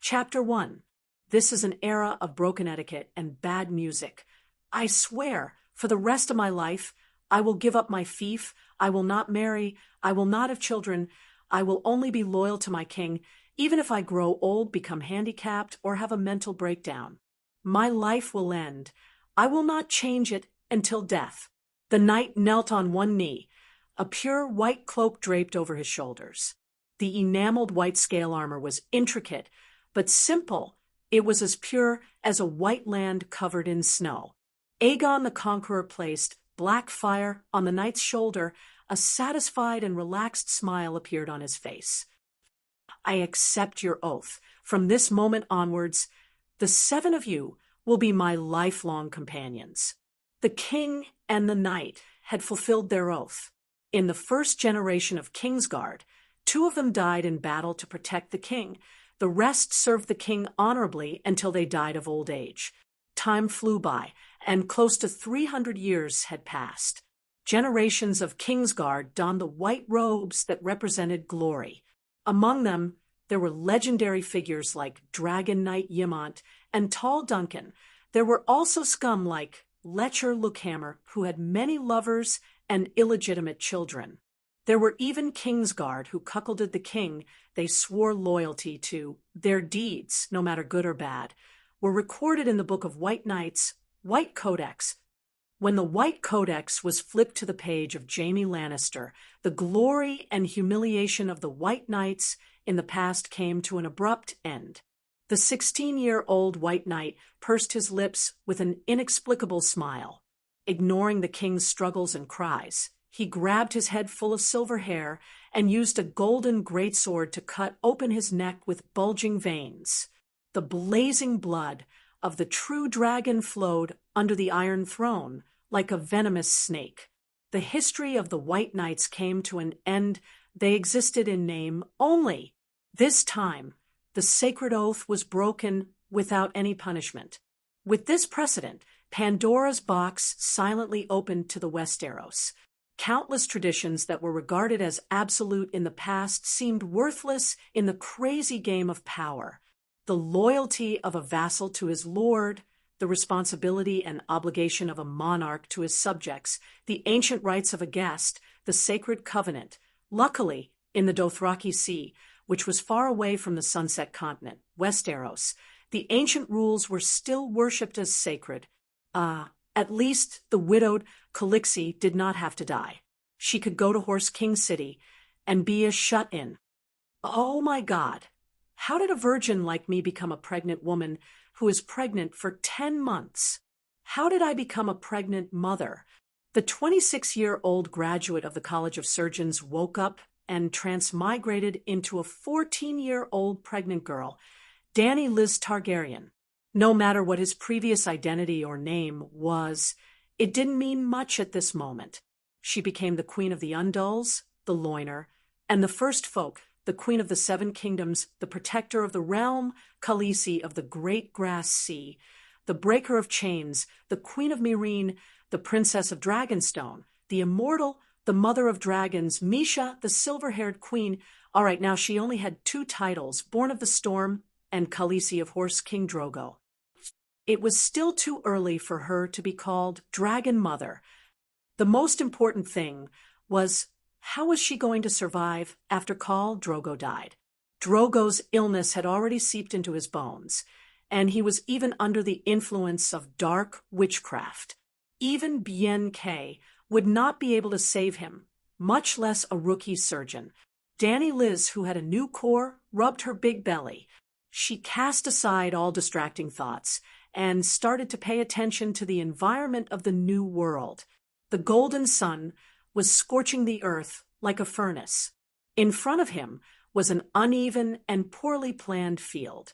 Chapter 1. This is an era of broken etiquette and bad music. I swear, for the rest of my life, I will give up my fief, I will not marry, I will not have children, I will only be loyal to my king, even if I grow old, become handicapped, or have a mental breakdown. My life will end. I will not change it until death. The knight knelt on one knee, a pure white cloak draped over his shoulders. The enameled white scale armor was intricate, but simple. It was as pure as a white land covered in snow. Aegon the Conqueror placed black fire on the knight's shoulder. A satisfied and relaxed smile appeared on his face. I accept your oath. From this moment onwards, the 7 of you will be my lifelong companions. The king and the knight had fulfilled their oath. In the first generation of Kingsguard, 2 of them died in battle to protect the king. The rest served the king honorably until they died of old age. Time flew by, and close to 300 years had passed. Generations of Kingsguard donned the white robes that represented glory. Among them, there were legendary figures like Dragon Knight Ymont and Tall Duncan. There were also scum like Letcher Lookhammer, who had many lovers and illegitimate children. There were even Kingsguard who cuckolded the king. They swore loyalty to. Their deeds, no matter good or bad, were recorded in the Book of White Knights, White Codex. When the White Codex was flipped to the page of Jaime Lannister, the glory and humiliation of the White Knights in the past came to an abrupt end. The 16-year-old White Knight pursed his lips with an inexplicable smile. Ignoring the king's struggles and cries, he grabbed his head full of silver hair and used a golden greatsword to cut open his neck with bulging veins. The blazing blood of the true dragon flowed under the Iron Throne like a venomous snake. The history of the White Knights came to an end. They existed in name only. This time, the sacred oath was broken without any punishment. With this precedent, Pandora's box silently opened to the Westeros. Countless traditions that were regarded as absolute in the past seemed worthless in the crazy game of power. The loyalty of a vassal to his lord, the responsibility and obligation of a monarch to his subjects, the ancient rights of a guest, the sacred covenant. Luckily, in the Dothraki Sea, which was far away from the Sunset Continent, Westeros, the ancient rules were still worshipped as sacred. At least the widowed Khaleesi did not have to die. She could go to Horse King City and be a shut-in. Oh my God! How did a virgin like me become a pregnant woman who is pregnant for 10 months? How did I become a pregnant mother? The 26-year-old graduate of the College of Surgeons woke up and transmigrated into a 14-year-old pregnant girl, Dany Liz Targaryen. No matter what his previous identity or name was, it didn't mean much at this moment. She became the Queen of the Undulls, the Loiner, and the First Folk, the Queen of the Seven Kingdoms, the Protector of the Realm, Khaleesi of the Great Grass Sea, the Breaker of Chains, the Queen of Meereen, the Princess of Dragonstone, the Immortal, the Mother of Dragons, Misha, the Silver-Haired Queen. All right, now she only had 2 titles, Born of the Storm and Khaleesi of Horse King Drogo. It was still too early for her to be called Dragon Mother. The most important thing was, how was she going to survive after Khal Drogo died? Drogo's illness had already seeped into his bones, and he was even under the influence of dark witchcraft. Even Bien K would not be able to save him, much less a rookie surgeon. Dany Liz, who had a new core, rubbed her big belly. She cast aside all distracting thoughts and started to pay attention to the environment of the new world. The golden sun was scorching the earth like a furnace. In front of him was an uneven and poorly planned field.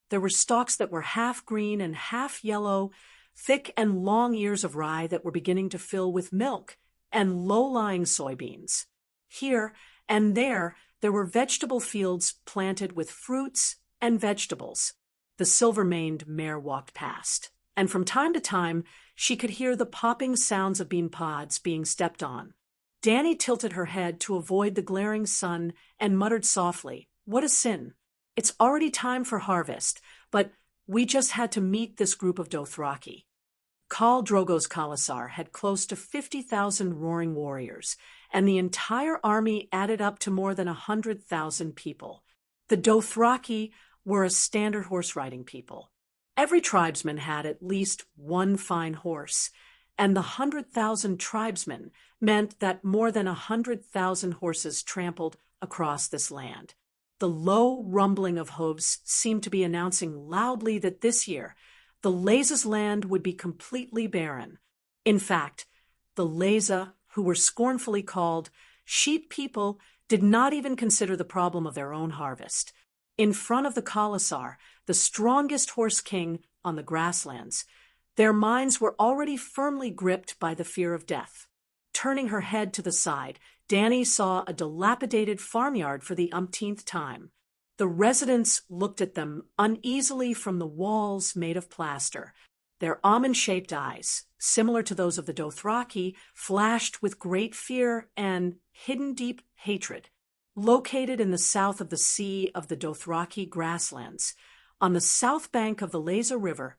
There were stalks that were half green and half yellow, thick and long ears of rye that were beginning to fill with milk, and low-lying soybeans. Here and there were vegetable fields planted with fruits and vegetables. The silver-maned mare walked past, and from time to time she could hear the popping sounds of bean pods being stepped on. Dany tilted her head to avoid the glaring sun and muttered softly, "What a sin!" It's already time for harvest, but we just had to meet this group of Dothraki. Khal Drogo's Khalasar had close to 50,000 roaring warriors, and the entire army added up to more than 100,000 people. The Dothraki were a standard horse-riding people. Every tribesman had at least one fine horse, and the 100,000 tribesmen meant that more than 100,000 horses trampled across this land. The low rumbling of hooves seemed to be announcing loudly that this year, the Leza's land would be completely barren. In fact, the Leza, who were scornfully called sheep people, did not even consider the problem of their own harvest. In front of the Khalasar, the strongest horse king on the grasslands, their minds were already firmly gripped by the fear of death. Turning her head to the side, Dany saw a dilapidated farmyard for the umpteenth time. The residents looked at them uneasily from the walls made of plaster. Their almond-shaped eyes, similar to those of the Dothraki, flashed with great fear and hidden deep hatred. Located in the south of the Sea of the Dothraki grasslands, on the south bank of the Leza River,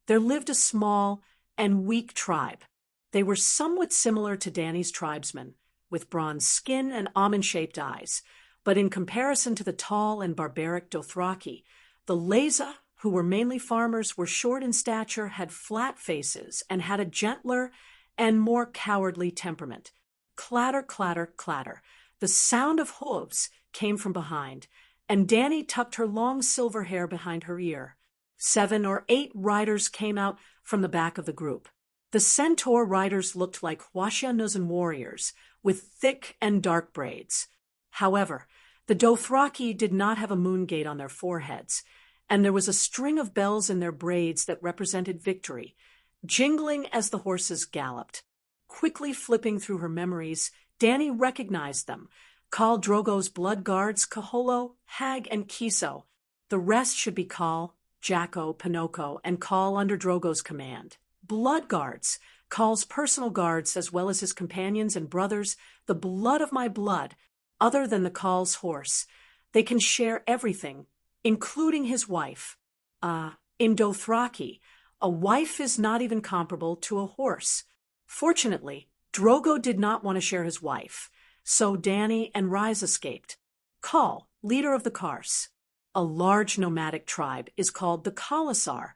there lived a small and weak tribe. They were somewhat similar to Dany's tribesmen, with bronze skin and almond-shaped eyes, but in comparison to the tall and barbaric Dothraki, the Leza, who were mainly farmers, were short in stature, had flat faces, and had a gentler and more cowardly temperament. Clatter, clatter, clatter. The sound of hooves came from behind, and Dany tucked her long silver hair behind her ear. 7 or 8 riders came out from the back of the group. The centaur riders looked like Huashianuzan warriors, with thick and dark braids. However, the Dothraki did not have a moon gate on their foreheads, and there was a string of bells in their braids that represented victory, jingling as the horses galloped. Quickly flipping through her memories, Dany recognized them. Khal Drogo's blood guards, Kaholo, Hag, and Kiso. The rest should be Khal, Jacko, Pinocchio, and Khal under Drogo's command. Blood guards, Khal's personal guards as well as his companions and brothers, the blood of my blood, other than the Khal's horse. They can share everything, including his wife. In Dothraki, a wife is not even comparable to a horse. Fortunately, Drogo did not want to share his wife, so Dany and Rhys escaped. Khal, leader of the Kars. A large nomadic tribe is called the Khalasar,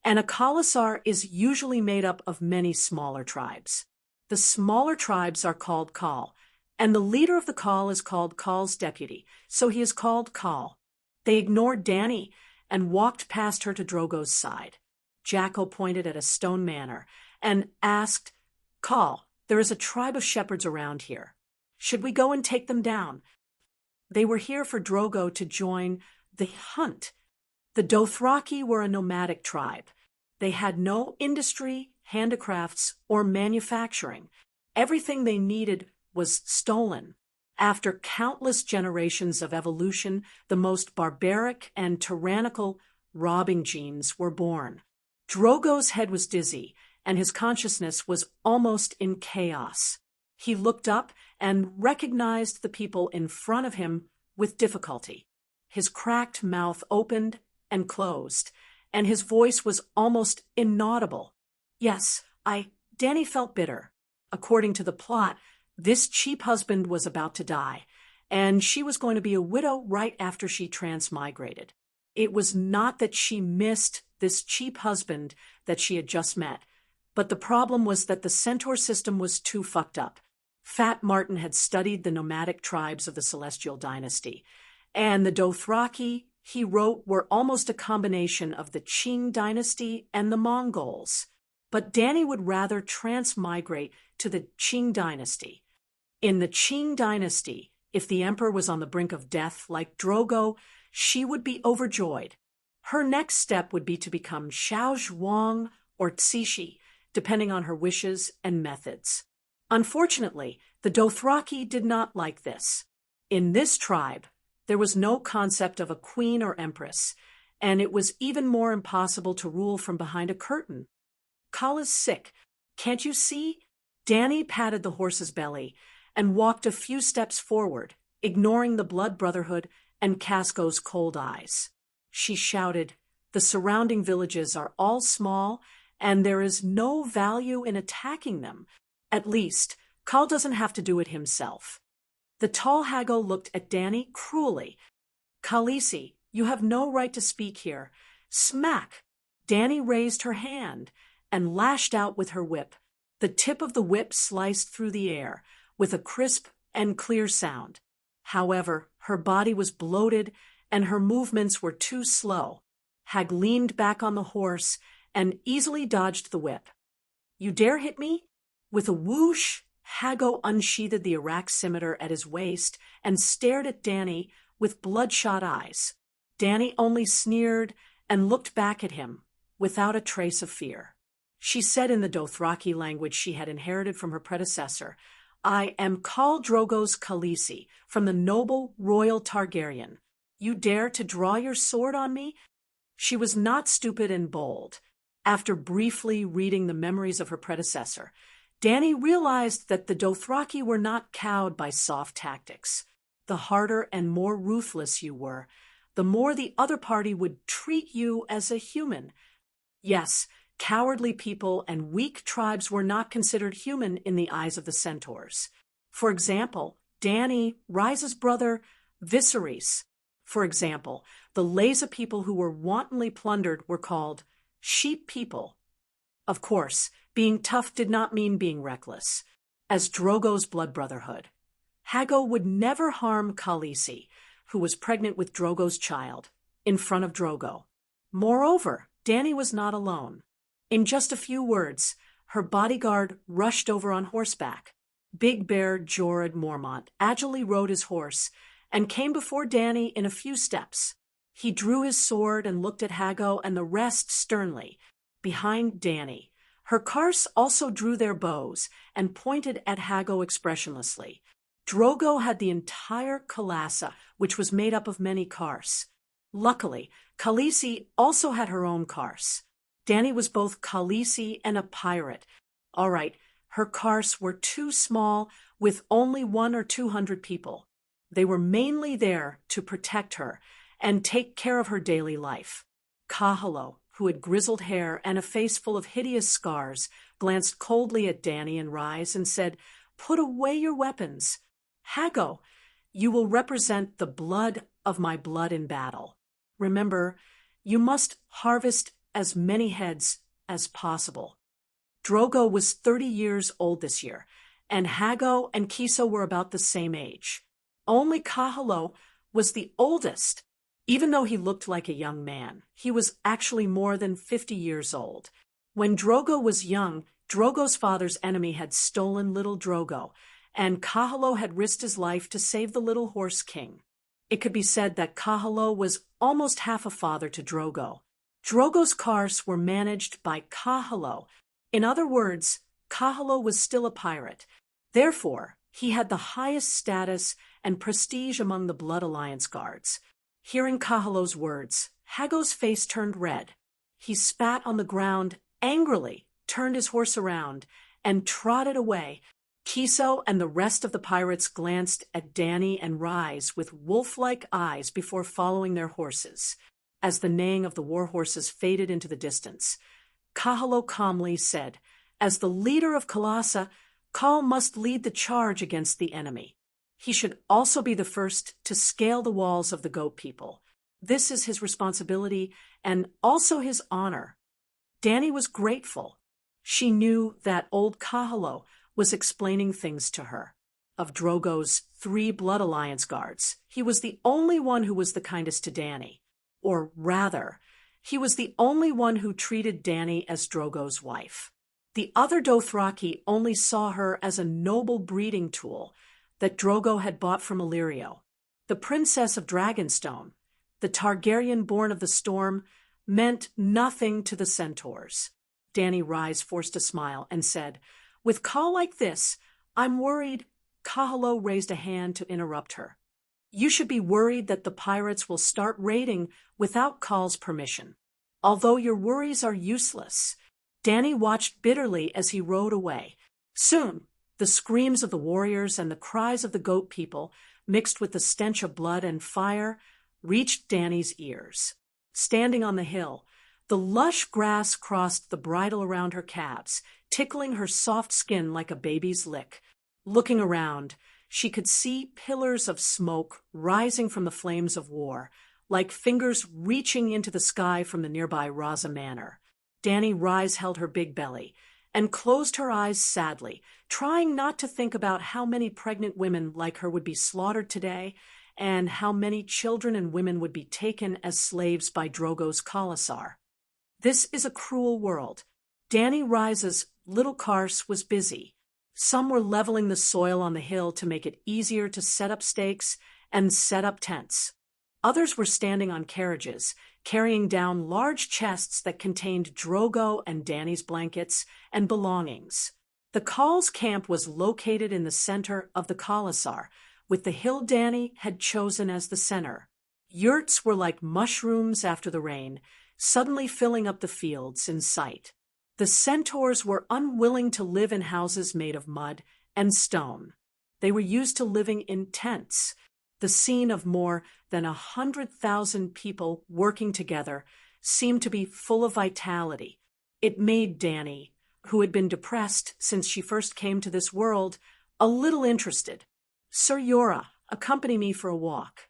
and a Khalasar is usually made up of many smaller tribes. The smaller tribes are called Khal, and the leader of the Khal is called Khal's deputy, so he is called Khal. They ignored Dany and walked past her to Drogo's side. Jacko pointed at a stone manor and asked, "Khal, there is a tribe of shepherds around here. Should we go and take them down?" They were here for Drogo to join the hunt. The Dothraki were a nomadic tribe. They had no industry, handicrafts, or manufacturing. Everything they needed was stolen. After countless generations of evolution, the most barbaric and tyrannical robbing genes were born. Drogo's head was dizzy, and his consciousness was almost in chaos. He looked up and recognized the people in front of him with difficulty. His cracked mouth opened and closed, and his voice was almost inaudible. Yes, Dany felt bitter. According to the plot, this cheap husband was about to die, and she was going to be a widow right after she transmigrated. It was not that she missed this cheap husband that she had just met, but the problem was that the centaur system was too fucked up. Fat Martin had studied the nomadic tribes of the Celestial Dynasty, and the Dothraki, he wrote, were almost a combination of the Qing Dynasty and the Mongols. But Dany would rather transmigrate to the Qing Dynasty. In the Qing Dynasty, if the emperor was on the brink of death like Drogo, she would be overjoyed. Her next step would be to become Xiao Zhuang or Cixi, depending on her wishes and methods. Unfortunately, the Dothraki did not like this. In this tribe, there was no concept of a queen or empress, and it was even more impossible to rule from behind a curtain. Khal is sick. Can't you see? Dany patted the horse's belly and walked a few steps forward, ignoring the blood brotherhood and Casco's cold eyes. She shouted, "The surrounding villages are all small, and there is no value in attacking them. At least, Carl doesn't have to do it himself." The tall Hago looked at Danny cruelly. "Khaleesi, you have no right to speak here." Smack! Danny raised her hand and lashed out with her whip. The tip of the whip sliced through the air with a crisp and clear sound. However, her body was bloated and her movements were too slow. Hag leaned back on the horse and easily dodged the whip. "You dare hit me?" With a whoosh, Hago unsheathed the Iraq scimitar at his waist and stared at Danny with bloodshot eyes. Danny only sneered and looked back at him without a trace of fear. She said in the Dothraki language she had inherited from her predecessor, "I am Khal Drogo's Khaleesi, from the noble royal Targaryen. You dare to draw your sword on me?" She was not stupid and bold. After briefly reading the memories of her predecessor, Danny realized that the Dothraki were not cowed by soft tactics. The harder and more ruthless you were, the more the other party would treat you as a human. Yes, cowardly people and weak tribes were not considered human in the eyes of the centaurs. For example, Danny, Ryza's brother, Viserys. For example, the Leza people who were wantonly plundered were called sheep people. Of course, being tough did not mean being reckless. As Drogo's blood brotherhood, Hago would never harm Khaleesi, who was pregnant with Drogo's child, in front of Drogo. Moreover, Danny was not alone. In just a few words, her bodyguard rushed over on horseback. Big Bear Jorah Mormont agilely rode his horse and came before Danny in a few steps. He drew his sword and looked at Hago and the rest sternly. Behind Danny, her Karths also drew their bows and pointed at Hago expressionlessly. Drogo had the entire Khalassa, which was made up of many Karths. Luckily, Khaleesi also had her own Karths. Danny was both Khaleesi and a pirate. All right, her Karths were too small, with only 100 or 200 people. They were mainly there to protect her and take care of her daily life. Kahalo, who had grizzled hair and a face full of hideous scars, glanced coldly at Danny and Ryze and said, "Put away your weapons. Hago, you will represent the blood of my blood in battle. Remember, you must harvest as many heads as possible." Drogo was 30 years old this year, and Hago and Kiso were about the same age. Only Kahalo was the oldest. Even though he looked like a young man, he was actually more than 50 years old. When Drogo was young, Drogo's father's enemy had stolen little Drogo, and Kahalo had risked his life to save the little horse king. It could be said that Kahalo was almost half a father to Drogo. Drogo's Karths were managed by Kahalo. In other words, Kahalo was still a pirate. Therefore, he had the highest status and prestige among the Blood Alliance guards. Hearing Kahalo's words, Hago's face turned red. He spat on the ground angrily, turned his horse around, and trotted away. Kiso and the rest of the pirates glanced at Danny and Ryze with wolf-like eyes before following their horses. As the neighing of the war horses faded into the distance, Kahalo calmly said, "As the leader of Khalassa, Khal must lead the charge against the enemy. He should also be the first to scale the walls of the goat people. This is his responsibility and also his honor." Danny was grateful. She knew that old Kahalo was explaining things to her. Of Drogo's 3 Blood Alliance guards, he was the only one who was the kindest to Danny. Or rather, he was the only one who treated Danny as Drogo's wife. The other Dothraki only saw her as a noble breeding tool that Drogo had bought from Illyrio. The Princess of Dragonstone, the Targaryen born of the storm, meant nothing to the centaurs. Danny Ryze forced a smile and said, "With Khal like this, I'm worried." Kahalo raised a hand to interrupt her. "You should be worried that the pirates will start raiding without Khal's permission. Although your worries are useless." Danny watched bitterly as he rode away. Soon, the screams of the warriors and the cries of the goat people mixed with the stench of blood and fire, reached Danny's ears. Standing on the hill, the lush grass crossed the bridle around her calves, tickling her soft skin like a baby's lick. Looking around, she could see pillars of smoke rising from the flames of war, like fingers reaching into the sky from the nearby Raza Manor. Danny Rise held her big belly and closed her eyes sadly, trying not to think about how many pregnant women like her would be slaughtered today and how many children and women would be taken as slaves by Drogo's Khalasar. This is a cruel world. Danny Rise's little Kars was busy. Some were leveling the soil on the hill to make it easier to set up stakes and set up tents. Others were standing on carriages, carrying down large chests that contained Drogo and Danny's blankets and belongings. The Khal's camp was located in the center of the Khalasar, with the hill Danny had chosen as the center. Yurts were like mushrooms after the rain, suddenly filling up the fields in sight. The centaurs were unwilling to live in houses made of mud and stone. They were used to living in tents. The scene of more than 100,000 people working together seemed to be full of vitality. It made Danny, who had been depressed since she first came to this world, a little interested. "Sir Yora, accompany me for a walk."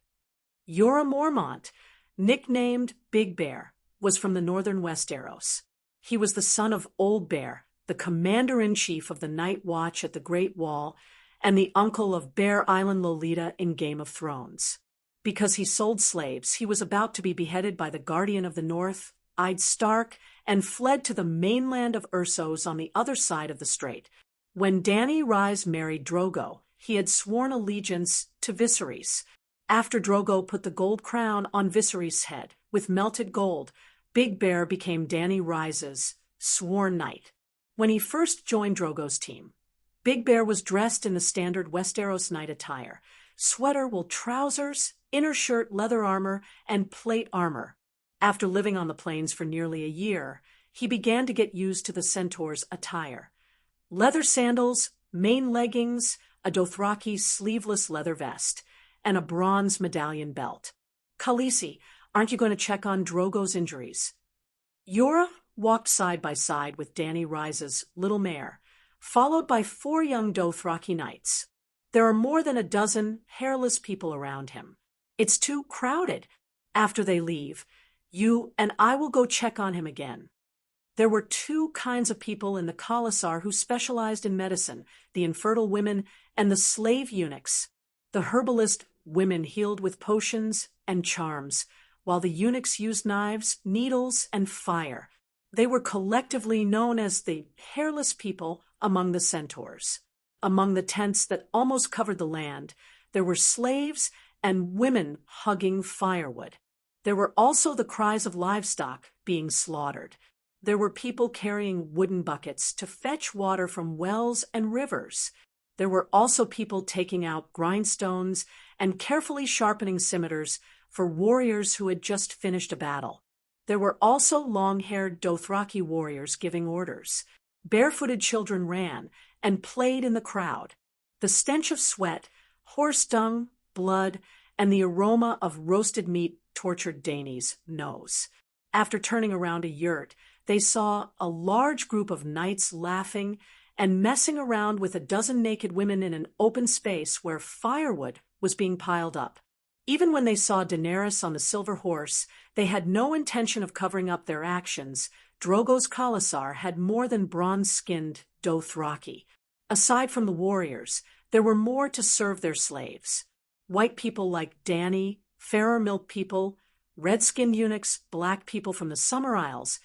Yora Mormont, nicknamed Big Bear, was from the northern Westeros. He was the son of Old Bear, the commander-in-chief of the Night Watch at the Great Wall, and the uncle of Bear Island Lolita in Game of Thrones. Because he sold slaves, he was about to be beheaded by the Guardian of the North, Eid Stark, and fled to the mainland of Ursos on the other side of the strait. When Danny Rise married Drogo, he had sworn allegiance to Viserys. After Drogo put the gold crown on Viserys' head with melted gold, Big Bear became Danny Rise's sworn knight. When he first joined Drogo's team, Big Bear was dressed in the standard Westeros knight attire: sweater, wool trousers, inner shirt, leather armor, and plate armor. After living on the plains for nearly a year, he began to get used to the centaur's attire: leather sandals, main leggings, a Dothraki sleeveless leather vest, and a bronze medallion belt. "Khaleesi, aren't you going to check on Drogo's injuries?" Yora walked side by side with Danny Rise's little mare, followed by 4 young Dothraki knights. There are more than a dozen hairless people around him. "It's too crowded. After they leave, you and I will go check on him again." There were 2 kinds of people in the Khalasar who specialized in medicine: the infertile women and the slave eunuchs. The herbalist women healed with potions and charms, while the eunuchs used knives, needles, and fire. They were collectively known as the hairless people among the centaurs. Among the tents that almost covered the land, there were slaves and women hugging firewood. There were also the cries of livestock being slaughtered. There were people carrying wooden buckets to fetch water from wells and rivers. There were also people taking out grindstones and carefully sharpening scimitars for warriors who had just finished a battle. There were also long-haired Dothraki warriors giving orders. Barefooted children ran and played in the crowd. The stench of sweat, horse dung, blood, and the aroma of roasted meat tortured Danny's nose. After turning around a yurt, they saw a large group of knights laughing and messing around with a dozen naked women in an open space where firewood was being piled up. Even when they saw Daenerys on the silver horse, they had no intention of covering up their actions. Drogo's Khalasar had more than bronze-skinned Dothraki. Aside from the warriors, there were more to serve their slaves. White people like Danny, fairer milk people, red-skinned eunuchs, black people from the Summer Isles,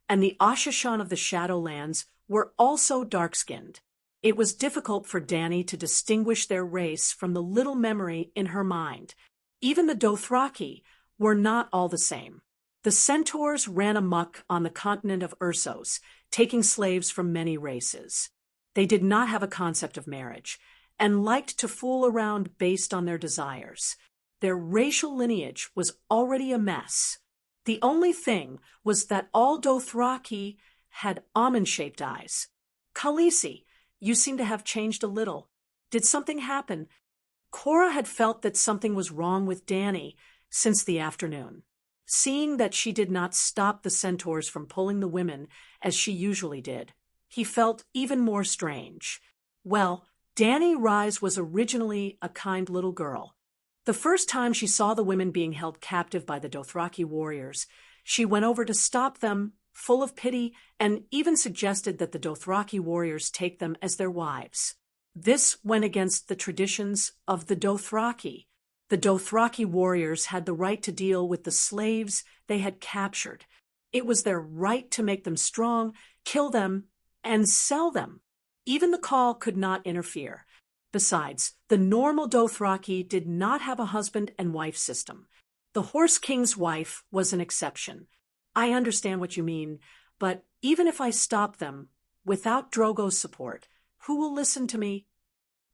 and the Ashashan of the Shadowlands were also dark-skinned. It was difficult for Danny to distinguish their race from the little memory in her mind. Even the Dothraki were not all the same. The centaurs ran amok on the continent of Ursos, taking slaves from many races. They did not have a concept of marriage, and liked to fool around based on their desires. Their racial lineage was already a mess. The only thing was that all Dothraki had almond-shaped eyes. "Khaleesi, you seem to have changed a little. Did something happen?" Cora had felt that something was wrong with Dany since the afternoon. Seeing that she did not stop the centaurs from pulling the women as she usually did, he felt even more strange. Well, Dany Rise was originally a kind little girl. The first time she saw the women being held captive by the Dothraki warriors, she went over to stop them, full of pity, and even suggested that the Dothraki warriors take them as their wives. This went against the traditions of the Dothraki. The Dothraki warriors had the right to deal with the slaves they had captured. It was their right to make them strong, kill them, and sell them. Even the Khal could not interfere. Besides, the normal Dothraki did not have a husband and wife system. The Horse King's wife was an exception. I understand what you mean, but even if I stop them, without Drogo's support, who will listen to me?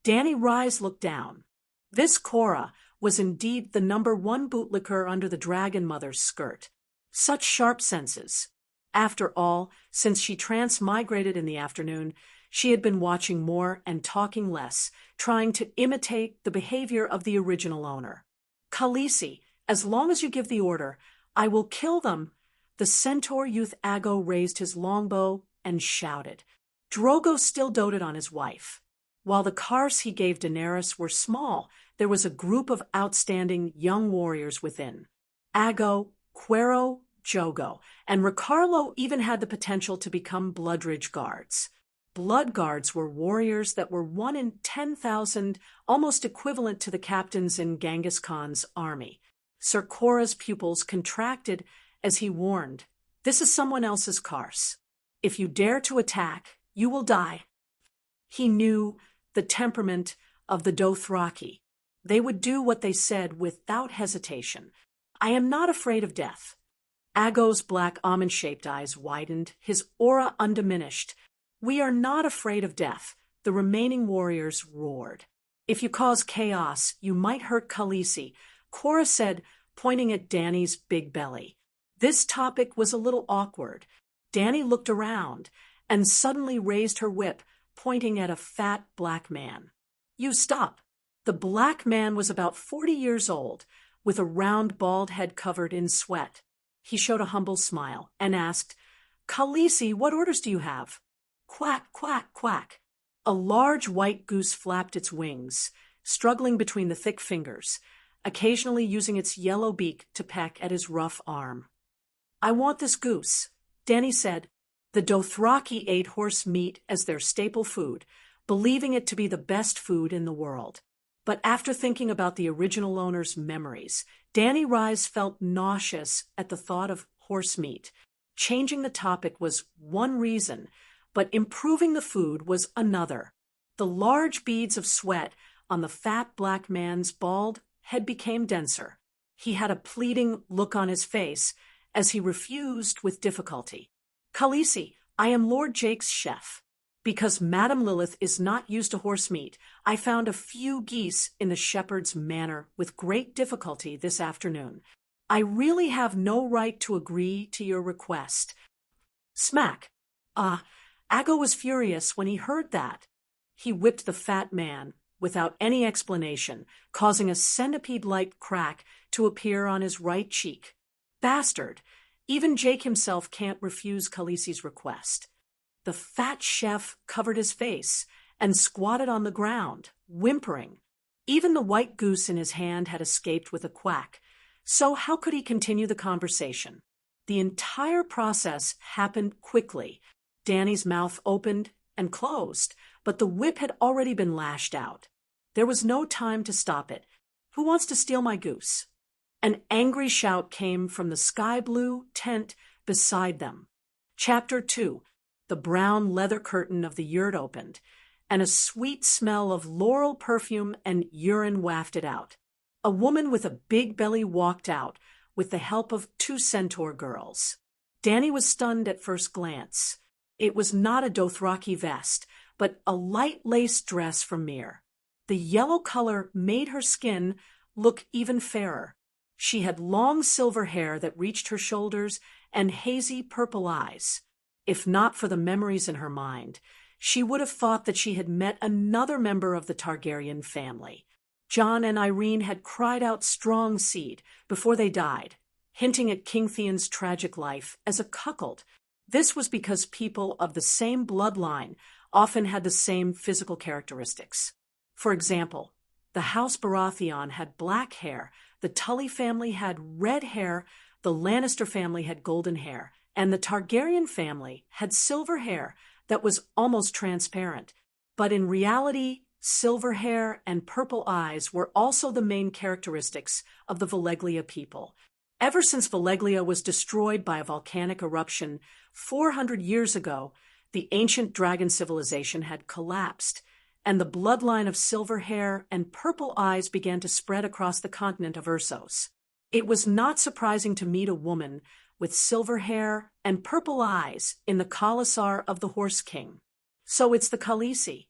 Dany Rise looked down. This Cora was indeed the #1 bootlicker under the Dragon Mother's skirt. Such sharp senses. After all, since she transmigrated in the afternoon, she had been watching more and talking less, trying to imitate the behavior of the original owner. Khaleesi, as long as you give the order, I will kill them. The centaur youth Aggo raised his longbow and shouted. Drogo still doted on his wife. While the cars he gave Daenerys were small, there was a group of outstanding young warriors within. Aggo, Quero, Jogo, and Ricarlo even had the potential to become Bloodridge Guards. Blood Guards were warriors that were 1 in 10,000, almost equivalent to the captains in Genghis Khan's army. Ser Cora's pupils contracted as he warned, "This is someone else's Kars. If you dare to attack, you will die." He knew the temperament of the Dothraki. They would do what they said without hesitation. I am not afraid of death. Aggo's black almond-shaped eyes widened, his aura undiminished. We are not afraid of death, the remaining warriors roared. If you cause chaos, you might hurt Khaleesi, Cora said, pointing at Dany's big belly. This topic was a little awkward. Dany looked around and suddenly raised her whip, pointing at a fat black man. You stop. The black man was about 40 years old, with a round bald head covered in sweat. He showed a humble smile and asked, Khaleesi, what orders do you have? Quack, quack, quack. A large white goose flapped its wings, struggling between the thick fingers, occasionally using its yellow beak to peck at his rough arm. I want this goose, Dany said. The Dothraki ate horse meat as their staple food, believing it to be the best food in the world. But after thinking about the original owner's memories, Dany Rise felt nauseous at the thought of horse meat. Changing the topic was one reason, but improving the food was another. The large beads of sweat on the fat black man's bald head became denser. He had a pleading look on his face as he refused with difficulty. Khaleesi, I am Lord Jake's chef. Because Madame Lilith is not used to horse meat, I found a few geese in the shepherd's manor with great difficulty this afternoon. I really have no right to agree to your request. Smack. Aggo was furious when he heard that. He whipped the fat man without any explanation, causing a centipede-like crack to appear on his right cheek. Bastard! Even Jake himself can't refuse Khaleesi's request. The fat chef covered his face and squatted on the ground, whimpering. Even the white goose in his hand had escaped with a quack, so how could he continue the conversation? The entire process happened quickly. Dany's mouth opened and closed, but the whip had already been lashed out. There was no time to stop it. Who wants to steal my goose? An angry shout came from the sky-blue tent beside them. Chapter 2. The brown leather curtain of the yurt opened, and a sweet smell of laurel perfume and urine wafted out. A woman with a big belly walked out with the help of 2 centaur girls. Dany was stunned at first glance. It was not a Dothraki vest, but a light lace dress from Myr. The yellow color made her skin look even fairer. She had long silver hair that reached her shoulders and hazy purple eyes. If not for the memories in her mind, she would have thought that she had met another member of the Targaryen family. John and Irene had cried out strong seed before they died, hinting at King Theon's tragic life as a cuckold. This was because people of the same bloodline often had the same physical characteristics. For example, the House Baratheon had black hair, the Tully family had red hair, the Lannister family had golden hair, and the Targaryen family had silver hair that was almost transparent. But in reality, silver hair and purple eyes were also the main characteristics of the Valeglia people. Ever since Valeglia was destroyed by a volcanic eruption 400 years ago, the ancient dragon civilization had collapsed, and the bloodline of silver hair and purple eyes began to spread across the continent of Essos. It was not surprising to meet a woman with silver hair and purple eyes in the Khalasar of the Horse King. So it's the Khaleesi.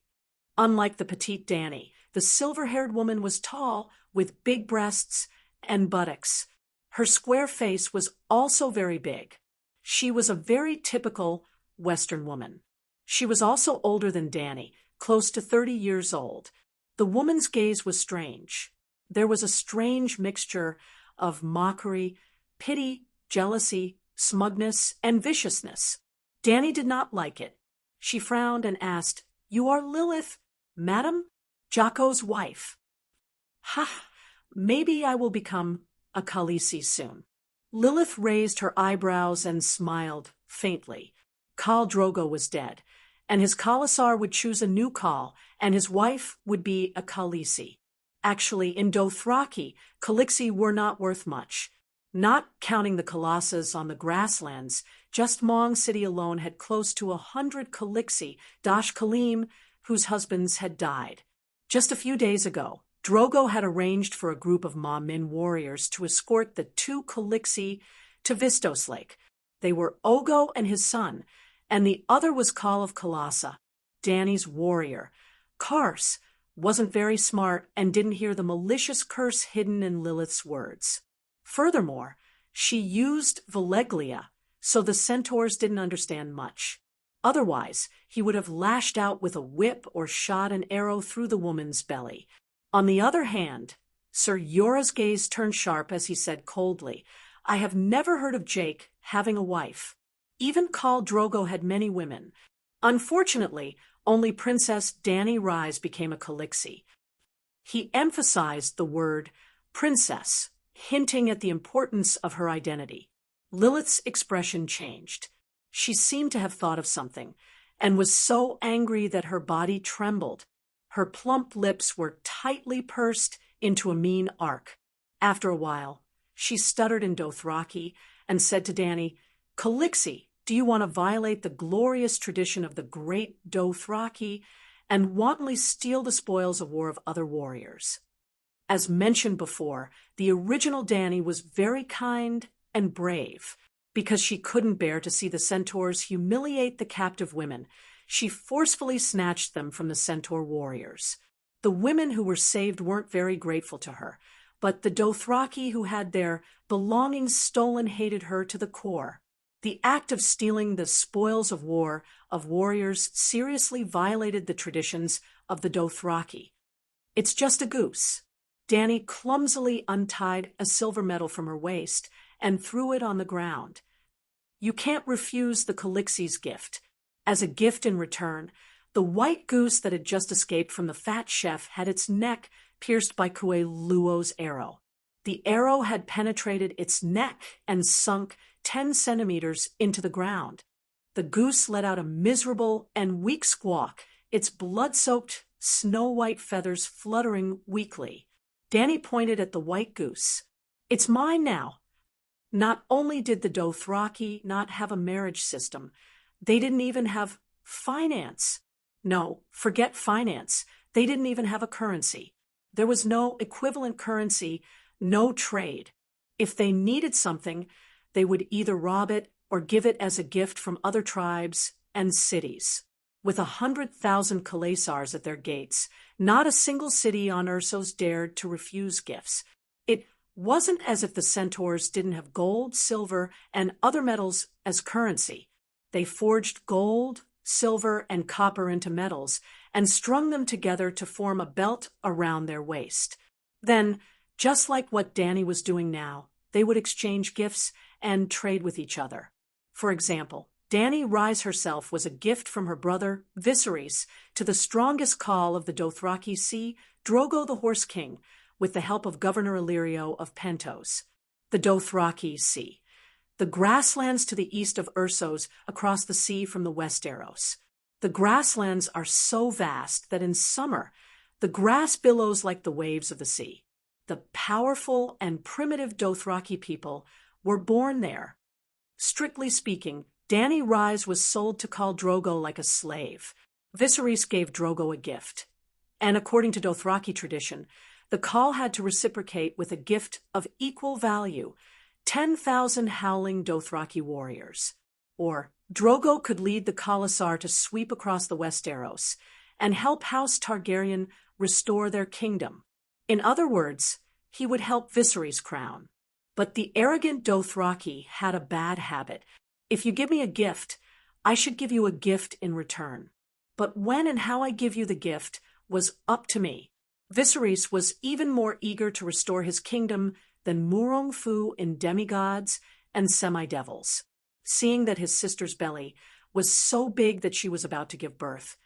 Unlike the petite Dany, the silver-haired woman was tall, with big breasts and buttocks. Her square face was also very big. She was a very typical Western woman. She was also older than Dany, close to 30 years old. The woman's gaze was strange. There was a strange mixture of mockery, pity, jealousy, smugness, and viciousness. Dany did not like it. She frowned and asked, "You are Lilith, Madam? Jocko's wife." "Ha, maybe I will become a Khaleesi soon." Lilith raised her eyebrows and smiled faintly. Khal Drogo was dead, and his Khalasar would choose a new Khal, and his wife would be a Khaleesi. Actually, in Dothraki, Khaleesi were not worth much. Not counting the Colossus on the grasslands, just Mong City alone had close to 100 Khaleesi, Dash Kalim, whose husbands had died. Just a few days ago, Drogo had arranged for a group of Ma Min warriors to escort the 2 Khaleesi to Vistos Lake. They were Ogo and his son, and the other was Khal of Kalasa, Dany's warrior. Kars wasn't very smart and didn't hear the malicious curse hidden in Lilith's words. Furthermore, she used Valeglia, so the centaurs didn't understand much. Otherwise, he would have lashed out with a whip or shot an arrow through the woman's belly. On the other hand, Sir Yora's gaze turned sharp as he said coldly, "I have never heard of Jake having a wife. Even Khal Drogo had many women. Unfortunately, only Princess Dany Rise became a Khaleesi." He emphasized the word princess, hinting at the importance of her identity. Lilith's expression changed. She seemed to have thought of something, and was so angry that her body trembled. Her plump lips were tightly pursed into a mean arc. After a while, she stuttered in Dothraki and said to Dany, "Khaleesi, do you want to violate the glorious tradition of the great Dothraki and wantonly steal the spoils of war of other warriors?" As mentioned before, the original Dany was very kind and brave. Because she couldn't bear to see the centaurs humiliate the captive women, she forcefully snatched them from the centaur warriors. The women who were saved weren't very grateful to her, but the Dothraki who had their belongings stolen hated her to the core. The act of stealing the spoils of war of warriors seriously violated the traditions of the Dothraki. "It's just a goose." Dany clumsily untied a silver medal from her waist and threw it on the ground. "You can't refuse the Khaleesi's gift." As a gift in return, the white goose that had just escaped from the fat chef had its neck pierced by Kue Luo's arrow. The arrow had penetrated its neck and sunk 10 centimeters into the ground. The goose let out a miserable and weak squawk, its blood-soaked, snow-white feathers fluttering weakly. Dany pointed at the white goose. "It's mine now." Not only did the Dothraki not have a marriage system, they didn't even have finance. No, forget finance. They didn't even have a currency. There was no equivalent currency, no trade. If they needed something, they would either rob it or give it as a gift from other tribes and cities. With 100,000 Khalasars at their gates, not a single city on Essos dared to refuse gifts. It wasn't as if the centaurs didn't have gold, silver, and other metals as currency. They forged gold, silver, and copper into metals and strung them together to form a belt around their waist. Then, just like what Danny was doing now, they would exchange gifts and trade with each other. For example, Danny Rise herself was a gift from her brother, Viserys, to the strongest call of the Dothraki Sea, Drogo the Horse King, with the help of Governor Illyrio of Pentos. The Dothraki Sea. The grasslands to the east of Ursos across the sea from the Westeros. The grasslands are so vast that in summer, the grass billows like the waves of the sea. The powerful and primitive Dothraki people were born there. Strictly speaking, Danny Rise was sold to Khal Drogo like a slave. Viserys gave Drogo a gift. And according to Dothraki tradition, the Khal had to reciprocate with a gift of equal value, 10,000 howling Dothraki warriors. Or Drogo could lead the Khalasar to sweep across the Westeros and help House Targaryen restore their kingdom. In other words, he would help Viserys' crown. But the arrogant Dothraki had a bad habit. If you give me a gift, I should give you a gift in return. But when and how I give you the gift was up to me. Viserys was even more eager to restore his kingdom than Murong Fu in demigods and semi-devils. Seeing that his sister's belly was so big that she was about to give birth.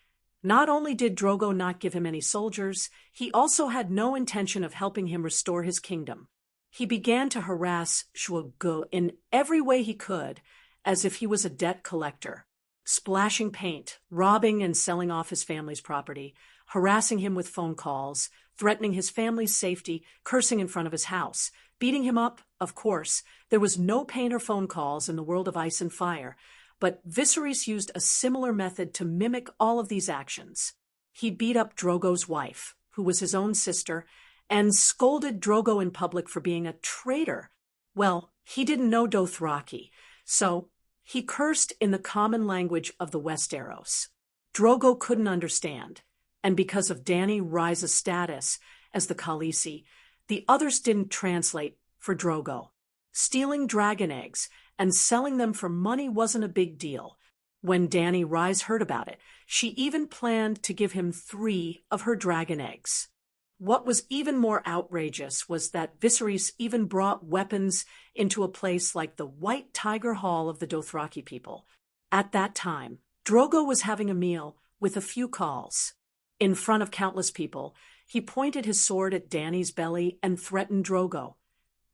Not only did Drogo not give him any soldiers, he also had no intention of helping him restore his kingdom. He began to harass Drogo in every way he could, as if he was a debt collector, splashing paint, robbing and selling off his family's property, harassing him with phone calls, threatening his family's safety, cursing in front of his house, beating him up. Of course, there was no paint or phone calls in the world of ice and fire, but Viserys used a similar method to mimic all of these actions. He beat up Drogo's wife, who was his own sister, and scolded Drogo in public for being a traitor. Well, he didn't know Dothraki, so he cursed in the common language of the Westeros. Drogo couldn't understand, and because of Danny Rise's status as the Khaleesi, the others didn't translate for Drogo. Stealing dragon eggs and selling them for money wasn't a big deal. When Danny Rise heard about it, she even planned to give him 3 of her dragon eggs. What was even more outrageous was that Viserys even brought weapons into a place like the White Tiger Hall of the Dothraki people. At that time, Drogo was having a meal with a few khals. In front of countless people, he pointed his sword at Danny's belly and threatened Drogo.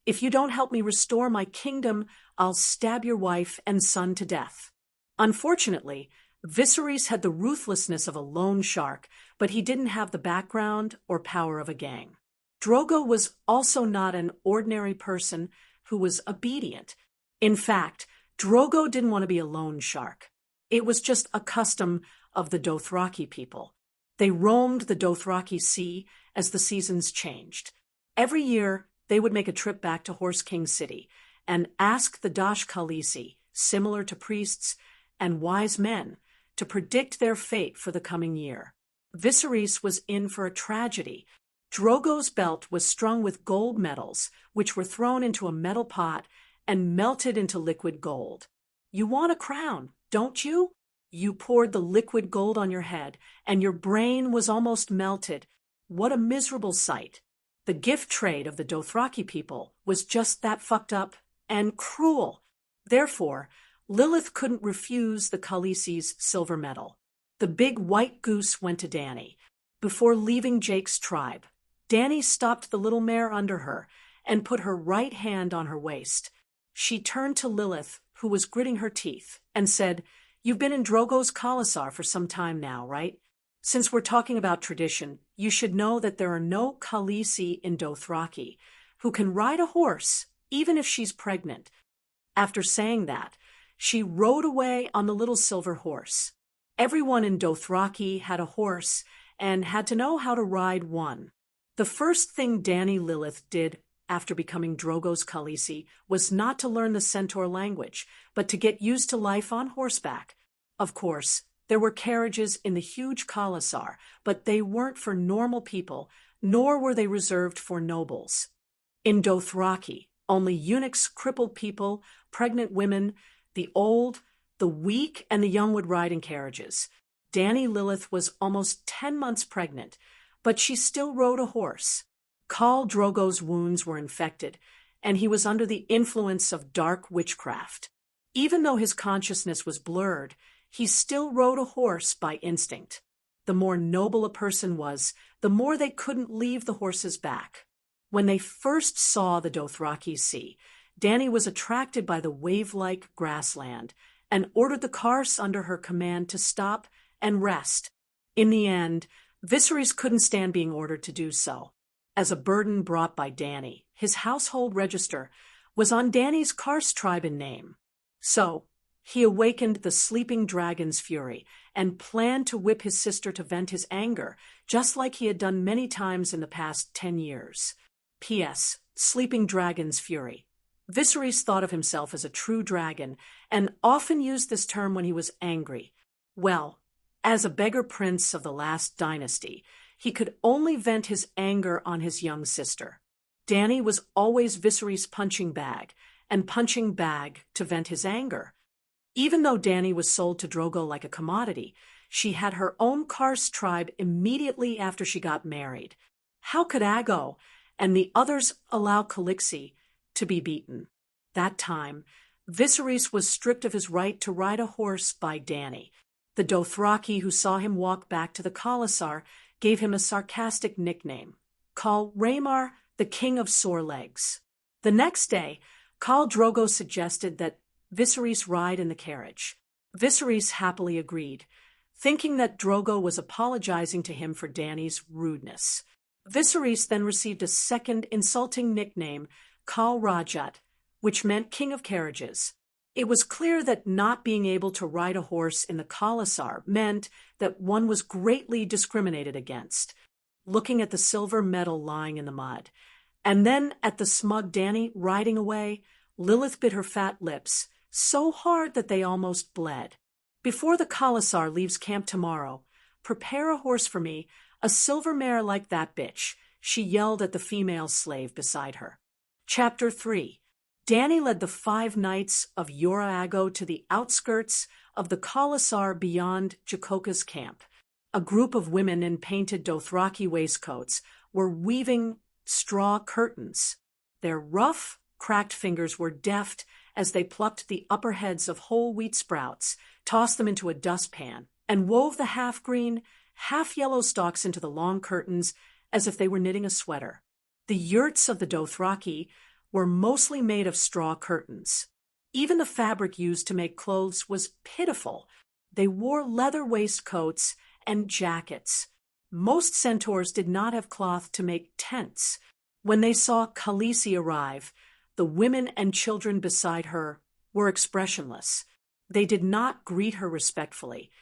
"If you don't help me restore my kingdom, I'll stab your wife and son to death." Unfortunately, Viserys had the ruthlessness of a lone shark, but he didn't have the background or power of a gang. Drogo was also not an ordinary person who was obedient. In fact, Drogo didn't want to be a lone shark. It was just a custom of the Dothraki people. They roamed the Dothraki Sea as the seasons changed. Every year, they would make a trip back to Horse King City and ask the Dash Khaleesi, similar to priests and wise men, to predict their fate for the coming year. Viserys was in for a tragedy. Drogo's belt was strung with gold medals, which were thrown into a metal pot and melted into liquid gold. You want a crown, don't you? You poured the liquid gold on your head, and your brain was almost melted. What a miserable sight. The gift trade of the Dothraki people was just that fucked up and cruel. Therefore, Lilith couldn't refuse the Khaleesi's silver medal. The big white goose went to Danny. Before leaving Jake's tribe, Danny stopped the little mare under her and put her right hand on her waist. She turned to Lilith, who was gritting her teeth, and said, "You've been in Drogo's Khalasar for some time now, right? Since we're talking about tradition, you should know that there are no Khaleesi in Dothraki who can ride a horse, even if she's pregnant." After saying that, she rode away on the little silver horse. Everyone in Dothraki had a horse and had to know how to ride one. The first thing Danny Lilith did after becoming Drogo's Khaleesi was not to learn the Centaur language, but to get used to life on horseback. Of course, there were carriages in the huge Khalasar, but they weren't for normal people, nor were they reserved for nobles. In Dothraki, only eunuchs, crippled people, pregnant women, the old, the weak, and the young would ride in carriages. Danny Lilith was almost 10 months pregnant, but she still rode a horse. Khal Drogo's wounds were infected, and he was under the influence of dark witchcraft. Even though his consciousness was blurred, he still rode a horse by instinct. The more noble a person was, the more they couldn't leave the horse's back. When they first saw the Dothraki Sea, Dany was attracted by the wave-like grassland and ordered the Karths under her command to stop and rest. In the end, Viserys couldn't stand being ordered to do so. As a burden brought by Dany, his household register was on Dany's Karst tribe in name. So, he awakened the sleeping dragon's fury and planned to whip his sister to vent his anger, just like he had done many times in the past 10 years. P.S. Sleeping dragon's fury. Viserys thought of himself as a true dragon and often used this term when he was angry. Well, as a beggar prince of the last dynasty, he could only vent his anger on his young sister. Dany was always Viserys' punching bag to vent his anger. Even though Dany was sold to Drogo like a commodity, she had her own Karst tribe immediately after she got married. How could Ago and the others allow Khaleesi to be beaten? That time, Viserys was stripped of his right to ride a horse by Dany. The Dothraki who saw him walk back to the Khalasar gave him a sarcastic nickname, Khal Rhaemar, the King of Sore Legs. The next day, Khal Drogo suggested that Viserys ride in the carriage. Viserys happily agreed, thinking that Drogo was apologizing to him for Dany's rudeness. Viserys then received a second insulting nickname, Khal Rajat, which meant King of Carriages. It was clear that not being able to ride a horse in the Khalasar meant that one was greatly discriminated against. Looking at the silver medal lying in the mud, and then at the smug Dany riding away, Lilith bit her fat lips so hard that they almost bled. Before the Khalasar leaves camp tomorrow, prepare a horse for me, a silver mare like that bitch, she yelled at the female slave beside her. Chapter 3. Dany led the 5 knights of Yorago to the outskirts of the Khalasar beyond Jakoka's camp. A group of women in painted Dothraki waistcoats were weaving straw curtains. Their rough, cracked fingers were deft as they plucked the upper heads of whole wheat sprouts, tossed them into a dustpan, and wove the half-green, half-yellow stalks into the long curtains as if they were knitting a sweater. The yurts of the Dothraki were mostly made of straw curtains. Even the fabric used to make clothes was pitiful. They wore leather waistcoats and jackets. Most centaurs did not have cloth to make tents. When they saw Khaleesi arrive, the women and children beside her were expressionless. They did not greet her respectfully,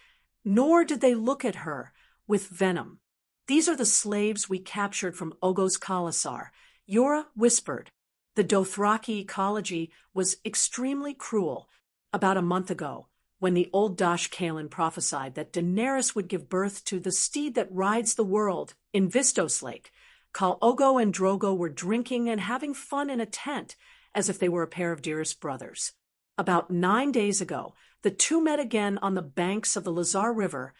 nor did they look at her with venom. "These are the slaves we captured from Ogo's Khalasar," Yora whispered. The Dothraki ecology was extremely cruel. About a month ago, when the old Dash Kalin prophesied that Daenerys would give birth to the steed that rides the world in Vistos Lake, Khal Ogo and Drogo were drinking and having fun in a tent, as if they were a pair of dearest brothers. About 9 days ago, the two met again on the banks of the Lazar River,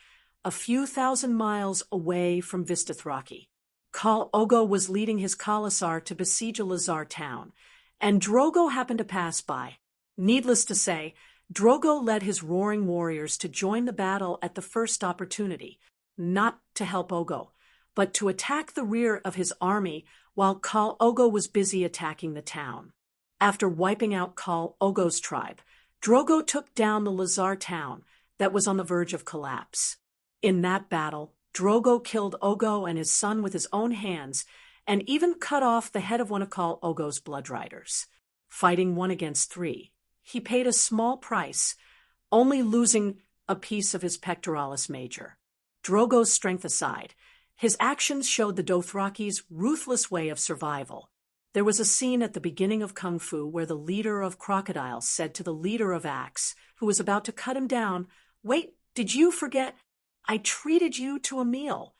a few thousand miles away from Vistothraki. Khal Ogo was leading his Khalasar to besiege a Lazar town, and Drogo happened to pass by. Needless to say, Drogo led his roaring warriors to join the battle at the first opportunity, not to help Ogo, but to attack the rear of his army while Khal Ogo was busy attacking the town. After wiping out Khal Ogo's tribe, Drogo took down the Lazar town that was on the verge of collapse. In that battle, Drogo killed Ogo and his son with his own hands, and even cut off the head of one of Khal Ogo's blood riders. Fighting 1 against 3, he paid a small price, only losing a piece of his pectoralis major. Drogo's strength aside, his actions showed the Dothraki's ruthless way of survival. There was a scene at the beginning of Kung Fu where the leader of crocodiles said to the leader of Axe, who was about to cut him down, "Wait, did you forget? I treated you to a meal."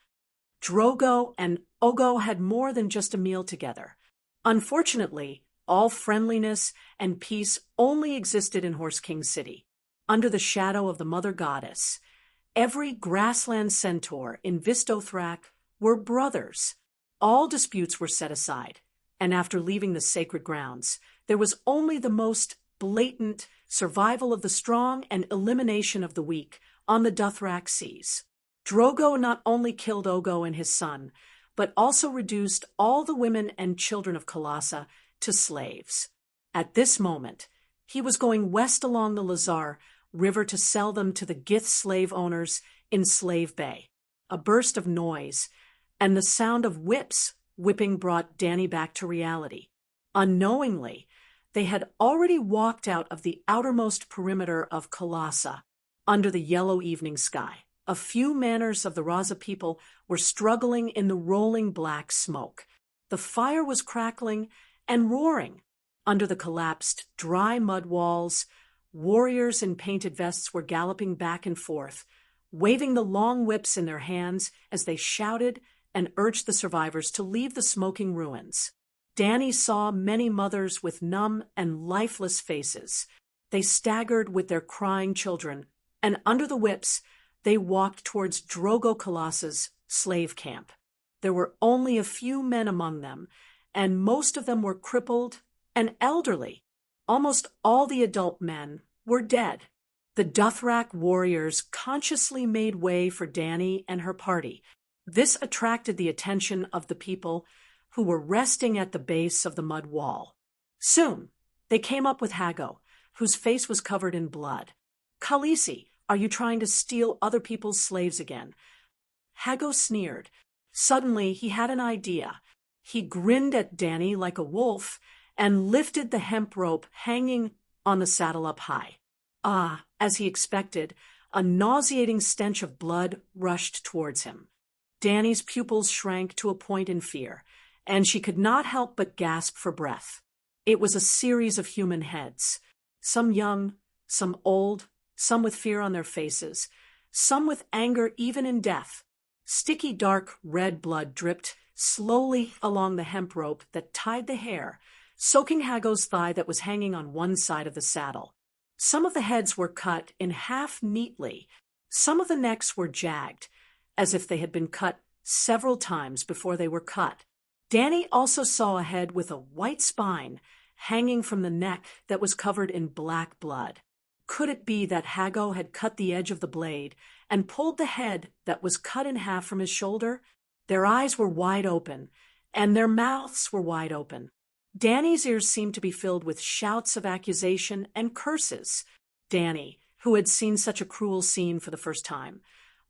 Drogo and Ogo had more than just a meal together. Unfortunately, all friendliness and peace only existed in Horse King City. Under the shadow of the Mother Goddess, every grassland centaur in Vistothrak were brothers. All disputes were set aside, and after leaving the sacred grounds, there was only the most blatant survival of the strong and elimination of the weak on the Dothrak seas. Drogo not only killed Ogo and his son, but also reduced all the women and children of Colassa to slaves. At this moment, he was going west along the Lazar River to sell them to the Gith slave owners in Slave Bay. A burst of noise and the sound of whips whipping brought Dany back to reality. Unknowingly, they had already walked out of the outermost perimeter of Colassa, under the yellow evening sky. A few manors of the Raza people were struggling in the rolling black smoke. The fire was crackling and roaring. Under the collapsed, dry mud walls, warriors in painted vests were galloping back and forth, waving the long whips in their hands as they shouted and urged the survivors to leave the smoking ruins. Dany saw many mothers with numb and lifeless faces. They staggered with their crying children, and under the whips, they walked towards Drogo Colassa's slave camp. There were only a few men among them, and most of them were crippled and elderly. Almost all the adult men were dead. The Dothrak warriors consciously made way for Dany and her party. This attracted the attention of the people who were resting at the base of the mud wall. Soon, they came up with Hago, whose face was covered in blood. "Khaleesi, are you trying to steal other people's slaves again?" Hago sneered. Suddenly, he had an idea. He grinned at Dany like a wolf and lifted the hemp rope hanging on the saddle up high. As he expected, a nauseating stench of blood rushed towards him. Dany's pupils shrank to a point in fear, and she could not help but gasp for breath. It was a series of human heads, some young, some old, some with fear on their faces, some with anger even in death. Sticky dark red blood dripped slowly along the hemp rope that tied the hair, soaking Hago's thigh that was hanging on one side of the saddle. Some of the heads were cut in half neatly. Some of the necks were jagged, as if they had been cut several times before they were cut. Dany also saw a head with a white spine hanging from the neck that was covered in black blood. Could it be that Hago had cut the edge of the blade and pulled the head that was cut in half from his shoulder? Their eyes were wide open, and their mouths were wide open. Dany's ears seemed to be filled with shouts of accusation and curses. Dany, who had seen such a cruel scene for the first time,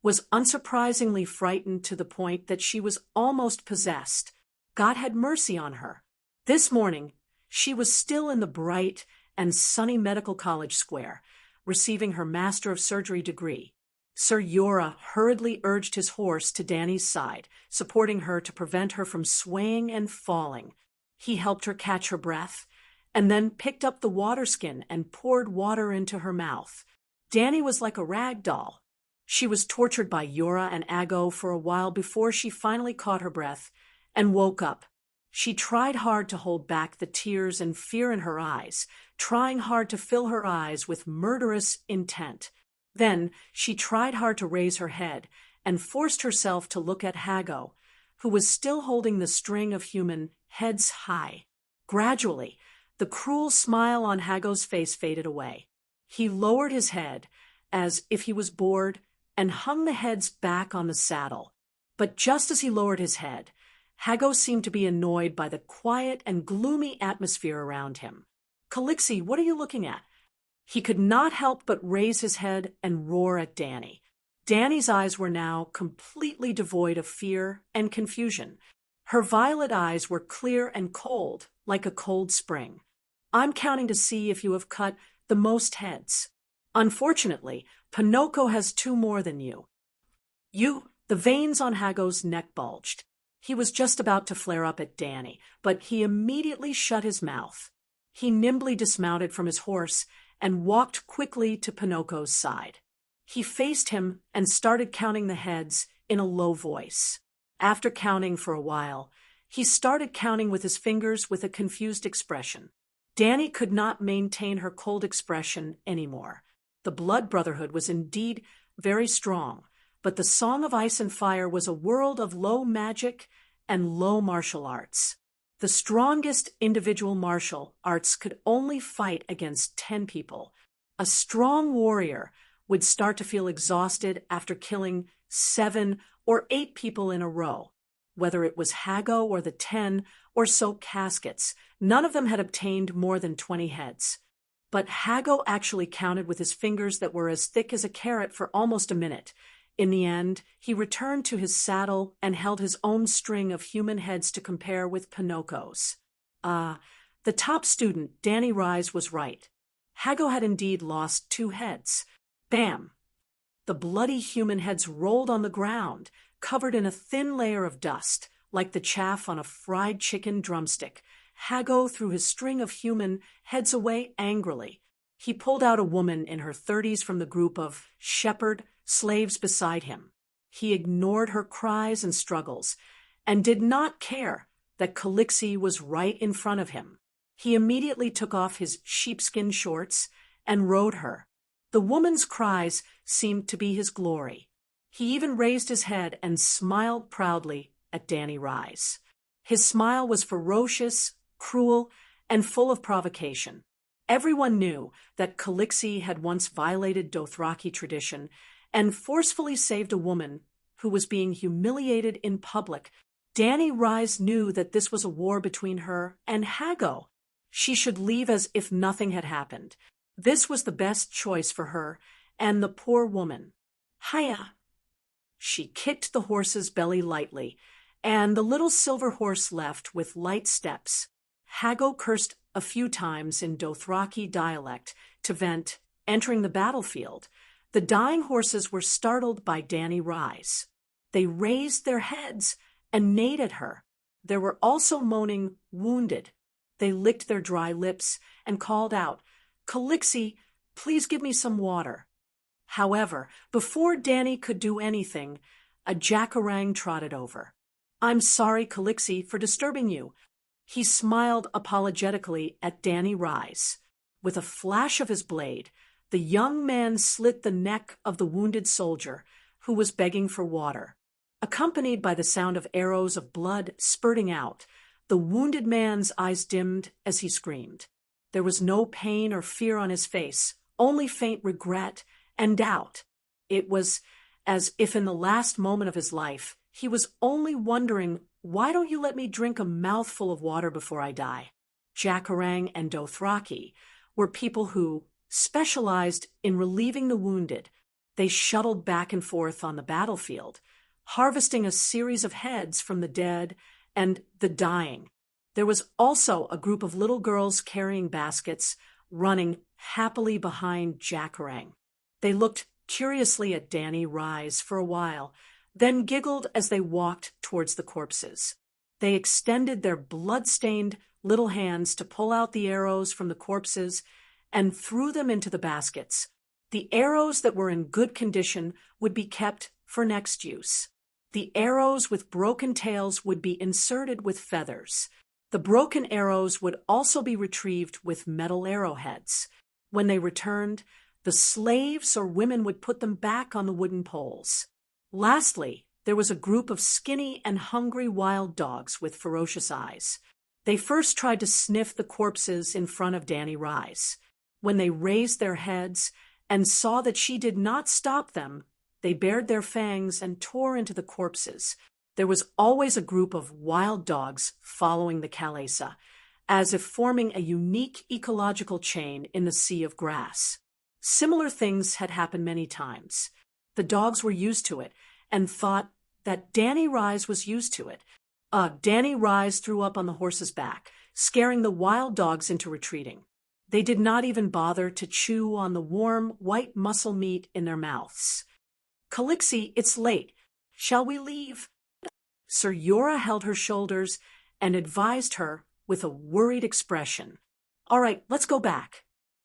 was unsurprisingly frightened to the point that she was almost possessed. God had mercy on her. This morning, she was still in the bright and sunny medical college square, receiving her Master of Surgery degree. Sir Jorah hurriedly urged his horse to Dany's side, supporting her to prevent her from swaying and falling. He helped her catch her breath, and then picked up the water skin and poured water into her mouth. Dany was like a rag doll. She was tortured by Jorah and Ago for a while before she finally caught her breath and woke up. She tried hard to hold back the tears and fear in her eyes, trying hard to fill her eyes with murderous intent. Then she tried hard to raise her head and forced herself to look at Hago, who was still holding the string of human heads high. Gradually, the cruel smile on Hago's face faded away. He lowered his head, as if he was bored, and hung the heads back on the saddle. But just as he lowered his head, Hago seemed to be annoyed by the quiet and gloomy atmosphere around him. "Khaleesi, what are you looking at?" He could not help but raise his head and roar at Dany. Dany's eyes were now completely devoid of fear and confusion. Her violet eyes were clear and cold, like a cold spring. "I'm counting to see if you have cut the most heads. Unfortunately, Pinocchio has 2 more than you." The veins on Hago's neck bulged. He was just about to flare up at Dany, but he immediately shut his mouth. He nimbly dismounted from his horse and walked quickly to Pinocchio's side. He faced him and started counting the heads in a low voice. After counting for a while, he started counting with his fingers with a confused expression. Dany could not maintain her cold expression anymore. The Blood Brotherhood was indeed very strong, but the Song of Ice and Fire was a world of low magic and low martial arts. The strongest individual martial arts could only fight against 10 people. A strong warrior would start to feel exhausted after killing 7 or 8 people in a row. Whether it was Hago or the 10 or so caskets, none of them had obtained more than 20 heads. But Hago actually counted with his fingers that were as thick as a carrot for almost a minute. In the end, he returned to his saddle and held his own string of human heads to compare with Pinocchio's. The top student, Danny Rise, was right. Hago had indeed lost 2 heads. Bam! The bloody human heads rolled on the ground, covered in a thin layer of dust, like the chaff on a fried chicken drumstick. Hago threw his string of human heads away angrily. He pulled out a woman in her 30s from the group of shepherd slaves beside him. He ignored her cries and struggles, and did not care that Calixi was right in front of him. He immediately took off his sheepskin shorts and rode her. The woman's cries seemed to be his glory. He even raised his head and smiled proudly at Danny Rise. His smile was ferocious, cruel, and full of provocation. Everyone knew that Calixi had once violated Dothraki tradition and forcefully saved a woman who was being humiliated in public. Danny Rise knew that this was a war between her and Hago. She should leave as if nothing had happened. This was the best choice for her and the poor woman. Hiya! She kicked the horse's belly lightly, and the little silver horse left with light steps. Hago cursed a few times in Dothraki dialect to vent entering the battlefield. The dying horses were startled by Danny Rise. They raised their heads and neighed at her. There were also moaning wounded. They licked their dry lips and called out, "Calixi, please give me some water." However, before Danny could do anything, a jackarang trotted over. "I'm sorry, Calixi, for disturbing you." He smiled apologetically at Danny Rise. With a flash of his blade, the young man slit the neck of the wounded soldier, who was begging for water. Accompanied by the sound of arrows of blood spurting out, the wounded man's eyes dimmed as he screamed. There was no pain or fear on his face, only faint regret and doubt. It was as if in the last moment of his life, he was only wondering, "Why don't you let me drink a mouthful of water before I die?" Jackarang and Dothraki were people who specialized in relieving the wounded. They shuttled back and forth on the battlefield, harvesting a series of heads from the dead and the dying. There was also a group of little girls carrying baskets, running happily behind Jackarang. They looked curiously at Danny Rise for a while, then giggled as they walked towards the corpses. They extended their blood-stained little hands to pull out the arrows from the corpses and threw them into the baskets. The arrows that were in good condition would be kept for next use. The arrows with broken tails would be inserted with feathers. The broken arrows would also be retrieved with metal arrowheads. When they returned, the slaves or women would put them back on the wooden poles. Lastly, there was a group of skinny and hungry wild dogs with ferocious eyes. They first tried to sniff the corpses in front of Danny Rise. When they raised their heads and saw that she did not stop them, they bared their fangs and tore into the corpses. There was always a group of wild dogs following the Kalesa, as if forming a unique ecological chain in the sea of grass. Similar things had happened many times. The dogs were used to it and thought that Danny Rise was used to it. Danny Rise threw up on the horse's back, scaring the wild dogs into retreating. They did not even bother to chew on the warm, white muscle meat in their mouths. "Calixi, it's late. Shall we leave?" Sir Jorah held her shoulders and advised her with a worried expression. "All right, let's go back."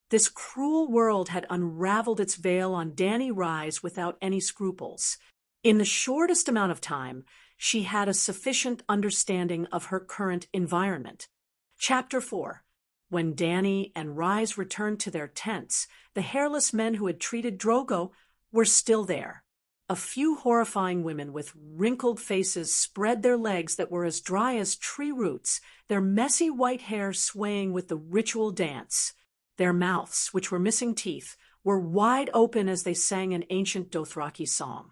This cruel world had unraveled its veil on Danny Rise without any scruples. In the shortest amount of time, she had a sufficient understanding of her current environment. Chapter 4. When Danny and Rise returned to their tents, the hairless men who had treated Drogo were still there. A few horrifying women with wrinkled faces spread their legs that were as dry as tree roots, their messy white hair swaying with the ritual dance. Their mouths, which were missing teeth, were wide open as they sang an ancient Dothraki song.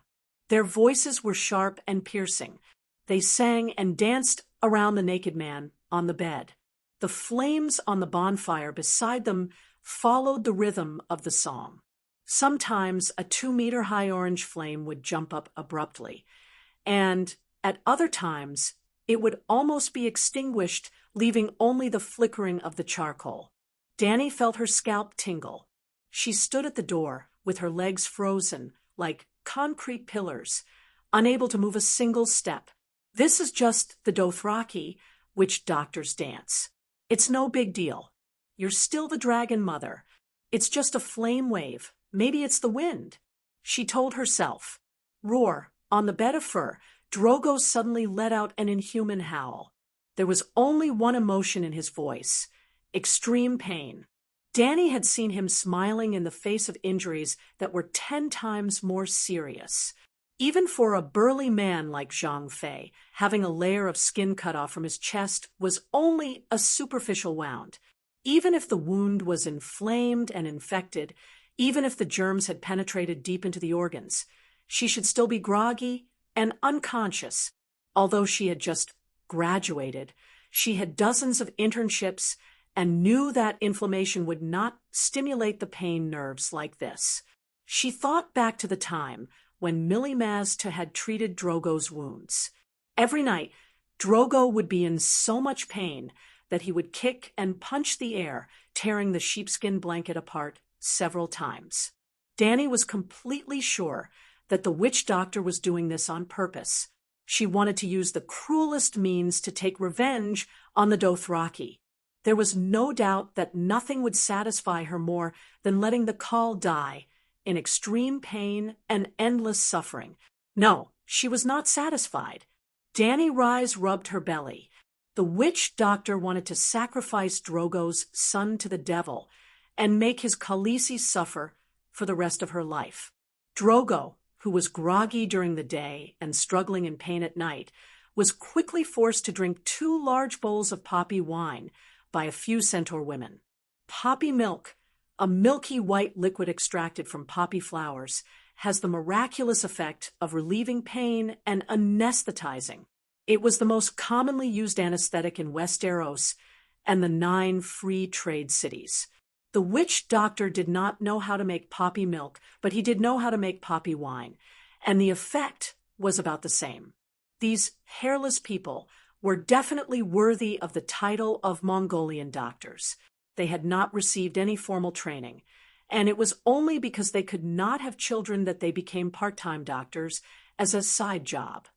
Their voices were sharp and piercing. They sang and danced around the naked man on the bed. The flames on the bonfire beside them followed the rhythm of the song. Sometimes a 2-meter-high orange flame would jump up abruptly, and at other times it would almost be extinguished, leaving only the flickering of the charcoal. Dany felt her scalp tingle. She stood at the door, with her legs frozen, like concrete pillars, unable to move a single step. This is just the Dothraki witch doctor's dance. It's no big deal. You're still the dragon mother. It's just a flame wave. Maybe it's the wind. She told herself. Roar, on the bed of fur, Drogo suddenly let out an inhuman howl. There was only one emotion in his voice: extreme pain. Dany had seen him smiling in the face of injuries that were 10 times more serious. Even for a burly man like Zhang Fei, having a layer of skin cut off from his chest was only a superficial wound. Even if the wound was inflamed and infected, even if the germs had penetrated deep into the organs, she should still be groggy and unconscious. Although she had just graduated, she had dozens of internships and knew that inflammation would not stimulate the pain nerves like this. She thought back to the time when Millie Mazta had treated Drogo's wounds. Every night, Drogo would be in so much pain that he would kick and punch the air, tearing the sheepskin blanket apart several times. Dany was completely sure that the witch doctor was doing this on purpose. She wanted to use the cruelest means to take revenge on the Dothraki. There was no doubt that nothing would satisfy her more than letting the Khal die in extreme pain and endless suffering. No, she was not satisfied. Dany Rise rubbed her belly. The witch doctor wanted to sacrifice Drogo's son to the devil and make his Khaleesi suffer for the rest of her life. Drogo, who was groggy during the day and struggling in pain at night, was quickly forced to drink 2 large bowls of poppy wine by a few centaur women. Poppy milk, a milky white liquid extracted from poppy flowers, has the miraculous effect of relieving pain and anesthetizing. It was the most commonly used anesthetic in Westeros and the 9 free trade cities. The witch doctor did not know how to make poppy milk, but he did know how to make poppy wine, and the effect was about the same. These hairless people were definitely worthy of the title of Mongolian doctors. They had not received any formal training, and it was only because they could not have children that they became part-time doctors as a side job.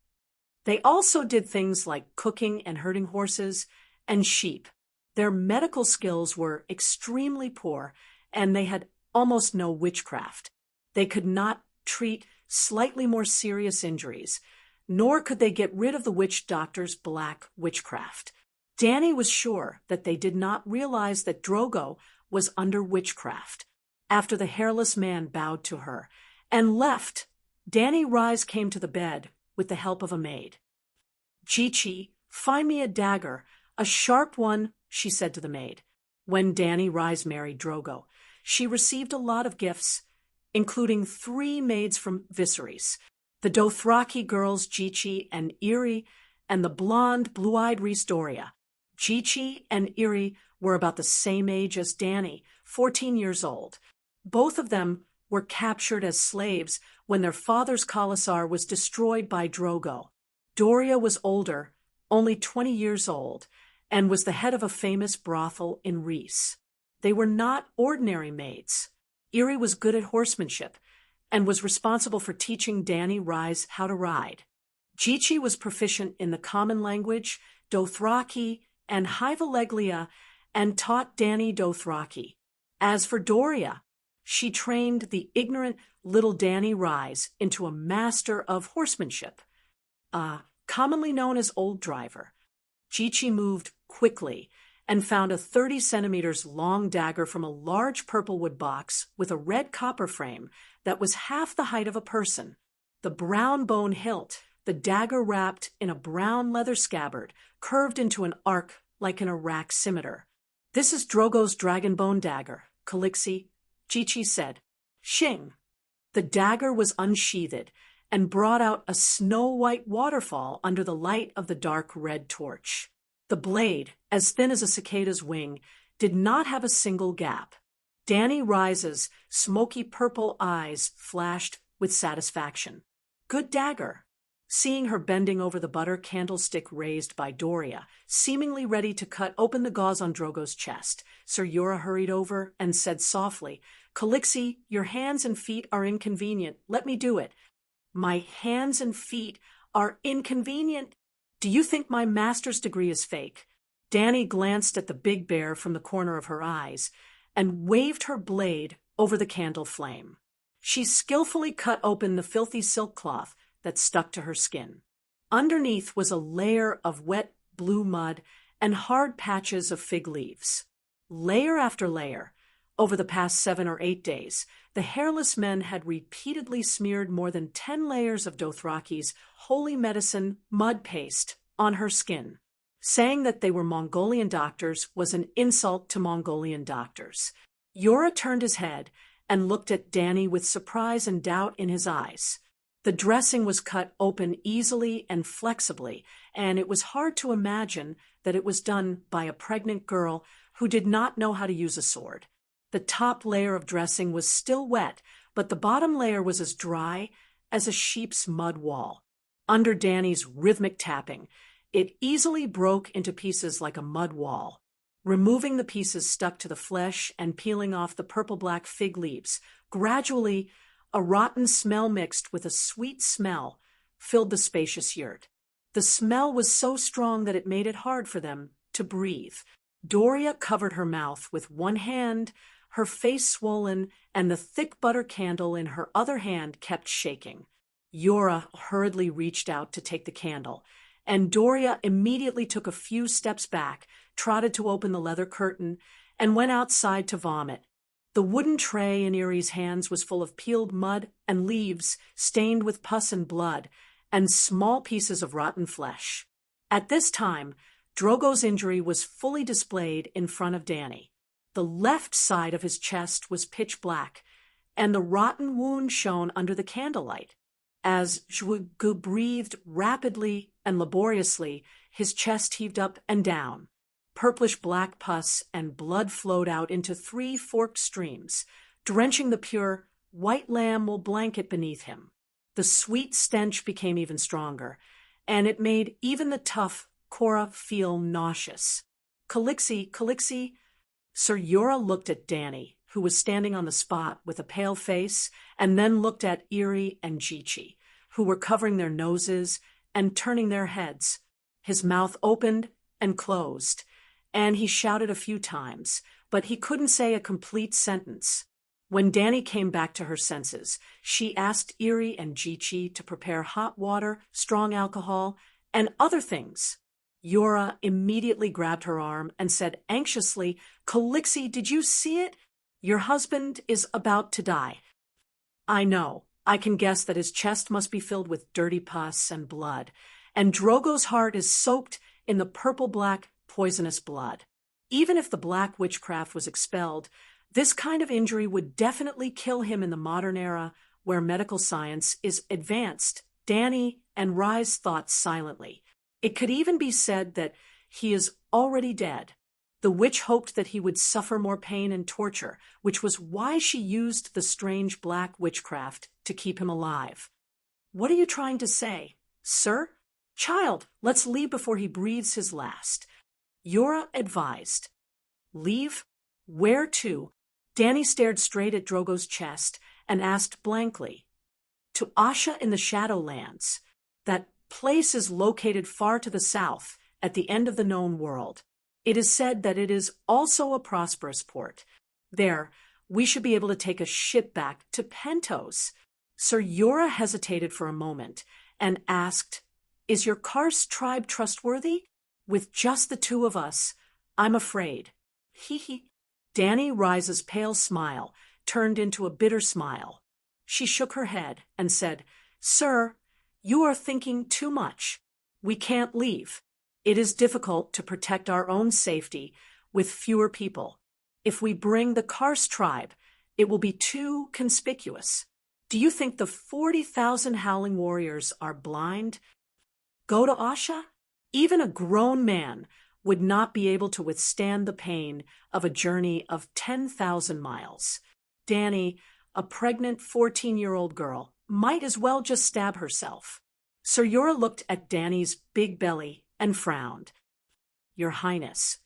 They also did things like cooking and herding horses and sheep. Their medical skills were extremely poor, and they had almost no witchcraft. They could not treat slightly more serious injuries, nor could they get rid of the witch doctor's black witchcraft. Dany was sure that they did not realize that Drogo was under witchcraft. After the hairless man bowed to her and left, Dany Rise came to the bed with the help of a maid. "Chi-Chi, find me a dagger, a sharp one," she said to the maid. When Dany Rise married Drogo, she received a lot of gifts, including 3 maids from Viserys, the Dothraki girls Chi-Chi and Irri, and the blonde, blue-eyed Rhys Doria. Chi-Chi and Irri were about the same age as Dany, 14 years old. Both of them were captured as slaves when their father's Khalasar was destroyed by Drogo. Doria was older, only 20 years old, and was the head of a famous brothel in Rhys. They were not ordinary maids. Irri was good at horsemanship and was responsible for teaching Dany Rise how to ride. Chi-Chi was proficient in the common language, Dothraki, and Hyvaleglia, and taught Dany Dothraki. As for Doria, she trained the ignorant little Dany Rise into a master of horsemanship, commonly known as Old Driver. Chi-Chi moved quickly and found a 30 centimeters long dagger from a large purple wood box with a red copper frame that was half the height of a person. The brown bone hilt, the dagger wrapped in a brown leather scabbard, curved into an arc like an Iraq scimitar. "This is Drogo's dragon bone dagger, Calixi," Chi-Chi said. "Shing." The dagger was unsheathed and brought out a snow-white waterfall under the light of the dark red torch. The blade, as thin as a cicada's wing, did not have a single gap. Danny Rise's smoky purple eyes flashed with satisfaction. "Good dagger." Seeing her bending over the butter candlestick raised by Doria, seemingly ready to cut open the gauze on Drogo's chest, Sir Yura hurried over and said softly, "Calixi, your hands and feet are inconvenient. Let me do it." "My hands and feet are inconvenient? Do you think my master's degree is fake?" Danny glanced at the big bear from the corner of her eyes and waved her blade over the candle flame. She skillfully cut open the filthy silk cloth that stuck to her skin. Underneath was a layer of wet blue mud and hard patches of fig leaves. Layer after layer, over the past 7 or 8 days, the hairless men had repeatedly smeared more than 10 layers of Dothraki's holy medicine mud paste on her skin. Saying that they were Mongolian doctors was an insult to Mongolian doctors. Yura turned his head and looked at Danny with surprise and doubt in his eyes. The dressing was cut open easily and flexibly, and it was hard to imagine that it was done by a pregnant girl who did not know how to use a sword. The top layer of dressing was still wet, but the bottom layer was as dry as a sheep's mud wall. Under Danny's rhythmic tapping, it easily broke into pieces like a mud wall. Removing the pieces stuck to the flesh and peeling off the purple-black fig leaves, gradually a rotten smell mixed with a sweet smell filled the spacious yurt. The smell was so strong that it made it hard for them to breathe. Doria covered her mouth with one hand, her face swollen, and the thick butter candle in her other hand kept shaking. Yura hurriedly reached out to take the candle, and Doria immediately took a few steps back, trotted to open the leather curtain, and went outside to vomit. The wooden tray in Erie's hands was full of peeled mud and leaves stained with pus and blood, and small pieces of rotten flesh. At this time, Drogo's injury was fully displayed in front of Danny. The left side of his chest was pitch black, and the rotten wound shone under the candlelight. As Zhuge breathed rapidly and laboriously, his chest heaved up and down. Purplish black pus and blood flowed out into 3 forked streams, drenching the pure white lamb wool blanket beneath him. The sweet stench became even stronger, and it made even the tough Cora feel nauseous. Calixi. Sir Yura looked at Danny, who was standing on the spot with a pale face, and then looked at Erie and Chi-Chi, who were covering their noses and turning their heads. His mouth opened and closed, and he shouted a few times, but he couldn't say a complete sentence. When Danny came back to her senses, she asked Erie and Chi-Chi to prepare hot water, strong alcohol, and other things. Yura immediately grabbed her arm and said anxiously, "Calixi, did you see it? Your husband is about to die." "I know. I can guess that his chest must be filled with dirty pus and blood, and Drogo's heart is soaked in the purple-black poisonous blood. Even if the black witchcraft was expelled, this kind of injury would definitely kill him in the modern era where medical science is advanced." Danny and Rise thought silently. It could even be said that he is already dead. The witch hoped that he would suffer more pain and torture, which was why she used the strange black witchcraft to keep him alive. "What are you trying to say, sir?" "Child, let's leave before he breathes his last," Yura advised. "Leave? Where to?" Danny stared straight at Drogo's chest and asked blankly. "To Asha in the Shadowlands. That place is located far to the south, at the end of the known world. It is said that it is also a prosperous port. There, we should be able to take a ship back to Pentos." Sir Yura hesitated for a moment and asked, "Is your Karst tribe trustworthy? With just the 2 of us, I'm afraid." He. Danny Rise's pale smile turned into a bitter smile. She shook her head and said, "Sir, you are thinking too much. We can't leave. It is difficult to protect our own safety with fewer people. If we bring the Kars tribe, it will be too conspicuous. Do you think the 40,000 howling warriors are blind? Go to Asha? Even a grown man would not be able to withstand the pain of a journey of 10,000 miles. Danny, a pregnant 14-year-old girl, might as well just stab herself." Sir Yora looked at Danny's big belly and frowned. "Your Highness,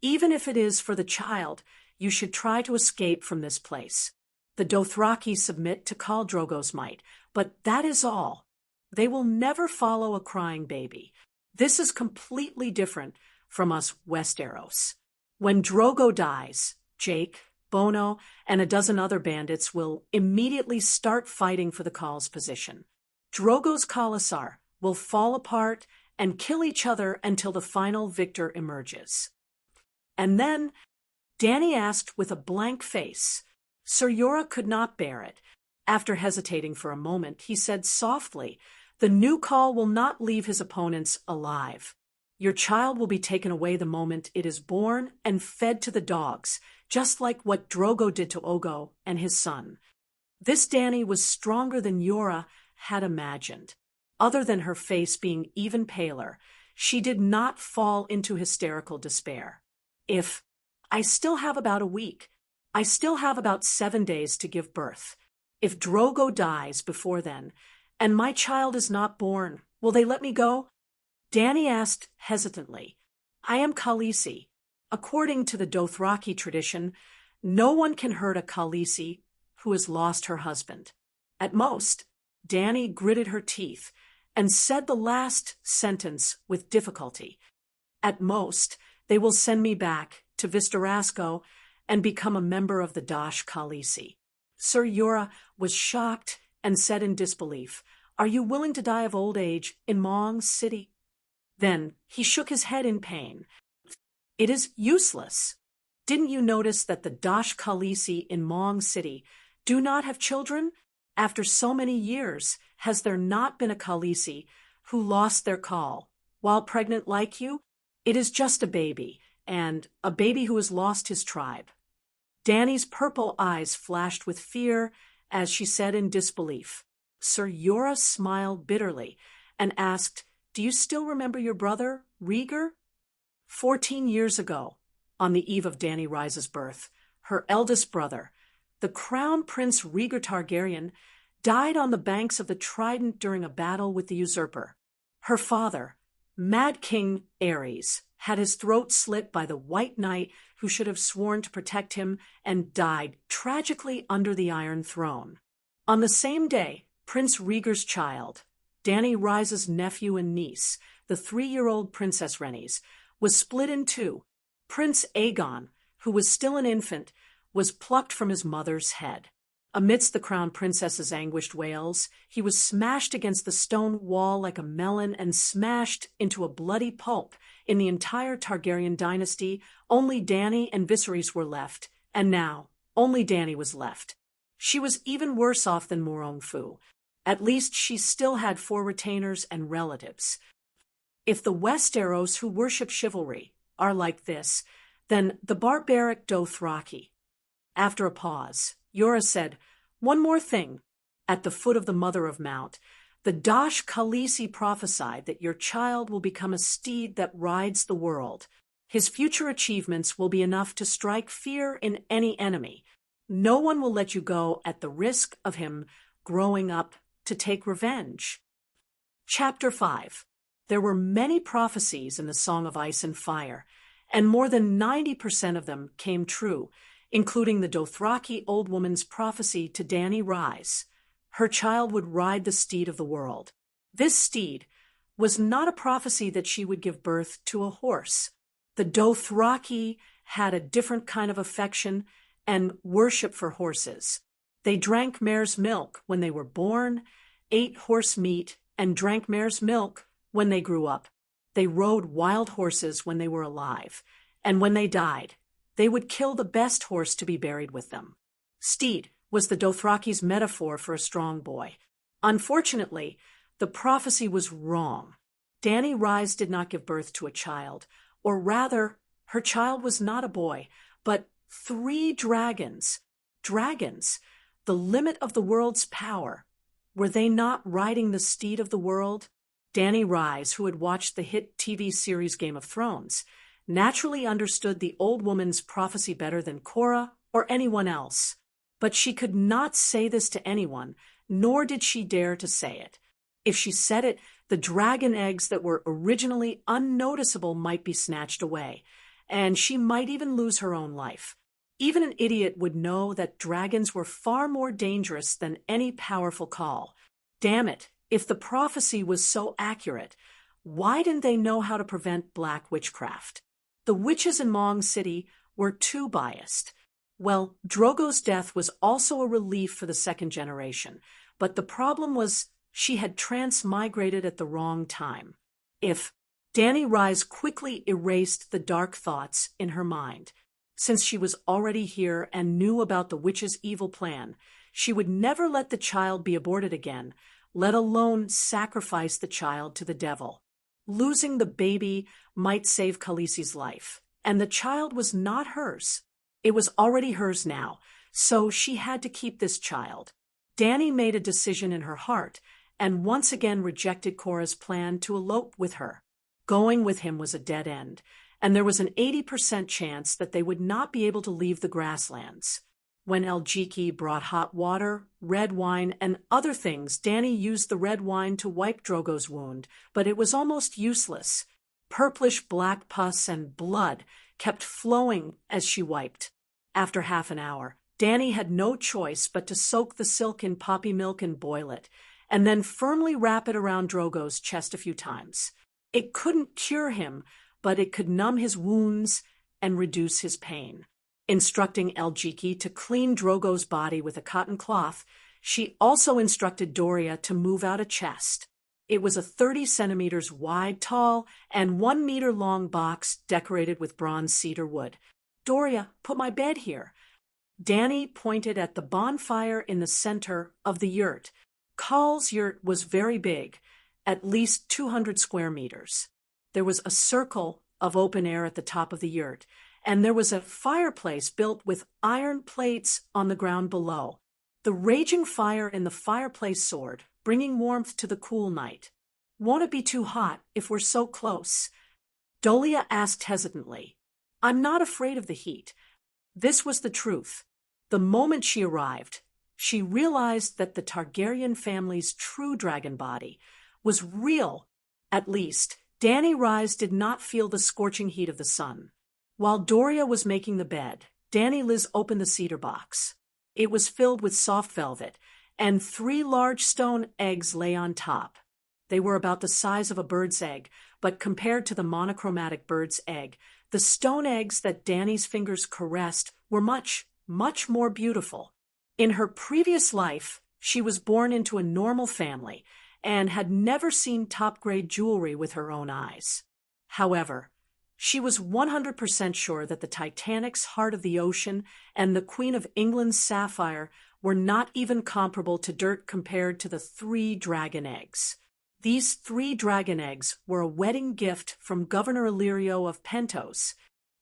even if it is for the child, you should try to escape from this place. The Dothraki submit to Khal Drogo's might, but that is all. They will never follow a crying baby. This is completely different from us Westeros. When Drogo dies, Jake, Bono, and a dozen other bandits will immediately start fighting for the Khal's position. Drogo's Khalasar will fall apart and kill each other until the final victor emerges." And then Danny asked with a blank face. Sir Yora could not bear it. After hesitating for a moment, he said softly, "The new Khal will not leave his opponents alive. Your child will be taken away the moment it is born and fed to the dogs, just like what Drogo did to Ogo and his son." This Danny was stronger than Yora had imagined. Other than her face being even paler, she did not fall into hysterical despair. I still have about a week. I still have about 7 days to give birth. If Drogo dies before then, and my child is not born, will they let me go?" Danny asked hesitantly. "I am Khaleesi. According to the Dothraki tradition, no one can hurt a Khaleesi who has lost her husband." At most, Danny gritted her teeth and said the last sentence with difficulty. "At most, they will send me back to Vistarasco and become a member of the Dash Khaleesi." Sir Yora was shocked and said in disbelief, "Are you willing to die of old age in Mong City?" Then he shook his head in pain. "It is useless. Didn't you notice that the Dash Khaleesi in Mong City do not have children? After so many years, has there not been a Khaleesi who lost their Khal while pregnant like you? It is just a baby, and a baby who has lost his tribe." Danny's purple eyes flashed with fear as she said in disbelief. Sir Yora smiled bitterly and asked, "Do you still remember your brother, Rhaegar?" 14 years ago, on the eve of Danny Rise's birth, her eldest brother, the Crown Prince Rhaegar Targaryen, died on the banks of the Trident during a battle with the usurper. Her father, Mad King Aerys, had his throat slit by the White Knight who should have sworn to protect him and died tragically under the Iron Throne. On the same day, Prince Rhaegar's child, Danny Rise's nephew and niece, the 3-year-old Princess Rhaenys, was split in two. Prince Aegon, who was still an infant, was plucked from his mother's head. Amidst the crown princess's anguished wails, he was smashed against the stone wall like a melon and smashed into a bloody pulp. In the entire Targaryen dynasty, only Danny and Viserys were left, and now only Danny was left. She was even worse off than Morongfu. At least she still had 4 retainers and relatives. If the Westeros who worship chivalry are like this, then the barbaric Dothraki. After a pause, Yora said, "One more thing. At the foot of the Mother of Mount, the Dash Khaleesi prophesied that your child will become a steed that rides the world. His future achievements will be enough to strike fear in any enemy. No one will let you go at the risk of him growing up to take revenge." Chapter 5. There were many prophecies in the Song of Ice and Fire, and more than 90% of them came true, including the Dothraki old woman's prophecy to Danny Rise. Her child would ride the steed of the world. This steed was not a prophecy that she would give birth to a horse. The Dothraki had a different kind of affection and worship for horses. They drank mare's milk when they were born, ate horse meat, and drank mare's milk when they grew up. They rode wild horses when they were alive, and when they died, they would kill the best horse to be buried with them. Steed was the Dothraki's metaphor for a strong boy. Unfortunately, the prophecy was wrong. Danny Rise did not give birth to a child, or rather, her child was not a boy, but 3 dragons. Dragons, the limit of the world's power. Were they not riding the steed of the world? Danny Rise, who had watched the hit TV series Game of Thrones, naturally understood the old woman's prophecy better than Cora or anyone else. But she could not say this to anyone, nor did she dare to say it. If she said it, the dragon eggs that were originally unnoticeable might be snatched away, and she might even lose her own life. Even an idiot would know that dragons were far more dangerous than any powerful call. Damn it, if the prophecy was so accurate, why didn't they know how to prevent black witchcraft? The witches in Mong City were too biased. Well, Drogo's death was also a relief for the second generation, but the problem was she had transmigrated at the wrong time. If Danny Rise quickly erased the dark thoughts in her mind. Since she was already here and knew about the witch's evil plan, she would never let the child be aborted again, let alone sacrifice the child to the devil. Losing the baby might save Khaleesi's life, and the child was not hers. It was already hers now, so she had to keep this child. Danny made a decision in her heart, and once again rejected Cora's plan to elope with her. Going with him was a dead end, and there was an 80% chance that they would not be able to leave the grasslands. When Eljiki brought hot water, red wine, and other things, Danny used the red wine to wipe Drogo's wound, but it was almost useless. Purplish black pus and blood kept flowing as she wiped. After half an hour, Danny had no choice but to soak the silk in poppy milk and boil it, and then firmly wrap it around Drogo's chest a few times. It couldn't cure him, but it could numb his wounds and reduce his pain. Instructing Eljiki to clean Drogo's body with a cotton cloth, she also instructed Doria to move out a chest. It was a 30 centimeters wide, tall, and 1 meter long box decorated with bronze cedar wood. "Doria, put my bed here." Danny pointed at the bonfire in the center of the yurt. Call's yurt was very big, at least 200 square meters. There was a circle of open air at the top of the yurt, and there was a fireplace built with iron plates on the ground below. The raging fire in the fireplace soared, bringing warmth to the cool night. "Won't it be too hot if we're so close?" Dolia asked hesitantly. "I'm not afraid of the heat." This was the truth. The moment she arrived, she realized that the Targaryen family's true dragon body was real. At least, Danny Rise did not feel the scorching heat of the sun. While Doria was making the bed, Danny Liz opened the cedar box. It was filled with soft velvet, and 3 large stone eggs lay on top. They were about the size of a bird's egg, but compared to the monochromatic bird's egg, the stone eggs that Danny's fingers caressed were much, much more beautiful. In her previous life, she was born into a normal family and had never seen top-grade jewelry with her own eyes. However, she was 100% sure that the Titanic's Heart of the Ocean and the Queen of England's Sapphire were not even comparable to dirt compared to the 3 dragon eggs. These 3 dragon eggs were a wedding gift from Governor Illyrio of Pentos.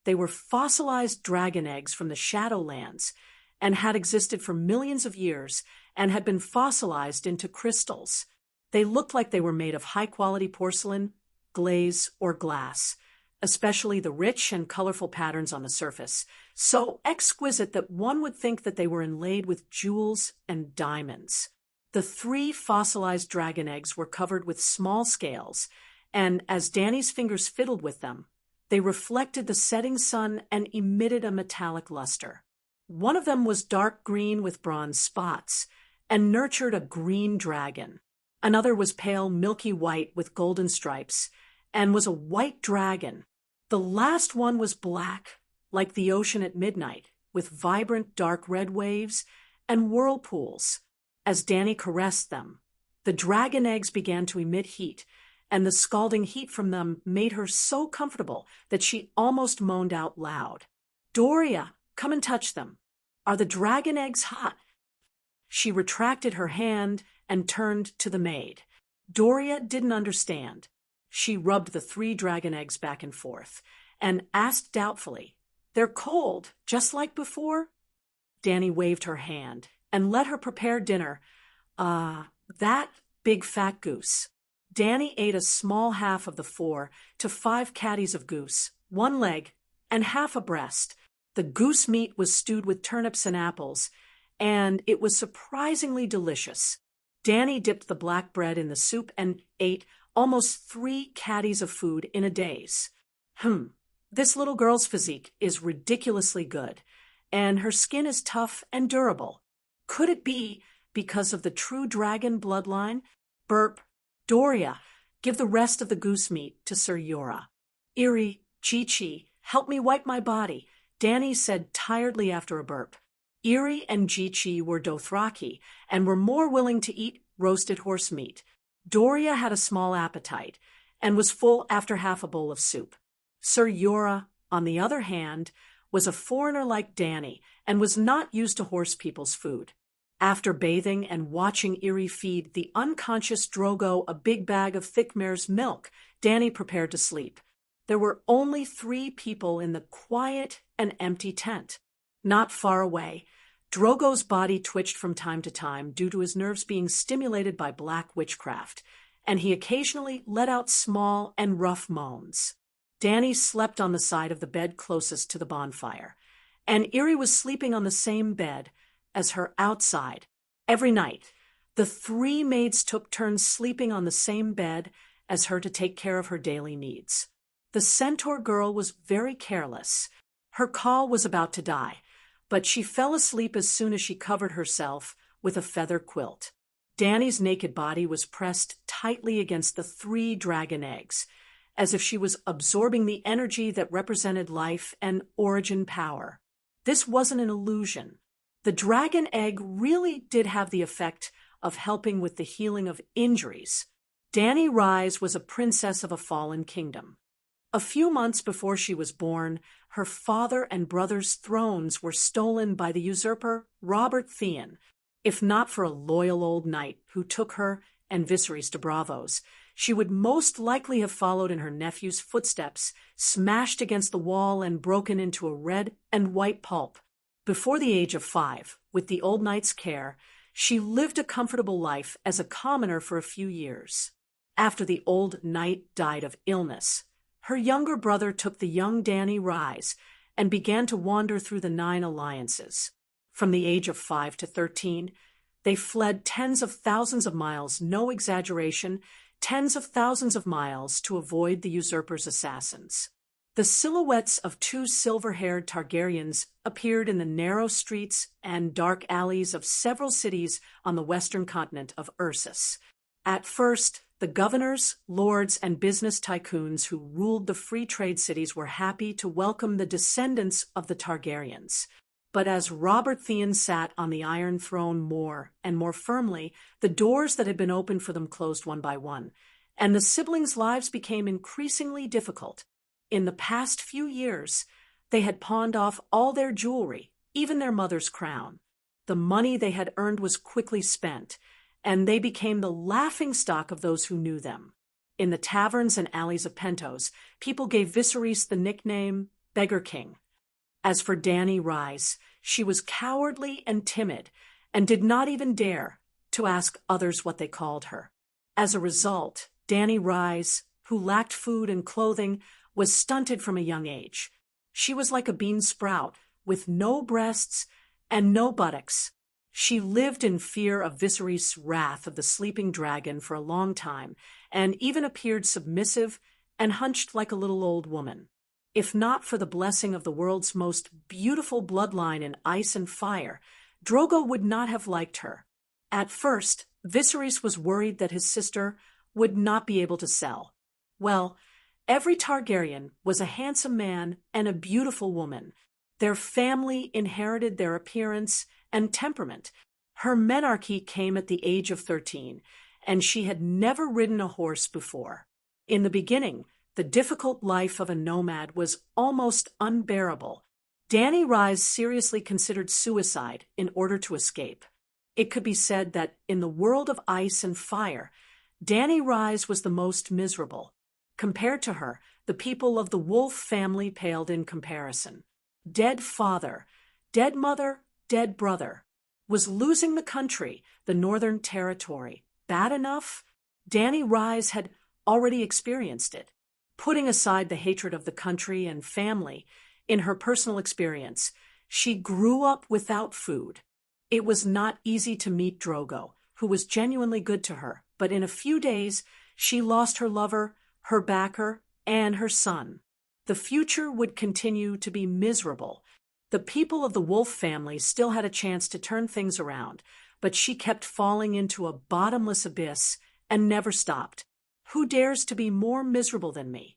They were fossilized dragon eggs from the Shadowlands and had existed for millions of years and had been fossilized into crystals. They looked like they were made of high-quality porcelain, glaze, or glass, especially the rich and colorful patterns on the surface, so exquisite that one would think that they were inlaid with jewels and diamonds. The 3 fossilized dragon eggs were covered with small scales, and as Danny's fingers fiddled with them, they reflected the setting sun and emitted a metallic luster. One of them was dark green with bronze spots and nurtured a green dragon. Another was pale milky white with golden stripes and was a white dragon. The last one was black, like the ocean at midnight, with vibrant dark red waves and whirlpools. As Danny caressed them, the dragon eggs began to emit heat, and the scalding heat from them made her so comfortable that she almost moaned out loud. "Doria, come and touch them. Are the dragon eggs hot?" She retracted her hand and turned to the maid. Doria didn't understand. She rubbed the 3 dragon eggs back and forth and asked doubtfully, "They're cold, just like before?" Danny waved her hand and let her prepare dinner. That big fat goose. Danny ate a small half of the 4 to 5 catties of goose, 1 leg, and half a breast. The goose meat was stewed with turnips and apples, and it was surprisingly delicious. Danny dipped the black bread in the soup and ate almost 3 catties of food in a daze. This little girl's physique is ridiculously good, and her skin is tough and durable. Could it be because of the true dragon bloodline? Burp. Doria, give the rest of the goose meat to Sir Yora. Iri, Chi-Chi, help me wipe my body, Danny said tiredly after a burp. Iri and Chi-Chi were Dothraki and were more willing to eat roasted horse meat. Doria had a small appetite and was full after half a bowl of soup. Sir Yora, on the other hand, was a foreigner like Danny and was not used to horse people's food. After bathing and watching Iri feed the unconscious Drogo a big bag of thick mare's milk, Danny prepared to sleep. There were only 3 people in the quiet and empty tent. Not far away, Drogo's body twitched from time to time due to his nerves being stimulated by black witchcraft, and he occasionally let out small and rough moans. Danny slept on the side of the bed closest to the bonfire, and Iri was sleeping on the same bed as her outside. Every night, the 3 maids took turns sleeping on the same bed as her to take care of her daily needs. The centaur girl was very careless. Her call was about to die, but she fell asleep as soon as she covered herself with a feather quilt. Danny's naked body was pressed tightly against the 3 dragon eggs, as if she was absorbing the energy that represented life and origin power. This wasn't an illusion. The dragon egg really did have the effect of helping with the healing of injuries. Danny Rise was a princess of a fallen kingdom. A few months before she was born, her father and brother's thrones were stolen by the usurper Robert Theon. If not for a loyal old knight who took her and Viserys to Braavos, she would most likely have followed in her nephew's footsteps, smashed against the wall and broken into a red and white pulp. Before the age of 5, with the old knight's care, she lived a comfortable life as a commoner for a few years. After the old knight died of illness, her younger brother took the young Danny Rise and began to wander through the 9 alliances. From the age of 5 to 13, they fled tens of thousands of miles, no exaggeration, tens of thousands of miles to avoid the usurper's assassins. The silhouettes of 2 silver-haired Targaryens appeared in the narrow streets and dark alleys of several cities on the western continent of Ursus. At first, the governors, lords, and business tycoons who ruled the free trade cities were happy to welcome the descendants of the Targaryens. But as Robert Theon sat on the Iron Throne more and more firmly, the doors that had been opened for them closed one by one, and the siblings' lives became increasingly difficult. In the past few years, they had pawned off all their jewelry, even their mother's crown. The money they had earned was quickly spent, and they became the laughingstock of those who knew them. In the taverns and alleys of Pentos, people gave Viserys the nickname Beggar King. As for Danny Rise, she was cowardly and timid, and did not even dare to ask others what they called her. As a result, Danny Rise, who lacked food and clothing, was stunted from a young age. She was like a bean sprout, with no breasts and no buttocks. She lived in fear of Viserys' wrath of the sleeping dragon for a long time, and even appeared submissive and hunched like a little old woman. If not for the blessing of the world's most beautiful bloodline in ice and fire, Drogo would not have liked her. At first, Viserys was worried that his sister would not be able to sell. Well, every Targaryen was a handsome man and a beautiful woman. Their family inherited their appearance and temperament. Her menarche came at the age of 13, and she had never ridden a horse before. In the beginning, the difficult life of a nomad was almost unbearable. Danny Rise seriously considered suicide in order to escape. It could be said that in the world of ice and fire, Dani Rise was the most miserable. Compared to her, the people of the wolf family paled in comparison. Dead father, dead mother, dead brother. Was losing the country, the Northern Territory, bad enough? Dani Rise had already experienced it. Putting aside the hatred of the country and family, in her personal experience, she grew up without food. It was not easy to meet Drogo, who was genuinely good to her, but in a few days, she lost her lover, her backer, and her son. The future would continue to be miserable. The people of the wolf family still had a chance to turn things around, but she kept falling into a bottomless abyss and never stopped. Who dares to be more miserable than me?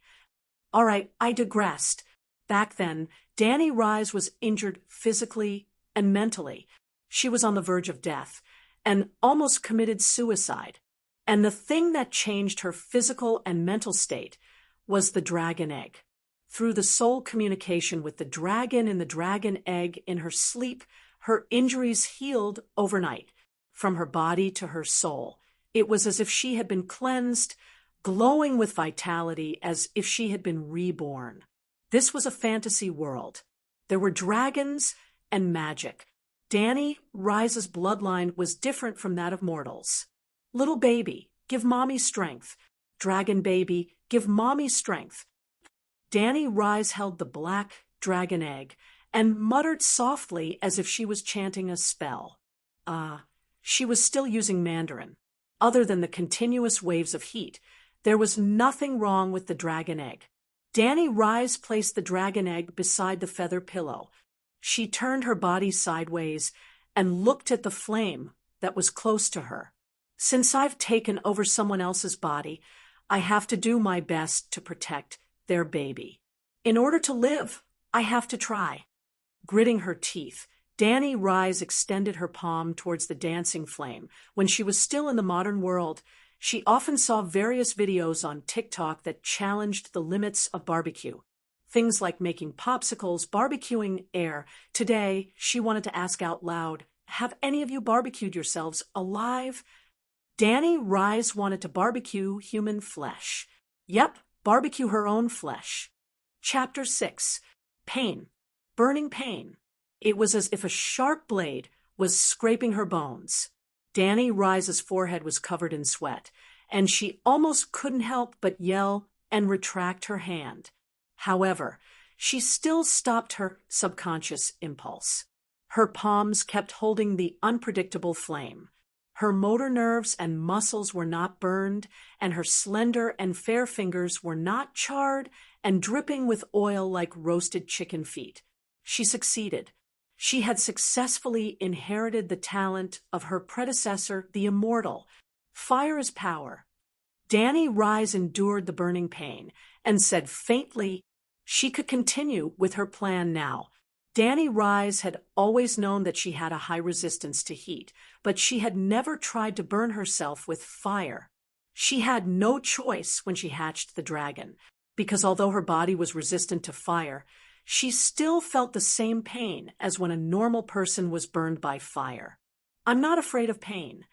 All right, I digressed. Back then, Dani Rise was injured physically and mentally. She was on the verge of death and almost committed suicide. And the thing that changed her physical and mental state was the dragon egg. Through the soul communication with the dragon in the dragon egg in her sleep, her injuries healed overnight, from her body to her soul. It was as if she had been cleansed, glowing with vitality, as if she had been reborn. This was a fantasy world. There were dragons and magic. Dani Rise's bloodline was different from that of mortals. Little baby, give mommy strength. Dragon baby, give mommy strength. Dani Rise held the black dragon egg and muttered softly as if she was chanting a spell. She was still using Mandarin. Other than the continuous waves of heat, there was nothing wrong with the dragon egg. Dani Rise placed the dragon egg beside the feather pillow. She turned her body sideways and looked at the flame that was close to her. Since I've taken over someone else's body, I have to do my best to protect their baby. In order to live, I have to try. Gritting her teeth, Dani Rise extended her palm towards the dancing flame. When she was still in the modern world, she often saw various videos on TikTok that challenged the limits of barbecue. Things like making popsicles, barbecuing air. Today, she wanted to ask out loud, have any of you barbecued yourselves alive? Dani Rise wanted to barbecue human flesh. Yep, barbecue her own flesh. Chapter 6. Pain. Burning pain. It was as if a sharp blade was scraping her bones. Dani Rise's forehead was covered in sweat, and she almost couldn't help but yell and retract her hand. However, she still stopped her subconscious impulse. Her palms kept holding the unpredictable flame. Her motor nerves and muscles were not burned, and her slender and fair fingers were not charred and dripping with oil like roasted chicken feet. She succeeded. She had successfully inherited the talent of her predecessor, the immortal. Fire is power. Dani Rise endured the burning pain and said faintly she could continue with her plan now. Dani Rise had always known that she had a high resistance to heat, but she had never tried to burn herself with fire. She had no choice when she hatched the dragon, because although her body was resistant to fire, she still felt the same pain as when a normal person was burned by fire. I'm not afraid of pain,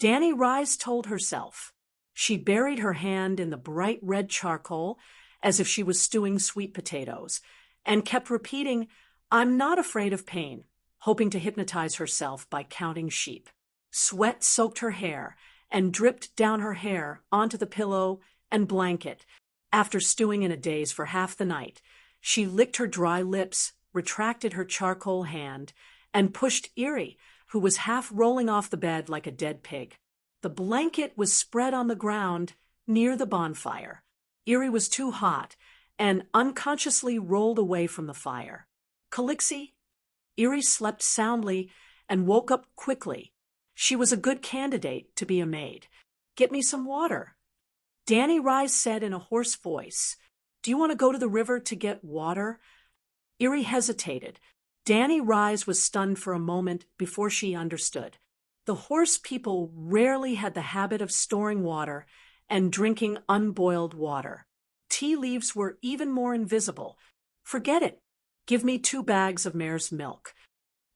Dani Rise told herself. She buried her hand in the bright red charcoal as if she was stewing sweet potatoes, and kept repeating, I'm not afraid of pain, hoping to hypnotize herself by counting sheep. Sweat soaked her hair and dripped down her hair onto the pillow and blanket. After stewing in a daze for half the night, she licked her dry lips, retracted her charcoal hand, and pushed Eerie, who was half rolling off the bed like a dead pig. The blanket was spread on the ground near the bonfire. Eerie was too hot and unconsciously rolled away from the fire. Calixie? Eerie slept soundly and woke up quickly. She was a good candidate to be a maid. Get me some water. Dani Rise said in a hoarse voice, Do you want to go to the river to get water? Eerie hesitated. Dani Rise was stunned for a moment before she understood. The horse people rarely had the habit of storing water and drinking unboiled water. Tea leaves were even more invisible. Forget it. Give me 2 bags of mare's milk.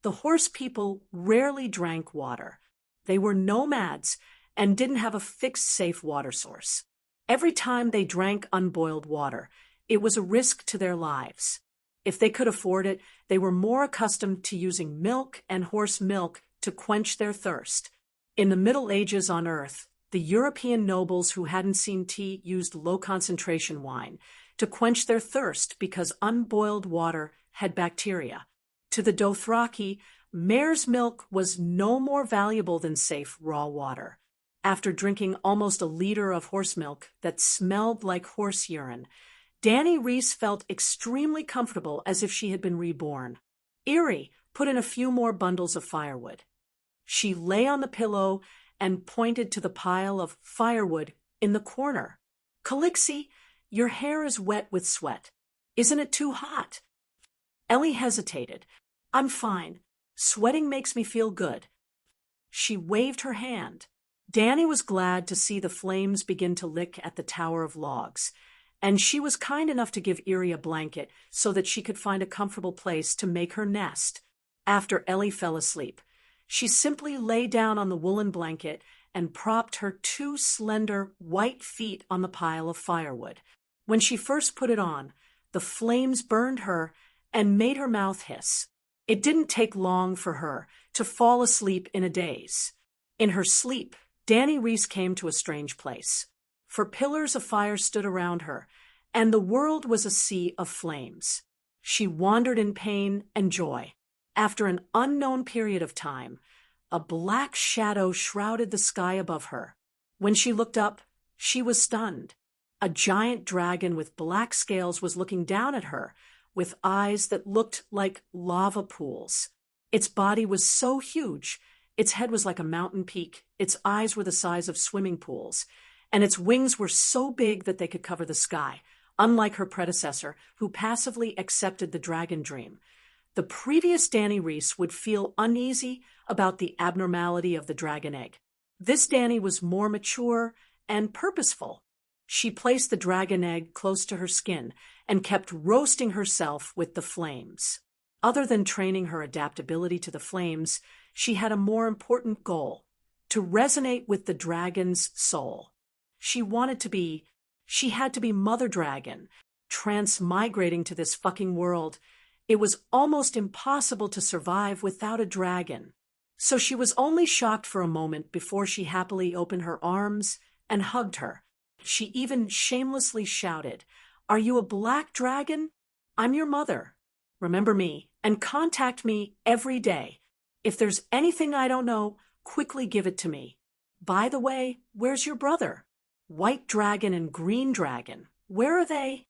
The horse people rarely drank water. They were nomads and didn't have a fixed safe water source. Every time they drank unboiled water, it was a risk to their lives. If they could afford it, they were more accustomed to using milk and horse milk to quench their thirst. In the Middle Ages on Earth, the European nobles who hadn't seen tea used low-concentration wine to quench their thirst because unboiled water had bacteria. To the Dothraki, mare's milk was no more valuable than safe raw water. After drinking almost a liter of horse milk that smelled like horse urine, Dany Reese felt extremely comfortable, as if she had been reborn. Eerie put in a few more bundles of firewood. She lay on the pillow and pointed to the pile of firewood in the corner. "Calixie, your hair is wet with sweat. Isn't it too hot?" Ellie hesitated. "I'm fine. Sweating makes me feel good." She waved her hand. Dany was glad to see the flames begin to lick at the tower of logs, and she was kind enough to give Eerie a blanket so that she could find a comfortable place to make her nest. After Ellie fell asleep, she simply lay down on the woolen blanket and propped her two slender, white feet on the pile of firewood. When she first put it on, the flames burned her and made her mouth hiss. It didn't take long for her to fall asleep in a daze. In her sleep, Dany Reese came to a strange place. For pillars of fire stood around her, and the world was a sea of flames. She wandered in pain and joy. After an unknown period of time, a black shadow shrouded the sky above her. When she looked up, she was stunned. A giant dragon with black scales was looking down at her, with eyes that looked like lava pools. Its body was so huge, its head was like a mountain peak, its eyes were the size of swimming pools, and its wings were so big that they could cover the sky, unlike her predecessor, who passively accepted the dragon dream. The previous Dany Reese would feel uneasy about the abnormality of the dragon egg. This Dany was more mature and purposeful. She placed the dragon egg close to her skin and kept roasting herself with the flames. Other than training her adaptability to the flames, she had a more important goal: to resonate with the dragon's soul. She had to be Mother Dragon, transmigrating to this fucking world. It was almost impossible to survive without a dragon. So she was only shocked for a moment before she happily opened her arms and hugged her. She even shamelessly shouted, "Are you a black dragon? I'm your mother. Remember me and contact me every day. If there's anything I don't know, quickly give it to me. By the way, where's your brother? White dragon and green dragon, where are they?"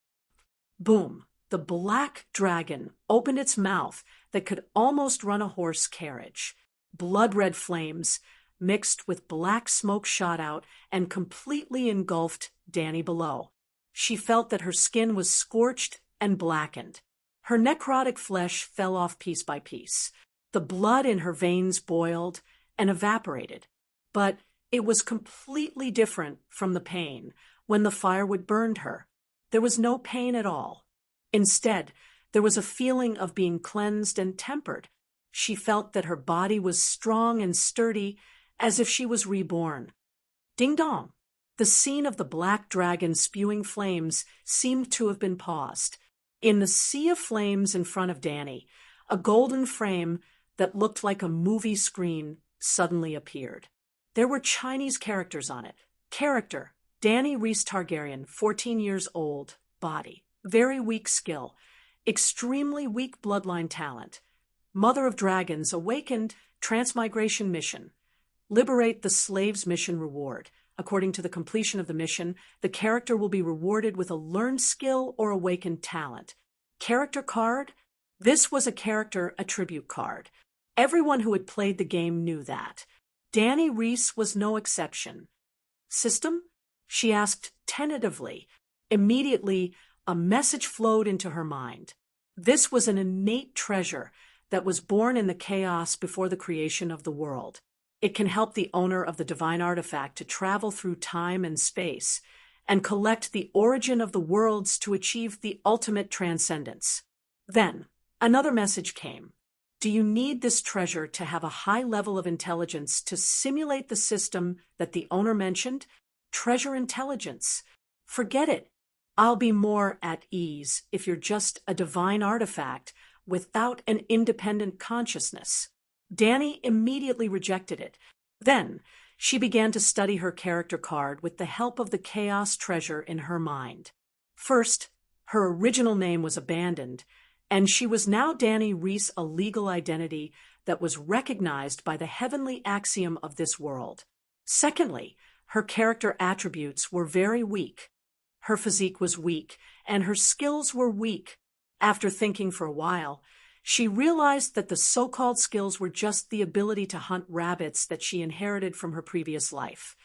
Boom. The black dragon opened its mouth that could almost run a horse carriage. Blood-red flames mixed with black smoke shot out and completely engulfed Dany below. She felt that her skin was scorched and blackened. Her necrotic flesh fell off piece by piece. The blood in her veins boiled and evaporated. But it was completely different from the pain when the firewood burned her. There was no pain at all. Instead, there was a feeling of being cleansed and tempered. She felt that her body was strong and sturdy, as if she was reborn. Ding dong! The scene of the black dragon spewing flames seemed to have been paused. In the sea of flames in front of Dany, a golden frame that looked like a movie screen suddenly appeared. There were Chinese characters on it. Character: Dany Reese Targaryen, 14 years old, body, very weak skill, extremely weak bloodline talent. Mother of Dragons, awakened, transmigration mission. Liberate the slave's mission reward. According to the completion of the mission, the character will be rewarded with a learned skill or awakened talent. Character card? This was a character attribute card. Everyone who had played the game knew that. Dany Reese was no exception. System? She asked tentatively. Immediately, a message flowed into her mind. This was an innate treasure that was born in the chaos before the creation of the world. It can help the owner of the divine artifact to travel through time and space and collect the origin of the worlds to achieve the ultimate transcendence. Then, another message came. Do you need this treasure to have a high level of intelligence to simulate the system that the owner mentioned? Treasure intelligence. Forget it. I'll be more at ease if you're just a divine artifact without an independent consciousness. Danny immediately rejected it. Then, she began to study her character card with the help of the chaos treasure in her mind. First, her original name was abandoned, and she was now Danny Reese, a legal identity that was recognized by the heavenly axiom of this world. Secondly, her character attributes were very weak. Her physique was weak, and her skills were weak. After thinking for a while, she realized that the so-called skills were just the ability to hunt rabbits that she inherited from her previous life.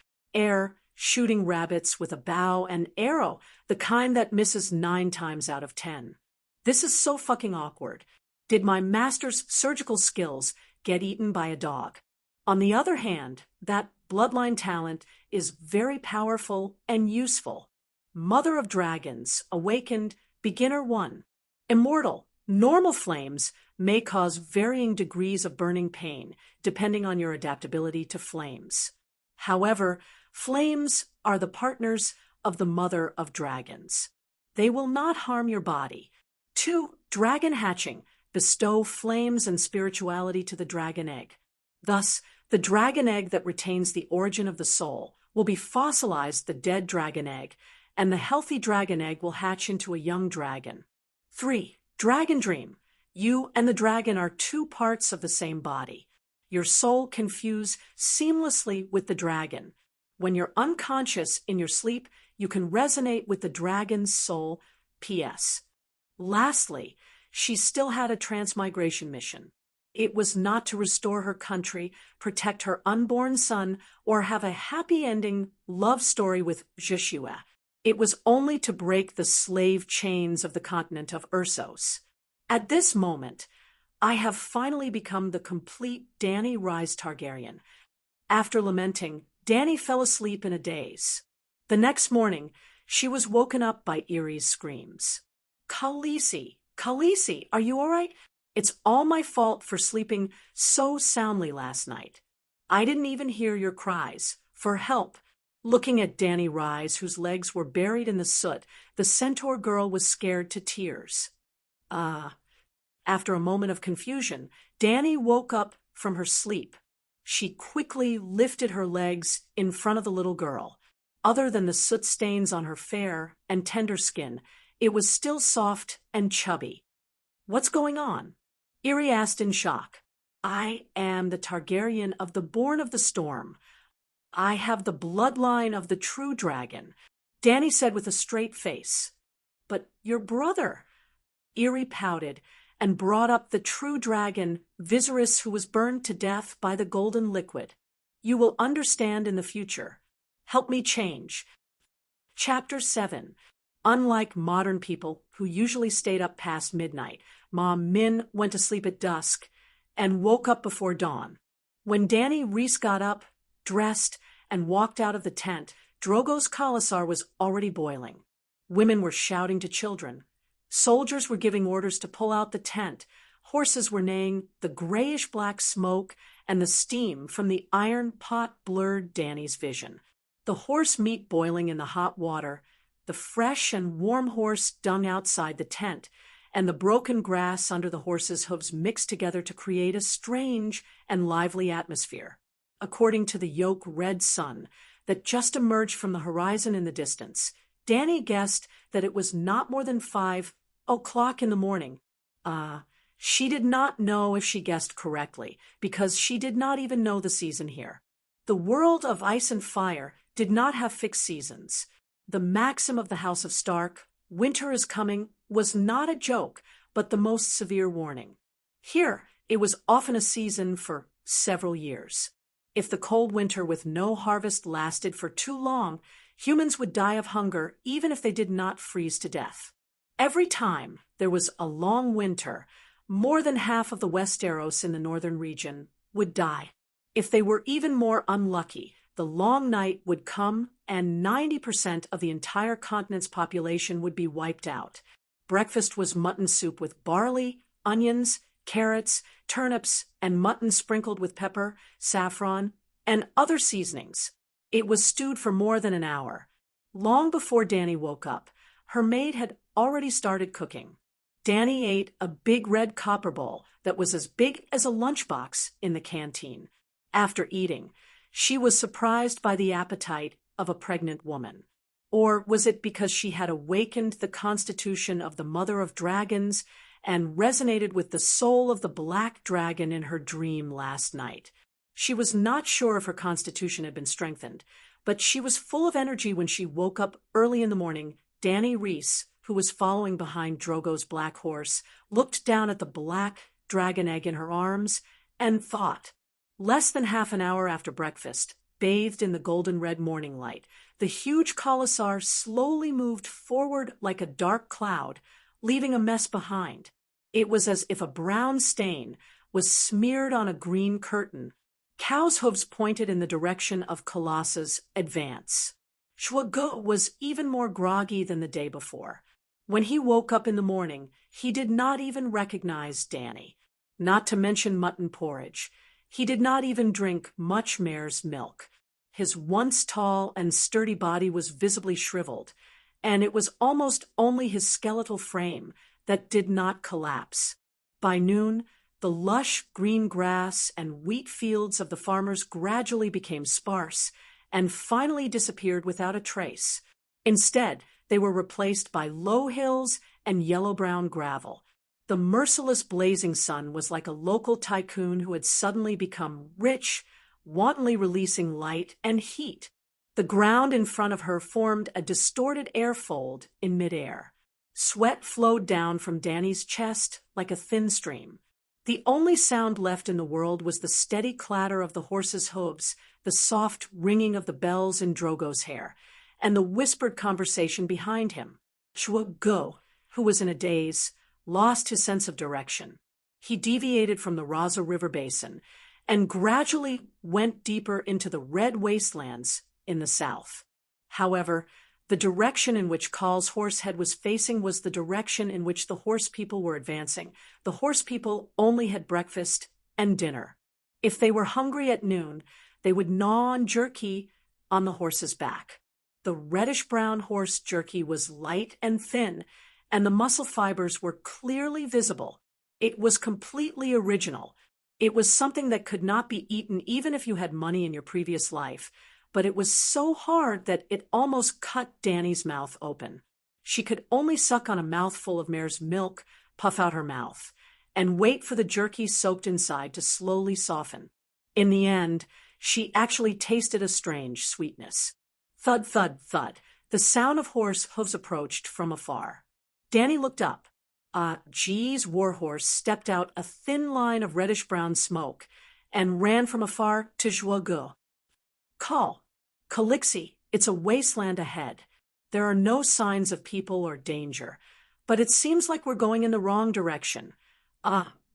Shooting rabbits with a bow and arrow, the kind that misses 9 times out of 10. This is so fucking awkward. Did my master's surgical skills get eaten by a dog? On the other hand, that bloodline talent is very powerful and useful. Mother of Dragons, Awakened, Beginner 1. Immortal. Normal flames may cause varying degrees of burning pain, depending on your adaptability to flames. However, flames are the partners of the Mother of Dragons. They will not harm your body. 2. Dragon hatching. Bestow flames and spirituality to the dragon egg. Thus, the dragon egg that retains the origin of the soul will be fossilized the dead dragon egg, and the healthy dragon egg will hatch into a young dragon. 3. Dragon dream. You and the dragon are 2 parts of the same body. Your soul can fuse seamlessly with the dragon. When you're unconscious in your sleep, you can resonate with the dragon's soul. P.S. Lastly, she still had a transmigration mission. It was not to restore her country, protect her unborn son, or have a happy ending love story with Joshua. It was only to break the slave chains of the continent of Ursos. At this moment, I have finally become the complete Danny Rise Targaryen. After lamenting, Danny fell asleep in a daze. The next morning, she was woken up by Erie's screams. Khaleesi, Khaleesi, are you all right? It's all my fault for sleeping so soundly last night. I didn't even hear your cries for help. Looking at Danny Rise, whose legs were buried in the soot, the centaur girl was scared to tears. After a moment of confusion, Danny woke up from her sleep. She quickly lifted her legs in front of the little girl. Other than the soot stains on her fair and tender skin, it was still soft and chubby. What's going on? Irie asked in shock. I am the Targaryen of the Born of the Storm. I have the bloodline of the true dragon, Danny said with a straight face. But your brother. Irie pouted and brought up the true dragon, Viserys, who was burned to death by the golden liquid. You will understand in the future. Help me change. Chapter 7. Unlike modern people who usually stayed up past midnight, Mom Min went to sleep at dusk and woke up before dawn. When Danny Reese got up, dressed, and walked out of the tent, Drogo's Khalasar was already boiling. Women were shouting to children. Soldiers were giving orders to pull out the tent. Horses were neighing. The grayish-black smoke and the steam from the iron pot blurred Danny's vision. The horse meat boiling in the hot water, the fresh and warm horse dung outside the tent, and the broken grass under the horse's hooves mixed together to create a strange and lively atmosphere. According to the yolk-red sun that just emerged from the horizon in the distance, Danny guessed that it was not more than 5 o'clock in the morning. She did not know if she guessed correctly, because she did not even know the season here. The world of ice and fire did not have fixed seasons. The maxim of the House of Stark, winter is coming, was not a joke, but the most severe warning. Here, it was often a season for several years. If the cold winter with no harvest lasted for too long, humans would die of hunger even if they did not freeze to death. Every time there was a long winter, more than half of the Westeros in the northern region would die. If they were even more unlucky, the long night would come and 90% of the entire continent's population would be wiped out. Breakfast was mutton soup with barley, onions, carrots, turnips, and mutton sprinkled with pepper, saffron, and other seasonings. It was stewed for more than an hour. Long before Danny woke up, her maid had already started cooking. Danny ate a big red copper bowl that was as big as a lunchbox in the canteen. After eating, she was surprised by the appetite of a pregnant woman. Or was it because she had awakened the constitution of the mother of dragons and resonated with the soul of the black dragon in her dream last night? She was not sure if her constitution had been strengthened, but she was full of energy when she woke up early in the morning. Danny Reese, who was following behind Drogo's black horse, looked down at the black dragon egg in her arms and thought. Less than half an hour after breakfast, bathed in the golden-red morning light, the huge Khalasar slowly moved forward like a dark cloud, leaving a mess behind. It was as if a brown stain was smeared on a green curtain. Cow's hooves pointed in the direction of Colossa's advance. Shwago was even more groggy than the day before. When he woke up in the morning, he did not even recognize Danny, not to mention mutton porridge. He did not even drink much mare's milk. His once tall and sturdy body was visibly shriveled, and it was almost only his skeletal frame that did not collapse. By noon, the lush green grass and wheat fields of the farmers gradually became sparse and finally disappeared without a trace. Instead, they were replaced by low hills and yellow-brown gravel. The merciless blazing sun was like a local tycoon who had suddenly become rich, wantonly releasing light and heat. The ground in front of her formed a distorted airfold in midair. Sweat flowed down from Danny's chest like a thin stream. The only sound left in the world was the steady clatter of the horse's hooves, the soft ringing of the bells in Drogo's hair, and the whispered conversation behind him. Shwago, who was in a daze, lost his sense of direction. He deviated from the Raza River basin and gradually went deeper into the red wastelands in the south. However, the direction in which Kal's horse head was facing was the direction in which the horse people were advancing. The horse people only had breakfast and dinner. If they were hungry at noon, they would gnaw on jerky on the horse's back. The reddish-brown horse jerky was light and thin, and the muscle fibers were clearly visible. It was completely original. It was something that could not be eaten even if you had money in your previous life, but it was so hard that it almost cut Danny's mouth open. She could only suck on a mouthful of mare's milk, puff out her mouth, and wait for the jerky soaked inside to slowly soften. In the end, she actually tasted a strange sweetness. Thud, thud, thud. The sound of horse hooves approached from afar. Danny looked up. G's warhorse stepped out a thin line of reddish-brown smoke and ran from afar to Shwago. Call. Calixi, it's a wasteland ahead. There are no signs of people or danger, but it seems like we're going in the wrong direction.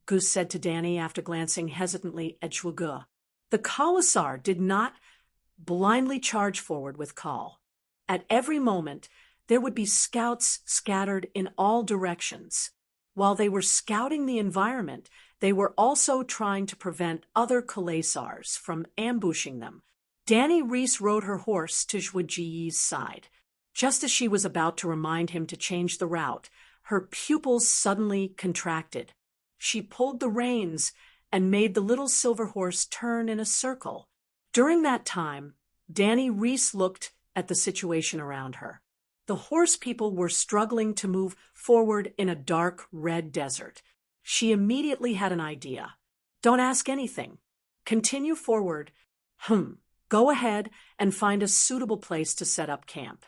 Goose said to Danny after glancing hesitantly at Shwago. The Khalasar did not blindly charge forward with Kal. At every moment, there would be scouts scattered in all directions. While they were scouting the environment, they were also trying to prevent other Khalasars from ambushing them. Danny Reese rode her horse to Zhuji's side. Just as she was about to remind him to change the route, her pupils suddenly contracted. She pulled the reins and made the little silver horse turn in a circle. During that time, Danny Reese looked at the situation around her. The horse people were struggling to move forward in a dark red desert. She immediately had an idea. Don't ask anything. Continue forward. Go ahead and find a suitable place to set up camp.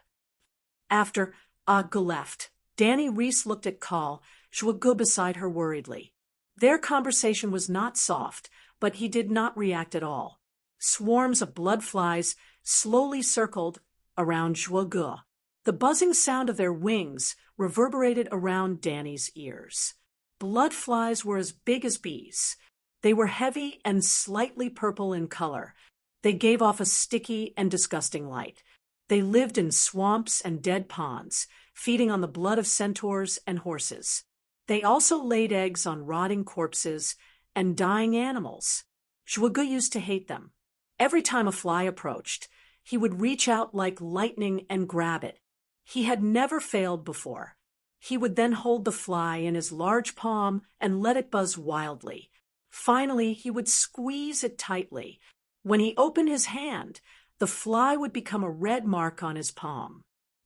After Agga left, Danny Reese looked at Kal, Shwago beside her worriedly. Their conversation was not soft, but he did not react at all. Swarms of blood flies slowly circled around Shwago. The buzzing sound of their wings reverberated around Danny's ears. Blood flies were as big as bees. They were heavy and slightly purple in color. They gave off a sticky and disgusting light. They lived in swamps and dead ponds, feeding on the blood of centaurs and horses. They also laid eggs on rotting corpses and dying animals. Zhuge used to hate them. Every time a fly approached, he would reach out like lightning and grab it. He had never failed before. He would then hold the fly in his large palm and let it buzz wildly. Finally, he would squeeze it tightly. When he opened his hand, the fly would become a red mark on his palm.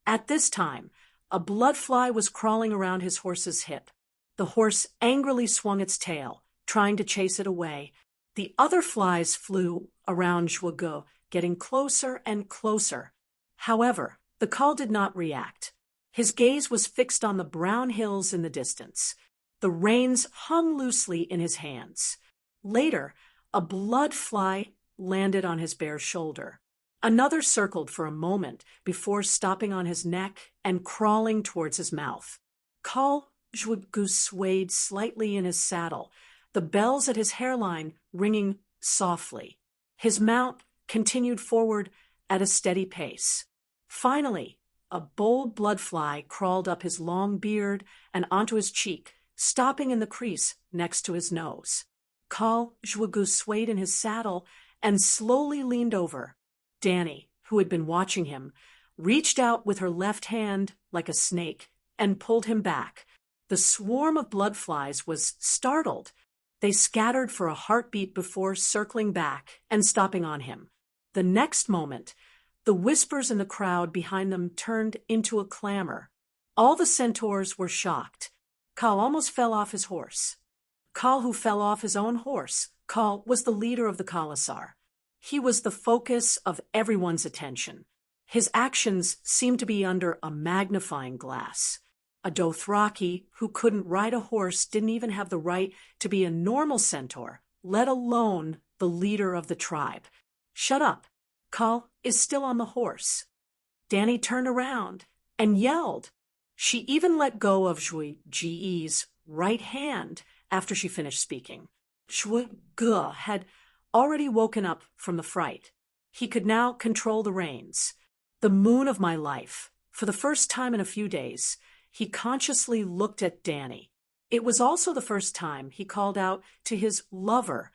At this time, a blood fly was crawling around his horse's hip. The horse angrily swung its tail, trying to chase it away. The other flies flew around Zhuge, getting closer and closer. However, the call did not react. His gaze was fixed on the brown hills in the distance. The reins hung loosely in his hands. Later, a blood fly landed on his bare shoulder. Another circled for a moment before stopping on his neck and crawling towards his mouth. Zhuge swayed slightly in his saddle, the bells at his hairline ringing softly. His mount continued forward at a steady pace. Finally, a bold blood fly crawled up his long beard and onto his cheek, stopping in the crease next to his nose. Zhuge swayed in his saddle and slowly leaned over. Danny, who had been watching him, reached out with her left hand like a snake and pulled him back. The swarm of blood flies was startled. They scattered for a heartbeat before circling back and stopping on him. The next moment, the whispers in the crowd behind them turned into a clamor. All the centaurs were shocked. Kal almost fell off his horse. Kal, who fell off his own horse. Kal was the leader of the Khalasar. He was the focus of everyone's attention. His actions seemed to be under a magnifying glass. A Dothraki who couldn't ride a horse didn't even have the right to be a normal centaur, let alone the leader of the tribe. Shut up. Kal is still on the horse. Danny turned around and yelled. She even let go of Zhuge's right hand after she finished speaking. Zhuge had already woken up from the fright. He could now control the reins. The moon of my life. For the first time in a few days, he consciously looked at Danny. It was also the first time he called out to his lover.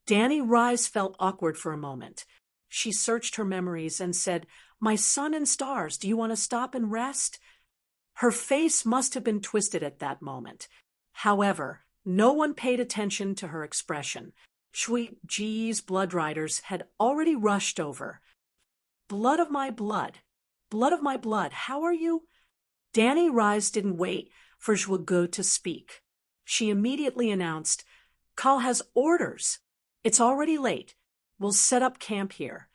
Danny Rise felt awkward for a moment. She searched her memories and said, "My sun and stars, do you want to stop and rest?" Her face must have been twisted at that moment. However, no one paid attention to her expression. Zhuge's blood riders had already rushed over. "Blood of my blood, blood of my blood, how are you?" Danny Rise didn't wait for Zhuge to speak. She immediately announced, "Kal has orders. It's already late. We'll set up camp here."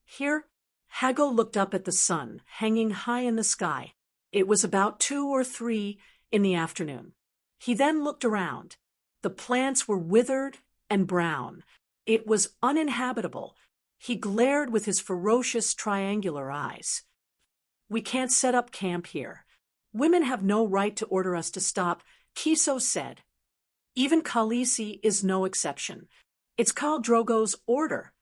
Here, Hago looked up at the sun, hanging high in the sky. It was about 2 or 3 in the afternoon. He then looked around. The plants were withered and brown. It was uninhabitable. He glared with his ferocious triangular eyes. "We can't set up camp here. Women have no right to order us to stop," Kiso said. "Even Khaleesi is no exception. It's Khal Drogo's order."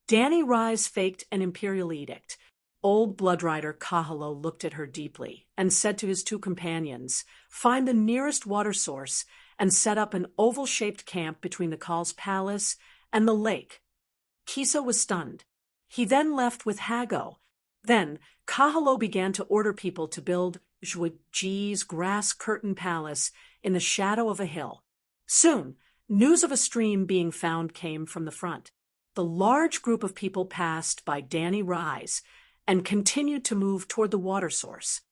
Danny Rise faked an imperial edict. Old Bloodrider Kahalo looked at her deeply and said to his 2 companions, "Find the nearest water source and set up an oval-shaped camp between the Khal's palace and the lake." Kiso was stunned. He then left with Hago. Then Kahalo began to order people to build Zhuge's grass-curtained palace in the shadow of a hill. Soon, news of a stream being found came from the front. The large group of people passed by Danny Rise and continued to move toward the water source.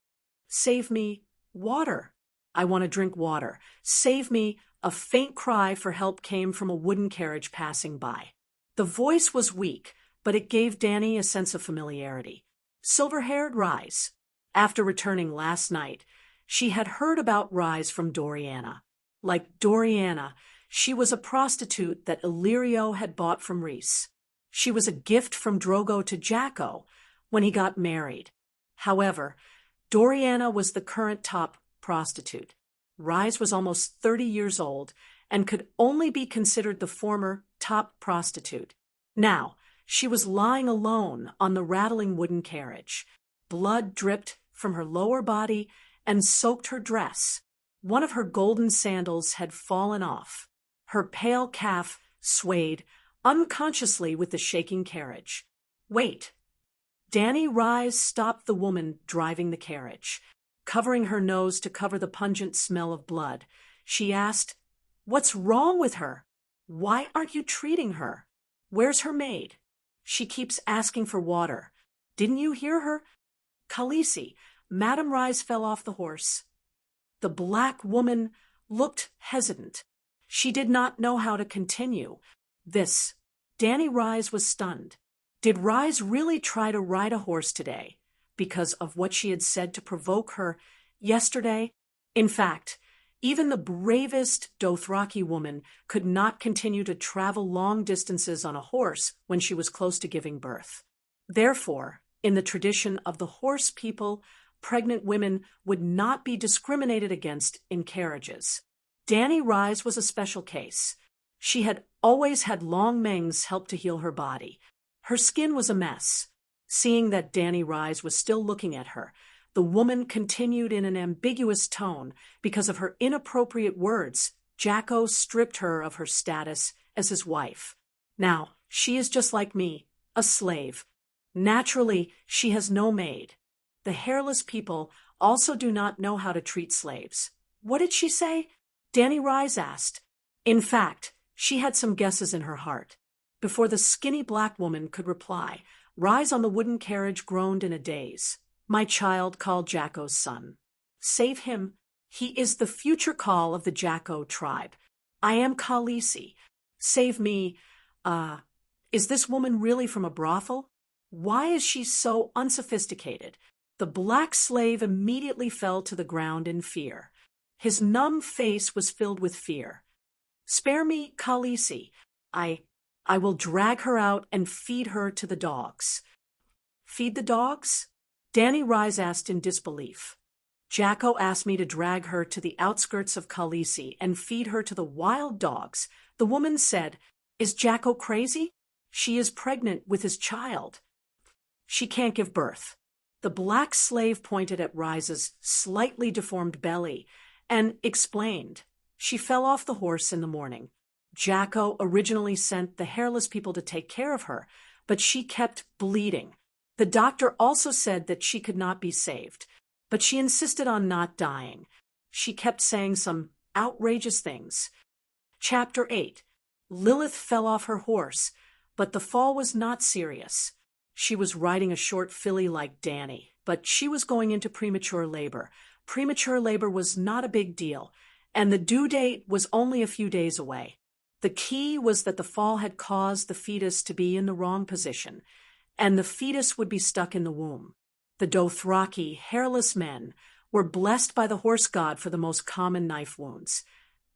"Save me, water. I want to drink water. Save me." A faint cry for help came from a wooden carriage passing by. The voice was weak, but it gave Danny a sense of familiarity. Silver-haired Rise. After returning last night, she had heard about Rise from Doriana. Like Doriana, she was a prostitute that Illyrio had bought from Rhys. She was a gift from Drogo to Jacko when he got married. However, Doriana was the current top prostitute. Rise was almost 30 years old and could only be considered the former top prostitute. Now, she was lying alone on the rattling wooden carriage. Blood dripped from her lower body and soaked her dress. One of her golden sandals had fallen off. Her pale calf swayed unconsciously with the shaking carriage. Wait! Danny Rise stopped the woman driving the carriage. Covering her nose to cover the pungent smell of blood, she asked, "What's wrong with her? Why aren't you treating her? Where's her maid? She keeps asking for water. Didn't you hear her?" "Khaleesi, Madame Rise fell off the horse." The black woman looked hesitant. She did not know how to continue. Danny Rise was stunned. Did Rise really try to ride a horse today because of what she had said to provoke her yesterday? In fact, even the bravest Dothraki woman could not continue to travel long distances on a horse when she was close to giving birth. Therefore, in the tradition of the horse people, pregnant women would not be discriminated against in carriages. Danny Rise was a special case. She had always had long mangs help to heal her body. Her skin was a mess. Seeing that Danny Rise was still looking at her, the woman continued in an ambiguous tone because of her inappropriate words. Jacko stripped her of her status as his wife. Now, she is just like me, a slave. Naturally, she has no maid. The hairless people also do not know how to treat slaves. What did she say? Danny Rise asked. In fact, she had some guesses in her heart. Before the skinny black woman could reply, Rise on the wooden carriage groaned in a daze. "My child," called Jacko's son. "Save him. He is the future call of the Jacko tribe. I am Khaleesi. Save me. Is this woman really from a brothel? Why is she so unsophisticated?" The black slave immediately fell to the ground in fear. His numb face was filled with fear. "Spare me, Khaleesi. I will drag her out and feed her to the dogs." "Feed the dogs?" Danny Rise asked in disbelief. "Jacko asked me to drag her to the outskirts of Khaleesi and feed her to the wild dogs." The woman said, "Is Jacko crazy? She is pregnant with his child. She can't give birth." The black slave pointed at Rise's slightly deformed belly and explained, "She fell off the horse in the morning. Jacko originally sent the hairless people to take care of her, but she kept bleeding. The doctor also said that she could not be saved, but she insisted on not dying. She kept saying some outrageous things." Chapter 8. Lilith fell off her horse, but the fall was not serious. She was riding a short filly like Danny, but she was going into premature labor. Premature labor was not a big deal, and the due date was only a few days away. The key was that the fall had caused the fetus to be in the wrong position, and the fetus would be stuck in the womb. The Dothraki, hairless men, were blessed by the horse god for the most common knife wounds,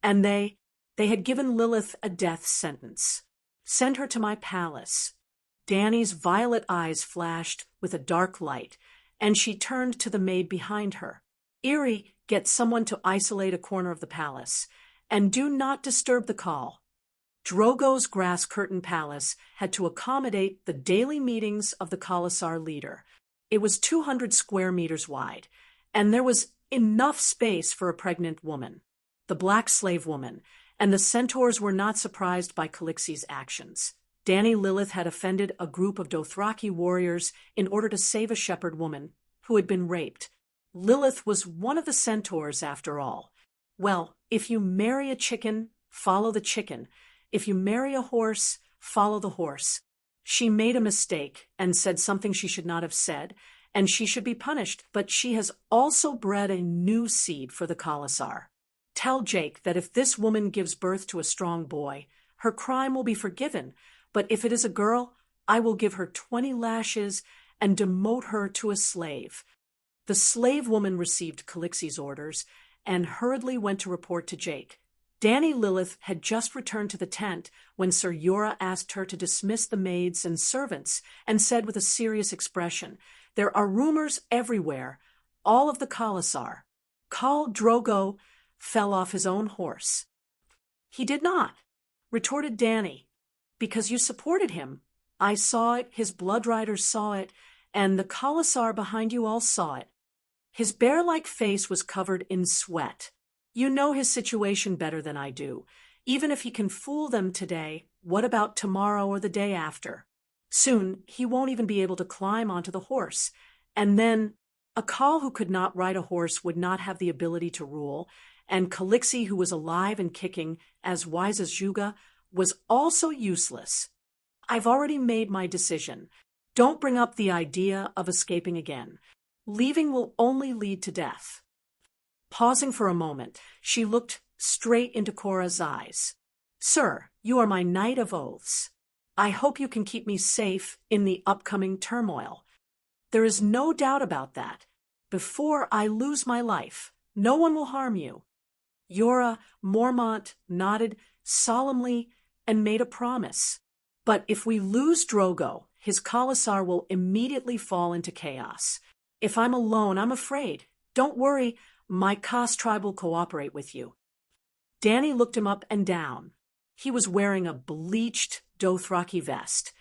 and they had given Lilith a death sentence. "Send her to my palace." Danny's violet eyes flashed with a dark light, and she turned to the maid behind her. "Eerie, get someone to isolate a corner of the palace, and do not disturb the call." Drogo's grass curtain palace had to accommodate the daily meetings of the Khalasar leader. It was 200 square meters wide, and there was enough space for a pregnant woman. The black slave woman and the centaurs were not surprised by Khaleesi's actions. Danny Lilith had offended a group of Dothraki warriors in order to save a shepherd woman who had been raped. Lilith was one of the centaurs after all. Well, if you marry a chicken, follow the chicken. If you marry a horse, follow the horse. She made a mistake and said something she should not have said, and she should be punished, but she has also bred a new seed for the Khalasar. Tell Jake that if this woman gives birth to a strong boy, her crime will be forgiven, but if it is a girl, I will give her 20 lashes and demote her to a slave. The slave woman received Khaleesi's orders and hurriedly went to report to Jake. Danny Lilith had just returned to the tent when Sir Jorah asked her to dismiss the maids and servants and said with a serious expression, "There are rumors everywhere, all of the Khalasar. Khal Drogo fell off his own horse." "He did not," retorted Danny, "because you supported him. I saw it, his blood riders saw it, and the Khalasar behind you all saw it." His bear-like face was covered in sweat. You know his situation better than I do. Even if he can fool them today, what about tomorrow or the day after? Soon, he won't even be able to climb onto the horse. And then, a Khal who could not ride a horse would not have the ability to rule, and Calixi, who was alive and kicking, as wise as Juga, was also useless. I've already made my decision. Don't bring up the idea of escaping again. Leaving will only lead to death. Pausing for a moment, she looked straight into Cora's eyes. Sir, you are my knight of oaths. I hope you can keep me safe in the upcoming turmoil. There is no doubt about that. Before I lose my life, no one will harm you. Jorah Mormont nodded solemnly and made a promise. But if we lose Drogo, his Khalasar will immediately fall into chaos. If I'm alone, I'm afraid. Don't worry, my Khas tribe will cooperate with you. Dany looked him up and down. He was wearing a bleached Dothraki vest,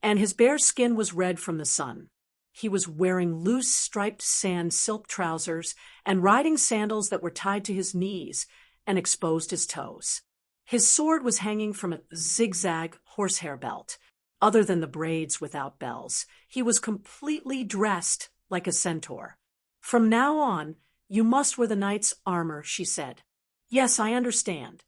and his bare skin was red from the sun. He was wearing loose striped sand silk trousers and riding sandals that were tied to his knees and exposed his toes. His sword was hanging from a zigzag horsehair belt. Other than the braids without bells, he was completely dressed like a centaur. From now on, you must wear the knight's armor, she said. Yes, I understand.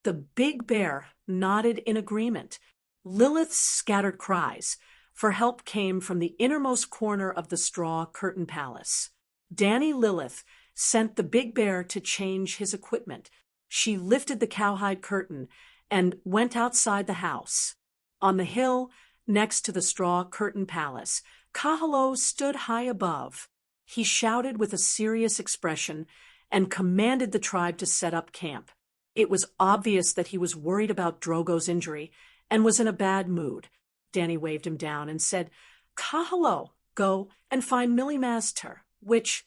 The big bear nodded in agreement. Lilith's scattered cries for help came from the innermost corner of the straw curtain palace. Dany Lilith sent the big bear to change his equipment. She lifted the cowhide curtain and went outside the house. On the hill next to the straw curtain palace, Kahalo stood high above. He shouted with a serious expression and commanded the tribe to set up camp. It was obvious that he was worried about Drogo's injury and was in a bad mood. Dany waved him down and said, Kahalo, go and find Millimaster, which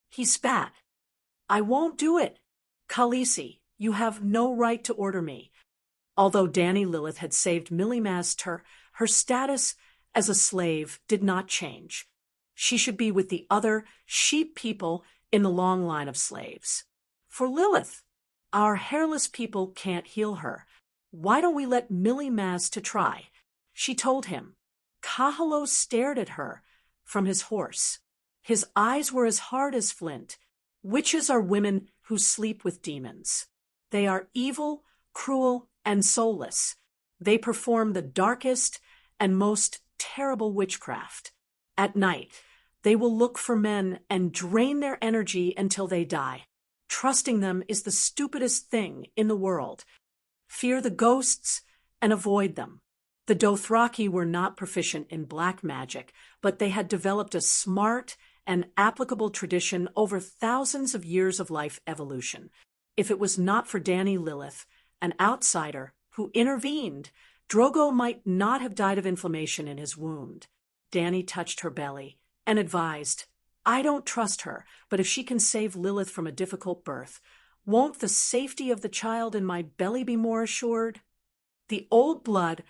he spat. I won't do it. Khaleesi, you have no right to order me. Although Dany Lilith had saved Millimaster, her status as a slave did not change. She should be with the other sheep people in the long line of slaves. For Lilith, our hairless people can't heal her. Why don't we let Millimaster try? She told him. Kahalo stared at her from his horse. His eyes were as hard as flint. Witches are women who sleep with demons. They are evil, cruel, and soulless. They perform the darkest and most terrible witchcraft. At night, they will look for men and drain their energy until they die. Trusting them is the stupidest thing in the world. Fear the ghosts and avoid them. The Dothraki were not proficient in black magic, but they had developed a smart and applicable tradition over thousands of years of life evolution. If it was not for Dany Lilith, an outsider, who intervened, Drogo might not have died of inflammation in his wound. Dany touched her belly and advised, I don't trust her, but if she can save Lilith from a difficult birth, won't the safety of the child in my belly be more assured? The all blood's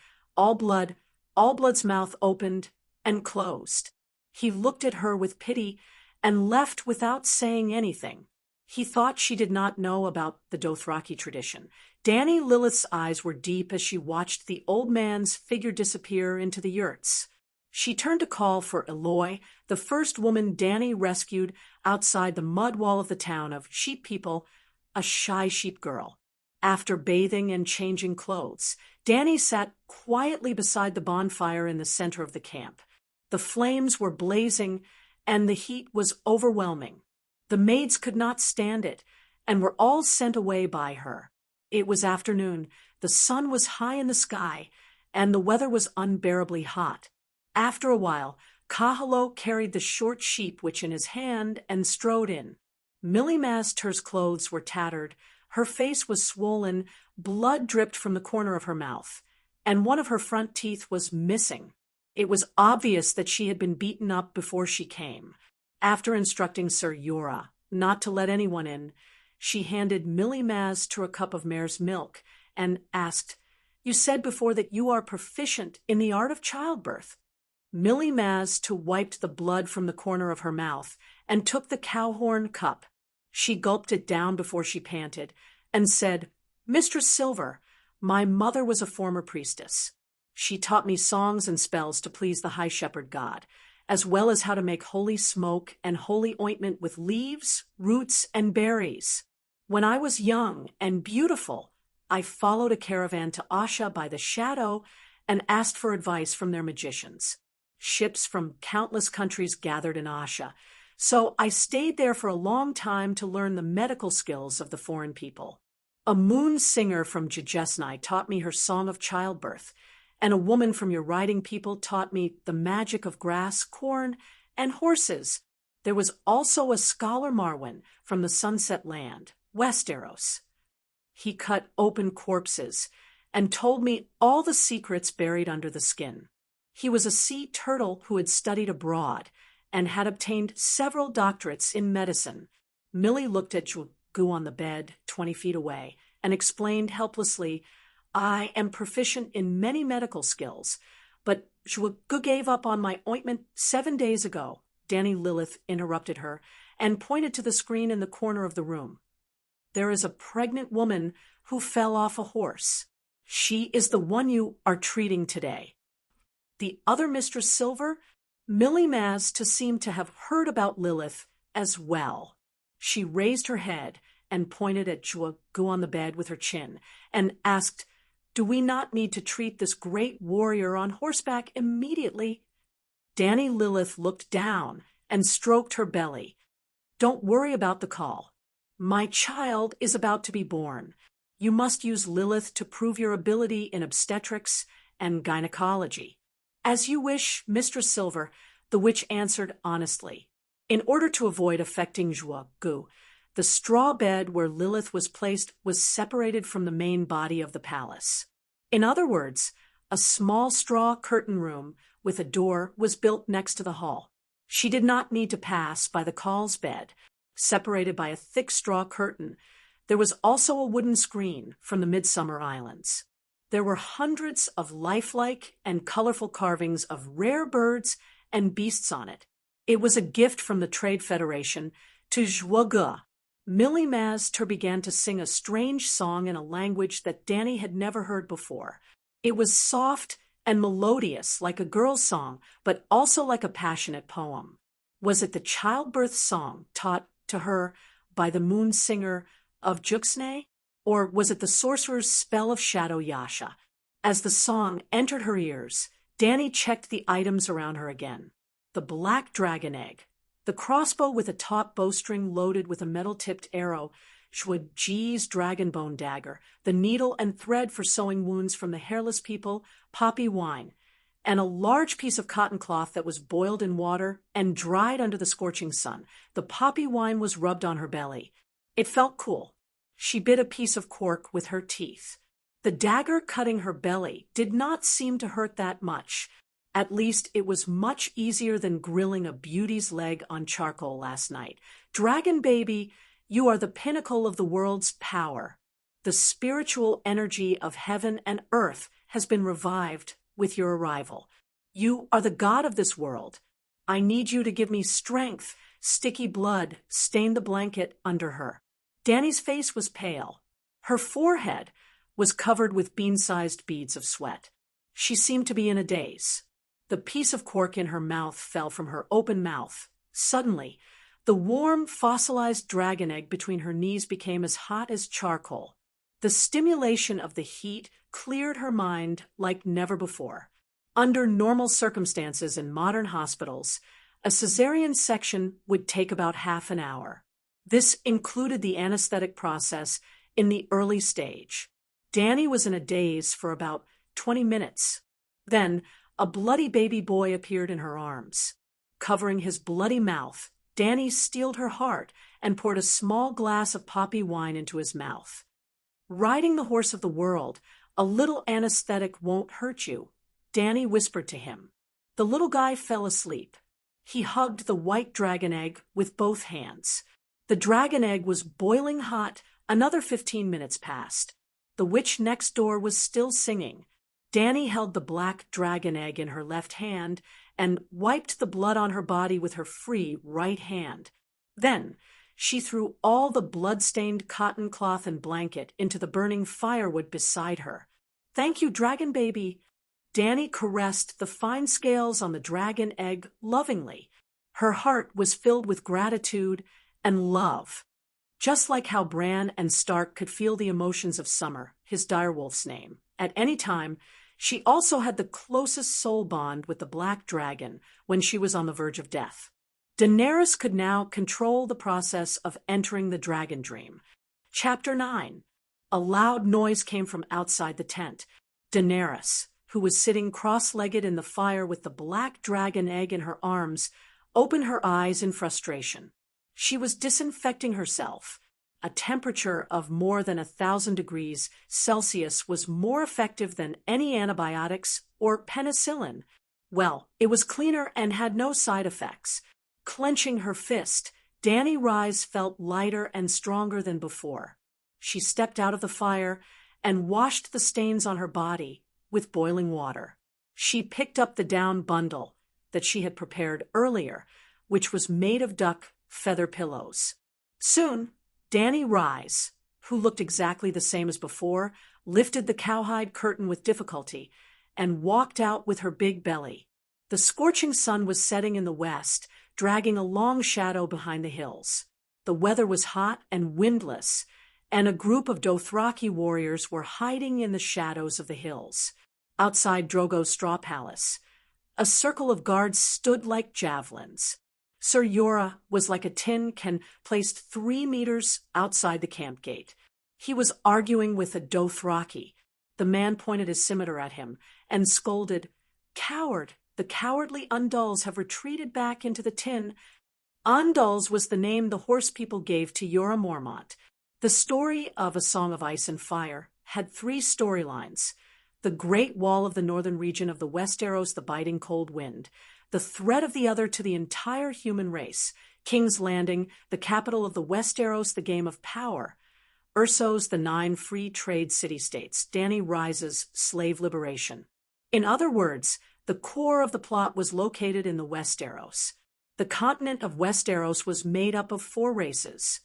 mouth opened and closed. He looked at her with pity and left without saying anything. He thought she did not know about the Dothraki tradition. Dany Lilith's eyes were deep as she watched the old man's figure disappear into the yurts. She turned to call for Eloy, the first woman Dany rescued outside the mud wall of the town of sheep people, a shy sheep girl. After bathing and changing clothes, Dany sat quietly beside the bonfire in the center of the camp. The flames were blazing, and the heat was overwhelming. The maids could not stand it, and were all sent away by her. It was afternoon, the sun was high in the sky, and the weather was unbearably hot. After a while, Kahalo carried the short sheep witch in his hand and strode in. Millimaster's clothes were tattered, her face was swollen, blood dripped from the corner of her mouth, and one of her front teeth was missing. It was obvious that she had been beaten up before she came. After instructing Sir Jorah not to let anyone in, she handed Millimaster a cup of mare's milk and asked, You said before that you are proficient in the art of childbirth. Millimaster wiped the blood from the corner of her mouth and took the cowhorn cup. She gulped it down before she panted and said, "Mistress Silver, my mother was a former priestess. She taught me songs and spells to please the High Shepherd God, as well as how to make holy smoke and holy ointment with leaves, roots, and berries. When I was young and beautiful, I followed a caravan to Asha by the shadow and asked for advice from their magicians. Ships from countless countries gathered in Asha, so I stayed there for a long time to learn the medical skills of the foreign people. A moon singer from Jajesnai taught me her song of childbirth, and a woman from your riding people taught me the magic of grass, corn, and horses. There was also a scholar Marwin from the Sunset Land, Westeros. He cut open corpses and told me all the secrets buried under the skin. He was a sea turtle who had studied abroad and had obtained several doctorates in medicine. Millie looked at Gu on the bed 20 feet away and explained helplessly, "I am proficient in many medical skills, but Gu gave up on my ointment 7 days ago." Danny Lilith interrupted her and pointed to the screen in the corner of the room. "There is a pregnant woman who fell off a horse. She is the one you are treating today." The other Mistress Silver, Millie Maz, to seem to have heard about Lilith as well. She raised her head and pointed at Gu on the bed with her chin and asked, "Do we not need to treat this great warrior on horseback immediately?" Danny Lilith looked down and stroked her belly. "Don't worry about the call. My child is about to be born. You must use Lilith to prove your ability in obstetrics and gynecology." "As you wish, Mistress Silver," the witch answered honestly. In order to avoid affecting Gu, the straw bed where Lilith was placed was separated from the main body of the palace. In other words, a small straw curtain room with a door was built next to the hall. She did not need to pass by the Call's bed, separated by a thick straw curtain. There was also a wooden screen from the Midsummer Islands. There were hundreds of lifelike and colorful carvings of rare birds and beasts on it. It was a gift from the Trade Federation to Gu. Millie Maz began to sing a strange song in a language that Danny had never heard before. It was soft and melodious like a girl's song, but also like a passionate poem. Was it the childbirth song taught to her by the moon singer of Juxnay? Or was it the sorcerer's spell of shadow Yasha? As the song entered her ears, Danny checked the items around her again. The black dragon egg, the crossbow with a top bowstring loaded with a metal-tipped arrow, Ji's dragon bone dagger, the needle and thread for sewing wounds from the hairless people, poppy wine, and a large piece of cotton cloth that was boiled in water and dried under the scorching sun. The poppy wine was rubbed on her belly. It felt cool. She bit a piece of cork with her teeth. The dagger cutting her belly did not seem to hurt that much. At least it was much easier than grilling a beauty's leg on charcoal last night. Dragon baby, you are the pinnacle of the world's power. The spiritual energy of heaven and earth has been revived with your arrival. You are the god of this world. I need you to give me strength. Sticky blood stained the blanket under her. Danny's face was pale. Her forehead was covered with bean-sized beads of sweat. She seemed to be in a daze. The piece of cork in her mouth fell from her open mouth. Suddenly, the warm, fossilized dragon egg between her knees became as hot as charcoal. The stimulation of the heat cleared her mind like never before. Under normal circumstances in modern hospitals, a cesarean section would take about half an hour. This included the anesthetic process in the early stage. Danny was in a daze for about 20 minutes. Then, a bloody baby boy appeared in her arms. Covering his bloody mouth, Danny steeled her heart and poured a small glass of poppy wine into his mouth. "Riding the horse of the world, a little anesthetic won't hurt you," Danny whispered to him. The little guy fell asleep. He hugged the white dragon egg with both hands. The dragon egg was boiling hot. Another 15 minutes passed. The witch next door was still singing. Danny held the black dragon egg in her left hand and wiped the blood on her body with her free right hand. Then she threw all the blood-stained cotton cloth and blanket into the burning firewood beside her. "Thank you, dragon baby." Dani caressed the fine scales on the dragon egg lovingly. Her heart was filled with gratitude and love. Just like how Bran and Stark could feel the emotions of Summer, his direwolf's name, at any time, she also had the closest soul bond with the Black Dragon when she was on the verge of death. Daenerys could now control the process of entering the dragon dream. Chapter 9. A loud noise came from outside the tent. Daenerys, who was sitting cross-legged in the fire with the black dragon egg in her arms, opened her eyes in frustration. She was disinfecting herself. A temperature of more than 1,000 degrees Celsius was more effective than any antibiotics or penicillin. Well, it was cleaner and had no side effects. Clenching her fist, Dani Rise felt lighter and stronger than before. She stepped out of the fire and washed the stains on her body with boiling water. She picked up the down bundle that she had prepared earlier, which was made of duck feather pillows. Soon, Dani Rise, who looked exactly the same as before, lifted the cowhide curtain with difficulty and walked out with her big belly. The scorching sun was setting in the west, dragging a long shadow behind the hills. The weather was hot and windless, and a group of Dothraki warriors were hiding in the shadows of the hills. Outside Drogo's straw palace, a circle of guards stood like javelins. Sir Jorah was like a tin can placed 3 meters outside the camp gate. He was arguing with a Dothraki. The man pointed his scimitar at him and scolded, "Coward! The cowardly Undulls have retreated back into the tin." Undulls was the name the horse people gave to Jorah Mormont. The story of A Song of Ice and Fire had 3 storylines: the Great Wall of the northern region of the Westeros, the biting cold wind; the threat of the other to the entire human race; King's Landing, the capital of the Westeros, the game of power; Ursos, the 9 free trade city-states, Dani Rise's slave liberation. In other words, the core of the plot was located in the Westeros. The continent of Westeros was made up of 4 races.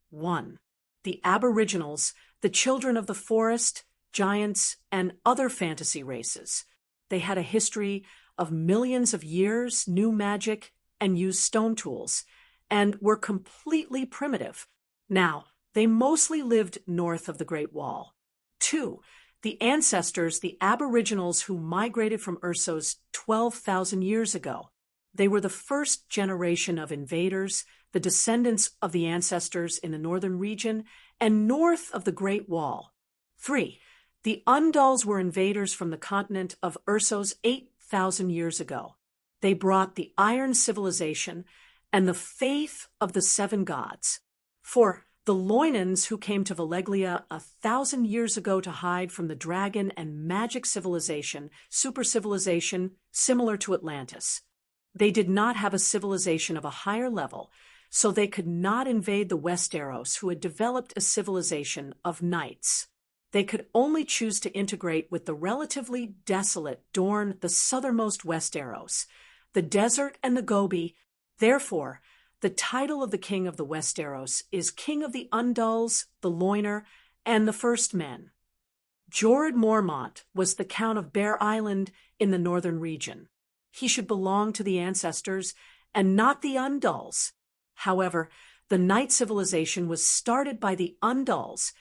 1. The Aboriginals, the children of the forest, giants, and other fantasy races. They had a history of millions of years, knew magic, and used stone tools, and were completely primitive. Now, they mostly lived north of the Great Wall. 2. The ancestors, the Aboriginals who migrated from Ursos 12,000 years ago. They were the first generation of invaders, the descendants of the ancestors in the northern region and north of the Great Wall. 3. The Undulls were invaders from the continent of Ursos 8,000 years ago. They brought the Iron Civilization and the faith of the 7 gods. 4. The Loinans, who came to Valeglia 1,000 years ago to hide from the dragon and magic civilization, super civilization, similar to Atlantis. They did not have a civilization of a higher level, so they could not invade the Westeros, who had developed a civilization of knights. They could only choose to integrate with the relatively desolate Dorne, the southernmost Westeros, the desert and the Gobi. Therefore, the title of the king of the Westeros is King of the Undulls, the Loiner, and the First Men. Jorah Mormont was the Count of Bear Island in the northern region. He should belong to the ancestors and not the Undulls. However, the Night civilization was started by the Undulls,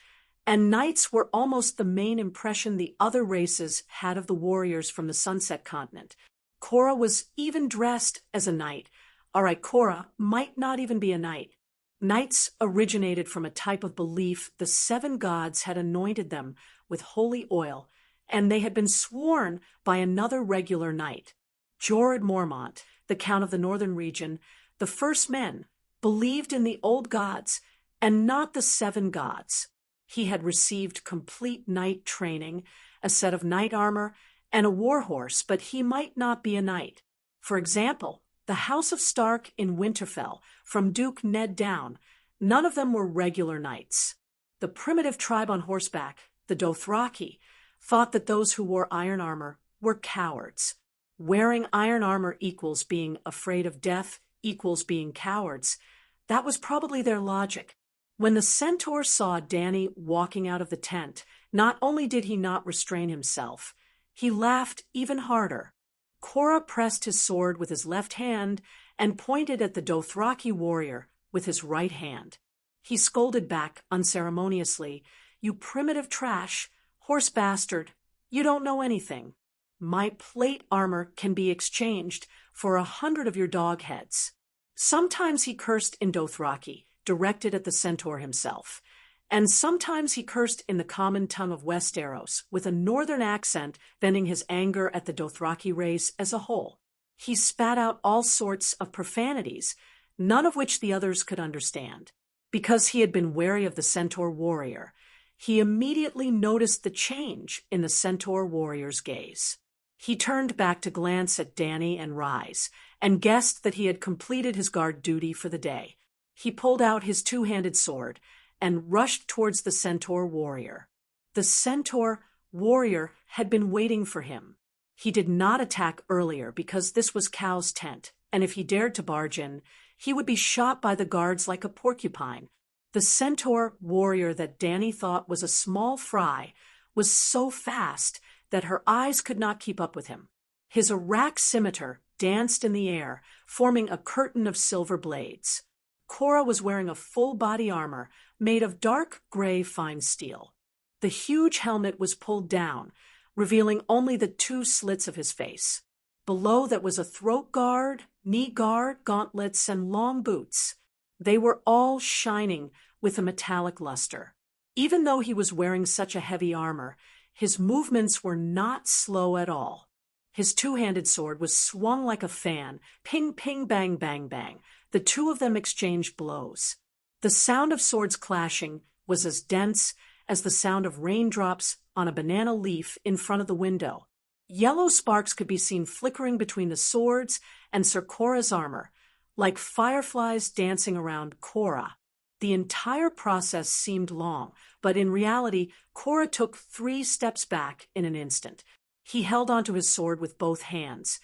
and knights were almost the main impression the other races had of the warriors from the Sunset Continent. Korra was even dressed as a knight. All right, Korra might not even be a knight. Knights originated from a type of belief the 7 gods had anointed them with holy oil, and they had been sworn by another regular knight. Jorah Mormont, the Count of the Northern Region, the First Men, believed in the old gods and not the 7 gods. He had received complete knight training, a set of knight armor, and a war horse, but he might not be a knight. For example, the House of Stark in Winterfell, from Duke Ned down, none of them were regular knights. The primitive tribe on horseback, the Dothraki, thought that those who wore iron armor were cowards. Wearing iron armor equals being afraid of death, equals being cowards. That was probably their logic. When the centaur saw Danny walking out of the tent, not only did he not restrain himself, he laughed even harder. Cora pressed his sword with his left hand and pointed at the Dothraki warrior with his right hand. He scolded back unceremoniously, "You primitive trash, horse bastard, you don't know anything. My plate armor can be exchanged for 100 of your dog heads." Sometimes he cursed in Dothraki, directed at the centaur himself, and sometimes he cursed in the common tongue of Westeros, with a northern accent, venting his anger at the Dothraki race as a whole. He spat out all sorts of profanities, none of which the others could understand. Because he had been wary of the centaur warrior, he immediately noticed the change in the centaur warrior's gaze. He turned back to glance at Danny and Rise, and guessed that he had completed his guard duty for the day. He pulled out his two-handed sword and rushed towards the centaur warrior. The centaur warrior had been waiting for him. He did not attack earlier because this was Cow's tent, and if he dared to barge in, he would be shot by the guards like a porcupine. The centaur warrior that Danny thought was a small fry was so fast that her eyes could not keep up with him. His Iraq scimitar danced in the air, forming a curtain of silver blades. Cora was wearing a full body armor made of dark gray fine steel. The huge helmet was pulled down, revealing only the two slits of his face. Below that was a throat guard, knee guard, gauntlets, and long boots. They were all shining with a metallic luster. Even though he was wearing such a heavy armor, his movements were not slow at all. His two-handed sword was swung like a fan, ping, ping, bang, bang, bang. The two of them exchanged blows. The sound of swords clashing was as dense as the sound of raindrops on a banana leaf in front of the window. Yellow sparks could be seen flickering between the swords and Sir Cora's armor, like fireflies dancing around Cora. The entire process seemed long, but in reality, Cora took 3 steps back in an instant. He held onto his sword with both hands,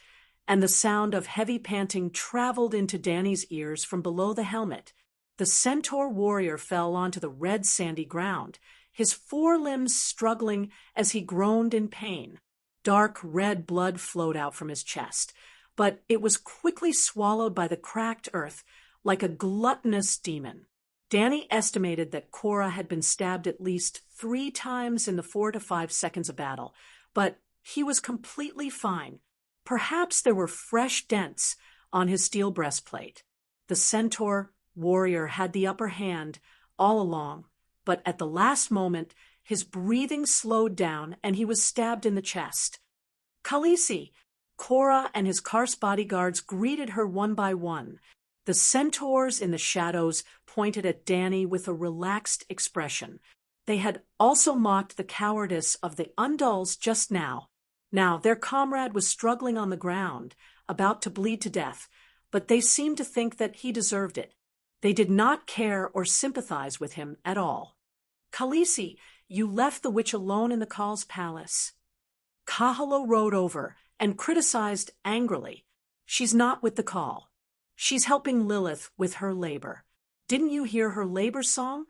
and the sound of heavy panting traveled into Danny's ears from below the helmet. The centaur warrior fell onto the red sandy ground, his forelimbs struggling as he groaned in pain. Dark red blood flowed out from his chest, but it was quickly swallowed by the cracked earth like a gluttonous demon. Danny estimated that Cora had been stabbed at least 3 times in the 4 to 5 seconds of battle, but he was completely fine. Perhaps there were fresh dents on his steel breastplate. The centaur warrior had the upper hand all along, but at the last moment, his breathing slowed down and he was stabbed in the chest. "Khaleesi!" Cora and his Karst bodyguards greeted her one by one. The centaurs in the shadows pointed at Danny with a relaxed expression. They had also mocked the cowardice of the Undulls just now. Now, their comrade was struggling on the ground, about to bleed to death, but they seemed to think that he deserved it. They did not care or sympathize with him at all. "Khaleesi, you left the witch alone in the Khale's palace." Kahalo rode over and criticized angrily. "She's not with the Khal. She's helping Lilith with her labor. Didn't you hear her labor song?"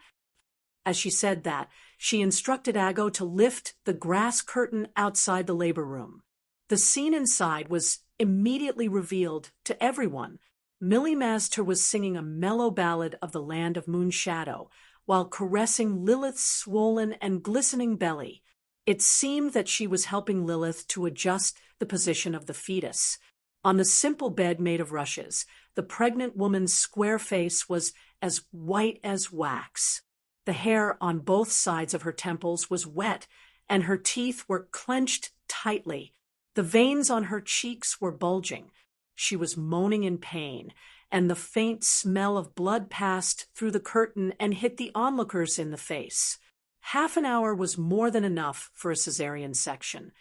As she said that, she instructed Aggo to lift the grass curtain outside the labor room. The scene inside was immediately revealed to everyone. Millie Master was singing a mellow ballad of the land of moon shadow, while caressing Lilith's swollen and glistening belly. It seemed that she was helping Lilith to adjust the position of the fetus. On the simple bed made of rushes, the pregnant woman's square face was as white as wax. The hair on both sides of her temples was wet, and her teeth were clenched tightly. The veins on her cheeks were bulging. She was moaning in pain, and the faint smell of blood passed through the curtain and hit the onlookers in the face. Half an hour was more than enough for a cesarean section,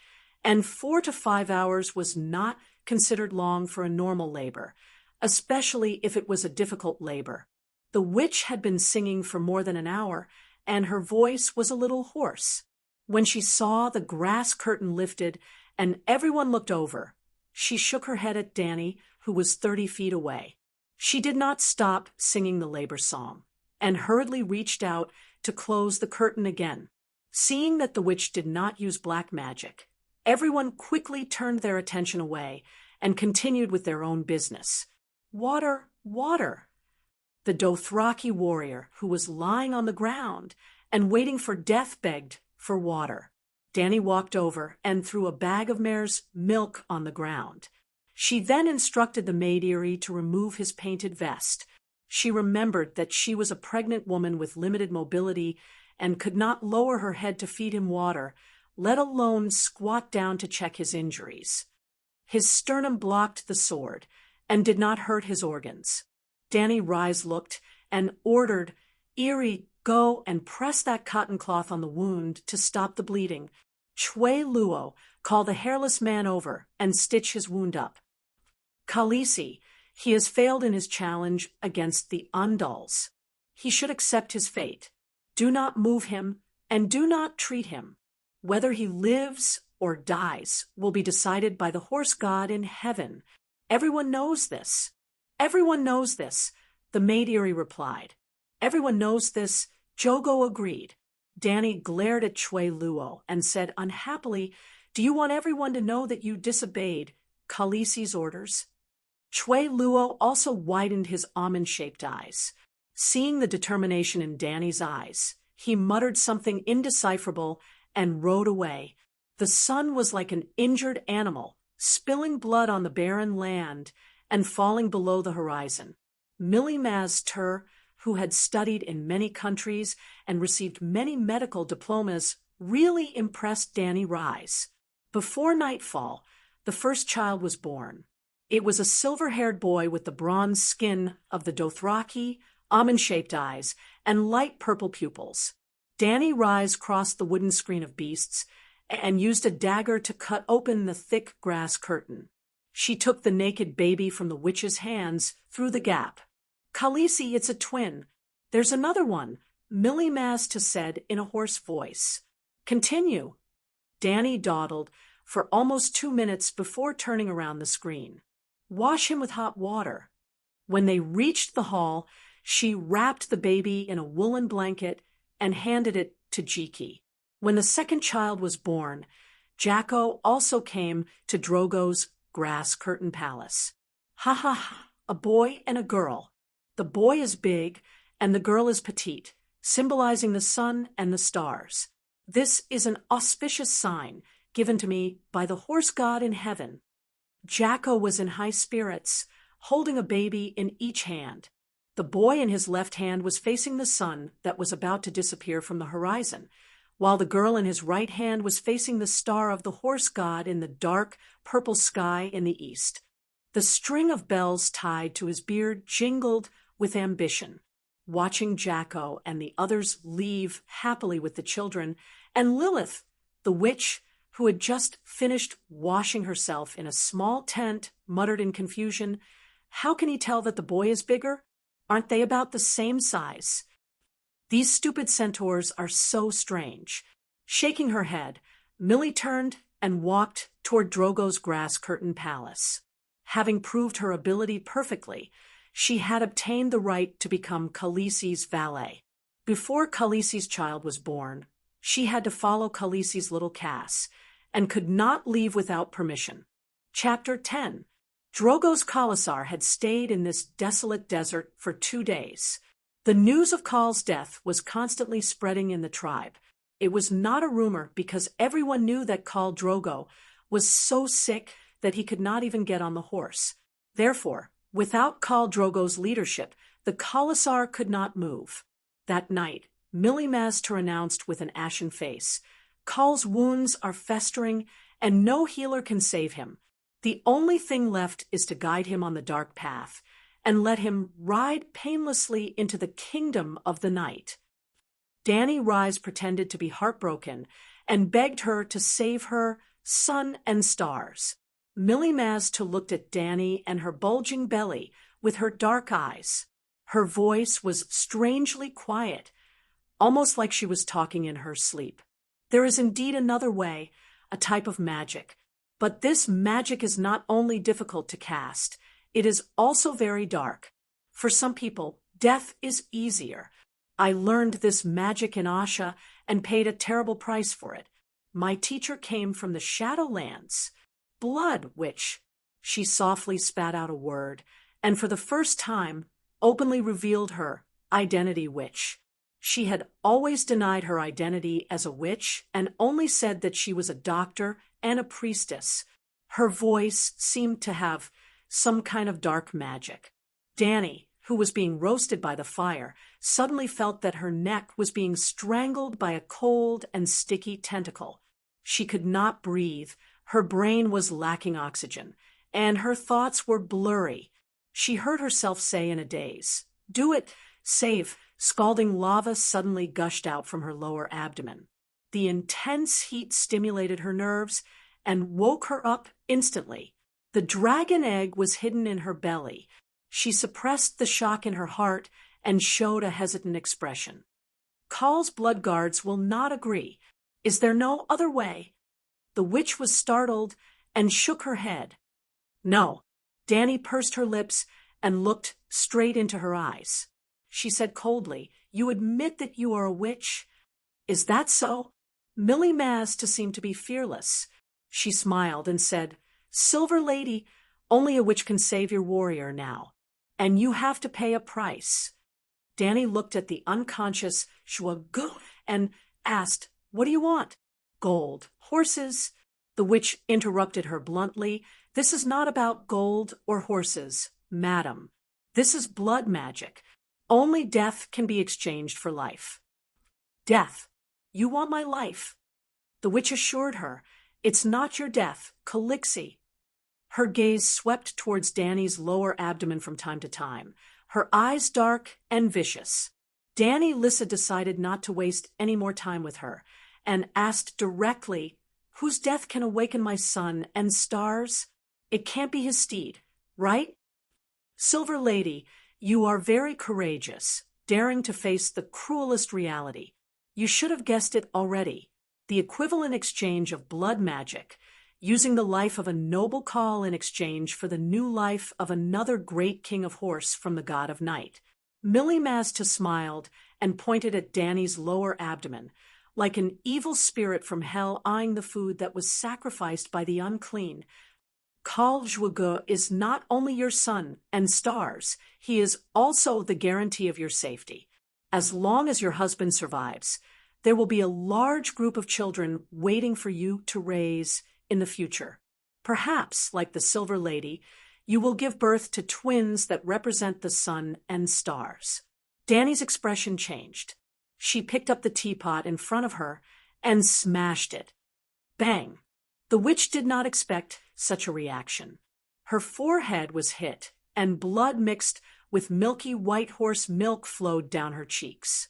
and 4 to 5 hours was not considered long for a normal labor, especially if it was a difficult labor. The witch had been singing for more than an hour, and her voice was a little hoarse. When she saw the grass curtain lifted and everyone looked over, she shook her head at Danny, who was 30 feet away. She did not stop singing the labor song, and hurriedly reached out to close the curtain again. Seeing that the witch did not use black magic, everyone quickly turned their attention away and continued with their own business. Water, water! The Dothraki warrior, who was lying on the ground and waiting for death, begged for water. Dany walked over and threw a bag of mare's milk on the ground. She then instructed the maid Eyre to remove his painted vest. She remembered that she was a pregnant woman with limited mobility and could not lower her head to feed him water, let alone squat down to check his injuries. His sternum blocked the sword and did not hurt his organs. Dany Rhys looked and ordered, Eyre, go and press that cotton cloth on the wound to stop the bleeding. Chwei Luo, call the hairless man over and stitch his wound up. Khaleesi, he has failed in his challenge against the Undals. He should accept his fate. Do not move him and do not treat him. Whether he lives or dies will be decided by the horse god in heaven. Everyone knows this. Everyone knows this, the maid Eyre replied. Everyone knows this, Jogo agreed. Dany glared at Chwei Luo and said unhappily, do you want everyone to know that you disobeyed Khaleesi's orders? Chwei Luo also widened his almond-shaped eyes. Seeing the determination in Dany's eyes, he muttered something indecipherable and rode away. The sun was like an injured animal, spilling blood on the barren land and falling below the horizon. Millie Maz-Tur, who had studied in many countries and received many medical diplomas, really impressed Dany Rhys. Before nightfall, the first child was born. It was a silver-haired boy with the bronze skin of the Dothraki, almond-shaped eyes, and light purple pupils. Dany Rhys crossed the wooden screen of beasts and used a dagger to cut open the thick grass curtain. She took the naked baby from the witch's hands through the gap. Khaleesi, it's a twin. There's another one, Millie Maz-Tur said in a hoarse voice. Continue. Dany dawdled for almost 2 minutes before turning around the screen. Wash him with hot water. When they reached the hall, she wrapped the baby in a woolen blanket and handed it to Jiki. When the second child was born, Jacko also came to Drogo's grass curtain palace. Ha ha ha, a boy and a girl. The boy is big and the girl is petite, symbolizing the sun and the stars. This is an auspicious sign given to me by the horse god in heaven. Jacko was in high spirits, holding a baby in each hand. The boy in his left hand was facing the sun that was about to disappear from the horizon, while the girl in his right hand was facing the star of the horse god in the dark purple sky in the east. The string of bells tied to his beard jingled with ambition. Watching Jacko and the others leave happily with the children, and Lilith, the witch, who had just finished washing herself in a small tent, muttered in confusion, "How can he tell that the boy is bigger? Aren't they about the same size? These stupid centaurs are so strange." Shaking her head, Millie turned and walked toward Drogo's grass curtain palace. Having proved her ability perfectly, she had obtained the right to become Khaleesi's valet. Before Khaleesi's child was born, she had to follow Khaleesi's little Cass and could not leave without permission. Chapter 10. Drogo's Khalasar had stayed in this desolate desert for 2 days. The news of Khal's death was constantly spreading in the tribe. It was not a rumor because everyone knew that Khal Drogo was so sick that he could not even get on the horse. Therefore, without Khal Drogo's leadership, the Khalasar could not move. That night, Millie Maz-Tur announced with an ashen face, "Khal's wounds are festering, and no healer can save him. The only thing left is to guide him on the dark path, and let him ride painlessly into the kingdom of the night." Dany Rhys pretended to be heartbroken and begged her to save her sun and stars. Millie Maz-Tur looked at Dany and her bulging belly with her dark eyes. Her voice was strangely quiet, almost like she was talking in her sleep. There is indeed another way, a type of magic, but this magic is not only difficult to cast, it is also very dark. For some people, death is easier. I learned this magic in Asha and paid a terrible price for it. My teacher came from the Shadowlands. Blood Witch. She softly spat out a word, and for the first time, openly revealed her identity witch. She had always denied her identity as a witch and only said that she was a doctor and a priestess. Her voice seemed to have some kind of dark magic. Danny, who was being roasted by the fire, suddenly felt that her neck was being strangled by a cold and sticky tentacle. She could not breathe, her brain was lacking oxygen, and her thoughts were blurry. She heard herself say in a daze, "Do it! Save!" Scalding lava suddenly gushed out from her lower abdomen. The intense heat stimulated her nerves and woke her up instantly. The dragon egg was hidden in her belly. She suppressed the shock in her heart and showed a hesitant expression. Call's blood guards will not agree. Is there no other way? The witch was startled and shook her head. No. Danny pursed her lips and looked straight into her eyes. She said coldly, "You admit that you are a witch?" "Is that so?" Millie Maz to seem to be fearless. She smiled and said, "Silver Lady, only a witch can save your warrior now. And you have to pay a price." Danny looked at the unconscious Shwagu and asked, "What do you want?" "Gold. Horses." The witch interrupted her bluntly. "This is not about gold or horses, madam. This is blood magic. Only death can be exchanged for life." "Death? You want my life?" The witch assured her, "It's not your death, Calixi." Her gaze swept towards Danny's lower abdomen from time to time, her eyes dark and vicious. Danny Lissa decided not to waste any more time with her, and asked directly, "Whose death can awaken my son and stars? It can't be his steed, right?" "Silver Lady, you are very courageous, daring to face the cruelest reality. You should have guessed it already. The equivalent exchange of blood magic, using the life of a noble call in exchange for the new life of another great king of horse from the god of night." Millie Mazda smiled and pointed at Danny's lower abdomen, like an evil spirit from hell eyeing the food that was sacrificed by the unclean. "Kal Zhuge is not only your son and stars, he is also the guarantee of your safety. As long as your husband survives, there will be a large group of children waiting for you to raise in the future. Perhaps, like the Silver Lady, you will give birth to twins that represent the sun and stars." Danny's expression changed. She picked up the teapot in front of her and smashed it. Bang! The witch did not expect such a reaction. Her forehead was hit, and blood mixed with milky white horse milk flowed down her cheeks.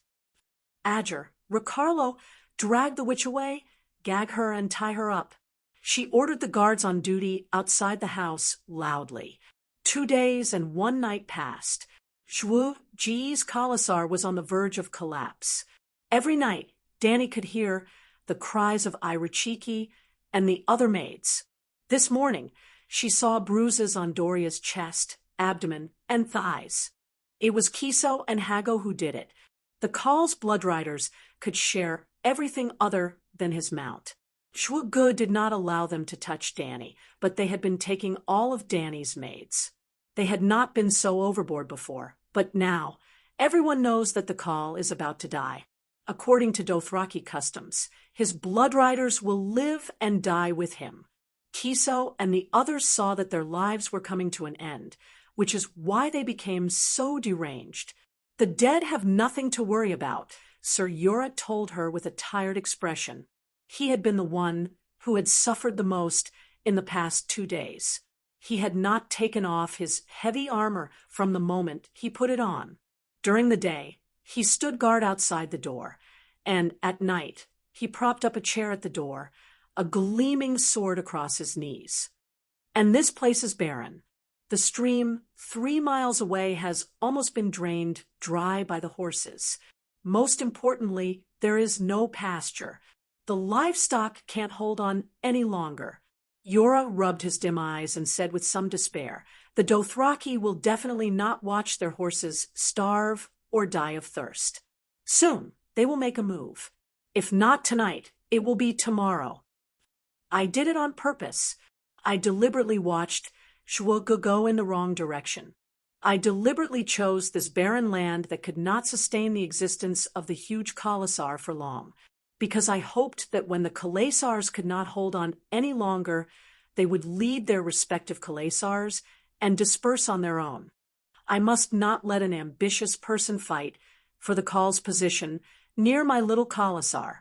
Adger, Ricardo, drag the witch away, gag her and tie her up. She ordered the guards on duty outside the house loudly. 2 days and 1 night passed. Shwu Ji's Kalasar was on the verge of collapse. Every night, Danny could hear the cries of Irachiki and the other maids. This morning, she saw bruises on Doria's chest, abdomen, and thighs. It was Kiso and Hago who did it. The Call's blood riders could share everything other than his mount. Shwu did not allow them to touch Danny, but they had been taking all of Danny's maids. They had not been so overboard before, but now everyone knows that the Call is about to die. According to Dothraki customs, his blood riders will live and die with him. Kiso and the others saw that their lives were coming to an end, which is why they became so deranged. "The dead have nothing to worry about," Sir Yura told her with a tired expression. He had been the one who had suffered the most in the past 2 days. He had not taken off his heavy armor from the moment he put it on. During the day, he stood guard outside the door, and at night, he propped up a chair at the door, a gleaming sword across his knees. "And this place is barren. The stream 3 miles away has almost been drained dry by the horses. Most importantly, there is no pasture. The livestock can't hold on any longer." Yura rubbed his dim eyes and said with some despair, The Dothraki will definitely not watch their horses starve or die of thirst. Soon, they will make a move. If not tonight, it will be tomorrow. I did it on purpose. I deliberately watched Shwuga go in the wrong direction. I deliberately chose this barren land that could not sustain the existence of the huge Khalasar for long, because I hoped that when the Khalasars could not hold on any longer, they would lead their respective Khalasars and disperse on their own. I must not let an ambitious person fight for the Khal's position near my little Khalasar.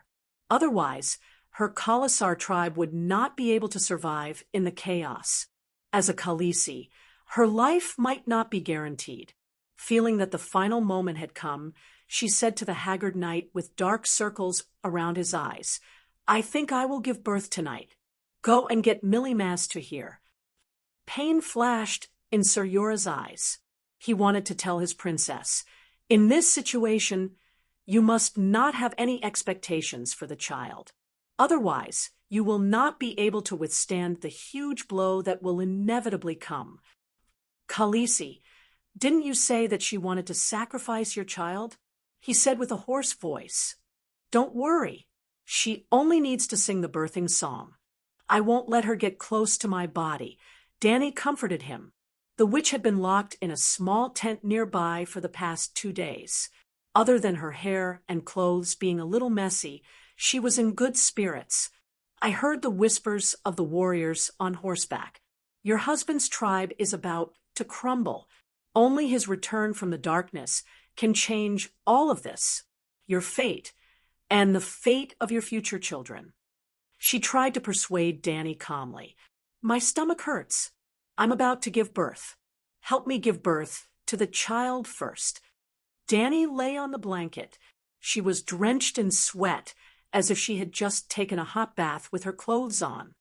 Otherwise, her Khalasar tribe would not be able to survive in the chaos. As a Khaleesi, her life might not be guaranteed. Feeling that the final moment had come, she said to the haggard knight with dark circles around his eyes, "I think I will give birth tonight. Go and get Millie Maz to here." Pain flashed in Ser Yora's eyes. He wanted to tell his princess, "In this situation, you must not have any expectations for the child. Otherwise, you will not be able to withstand the huge blow that will inevitably come. Khaleesi, didn't you say that she wanted to sacrifice your child?" He said with a hoarse voice. "Don't worry. She only needs to sing the birthing song. I won't let her get close to my body." Dany comforted him. The witch had been locked in a small tent nearby for the past 2 days. Other than her hair and clothes being a little messy, she was in good spirits. I heard the whispers of the warriors on horseback. "Your husband's tribe is about to crumble. Only his return from the darkness can change all of this. Your fate, and the fate of your future children." She tried to persuade Dany calmly. "My stomach hurts. I'm about to give birth. Help me give birth to the child first." Dany lay on the blanket. She was drenched in sweat, as if she had just taken a hot bath with her clothes on.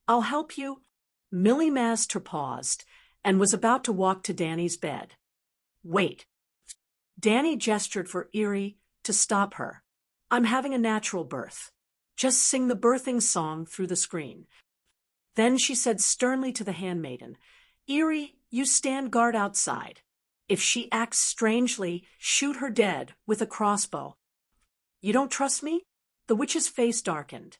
"I'll help you." Millie Maz paused and was about to walk to Dany's bed. "Wait." Dany gestured for Eerie to stop her. "I'm having a natural birth. Just sing the birthing song through the screen." Then she said sternly to the handmaiden, "Eerie, you stand guard outside. If she acts strangely, shoot her dead with a crossbow." "You don't trust me?" The witch's face darkened.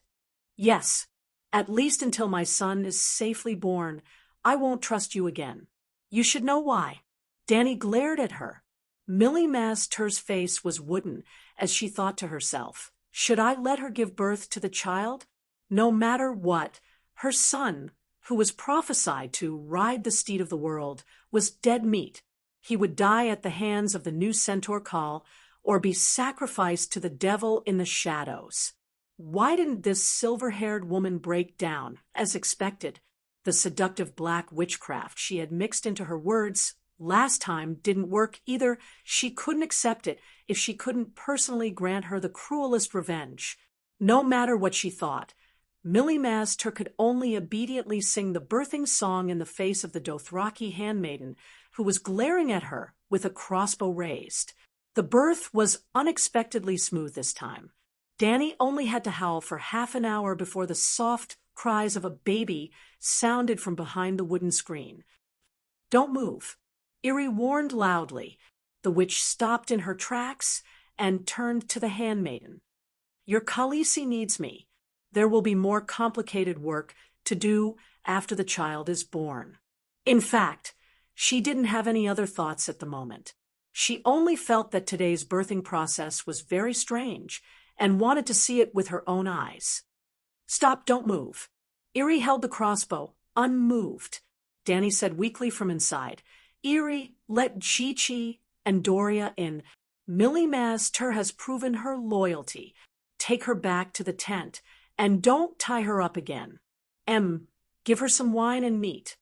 "Yes, at least until my son is safely born. I won't trust you again. You should know why." Dany glared at her. Millie Maz's face was wooden as she thought to herself, "Should I let her give birth to the child? No matter what, her son, who was prophesied to ride the steed of the world, was dead meat. He would die at the hands of the new centaur Khal, or be sacrificed to the devil in the shadows. Why didn't this silver-haired woman break down, as expected? The seductive black witchcraft she had mixed into her words last time didn't work either. She couldn't accept it if she couldn't personally grant her the cruelest revenge. No matter what she thought, Millie Maz could only obediently sing the birthing song in the face of the Dothraki handmaiden, who was glaring at her with a crossbow raised. The birth was unexpectedly smooth this time. Dany only had to howl for half an hour before the soft cries of a baby sounded from behind the wooden screen. "Don't move," Eerie warned loudly. The witch stopped in her tracks and turned to the handmaiden. "Your Khaleesi needs me. There will be more complicated work to do after the child is born." In fact, she didn't have any other thoughts at the moment. She only felt that today's birthing process was very strange and wanted to see it with her own eyes. "Stop, don't move." Eerie held the crossbow, unmoved. Dany said weakly from inside, "Eerie, let Chi-Chi and Doria in. Millie Maz has proven her loyalty. Take her back to the tent, and don't tie her up again. Give her some wine and meat."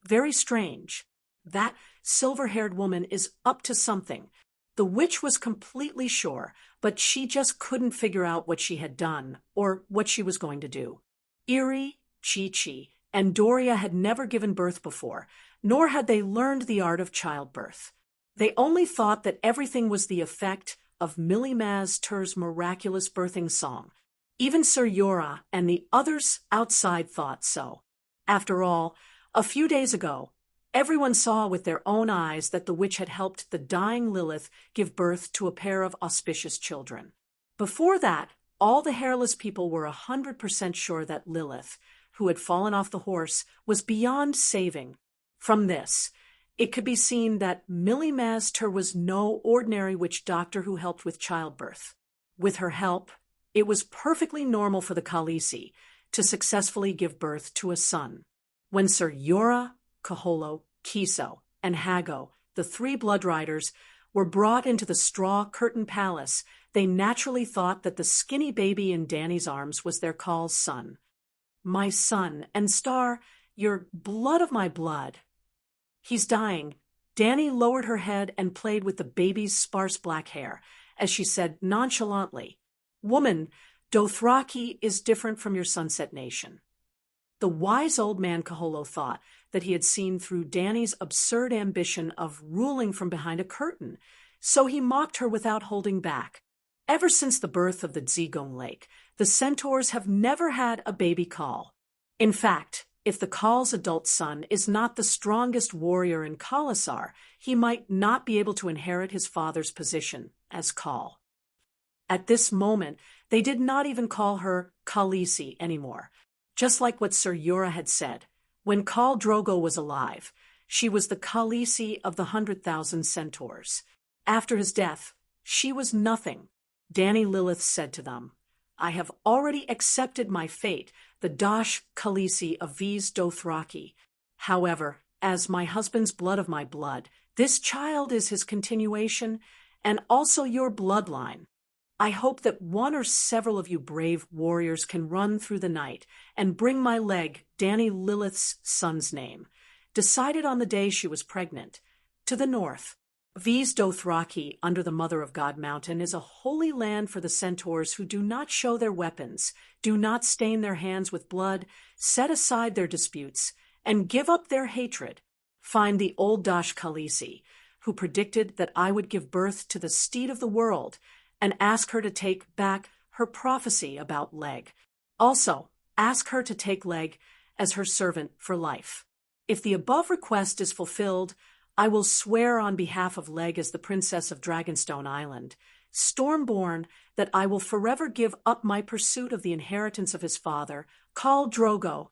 Very strange. That silver-haired woman is up to something. The witch was completely sure, but she just couldn't figure out what she had done or what she was going to do. Eerie, Chi-Chi, and Doria had never given birth before, nor had they learned the art of childbirth. They only thought that everything was the effect of Millie Maz's miraculous birthing song. Even Ser Yora and the others outside thought so. After all, a few days ago, Everyone saw with their own eyes that the witch had helped the dying Lilith give birth to a pair of auspicious children. Before that, all the hairless people were 100% sure that Lilith, who had fallen off the horse, was beyond saving. From this, it could be seen that Millie Mazter was no ordinary witch doctor who helped with childbirth. With her help, it was perfectly normal for the Khaleesi to successfully give birth to a son. When Sir Jorah, Kaholo, Kiso, and Hago, the three blood riders, were brought into the straw curtain palace, they naturally thought that the skinny baby in Dany's arms was their Khale's son. "My son, and Star, you're blood of my blood." "He's dying." Dany lowered her head and played with the baby's sparse black hair, as she said nonchalantly, "Woman, Dothraki is different from your Sunset Nation." The wise old man Kaholo thought that he had seen through Dany's absurd ambition of ruling from behind a curtain, so he mocked her without holding back. Ever since the birth of the Zegong Lake, the centaurs have never had a baby Khal. In fact, if the Khal's adult son is not the strongest warrior in Khalasar, he might not be able to inherit his father's position as Khal. At this moment, they did not even call her Khaleesi anymore. Just like what Sir Jorah had said, when Khal Drogo was alive, she was the Khaleesi of the 100,000 centaurs. After his death, she was nothing. Dany Lilith said to them, "I have already accepted my fate, the Dash Khaleesi of Viz Dothraki. However, as my husband's blood of my blood, this child is his continuation, and also your bloodline. I hope that one or several of you brave warriors can run through the night and bring my leg, Dany Lilith's son's name, decided on the day she was pregnant, to the north. Viz Dothraki, under the Mother of God mountain, is a holy land for the centaurs who do not show their weapons, do not stain their hands with blood, set aside their disputes, and give up their hatred. Find the old Dash Khaleesi, who predicted that I would give birth to the steed of the world, and ask her to take back her prophecy about Leg. Also, ask her to take Leg as her servant for life. If the above request is fulfilled, I will swear on behalf of Leg as the Princess of Dragonstone Island, Stormborn, that I will forever give up my pursuit of the inheritance of his father, Khal Drogo."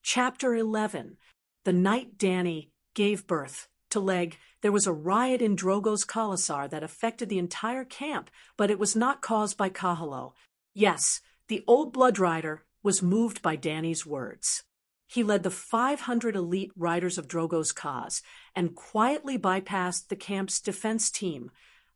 Chapter 11. The night Dany gave birth to Leg, there was a riot in Drogo's Khalasar that affected the entire camp, but it was not caused by Kahalo. Yes, the old blood rider was moved by Dany's words. He led the 500 elite riders of Drogo's cause and quietly bypassed the camp's defense team,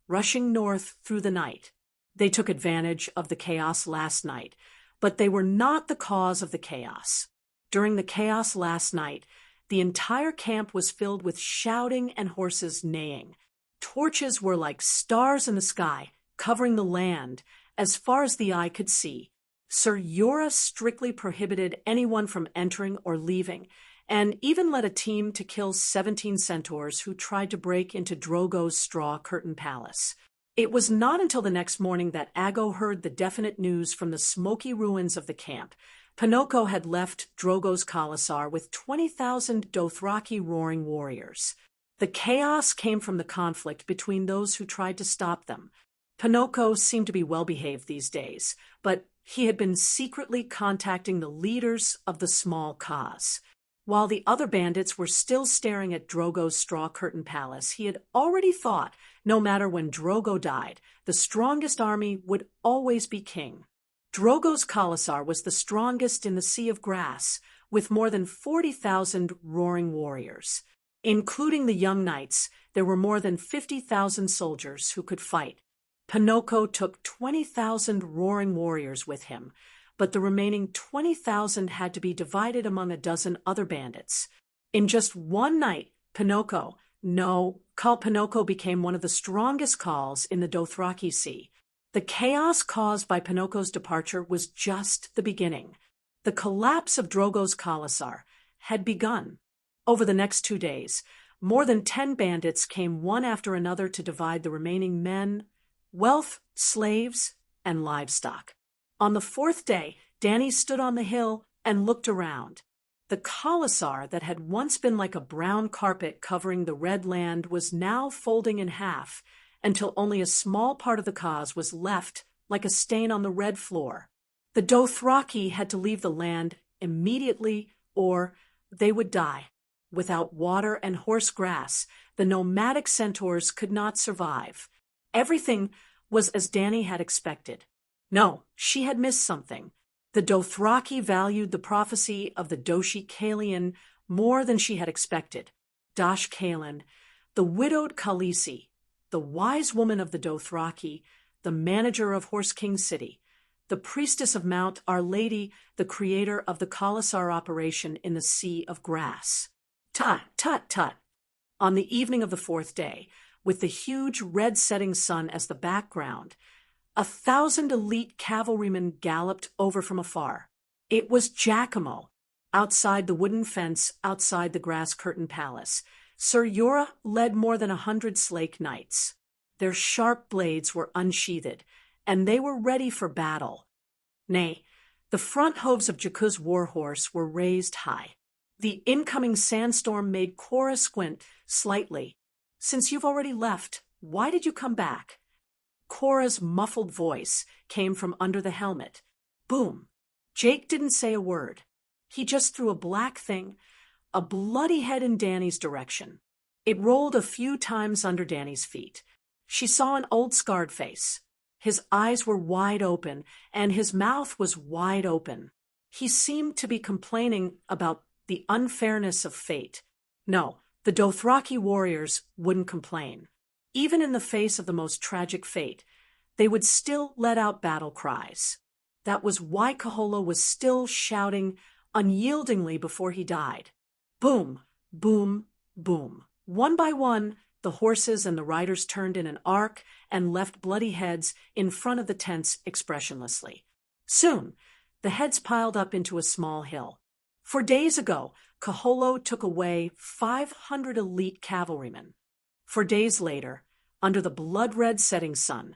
rushing north through the night. They took advantage of the chaos last night, but they were not the cause of the chaos. During the chaos last night, the entire camp was filled with shouting and horses neighing. Torches were like stars in the sky, covering the land as far as the eye could see. Sir Jorah strictly prohibited anyone from entering or leaving, and even led a team to kill 17 centaurs who tried to break into Drogo's straw curtain palace. It was not until the next morning that Aggo heard the definite news from the smoky ruins of the camp. Pinocchio had left Drogo's Khalasar with 20,000 Dothraki roaring warriors. The chaos came from the conflict between those who tried to stop them. Pinocchio seemed to be well-behaved these days, but he had been secretly contacting the leaders of the small Khas. While the other bandits were still staring at Drogo's straw curtain palace, he had already thought, no matter when Drogo died, the strongest army would always be king. Drogo's Khalasar was the strongest in the Sea of Grass, with more than 40,000 roaring warriors. Including the young knights, there were more than 50,000 soldiers who could fight. Pinocchio took 20,000 roaring warriors with him, but the remaining 20,000 had to be divided among a dozen other bandits. In just one night, Khal Pinocchio became one of the strongest Khals in the Dothraki Sea. The chaos caused by Pinocchio's departure was just the beginning. The collapse of Drogo's Khalasar had begun. Over the next 2 days, more than 10 bandits came one after another to divide the remaining men, wealth, slaves, and livestock. On the 4th day, Dany stood on the hill and looked around. The Khalasar that had once been like a brown carpet covering the red land was now folding in half until only a small part of the Khaz was left like a stain on the red floor. The Dothraki had to leave the land immediately or they would die. Without water and horse grass, the nomadic centaurs could not survive. Everything was as Dany had expected. No, she had missed something. The Dothraki valued the prophecy of the Doshi Kalian more than she had expected. Dosh Kalin, the widowed Khaleesi, the wise woman of the Dothraki, the manager of Horse King City, the priestess of Mount Our Lady, the creator of the Khalasar operation in the Sea of Grass. Tut, tut, tut. On the evening of the fourth day, with the huge red setting sun as the background, 1,000 elite cavalrymen galloped over from afar. It was Giacomo, outside the wooden fence outside the grass-curtained palace. Sir Jorah led more than 100 Slake knights. Their sharp blades were unsheathed, and they were ready for battle. Nay, the front hooves of Jakku's warhorse were raised high. The incoming sandstorm made Cora squint slightly. "Since you've already left, why did you come back?" Cora's muffled voice came from under the helmet. Boom. Jake didn't say a word. He just threw a black thing, a bloody head in Dany's direction. It rolled a few times under Dany's feet. She saw an old scarred face. His eyes were wide open, and his mouth was wide open. He seemed to be complaining about the unfairness of fate. No, the Dothraki warriors wouldn't complain. Even in the face of the most tragic fate, they would still let out battle cries. That was why Kaholo was still shouting unyieldingly before he died. Boom, boom, boom. One by one, the horses and the riders turned in an arc and left bloody heads in front of the tents expressionlessly. Soon, the heads piled up into a small hill. 4 days ago, Kaholo took away 500 elite cavalrymen. 4 days later, under the blood-red setting sun,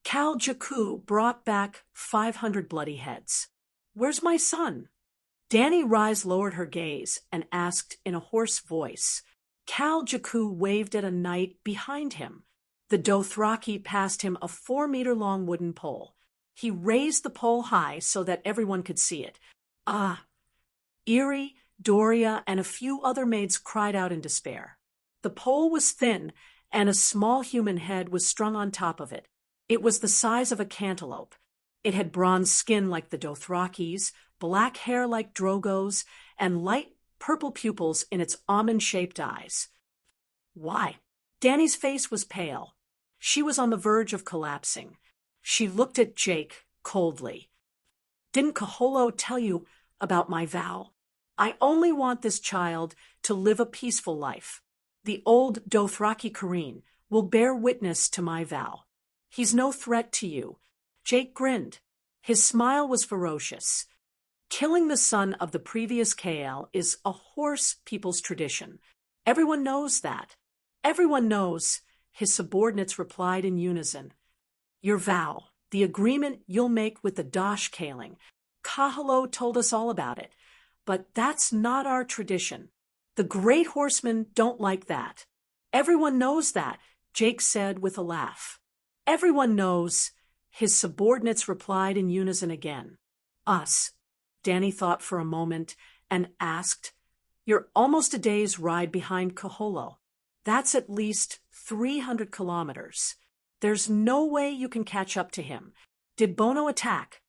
Khal Jakku brought back 500 bloody heads. "Where's my son?" Dany Rise lowered her gaze and asked in a hoarse voice. Khal Jakku waved at a knight behind him. The Dothraki passed him a 4-meter-long wooden pole. He raised the pole high so that everyone could see it. Ah! Eerie, Doria, and a few other maids cried out in despair. The pole was thin, and a small human head was strung on top of it. It was the size of a cantaloupe. It had bronze skin like the Dothraki's, black hair like Drogo's, and light purple pupils in its almond-shaped eyes. Why? Dany's face was pale. She was on the verge of collapsing. She looked at Jake coldly. "Didn't Kaholo tell you about my vow? I only want this child to live a peaceful life. The old Dothraki Kareen will bear witness to my vow. He's no threat to you." Jake grinned. His smile was ferocious. Killing the son of the previous Kael is a Horse people's tradition. Everyone knows that. Everyone knows, his subordinates replied in unison. "Your vow, the agreement you'll make with the Dosh Kaling. Kahalo told us all about it. But that's not our tradition. The great horsemen don't like that." "Everyone knows that," Jake said with a laugh. "Everyone knows," his subordinates replied in unison again. "Us." Dany thought for a moment and asked, "You're almost a day's ride behind Kaholo. That's at least 300 kilometers. There's no way you can catch up to him. Did Bono attack?"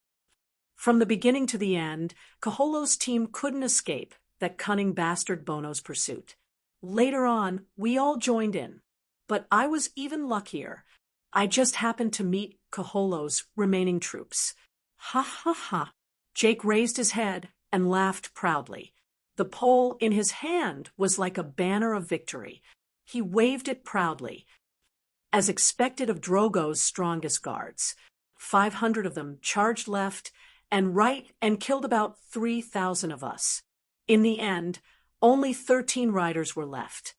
From the beginning to the end, Kaholo's team couldn't escape that cunning bastard Bono's pursuit. Later on, we all joined in. But I was even luckier. I just happened to meet Kaholo's remaining troops. Ha ha ha. Jake raised his head and laughed proudly. The pole in his hand was like a banner of victory. He waved it proudly. As expected of Drogo's strongest guards, 500 of them charged left and right and killed about 3,000 of us. In the end, only 13 riders were left.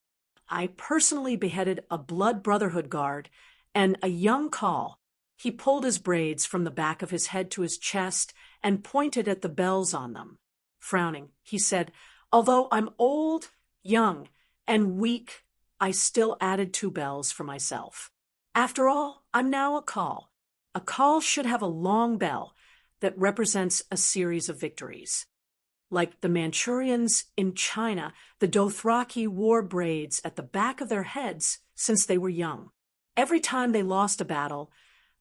I personally beheaded a Blood Brotherhood guard and a young Khal. He pulled his braids from the back of his head to his chest and pointed at the bells on them. Frowning, he said, Although I'm old, young, and weak, I still added 2 bells for myself. After all, I'm now a call. A call should have a long bell that represents a series of victories. Like the Manchurians in China, the Dothraki wore braids at the back of their heads since they were young. Every time they lost a battle,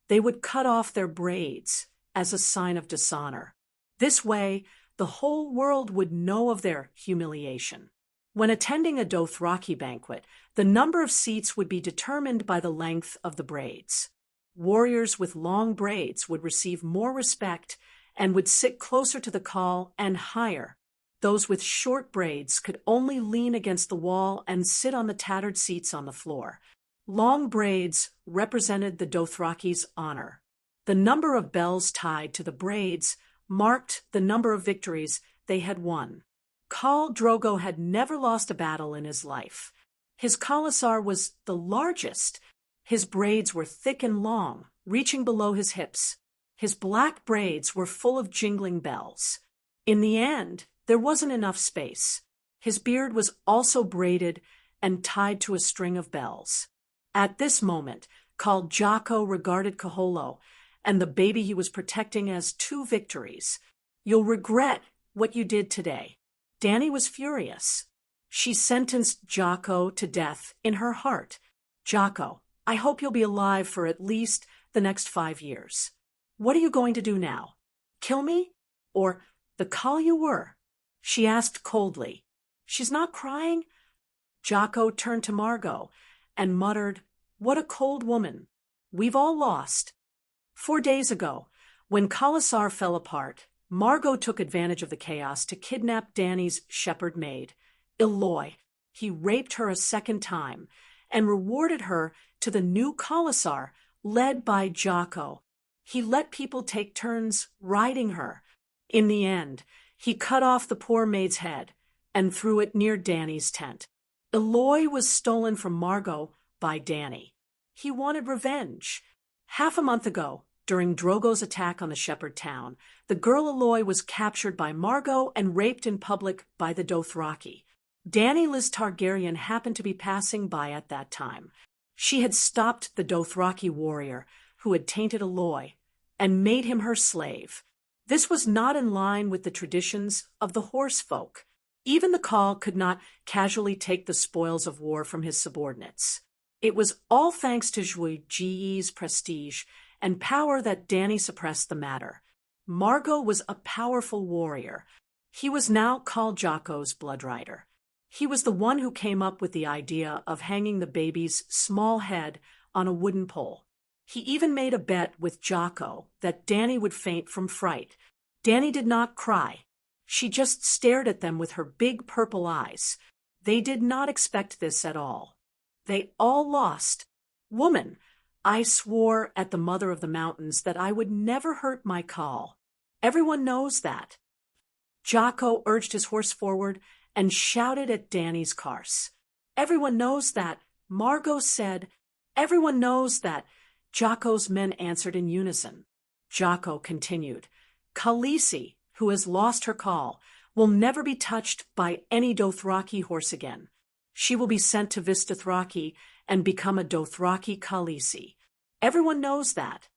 they would cut off their braids as a sign of dishonor. This way, the whole world would know of their humiliation. When attending a Dothraki banquet, the number of seats would be determined by the length of the braids. Warriors with long braids would receive more respect and would sit closer to the call and higher. Those with short braids could only lean against the wall and sit on the tattered seats on the floor. Long braids represented the Dothraki's honor. The number of bells tied to the braids marked the number of victories they had won. Khal Drogo had never lost a battle in his life. His khalasar was the largest. His braids were thick and long, reaching below his hips. His black braids were full of jingling bells. In the end, there wasn't enough space. His beard was also braided and tied to a string of bells. At this moment, Khal Jocko regarded Kaholo and the baby he was protecting as 2 victories. You'll regret what you did today. Dany was furious. She sentenced Jocko to death in her heart. Jocko, I hope you'll be alive for at least the next 5 years. What are you going to do now? Kill me? Or the Khal you were? She asked coldly. She's not crying? Jocko turned to Margot and muttered, What a cold woman. We've all lost. 4 days ago, when Khalasar fell apart, Margot took advantage of the chaos to kidnap Dany's shepherd maid, Eloy. He raped her a second time and rewarded her to the new Khalasar led by Jocko. He let people take turns riding her. In the end, he cut off the poor maid's head and threw it near Dany's tent. Eloy was stolen from Margot by Dany. He wanted revenge. Half a month ago, during Drogo's attack on the shepherd town, the girl Eloy was captured by Margot and raped in public by the Dothraki. Dany Liz Targaryen happened to be passing by at that time. She had stopped the Dothraki warrior who had tainted Eloy and made him her slave. This was not in line with the traditions of the horse folk. Even the Khal could not casually take the spoils of war from his subordinates. It was all thanks to Zhuji's prestige and power that Dany suppressed the matter. Margot was a powerful warrior. He was now Khal Jocko's bloodrider. He was the one who came up with the idea of hanging the baby's small head on a wooden pole. He even made a bet with Jocko that Dany would faint from fright. Dany did not cry. She just stared at them with her big purple eyes. They did not expect this at all. They all lost. Woman, I swore at the Mother of the Mountains that I would never hurt my Khal. Everyone knows that. Jocko urged his horse forward and shouted at Dany's Karse. Everyone knows that. Margot said, Everyone knows that. Jocko's men answered in unison. Jocko continued, Khaleesi, who has lost her Khal, will never be touched by any Dothraki horse again. She will be sent to Vistothraki and become a Dothraki Khaleesi. Everyone knows that.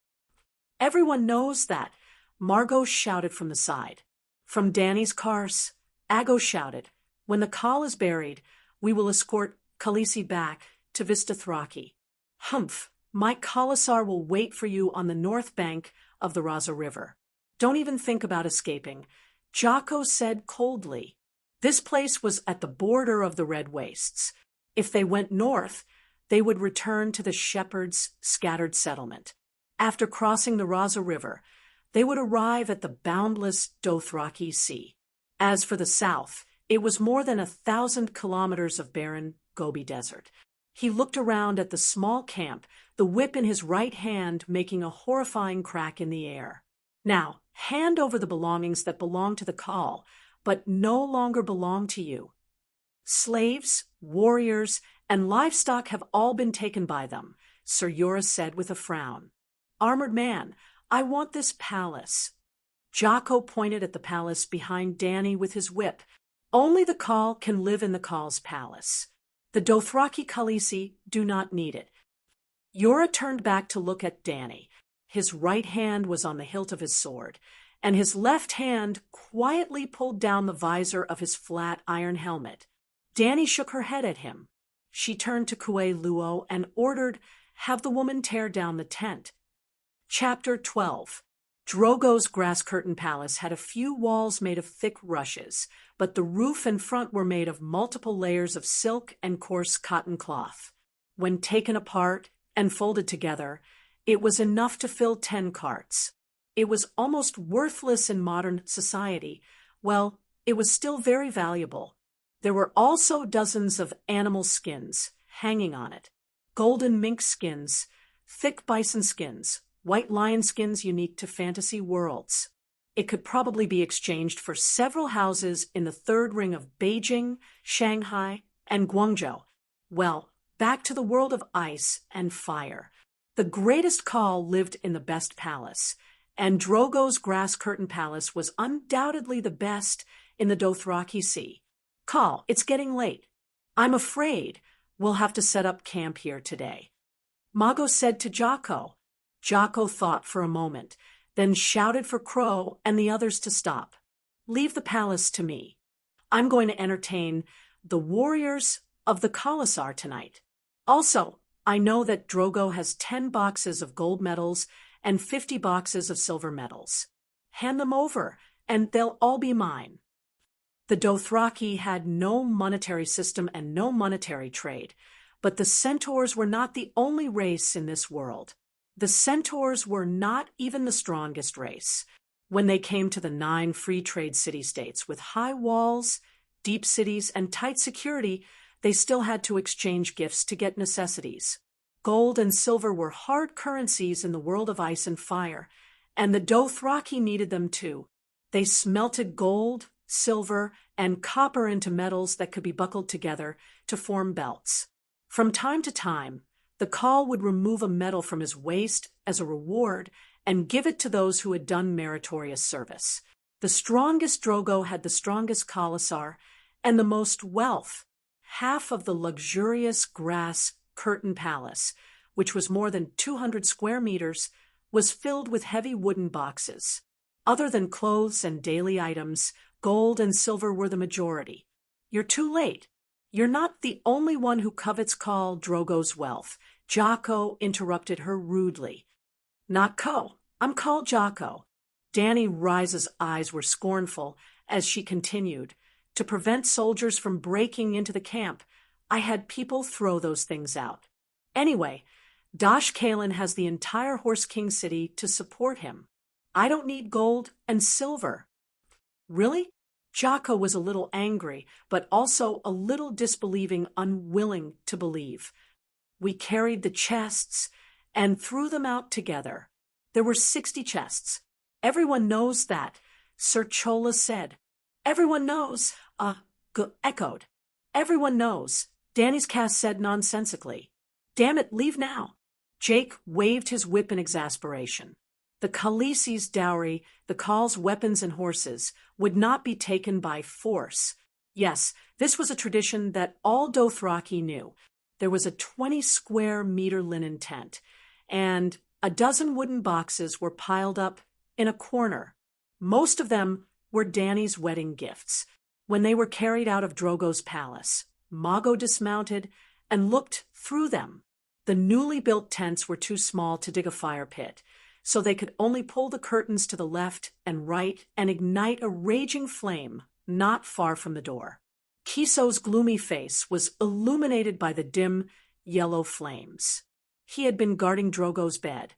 Everyone knows that. Margot shouted from the side. From Dany's Karse, Aggo shouted, When the Khal is buried, we will escort Khaleesi back to Vistothraki. Humph, my Khalasar will wait for you on the north bank of the Raza River. Don't even think about escaping. Jocko said coldly. This place was at the border of the Red Wastes. If they went north, they would return to the shepherds' scattered settlement. After crossing the Raza River, they would arrive at the boundless Dothraki Sea. As for the south, it was more than 1,000 kilometers of barren Gobi Desert. He looked around at the small camp, the whip in his right hand making a horrifying crack in the air. Now, hand over the belongings that belong to the Khal, but no longer belong to you. Slaves, warriors, and livestock have all been taken by them, Ser Jorah said with a frown. Armored man, I want this palace. Jocko pointed at the palace behind Dany with his whip. Only the Khal can live in the Khal's palace. The Dothraki Khaleesi do not need it. Yora turned back to look at Dany. His right hand was on the hilt of his sword, and his left hand quietly pulled down the visor of his flat iron helmet. Dany shook her head at him. She turned to Kue Luo and ordered, "Have the woman tear down the tent." Chapter 12. Drogo's grass curtain palace had a few walls made of thick rushes, but the roof and front were made of multiple layers of silk and coarse cotton cloth. When taken apart and folded together, it was enough to fill 10 carts. It was almost worthless in modern society. Well, it was still very valuable. There were also dozens of animal skins hanging on it. Golden mink skins, thick bison skins, white lion skins unique to fantasy worlds. It could probably be exchanged for several houses in the third ring of Beijing, Shanghai, and Guangzhou. Well, back to the world of ice and fire. The greatest Khal lived in the best palace, and Drogo's grass curtain palace was undoubtedly the best in the Dothraki Sea. "Khal, it's getting late. I'm afraid we'll have to set up camp here today," Mago said to Jocko. Jocko thought for a moment, then shouted for Crow and the others to stop. "Leave the palace to me. I'm going to entertain the warriors of the Khalasar tonight. Also, I know that Drogo has 10 boxes of gold medals and 50 boxes of silver medals. Hand them over, and they'll all be mine." The Dothraki had no monetary system and no monetary trade, but the centaurs were not the only race in this world. The centaurs were not even the strongest race. When they came to the 9 free trade city-states with high walls, deep cities, and tight security, they still had to exchange gifts to get necessities. Gold and silver were hard currencies in the world of ice and fire, and the Dothraki needed them too. They smelted gold, silver, and copper into metals that could be buckled together to form belts. From time to time, the Khal would remove a medal from his waist as a reward and give it to those who had done meritorious service. The strongest Drogo had the strongest Khalasar and the most wealth. Half of the luxurious grass curtain palace, which was more than 200 square meters, was filled with heavy wooden boxes. Other than clothes and daily items, gold and silver were the majority. "You're too late. You're not the only one who covets Khal Drogo's wealth," Jocko interrupted her rudely. "Not Ko. I'm called Jocko." Dany Rise's eyes were scornful as she continued. "To prevent soldiers from breaking into the camp, I had people throw those things out. Anyway, Dosh Kalen has the entire Horse King city to support him. I don't need gold and silver." "Really?" Jocko was a little angry, but also a little disbelieving, unwilling to believe. "We carried the chests and threw them out together. There were 60 chests. Everyone knows that," Sir Chola said. "Everyone knows," echoed. "Everyone knows," Dany's cast said nonsensically. "Damn it, leave now." Jake waved his whip in exasperation. The Khaleesi's dowry, the Khal's weapons and horses, would not be taken by force. Yes, this was a tradition that all Dothraki knew. There was a 20-square-meter linen tent, and a dozen wooden boxes were piled up in a corner. Most of them were Dany's wedding gifts. When they were carried out of Drogo's palace, Mago dismounted and looked through them. The newly built tents were too small to dig a fire pit, so they could only pull the curtains to the left and right and ignite a raging flame not far from the door. Kiso's gloomy face was illuminated by the dim, yellow flames. He had been guarding Drogo's bed,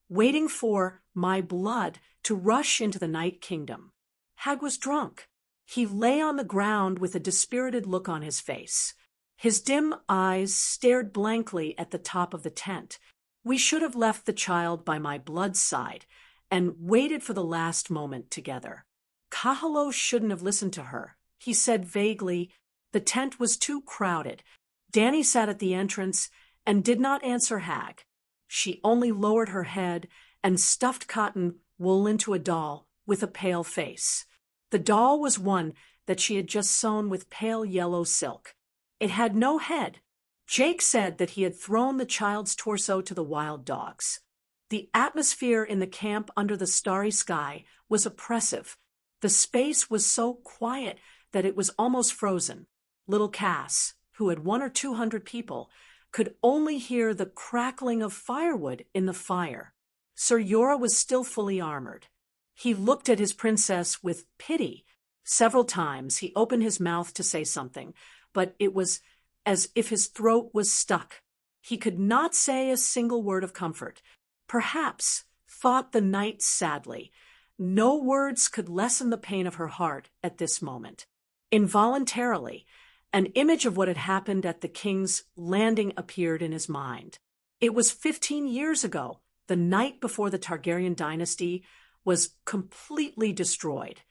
waiting for my blood to rush into the Night Kingdom. Hag was drunk. He lay on the ground with a dispirited look on his face. His dim eyes stared blankly at the top of the tent. "We should have left the child by my blood's side and waited for the last moment together. Kahalo shouldn't have listened to her," he said vaguely. The tent was too crowded. Dany sat at the entrance and did not answer Hag. She only lowered her head and stuffed cotton wool into a doll with a pale face. The doll was one that she had just sewn with pale yellow silk. It had no head. Jake said that he had thrown the child's torso to the wild dogs. The atmosphere in the camp under the starry sky was oppressive. The space was so quiet that it was almost frozen. Little Cass, who had 100 or 200 people, could only hear the crackling of firewood in the fire. Sir Jorah was still fully armored. He looked at his princess with pity. Several times he opened his mouth to say something, but it was as if his throat was stuck. He could not say a single word of comfort. Perhaps, thought the knight sadly, no words could lessen the pain of her heart at this moment. Involuntarily, an image of what had happened at the king's landing appeared in his mind. It was 15 years ago, the night before the Targaryen dynasty was completely destroyed.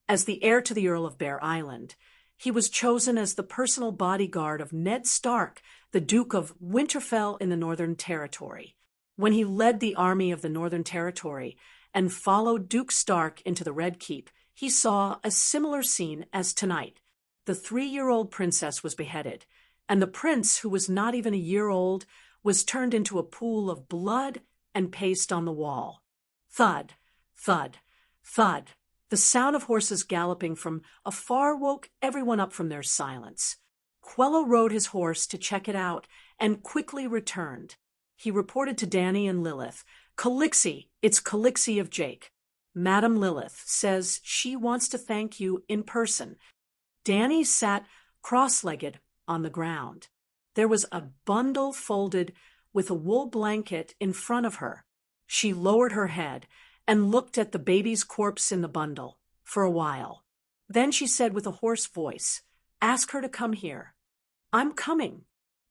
As the heir to the Earl of Bear Island, he was chosen as the personal bodyguard of Ned Stark, the Duke of Winterfell in the Northern Territory. When he led the army of the Northern Territory and followed Duke Stark into the Red Keep, he saw a similar scene as tonight. The 3-year-old princess was beheaded, and the prince, who was not even a year old, was turned into a pool of blood and paste on the wall. Thud, thud, thud. The sound of horses galloping from afar woke everyone up from their silence. Quello rode his horse to check it out and quickly returned. He reported to Dany and Lilith, "Calixi, it's Calixi of Jake. Madam Lilith says she wants to thank you in person." Dany sat cross-legged on the ground. There was a bundle folded with a wool blanket in front of her. She lowered her head and looked at the baby's corpse in the bundle for a while. Then she said with a hoarse voice, "Ask her to come here." "I'm coming."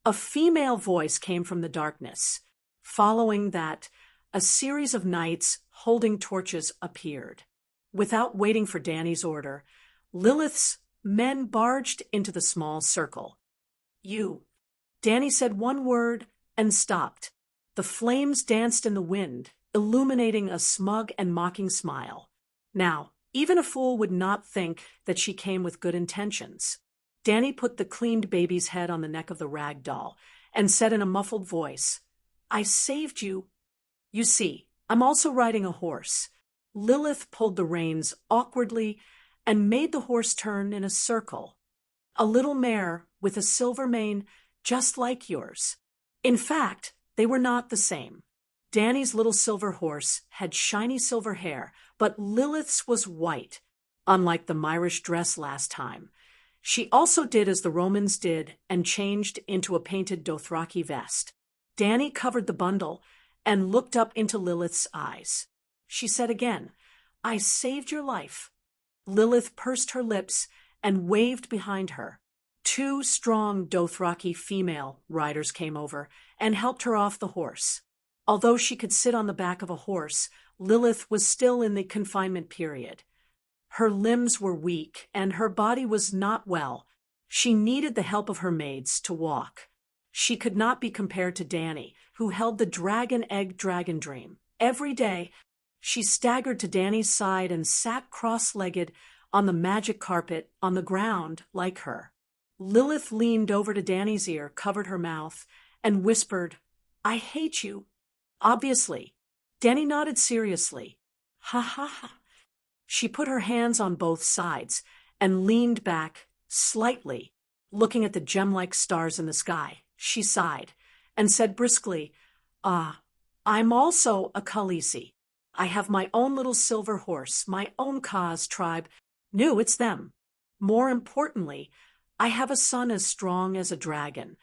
A female voice came from the darkness. Following that, a series of knights holding torches appeared. Without waiting for Dany's order, Lilith's men barged into the small circle. "You." Dany said one word and stopped. The flames danced in the wind, illuminating a smug and mocking smile. Now, even a fool would not think that she came with good intentions. Dany put the cleaned baby's head on the neck of the rag doll and said in a muffled voice, "I saved you. You see, I'm also riding a horse." Lilith pulled the reins awkwardly and made the horse turn in a circle. "A little mare with a silver mane just like yours." In fact, they were not the same. Dany's little silver horse had shiny silver hair, but Lilith's was white, unlike the Myrish dress last time. She also did as the Romans did and changed into a painted Dothraki vest. Dany covered the bundle and looked up into Lilith's eyes. She said again, "I saved your life." Lilith pursed her lips and waved behind her. 2 strong Dothraki female riders came over and helped her off the horse. Although she could sit on the back of a horse, Lilith was still in the confinement period. Her limbs were weak and her body was not well. She needed the help of her maids to walk. She could not be compared to Dany, who held the dragon egg dragon dream. Every day, she staggered to Dany's side and sat cross-legged on the magic carpet on the ground like her. Lilith leaned over to Dany's ear, covered her mouth, and whispered, "I hate you." Obviously. Dany nodded seriously. "Ha ha ha." She put her hands on both sides and leaned back slightly, looking at the gem-like stars in the sky. She sighed and said briskly, I'm also a Khaleesi. I have my own little silver horse, my own Khaz tribe. No, it's them. More importantly, I have a son as strong as a dragon."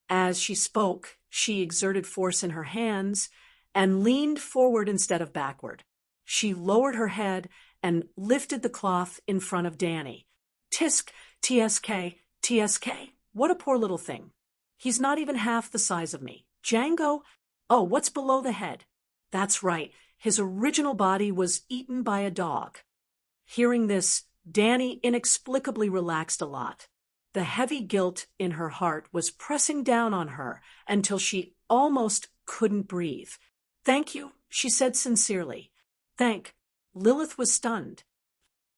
As she spoke, she exerted force in her hands and leaned forward instead of backward. She lowered her head and lifted the cloth in front of Dany. "Tisk, TSK, TSK. What a poor little thing. He's not even half the size of me. Django? Oh, what's below the head? That's right. His original body was eaten by a dog." Hearing this, Dany inexplicably relaxed a lot. The heavy guilt in her heart was pressing down on her until she almost couldn't breathe. "Thank you," she said sincerely. Lilith was stunned.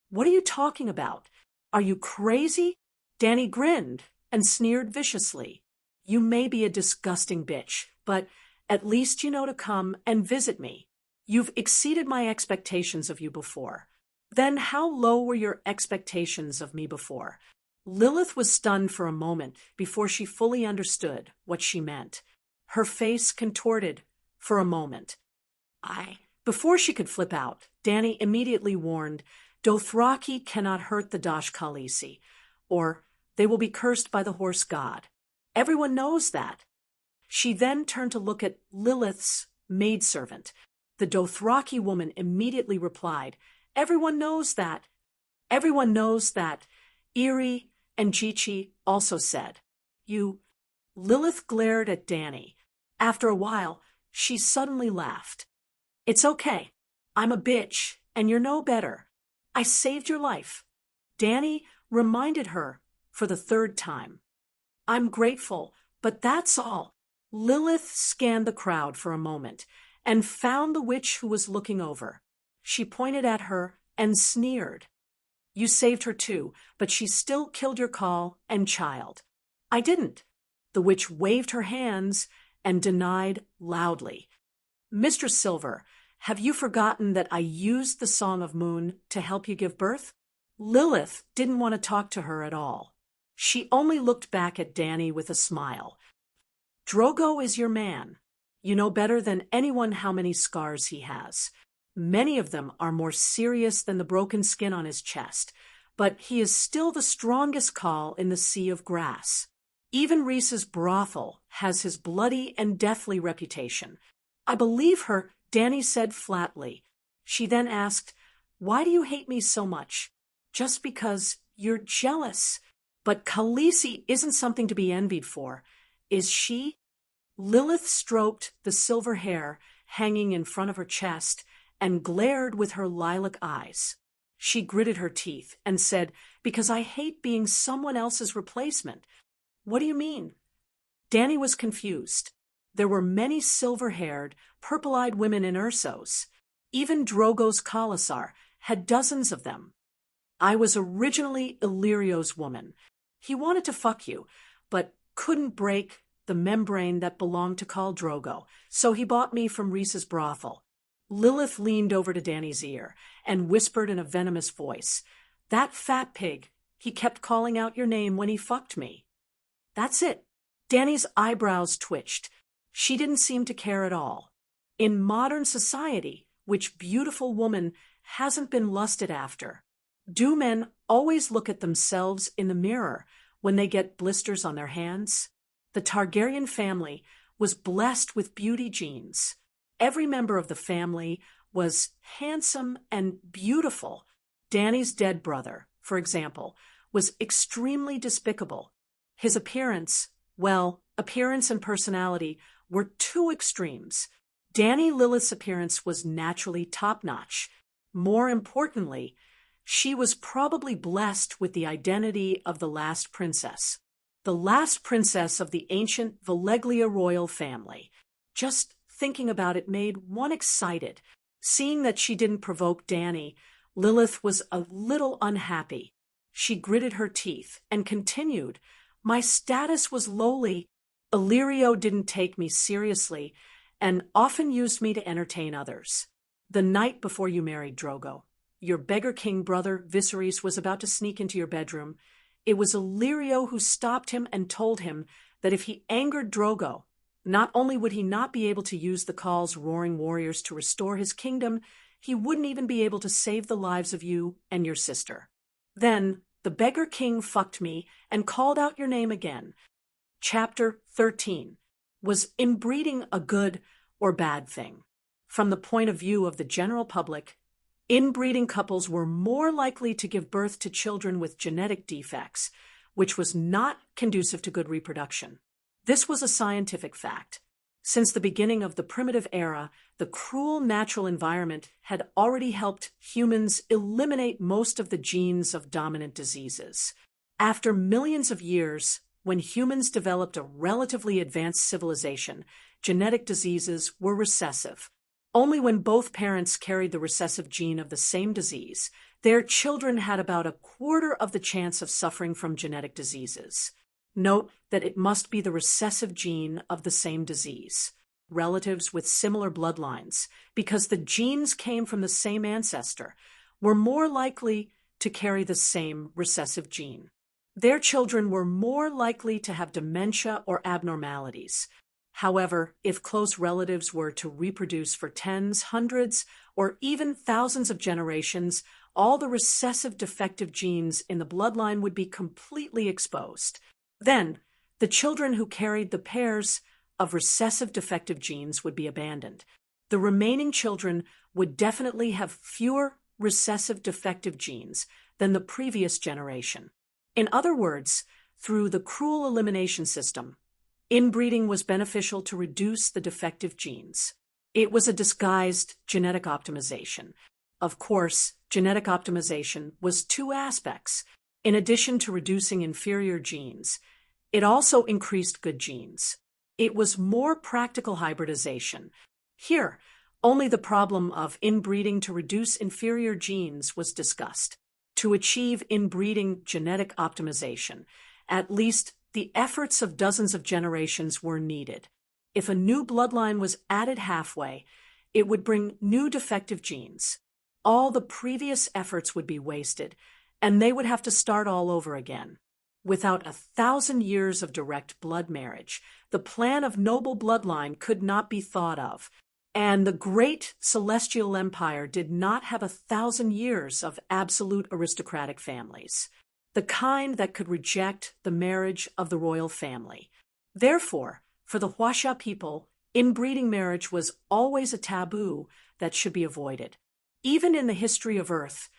"What are you talking about?" Are you crazy? Danny grinned and sneered viciously. You may be a disgusting bitch, but at least you know to come and visit me. You've exceeded my expectations of you before. Then how low were your expectations of me before? Lilith was stunned for a moment before she fully understood what she meant. Her face contorted for a moment. Before she could flip out, Danny immediately warned, Dothraki cannot hurt the Dosh Khaleesi, or they will be cursed by the horse god. Everyone knows that. She then turned to look at Lilith's maidservant. The Dothraki woman immediately replied, Everyone knows that. Everyone knows that. Iri and Jichi also said, You. Lilith glared at Danny. After a while, she suddenly laughed. It's okay. I'm a bitch, and you're no better. I saved your life. Danny reminded her for the third time. I'm grateful, but that's all. Lilith scanned the crowd for a moment and found the witch who was looking over. She pointed at her and sneered. You saved her too, but she still killed your call and child. I didn't. The witch waved her hands and denied loudly. Mistress Silver, have you forgotten that I used the Song of Moon to help you give birth? Lilith didn't want to talk to her at all. She only looked back at Danny with a smile. Drogo is your man. You know better than anyone how many scars he has. Many of them are more serious than the broken skin on his chest, but he is still the strongest call in the sea of grass. Even Rhys's brothel has his bloody and deathly reputation. I believe her, Danny said flatly. She then asked, Why do you hate me so much? Just because you're jealous. But Khaleesi isn't something to be envied for, is she? Lilith stroked the silver hair hanging in front of her chest and glared with her lilac eyes. She gritted her teeth and said, Because I hate being someone else's replacement. What do you mean? Danny was confused. There were many silver-haired, purple-eyed women in Ursos. Even Drogo's Khalasar had dozens of them. I was originally Illyrio's woman. He wanted to fuck you, but couldn't break the membrane that belonged to Khal Drogo, so he bought me from Rhys's brothel. Lilith leaned over to Danny's ear and whispered in a venomous voice, That fat pig, he kept calling out your name when he fucked me. That's it. Danny's eyebrows twitched. She didn't seem to care at all. In modern society, which beautiful woman hasn't been lusted after? Do men always look at themselves in the mirror when they get blisters on their hands? The Targaryen family was blessed with beauty genes. Every member of the family was handsome and beautiful. Danny's dead brother, for example, was extremely despicable. His appearance and personality were two extremes. Danny Lilith's appearance was naturally top-notch. More importantly, she was probably blessed with the identity of the last princess of the ancient Valeglia royal family. Just thinking about it made one excited. Seeing that she didn't provoke Danny, Lilith was a little unhappy. She gritted her teeth and continued, My status was lowly. Illyrio didn't take me seriously and often used me to entertain others. The night before you married Drogo, your beggar king brother Viserys was about to sneak into your bedroom. It was Illyrio who stopped him and told him that if he angered Drogo, not only would he not be able to use the Khal's roaring warriors to restore his kingdom, he wouldn't even be able to save the lives of you and your sister. Then the beggar king fucked me and called out your name again. Chapter 13. Was inbreeding a good or bad thing? From the point of view of the general public, inbreeding couples were more likely to give birth to children with genetic defects, which was not conducive to good reproduction. This was a scientific fact. Since the beginning of the primitive era, the cruel natural environment had already helped humans eliminate most of the genes of dominant diseases. After millions of years, when humans developed a relatively advanced civilization, genetic diseases were recessive. Only when both parents carried the recessive gene of the same disease, their children had about a quarter of the chance of suffering from genetic diseases. Note that it must be the recessive gene of the same disease. Relatives with similar bloodlines, because the genes came from the same ancestor, were more likely to carry the same recessive gene. Their children were more likely to have dementia or abnormalities. However, if close relatives were to reproduce for tens, hundreds, or even thousands of generations, all the recessive defective genes in the bloodline would be completely exposed. Then, the children who carried the pairs of recessive defective genes would be abandoned. The remaining children would definitely have fewer recessive defective genes than the previous generation. In other words, through the cruel elimination system, inbreeding was beneficial to reduce the defective genes. It was a disguised genetic optimization. Of course, genetic optimization was two aspects. In addition to reducing inferior genes, it also increased good genes. It was more practical hybridization. Here, only the problem of inbreeding to reduce inferior genes was discussed. To achieve inbreeding genetic optimization, at least the efforts of dozens of generations were needed. If a new bloodline was added halfway, it would bring new defective genes. All the previous efforts would be wasted, and they would have to start all over again. Without 1,000 years of direct blood marriage, the plan of noble bloodline could not be thought of, and the great celestial empire did not have 1,000 years of absolute aristocratic families, the kind that could reject the marriage of the royal family. Therefore, for the Huasha people, inbreeding marriage was always a taboo that should be avoided. Even in the history of Earth,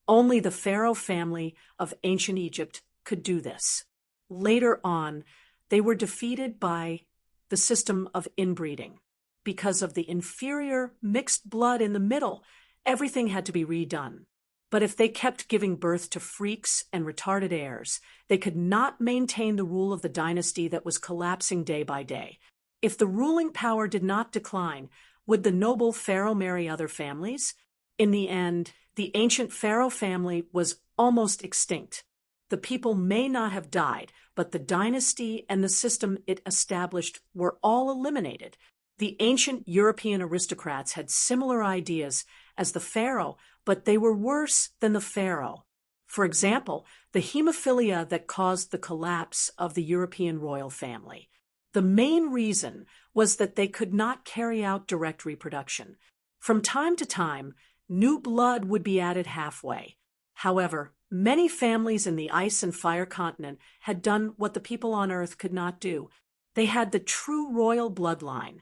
only the pharaoh family of ancient Egypt could do this. Later on, they were defeated by the system of inbreeding. Because of the inferior mixed blood in the middle, everything had to be redone. But if they kept giving birth to freaks and retarded heirs, they could not maintain the rule of the dynasty that was collapsing day by day. If the ruling power did not decline, would the noble pharaoh marry other families? In the end, the ancient pharaoh family was almost extinct. The people may not have died, but the dynasty and the system it established were all eliminated. The ancient European aristocrats had similar ideas as the pharaoh, but they were worse than the pharaoh. For example, the hemophilia that caused the collapse of the European royal family. The main reason was that they could not carry out direct reproduction. From time to time, new blood would be added halfway. However, many families in the ice and fire continent had done what the people on Earth could not do. They had the true royal bloodline.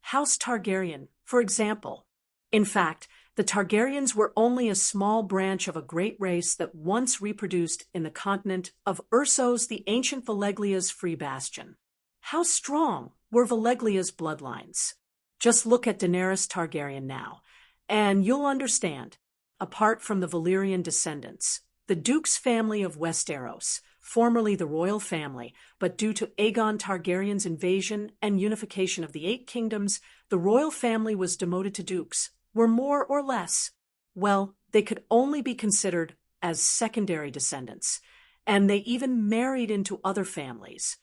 House Targaryen, for example. In fact, the Targaryens were only a small branch of a great race that once reproduced in the continent of Ursos, the ancient Valeglia's free bastion. How strong were Valeglia's bloodlines? Just look at Daenerys Targaryen now, and you'll understand. Apart from the Valyrian descendants, the Duke's family of Westeros, formerly the royal family, but due to Aegon Targaryen's invasion and unification of the 8 kingdoms, the royal family was demoted to dukes, were more or less, well, they could only be considered as secondary descendants, and they even married into other families.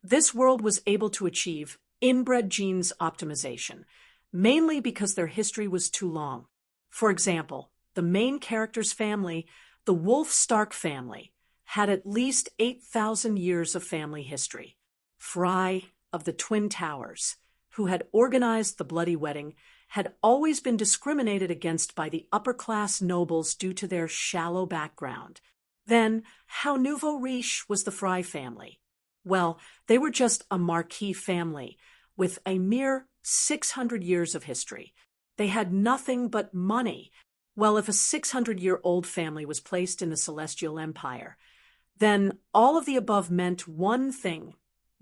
This world was able to achieve inbred genes optimization, mainly because their history was too long. For example, the main character's family, the Wolf Stark family, had at least 8,000 years of family history. Fry of the Twin Towers, who had organized the bloody wedding, had always been discriminated against by the upper-class nobles due to their shallow background. Then, how nouveau riche was the Fry family? Well, they were just a marquis family with a mere 600 years of history. They had nothing but money. Well, if a 600-year-old family was placed in the Celestial Empire, then all of the above meant one thing.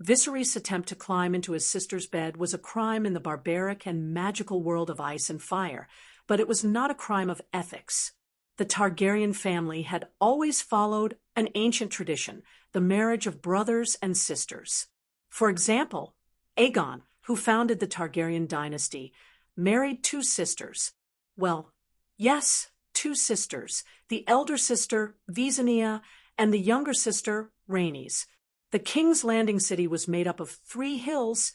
Viserys' attempt to climb into his sister's bed was a crime in the barbaric and magical world of ice and fire, but it was not a crime of ethics. The Targaryen family had always followed an ancient tradition, the marriage of brothers and sisters. For example, Aegon, who founded the Targaryen dynasty, married 2 sisters. Well, yes, 2 sisters, the elder sister, Visania, and the younger sister, Rhaenys. The king's landing city was made up of 3 hills,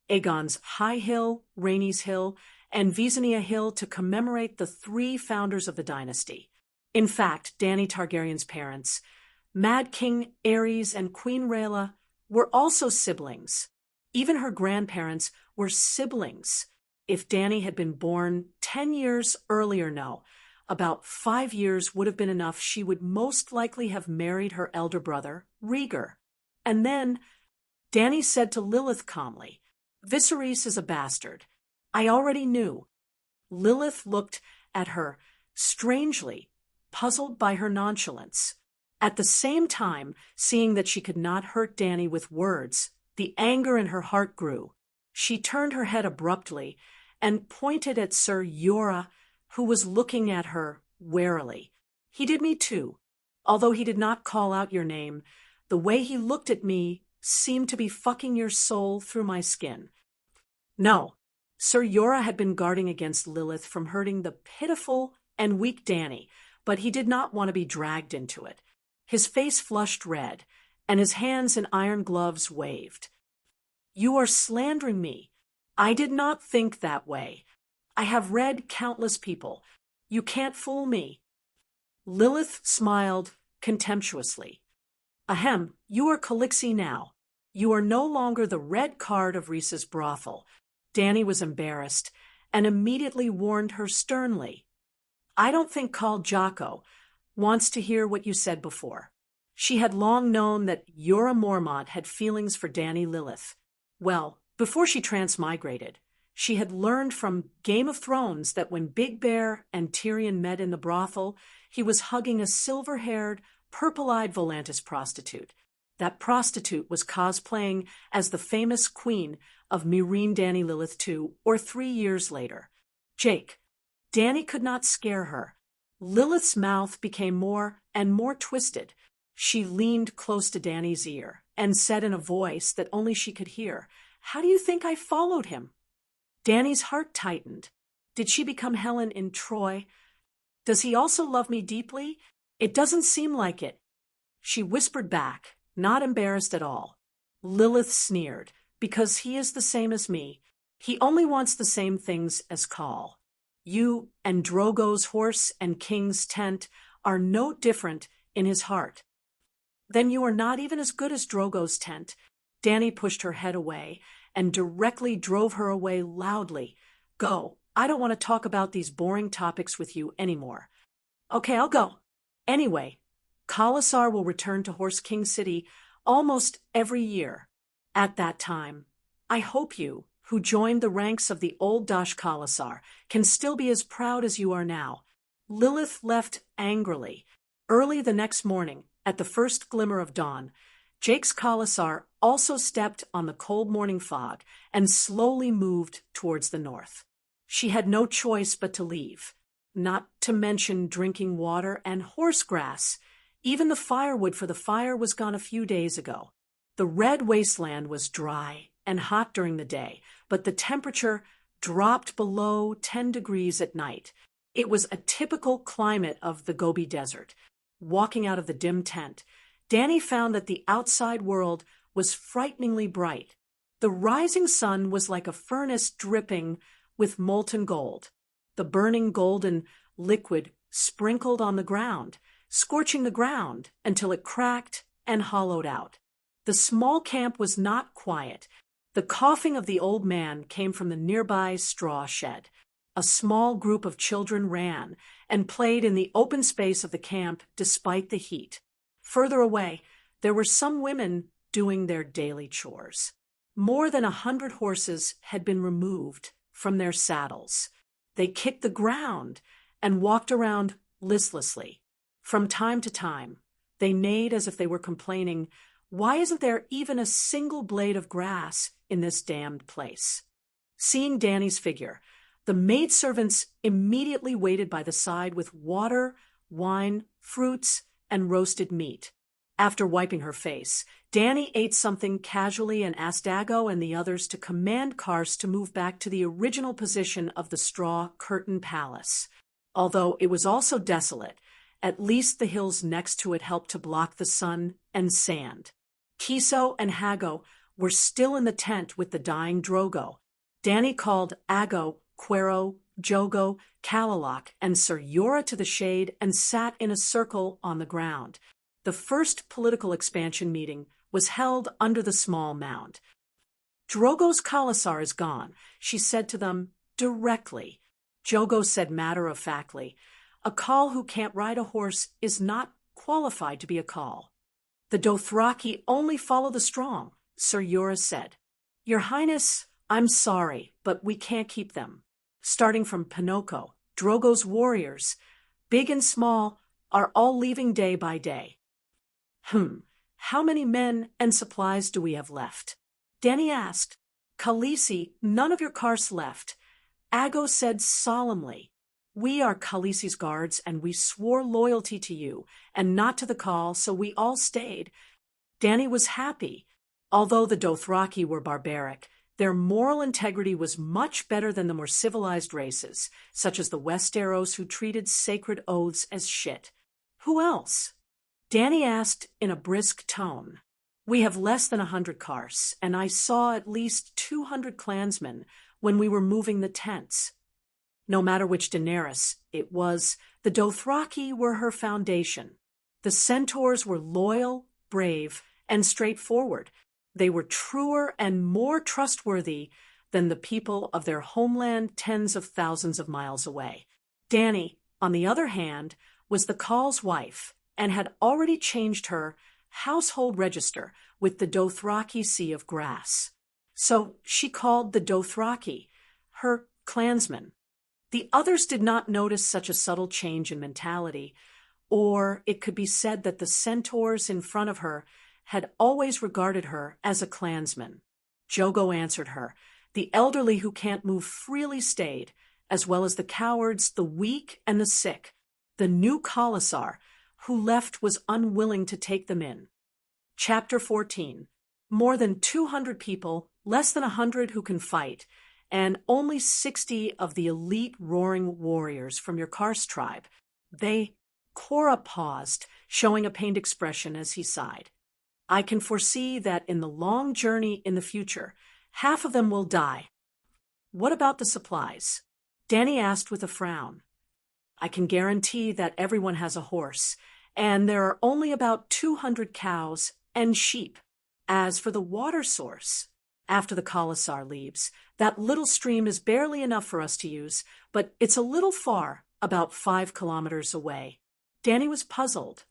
Aegon's High Hill, Rhaenys Hill, and Visania Hill, to commemorate the 3 founders of the dynasty. In fact, Dany Targaryen's parents, Mad King Aerys and Queen Rhaella, were also siblings. Even her grandparents were siblings. If Dany had been born 10 years earlier, no, about 5 years would have been enough, she would most likely have married her elder brother, Rhaegar. And then Dany said to Lilith calmly, "Viserys is a bastard. I already knew." Lilith looked at her strangely, puzzled by her nonchalance. At the same time, seeing that she could not hurt Dany with words, the anger in her heart grew. She turned her head abruptly and pointed at Sir Jorah, who was looking at her warily. "He did me too. Although he did not call out your name, the way he looked at me seemed to be fucking your soul through my skin." No, Sir Jorah had been guarding against Lilith from hurting the pitiful and weak Dany, but he did not want to be dragged into it. His face flushed red, and his hands in iron gloves waved. "You are slandering me. I did not think that way. I have read countless people. You can't fool me." Lilith smiled contemptuously. "Ahem, you are Khaleesi now. You are no longer the red card of Rhys's brothel." Dany was embarrassed and immediately warned her sternly, "I don't think Khal Jocko wants to hear what you said before." She had long known that Jorah Mormont had feelings for Dany Lilith. Well, before she transmigrated, she had learned from Game of Thrones that when Big Bear and Tyrion met in the brothel, he was hugging a silver-haired, purple-eyed Volantis prostitute. That prostitute was cosplaying as the famous queen of Meereen Dany Lilith 2, or 3 years later. Jake. Dany could not scare her. Lilith's mouth became more and more twisted. She leaned close to Dany's ear and said in a voice that only she could hear, "How do you think I followed him?" Dany's heart tightened. Did she become Helen in Troy? "Does he also love me deeply? It doesn't seem like it." She whispered back, not embarrassed at all. Lilith sneered, "Because he is the same as me. He only wants the same things as Khal. You and Drogo's horse and king's tent are no different in his heart." "Then you are not even as good as Drogo's tent." Dany pushed her head away and directly drove her away loudly. "Go. I don't want to talk about these boring topics with you anymore." "Okay, I'll go. Anyway, Khalasar will return to Horse King City almost every year. At that time, I hope you, who joined the ranks of the old Dash Khalasar, can still be as proud as you are now." Lilith left angrily. Early the next morning, at the first glimmer of dawn, Jake's Khalasar also stepped on the cold morning fog and slowly moved towards the north. She had no choice but to leave, not to mention drinking water and horse grass. Even the firewood for the fire was gone a few days ago. The red wasteland was dry and hot during the day, but the temperature dropped below 10 degrees at night. It was a typical climate of the Gobi Desert. Walking out of the dim tent, Dany found that the outside world was frighteningly bright. The rising sun was like a furnace dripping with molten gold. The burning golden liquid sprinkled on the ground, scorching the ground until it cracked and hollowed out. The small camp was not quiet. The coughing of the old man came from the nearby straw shed. A small group of children ran and played in the open space of the camp despite the heat. Further away, there were some women doing their daily chores. More than 100 horses had been removed from their saddles. They kicked the ground and walked around listlessly. From time to time, they neighed as if they were complaining, "Why isn't there even a single blade of grass in this damned place?" Seeing Dany's figure, the maidservants immediately waited by the side with water, wine, fruits, and roasted meat. After wiping her face, Danny ate something casually and asked Ago and the others to command Karst to move back to the original position of the straw curtain palace. Although it was also desolate, at least the hills next to it helped to block the sun and sand. Kiso and Hago were still in the tent with the dying Drogo. Danny called Ago, Quero, Jogo, Kalalak, and Sir Yora to the shade and sat in a circle on the ground. The first political expansion meeting was held under the small mound. Drogo's Khalasar is gone, she said to them directly. Jogo said matter-of-factly, a Khal who can't ride a horse is not qualified to be a Khal. The Dothraki only follow the strong, Sir Yora said. Your Highness, I'm sorry, but we can't keep them. Starting from Pinocchio, Drogo's warriors, big and small, are all leaving day by day. How many men and supplies do we have left? Danny asked. Khaleesi, none of your Karsts left. Ago said solemnly, we are Khaleesi's guards, and we swore loyalty to you, and not to the Khal, so we all stayed. Danny was happy. Although the Dothraki were barbaric, their moral integrity was much better than the more civilized races, such as the Westeros who treated sacred oaths as shit. Who else? Danny asked in a brisk tone. We have less than 100 Karsts, and I saw at least 200 clansmen when we were moving the tents. No matter which Daenerys it was, the Dothraki were her foundation. The centaurs were loyal, brave, and straightforward. They were truer and more trustworthy than the people of their homeland tens of thousands of miles away. Danny, on the other hand, was the Khal's wife, and had already changed her household register with the Dothraki Sea of Grass. So she called the Dothraki her clansmen. The others did not notice such a subtle change in mentality, or it could be said that the centaurs in front of her had always regarded her as a clansman. Jogo answered her. The elderly who can't move freely stayed, as well as the cowards, the weak, and the sick. The new Khalasar, who left, was unwilling to take them in. Chapter 14. More than 200 people, less than 100 who can fight, and only 60 of the elite roaring warriors from your Karst tribe. Korra paused, showing a pained expression as he sighed. I can foresee that in the long journey in the future, half of them will die. What about the supplies? Danny asked with a frown. I can guarantee that everyone has a horse, and there are only about 200 cows and sheep. As for the water source, after the Khalasar leaves, that little stream is barely enough for us to use, but it's a little far, about 5 kilometers away. Danny was puzzled.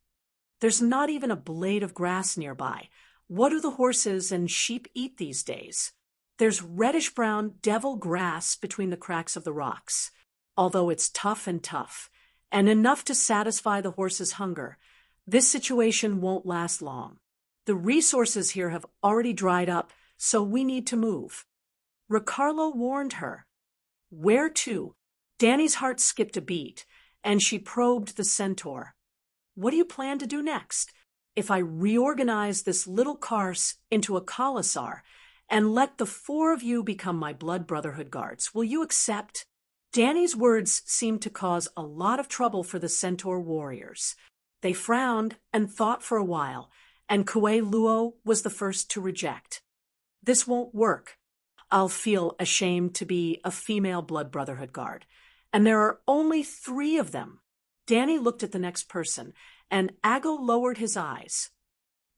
There's not even a blade of grass nearby. What do the horses and sheep eat these days? There's reddish-brown devil grass between the cracks of the rocks, although it's tough, and enough to satisfy the horse's hunger. This situation won't last long. The resources here have already dried up, so we need to move. Ricardo warned her. Where to? Danny's heart skipped a beat, and she probed the centaur. What do you plan to do next? If I reorganize this little Karst into a Khalasar and let the 4 of you become my blood brotherhood guards, will you accept? Danny's words seemed to cause a lot of trouble for the centaur warriors. They frowned and thought for a while, and Kue Luo was the first to reject. This won't work. I'll feel ashamed to be a female blood brotherhood guard, and there are only 3 of them. Danny looked at the next person, and Ago lowered his eyes.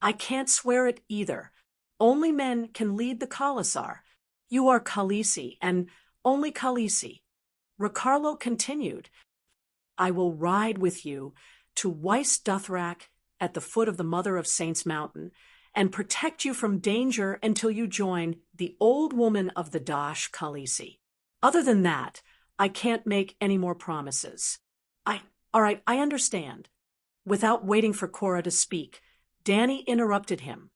I can't swear it either. Only men can lead the Khalasar. You are Khaleesi, and only Khaleesi. Ricardo continued. I will ride with you to Weiss Dothrak at the foot of the Mother of Saints Mountain, and protect you from danger until you join the old woman of the Dash, Khaleesi. Other than that, I can't make any more promises. All right, I understand. Without waiting for Korra to speak, Danny interrupted him.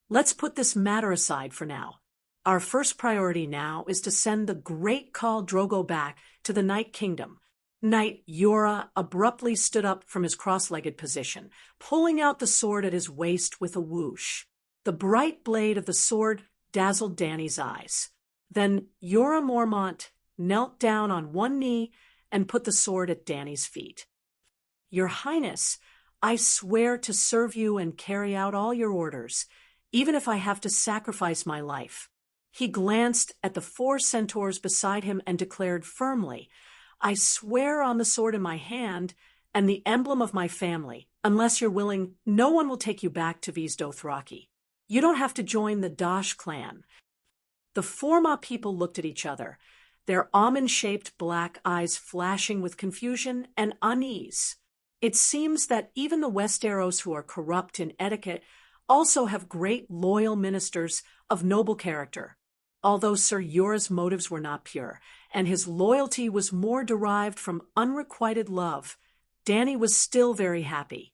Let's put this matter aside for now. Our first priority now is to send the great Khal Drogo back to the Night Kingdom. Knight Yura abruptly stood up from his cross-legged position, pulling out the sword at his waist with a whoosh. The bright blade of the sword dazzled Danny's eyes. Then Yura Mormont knelt down on one knee and put the sword at Danny's feet. "Your Highness, I swear to serve you and carry out all your orders, even if I have to sacrifice my life." He glanced at the 4 centaurs beside him and declared firmly, "I swear on the sword in my hand and the emblem of my family, unless you're willing, no one will take you back to Viz Dothraki. You don't have to join the Dosh clan." The Forma people looked at each other, their almond-shaped black eyes flashing with confusion and unease. It seems that even the Westeros who are corrupt in etiquette also have great loyal ministers of noble character. Although Sir Yura's motives were not pure, and his loyalty was more derived from unrequited love, Danny was still very happy.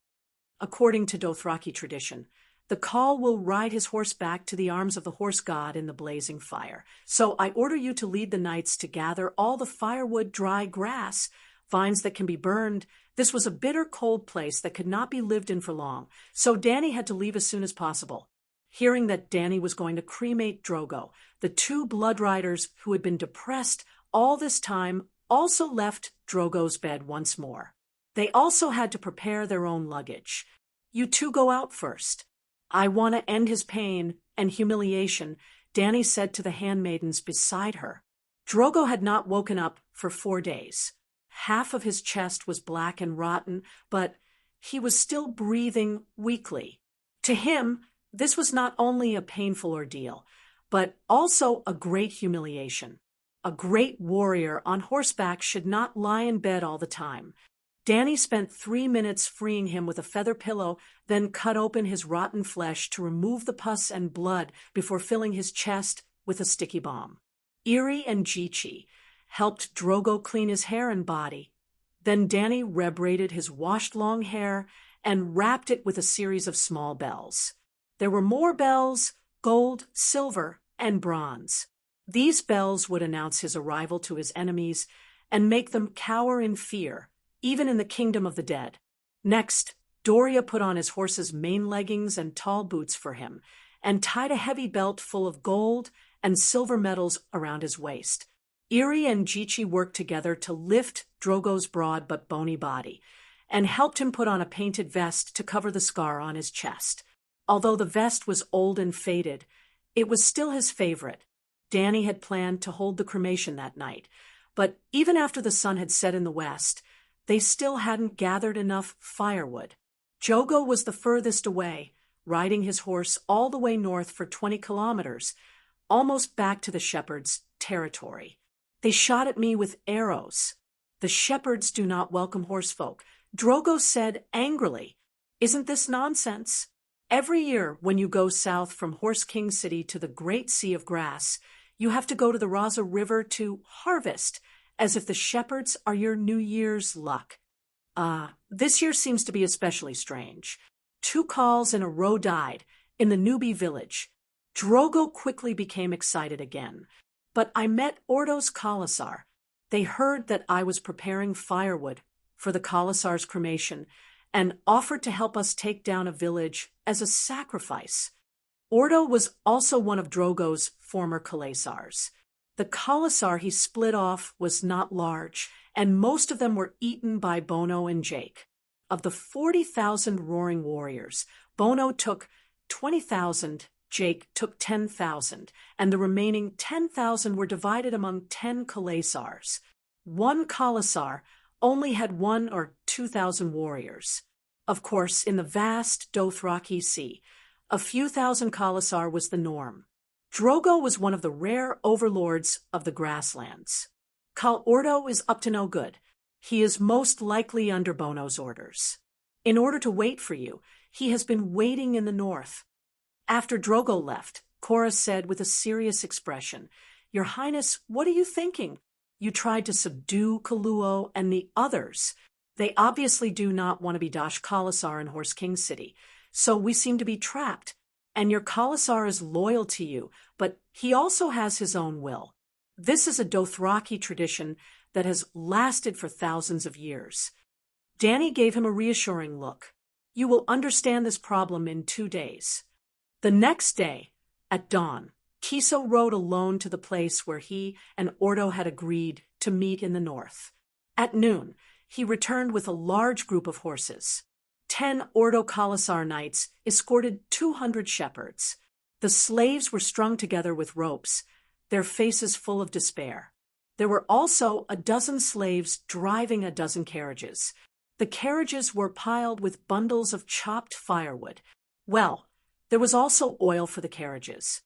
According to Dothraki tradition, the Khal will ride his horse back to the arms of the horse god in the blazing fire. So I order you to lead the knights to gather all the firewood, dry grass, vines that can be burned. This was a bitter, cold place that could not be lived in for long, so Danny had to leave as soon as possible. Hearing that Danny was going to cremate Drogo, the 2 blood riders who had been depressed all this time also left Drogo's bed once more. They also had to prepare their own luggage. "You 2 go out first. I want to end his pain and humiliation," Danny said to the handmaidens beside her. Drogo had not woken up for 4 days. Half of his chest was black and rotten, but he was still breathing weakly. To him, this was not only a painful ordeal, but also a great humiliation. A great warrior on horseback should not lie in bed all the time. Danny spent 3 minutes freeing him with a feather pillow, then cut open his rotten flesh to remove the pus and blood before filling his chest with a sticky balm. Irri and Jichi helped Drogo clean his hair and body. Then Danny rebraided his washed long hair and wrapped it with a series of small bells. There were more bells, gold, silver, and bronze. These bells would announce his arrival to his enemies and make them cower in fear, even in the kingdom of the dead. Next, Doria put on his horse's main leggings and tall boots for him, and tied a heavy belt full of gold and silver medals around his waist. Irri and Jichi worked together to lift Drogo's broad but bony body, and helped him put on a painted vest to cover the scar on his chest. Although the vest was old and faded, it was still his favorite. Danny had planned to hold the cremation that night, but even after the sun had set in the west, they still hadn't gathered enough firewood. Jogo was the furthest away, riding his horse all the way north for 20 kilometers, almost back to the shepherds' territory. "They shot at me with arrows. The shepherds do not welcome horsefolk," Drogo said angrily. "Isn't this nonsense? Every year when you go south from Horse King City to the Great Sea of Grass, you have to go to the Raza River to harvest, as if the shepherds are your New Year's luck. This year seems to be especially strange. 2 calls in a row died in the newbie village." Drogo quickly became excited again. "But I met Ordo's Khalasar. They heard that I was preparing firewood for the Khalasar's cremation and offered to help us take down a village as a sacrifice." Ordo was also one of Drogo's former Khalasars. The Khalasar he split off was not large, and most of them were eaten by Bono and Jake. Of the 40,000 roaring warriors, Bono took 20,000, Jake took 10,000, and the remaining 10,000 were divided among 10 Khalasars. One Khalasar only had 1,000 or 2,000 warriors. Of course, in the vast Dothraki Sea, a few thousand Khalasar was the norm. Drogo was one of the rare overlords of the grasslands. Khal Ordo is up to no good. He is most likely under Bono's orders. In order to wait for you, he has been waiting in the north. After Drogo left, Cora said with a serious expression, "Your Highness, what are you thinking? You tried to subdue Kaluo and the others. They obviously do not want to be Dosh Khalasar in Horse King City, so we seem to be trapped. And your Khalasar is loyal to you, but he also has his own will. This is a Dothraki tradition that has lasted for thousands of years. Danny gave him a reassuring look. You will understand this problem in 2 days. The next day, at dawn, Kiso rode alone to the place where he and Ordo had agreed to meet in the north. At noon, he returned with a large group of horses. 10 Ordo Commissar knights escorted 200 shepherds. The slaves were strung together with ropes, their faces full of despair. There were also a dozen slaves driving a dozen carriages. The carriages were piled with bundles of chopped firewood. Well, there was also oil for the carriages.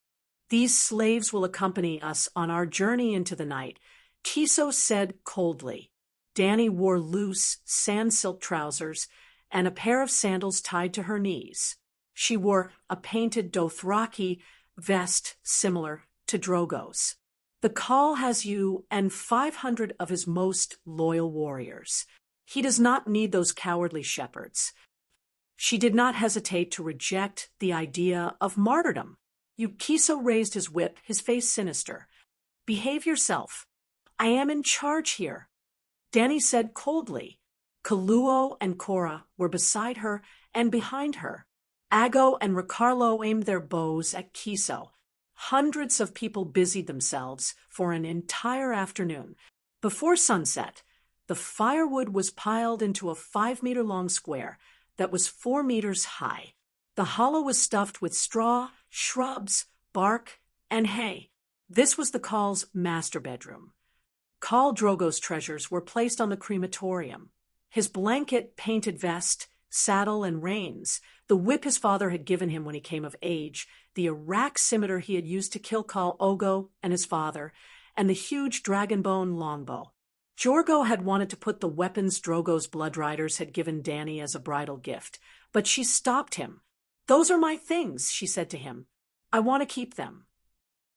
These slaves will accompany us on our journey into the night, Kiso said coldly. Danny wore loose, sand-silk trousers and a pair of sandals tied to her knees. She wore a painted Dothraki vest similar to Drogo's. The Khal has you and 500 of his most loyal warriors. He does not need those cowardly shepherds. She did not hesitate to reject the idea of martyrdom. Kiso raised his whip, his face sinister. Behave yourself. I am in charge here. Danny said coldly. Kaluo and Cora were beside her and behind her. Ago and Ricarlo aimed their bows at Kiso. Hundreds of people busied themselves for an entire afternoon. Before sunset, the firewood was piled into a 5-meter-long square that was 4 meters high. The hollow was stuffed with straw, shrubs, bark, and hay. This was the Khal's master bedroom. Khal Drogo's treasures were placed on the crematorium. His blanket, painted vest, saddle, and reins, the whip his father had given him when he came of age, the Iraq scimitar he had used to kill Khal Ogo and his father, and the huge dragonbone longbow. Jorgo had wanted to put the weapons Drogo's blood riders had given Danny as a bridal gift, but she stopped him. Those are my things, she said to him. I want to keep them.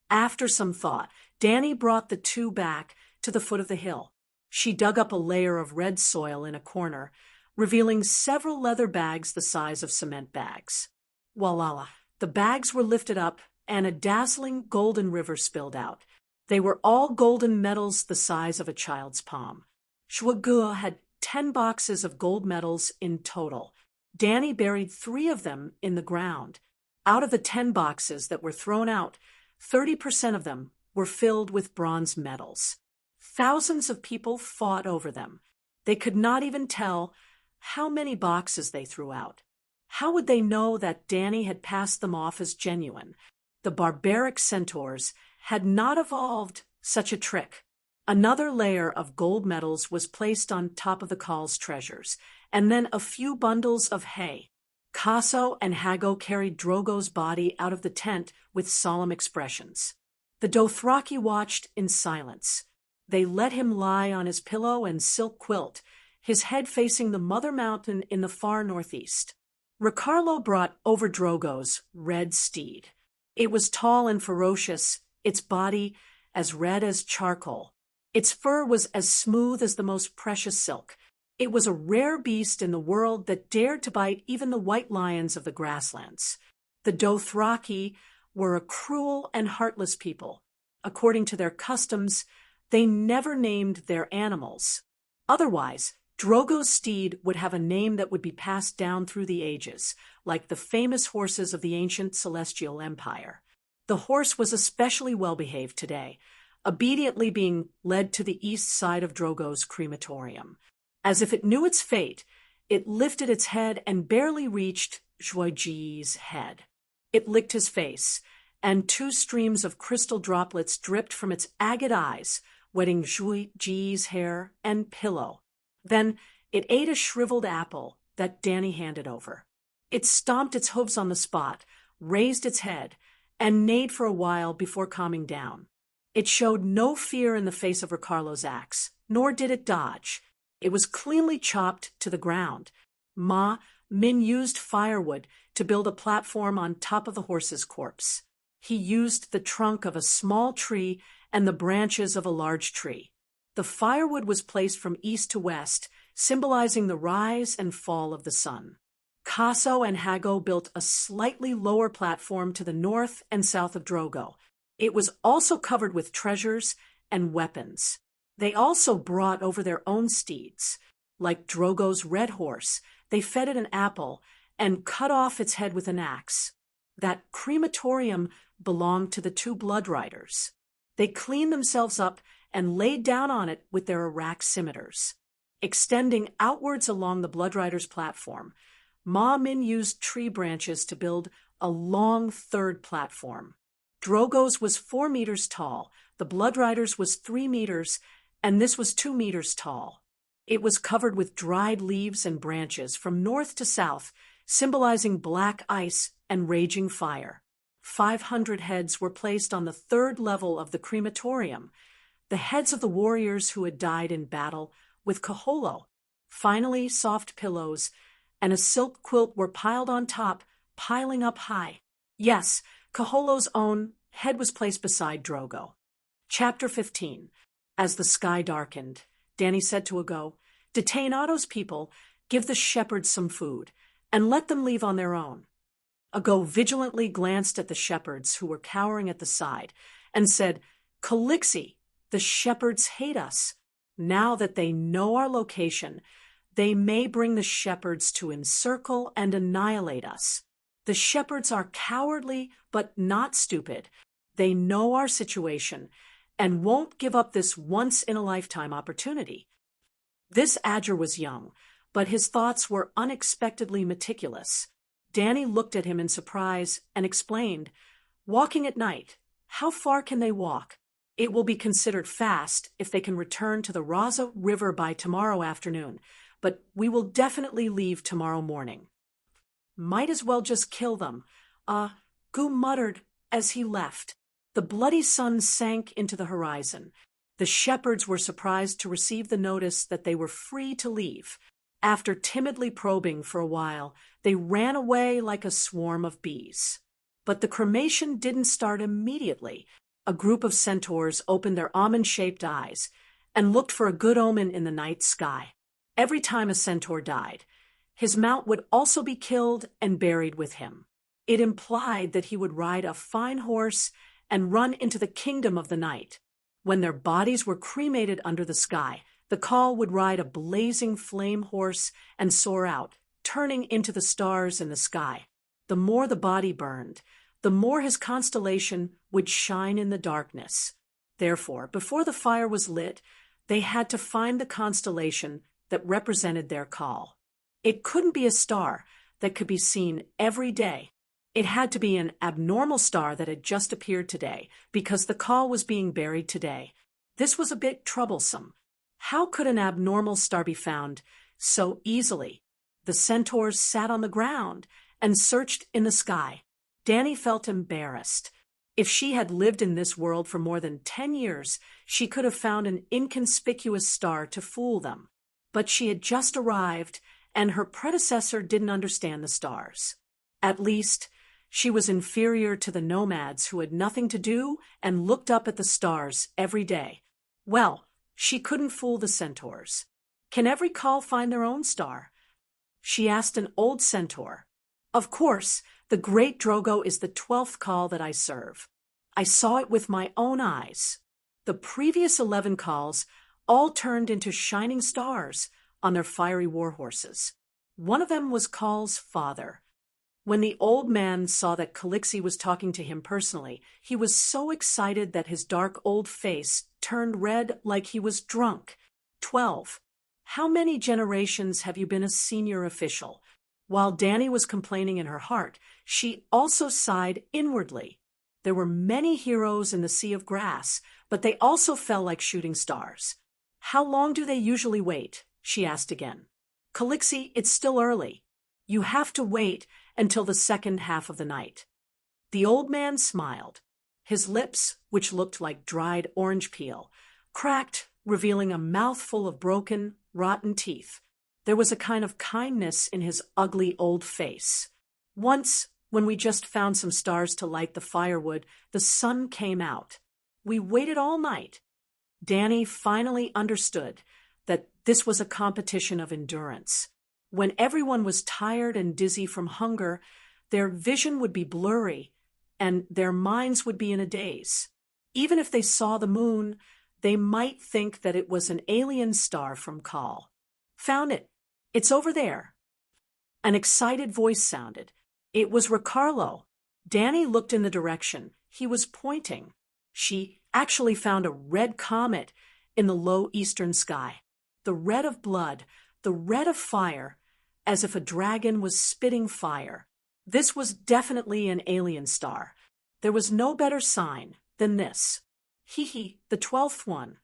After some thought, Danny brought the 2 back to the foot of the hill. She dug up a layer of red soil in a corner, revealing several leather bags the size of cement bags. Voila! The bags were lifted up, and a dazzling golden river spilled out. They were all golden medals the size of a child's palm. Shwagua had 10 boxes of gold medals in total. Danny buried 3 of them in the ground. Out of the 10 boxes that were thrown out, 30% of them were filled with bronze medals. Thousands of people fought over them. They could not even tell how many boxes they threw out. How would they know that Danny had passed them off as genuine? The barbaric centaurs had not evolved such a trick. Another layer of gold medals was placed on top of the Khal's treasures, and then a few bundles of hay. Kaso and Hago carried Drogo's body out of the tent with solemn expressions. The Dothraki watched in silence. They let him lie on his pillow and silk quilt, his head facing the Mother Mountain in the far northeast. Ricarlo brought over Drogo's red steed. It was tall and ferocious, its body as red as charcoal. Its fur was as smooth as the most precious silk. It was a rare beast in the world that dared to bite even the white lions of the grasslands. The Dothraki were a cruel and heartless people. According to their customs, they never named their animals. Otherwise, Drogo's steed would have a name that would be passed down through the ages, like the famous horses of the ancient Celestial Empire. The horse was especially well-behaved today, obediently being led to the east side of Drogo's crematorium. As if it knew its fate, it lifted its head and barely reached Zhuiji's head. It licked his face, and 2 streams of crystal droplets dripped from its agate eyes, wetting Zhuiji's hair and pillow. Then it ate a shriveled apple that Danny handed over. It stomped its hooves on the spot, raised its head, and neighed for a while before calming down. It showed no fear in the face of Ricarlo's axe, nor did it dodge. It was cleanly chopped to the ground. Min used firewood to build a platform on top of the horse's corpse. He used the trunk of a small tree and the branches of a large tree. The firewood was placed from east to west, symbolizing the rise and fall of the sun. Kaso and Hago built a slightly lower platform to the north and south of Drogo. It was also covered with treasures and weapons. They also brought over their own steeds. Like Drogo's red horse, they fed it an apple and cut off its head with an axe. That crematorium belonged to the two blood riders. They cleaned themselves up and laid down on it with their Iraq scimitars. Extending outwards along the blood riders' platform, Ma Min used tree branches to build a long third platform. Drogo's was 4 meters tall, the blood riders was 3 meters, and this was 2 meters tall. It was covered with dried leaves and branches from north to south, symbolizing black ice and raging fire. 500 heads were placed on the third level of the crematorium, the heads of the warriors who had died in battle with Kaholo. Finally, soft pillows and a silk quilt were piled on top, piling up high. Yes, Kaholo's own head was placed beside Drogo. Chapter 15. As the sky darkened, Dany said to Ago, "Detain Otto's people, give the shepherds some food, and let them leave on their own." Ago vigilantly glanced at the shepherds who were cowering at the side and said, "Calixi, the shepherds hate us. Now that they know our location, they may bring the shepherds to encircle and annihilate us. The shepherds are cowardly but not stupid. They know our situation and won't give up this once-in-a-lifetime opportunity." This Adger was young, but his thoughts were unexpectedly meticulous. Dany looked at him in surprise and explained, "Walking at night, how far can they walk? It will be considered fast if they can return to the Raza River by tomorrow afternoon, but we will definitely leave tomorrow morning." "Might as well just kill them," Gu muttered as he left. The bloody sun sank into the horizon. The shepherds were surprised to receive the notice that they were free to leave. After timidly probing for a while, they ran away like a swarm of bees. But the cremation didn't start immediately. A group of centaurs opened their almond-shaped eyes and looked for a good omen in the night sky. Every time a centaur died, his mount would also be killed and buried with him. It implied that he would ride a fine horse and run into the kingdom of the night. When their bodies were cremated under the sky, the Khal would ride a blazing flame horse and soar out, turning into the stars in the sky. The more the body burned, the more his constellation would shine in the darkness. Therefore, before the fire was lit, they had to find the constellation that represented their Khal. It couldn't be a star that could be seen every day. It had to be an abnormal star that had just appeared today, because the Khal was being buried today. This was a bit troublesome. How could an abnormal star be found so easily? The centaurs sat on the ground and searched in the sky. Dany felt embarrassed. If she had lived in this world for more than 10 years, she could have found an inconspicuous star to fool them. But she had just arrived, and her predecessor didn't understand the stars. At least, she was inferior to the nomads who had nothing to do and looked up at the stars every day. Well, she couldn't fool the centaurs. "Can every Khal find their own star?" she asked an old centaur. "Of course, the great Drogo is the 12th Khal that I serve. I saw it with my own eyes. The previous 11 Khals all turned into shining stars on their fiery war horses. One of them was Khal's father. When the old man saw that Calixi was talking to him personally, he was so excited that his dark old face turned red like he was drunk. 12. How many generations have you been a senior official? While Dany was complaining in her heart, she also sighed inwardly. There were many heroes in the Sea of Grass, but they also fell like shooting stars. How long do they usually wait? She asked again. Calixi, it's still early. You have to wait until the second half of the night. The old man smiled. His lips, which looked like dried orange peel, cracked, revealing a mouthful of broken, rotten teeth. There was a kind of kindness in his ugly old face. Once, when we just found some stars to light the firewood, the sun came out. We waited all night. Dany finally understood that this was a competition of endurance. When everyone was tired and dizzy from hunger, their vision would be blurry, and their minds would be in a daze. Even if they saw the moon, They might think that it was an alien star from Call. Found it. It's over there. An excited voice sounded. It was Ricardo. Danny looked in the direction he was pointing. She actually found a red comet in the low eastern sky. The red of blood, the red of fire, as if a dragon was spitting fire. This was definitely an alien star. There was no better sign than this. Hee, the 12th one.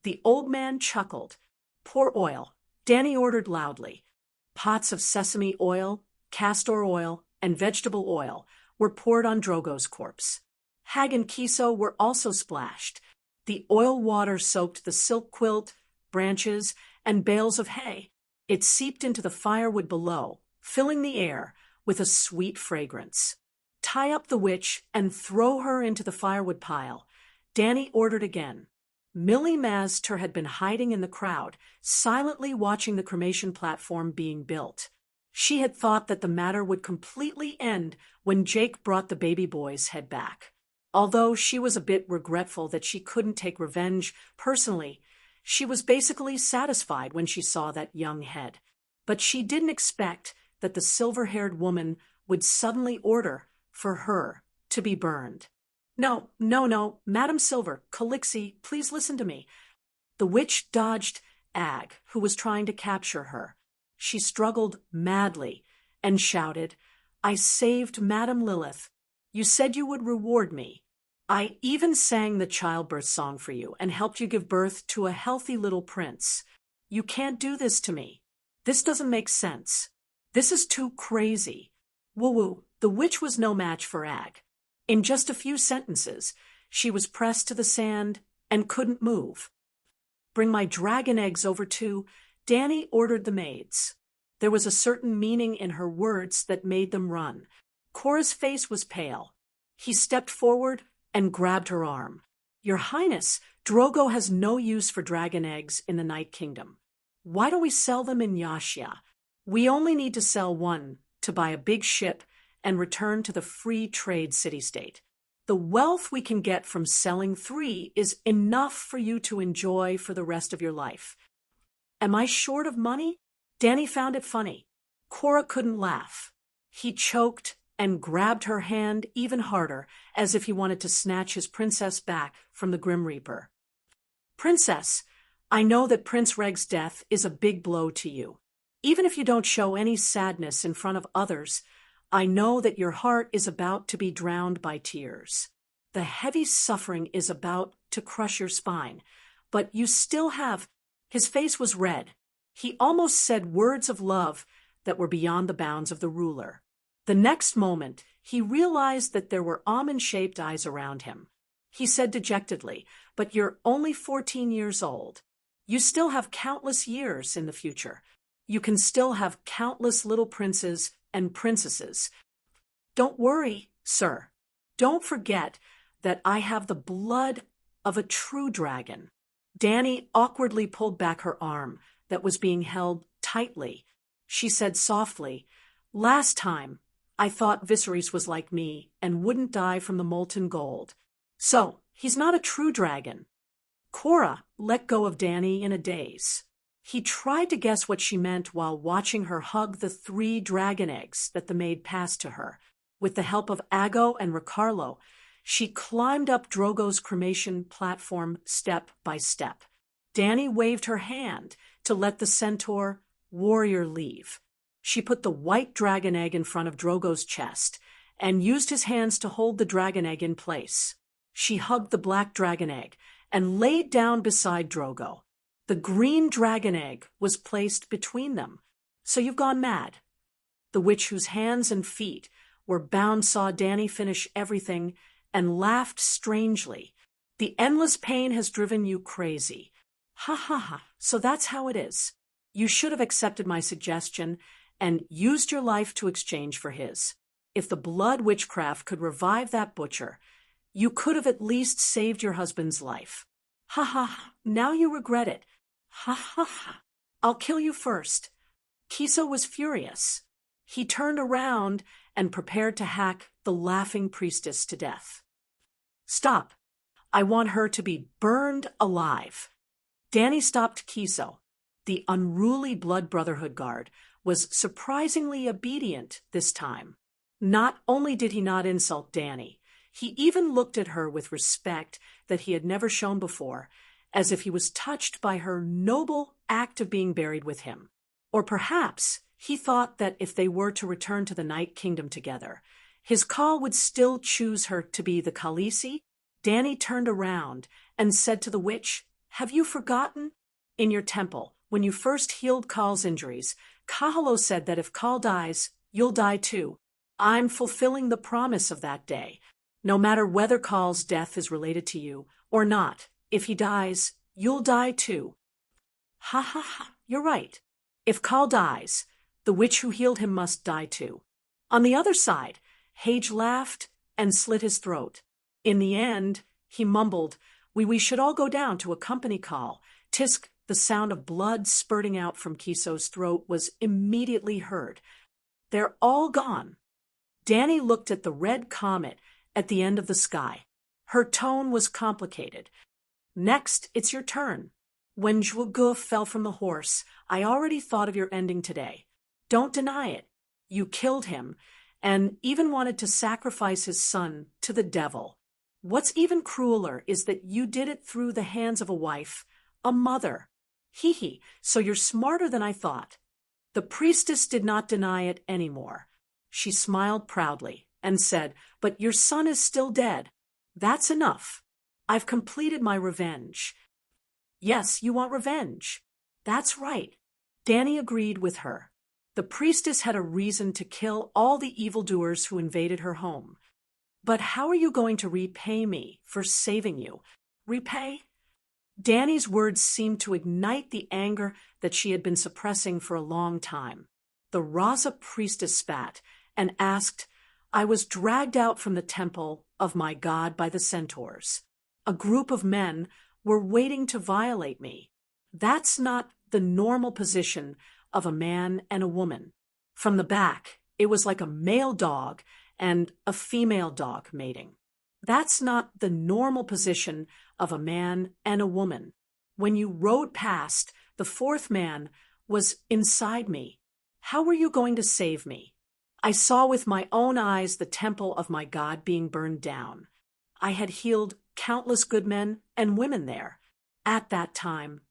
The old man chuckled. Pour oil, Danny ordered loudly. Pots of sesame oil, castor oil, and vegetable oil were poured on Drogo's corpse. Hag and Kiso were also splashed. The oil water soaked the silk quilt, branches, and bales of hay. It seeped into the firewood below, filling the air with a sweet fragrance. Tie up the witch and throw her into the firewood pile, Danny ordered again. Millie Mazter had been hiding in the crowd, silently watching the cremation platform being built. She had thought that the matter would completely end when Jake brought the baby boy's head back. Although she was a bit regretful that she couldn't take revenge personally, she was basically satisfied when she saw that young head. But she didn't expect that the silver-haired woman would suddenly order for her to be burned. No, Madam Silver, Calixi, please listen to me. The witch dodged Ag, who was trying to capture her. She struggled madly and shouted, I saved Madam Lilith. You said you would reward me. I even sang the childbirth song for you and helped you give birth to a healthy little prince. You can't do this to me. This doesn't make sense. This is too crazy. Woo-woo, the witch was no match for Ag. In just a few sentences, she was pressed to the sand and couldn't move. Bring my dragon eggs over to, Danny ordered the maids. There was a certain meaning in her words that made them run. Cora's face was pale. He stepped forward and grabbed her arm. Your Highness, Drogo has no use for dragon eggs in the Night Kingdom. Why don't we sell them in Yashia? We only need to sell one to buy a big ship and return to the free trade city-state. The wealth we can get from selling 3 is enough for you to enjoy for the rest of your life. Am I short of money? Danny found it funny. Cora couldn't laugh. He choked and grabbed her hand even harder, as if he wanted to snatch his princess back from the Grim Reaper. Princess, I know that Prince Reg's death is a big blow to you. Even if you don't show any sadness in front of others, I know that your heart is about to be drowned by tears. The heavy suffering is about to crush your spine, but you still have... His face was red. He almost said words of love that were beyond the bounds of the ruler. The next moment, he realized that there were almond-shaped eyes around him. He said dejectedly, but you're only 14 years old. You still have countless years in the future. You can still have countless little princes and princesses. Don't worry, sir. Don't forget that I have the blood of a true dragon. Danny awkwardly pulled back her arm that was being held tightly. She said softly, Last time, I thought Viserys was like me and wouldn't die from the molten gold. So, he's not a true dragon. Cora let go of Danny in a daze. He tried to guess what she meant while watching her hug the 3 dragon eggs that the maid passed to her. With the help of Ago and Ricardo, she climbed up Drogo's cremation platform step by step. Danny waved her hand to let the centaur warrior leave. She put the white dragon egg in front of Drogo's chest and used his hands to hold the dragon egg in place. She hugged the black dragon egg and laid down beside Drogo. The green dragon egg was placed between them. So you've gone mad. The witch whose hands and feet were bound saw Danny finish everything and laughed strangely. The endless pain has driven you crazy. Ha ha ha, so that's how it is. You should have accepted my suggestion and used your life to exchange for his. If the blood witchcraft could revive that butcher, you could have at least saved your husband's life. Ha ha ha, now you regret it. Ha ha ha, I'll kill you first. Kiso was furious. He turned around and prepared to hack the laughing priestess to death. Stop. I want her to be burned alive. Danny stopped Kiso. The unruly Blood Brotherhood guard was surprisingly obedient this time. Not only did he not insult Danny, he even looked at her with respect that he had never shown before, as if he was touched by her noble act of being buried with him. Or perhaps he thought that if they were to return to the Night Kingdom together, his call would still choose her to be the Khaleesi. Danny turned around and said to the witch, "Have you forgotten? In your temple, when you first healed Khal's injuries, Kahalo said that if Khal dies, you'll die too. I'm fulfilling the promise of that day. No matter whether Khal's death is related to you or not, if he dies, you'll die too." Ha ha ha, you're right. If Khal dies, the witch who healed him must die too. On the other side, Hage laughed and slit his throat. In the end, he mumbled, We should all go down to accompany Khal. Tisk, the sound of blood spurting out from Kiso's throat was immediately heard. They're all gone. Danny looked at the red comet at the end of the sky. Her tone was complicated. Next, it's your turn. When Zhuge fell from the horse, I already thought of your ending today. Don't deny it. You killed him, and even wanted to sacrifice his son to the devil. What's even crueler is that you did it through the hands of a wife, a mother. Hee, so you're smarter than I thought. The priestess did not deny it anymore. She smiled proudly and said, But your son is still dead. That's enough. I've completed my revenge. Yes, you want revenge. That's right. Danny agreed with her. The priestess had a reason to kill all the evildoers who invaded her home. But how are you going to repay me for saving you? Repay? Danny's words seemed to ignite the anger that she had been suppressing for a long time. The Raza priestess spat and asked, I was dragged out from the temple of my god by the centaurs. A group of men were waiting to violate me. That's not the normal position of a man and a woman. From the back, it was like a male dog and a female dog mating. That's not the normal position of a man and a woman. When you rode past, the fourth man was inside me. How were you going to save me? I saw with my own eyes the temple of my god being burned down. I had healed countless good men and women there. At that time,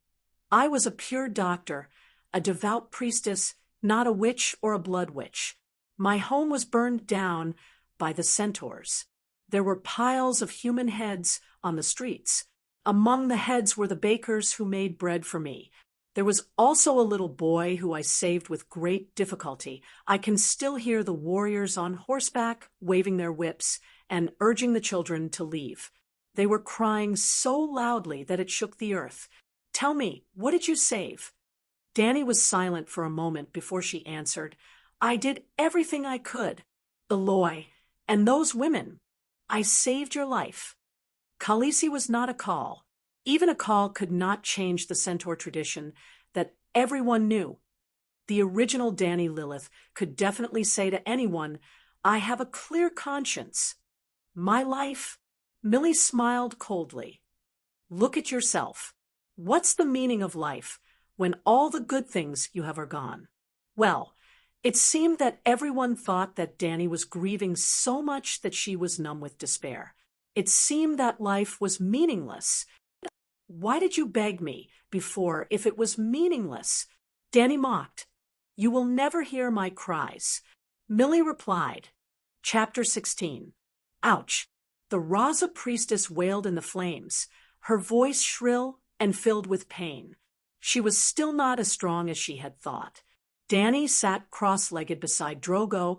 I was a pure doctor, a devout priestess, not a witch or a blood witch. My home was burned down by the centaurs. There were piles of human heads on the streets. Among the heads were the bakers who made bread for me. There was also a little boy who I saved with great difficulty. I can still hear the warriors on horseback waving their whips and urging the children to leave. They were crying so loudly that it shook the earth. Tell me, what did you save? Danny was silent for a moment before she answered. I did everything I could. Eloy, and those women. I saved your life. Khaleesi was not a call. Even a call could not change the centaur tradition that everyone knew. The original Danny Lilith could definitely say to anyone, I have a clear conscience. My life? Millie smiled coldly. Look at yourself. What's the meaning of life when all the good things you have are gone? Well, it seemed that everyone thought that Danny was grieving so much that she was numb with despair. It seemed that life was meaningless. Why did you beg me before if it was meaningless? Danny mocked. You will never hear my cries. Millie replied. Chapter 16. Ouch. The Raza priestess wailed in the flames, her voice shrill and filled with pain. She was still not as strong as she had thought. Danny sat cross-legged beside Drogo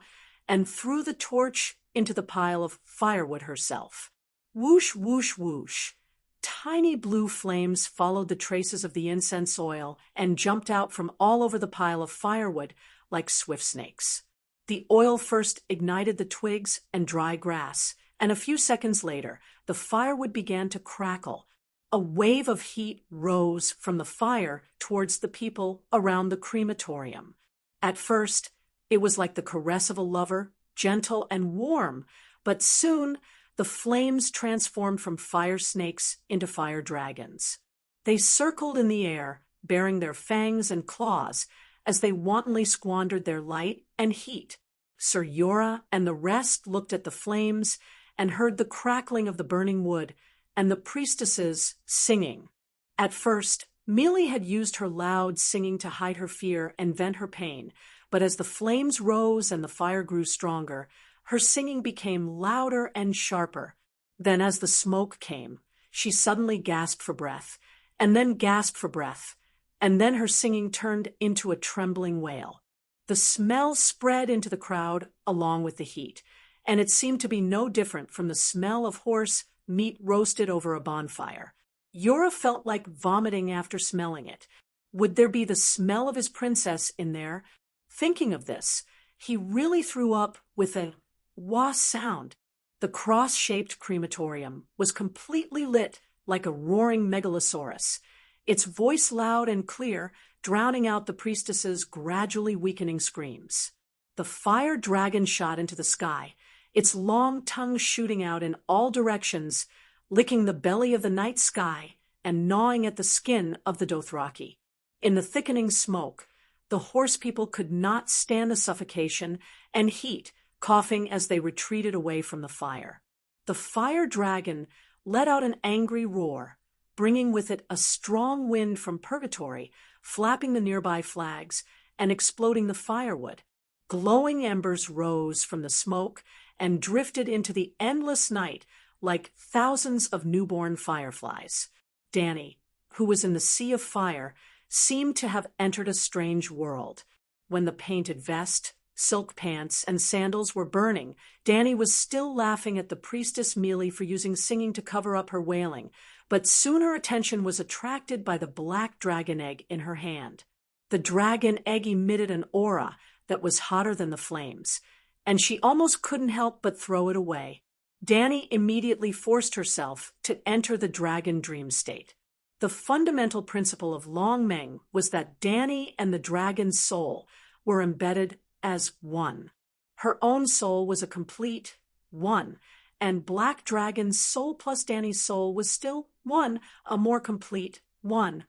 and threw the torch into the pile of firewood herself. Whoosh, whoosh, whoosh. Tiny blue flames followed the traces of the incense oil and jumped out from all over the pile of firewood like swift snakes. The oil first ignited the twigs and dry grass, and a few seconds later, the firewood began to crackle. A wave of heat rose from the fire towards the people around the crematorium. At first, it was like the caress of a lover, gentle and warm, but soon the flames transformed from fire snakes into fire dragons. They circled in the air, baring their fangs and claws as they wantonly squandered their light and heat. Sir Yora and the rest looked at the flames and heard the crackling of the burning wood and the priestesses singing. At first, Mealy had used her loud singing to hide her fear and vent her pain, but as the flames rose and the fire grew stronger, her singing became louder and sharper. Then as the smoke came, she suddenly gasped for breath, and then gasped for breath, and then her singing turned into a trembling wail. The smell spread into the crowd along with the heat, and it seemed to be no different from the smell of horse meat roasted over a bonfire. Yora felt like vomiting after smelling it. Would there be the smell of his princess in there? Thinking of this, he really threw up with a wah sound. The cross-shaped crematorium was completely lit like a roaring megalosaurus, its voice loud and clear, drowning out the priestess's gradually weakening screams. The fire dragon shot into the sky, its long tongue shooting out in all directions, licking the belly of the night sky and gnawing at the skin of the Dothraki. In the thickening smoke, the horse people could not stand the suffocation and heat, coughing as they retreated away from the fire. The fire dragon let out an angry roar, bringing with it a strong wind from purgatory, flapping the nearby flags and exploding the firewood. Glowing embers rose from the smoke and drifted into the endless night like thousands of newborn fireflies. Dany, who was in the sea of fire, seemed to have entered a strange world. When the painted vest, silk pants, and sandals were burning, Dany was still laughing at the priestess Mealy for using singing to cover up her wailing, but soon her attention was attracted by the black dragon egg in her hand. The dragon egg emitted an aura that was hotter than the flames, and she almost couldn't help but throw it away. Dany immediately forced herself to enter the dragon dream state. The fundamental principle of Long Meng was that Dany and the dragon's soul were embedded as one. Her own soul was a complete one, and Black Dragon's soul plus Dany's soul was still one, a more complete one.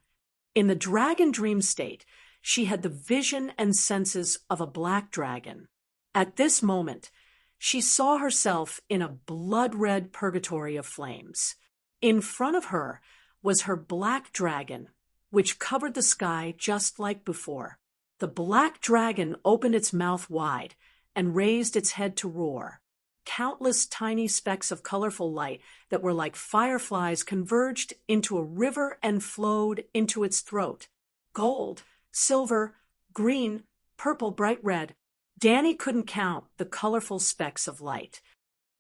In the dragon dream state, she had the vision and senses of a black dragon. At this moment, she saw herself in a blood-red purgatory of flames. In front of her was her black dragon, which covered the sky just like before. The black dragon opened its mouth wide and raised its head to roar. Countless tiny specks of colorful light that were like fireflies converged into a river and flowed into its throat. Gold, silver, green, purple, bright red. Dany couldn't count the colorful specks of light.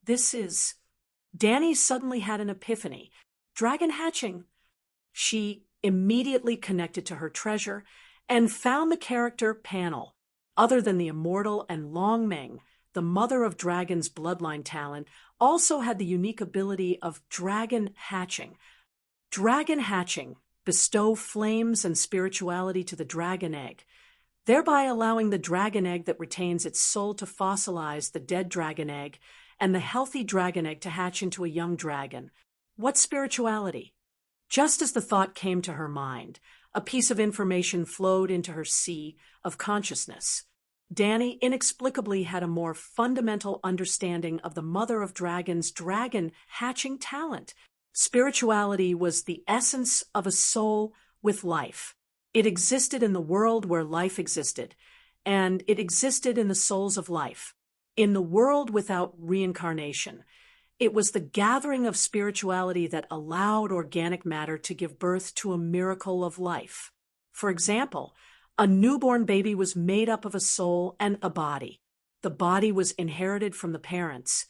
Dany suddenly had an epiphany. Dragon hatching. She immediately connected to her treasure and found the character Panel. Other than the immortal and Long Meng, the mother of dragon's bloodline talent also had the unique ability of dragon hatching. Dragon hatching bestow flames and spirituality to the dragon egg, thereby allowing the dragon egg that retains its soul to fossilize the dead dragon egg and the healthy dragon egg to hatch into a young dragon. What spirituality? Just as the thought came to her mind, a piece of information flowed into her sea of consciousness. Dany inexplicably had a more fundamental understanding of the mother of dragons' dragon hatching talent. Spirituality was the essence of a soul with life. It existed in the world where life existed, and it existed in the souls of life. In the world without reincarnation, it was the gathering of spirituality that allowed organic matter to give birth to a miracle of life. For example, a newborn baby was made up of a soul and a body. The body was inherited from the parents,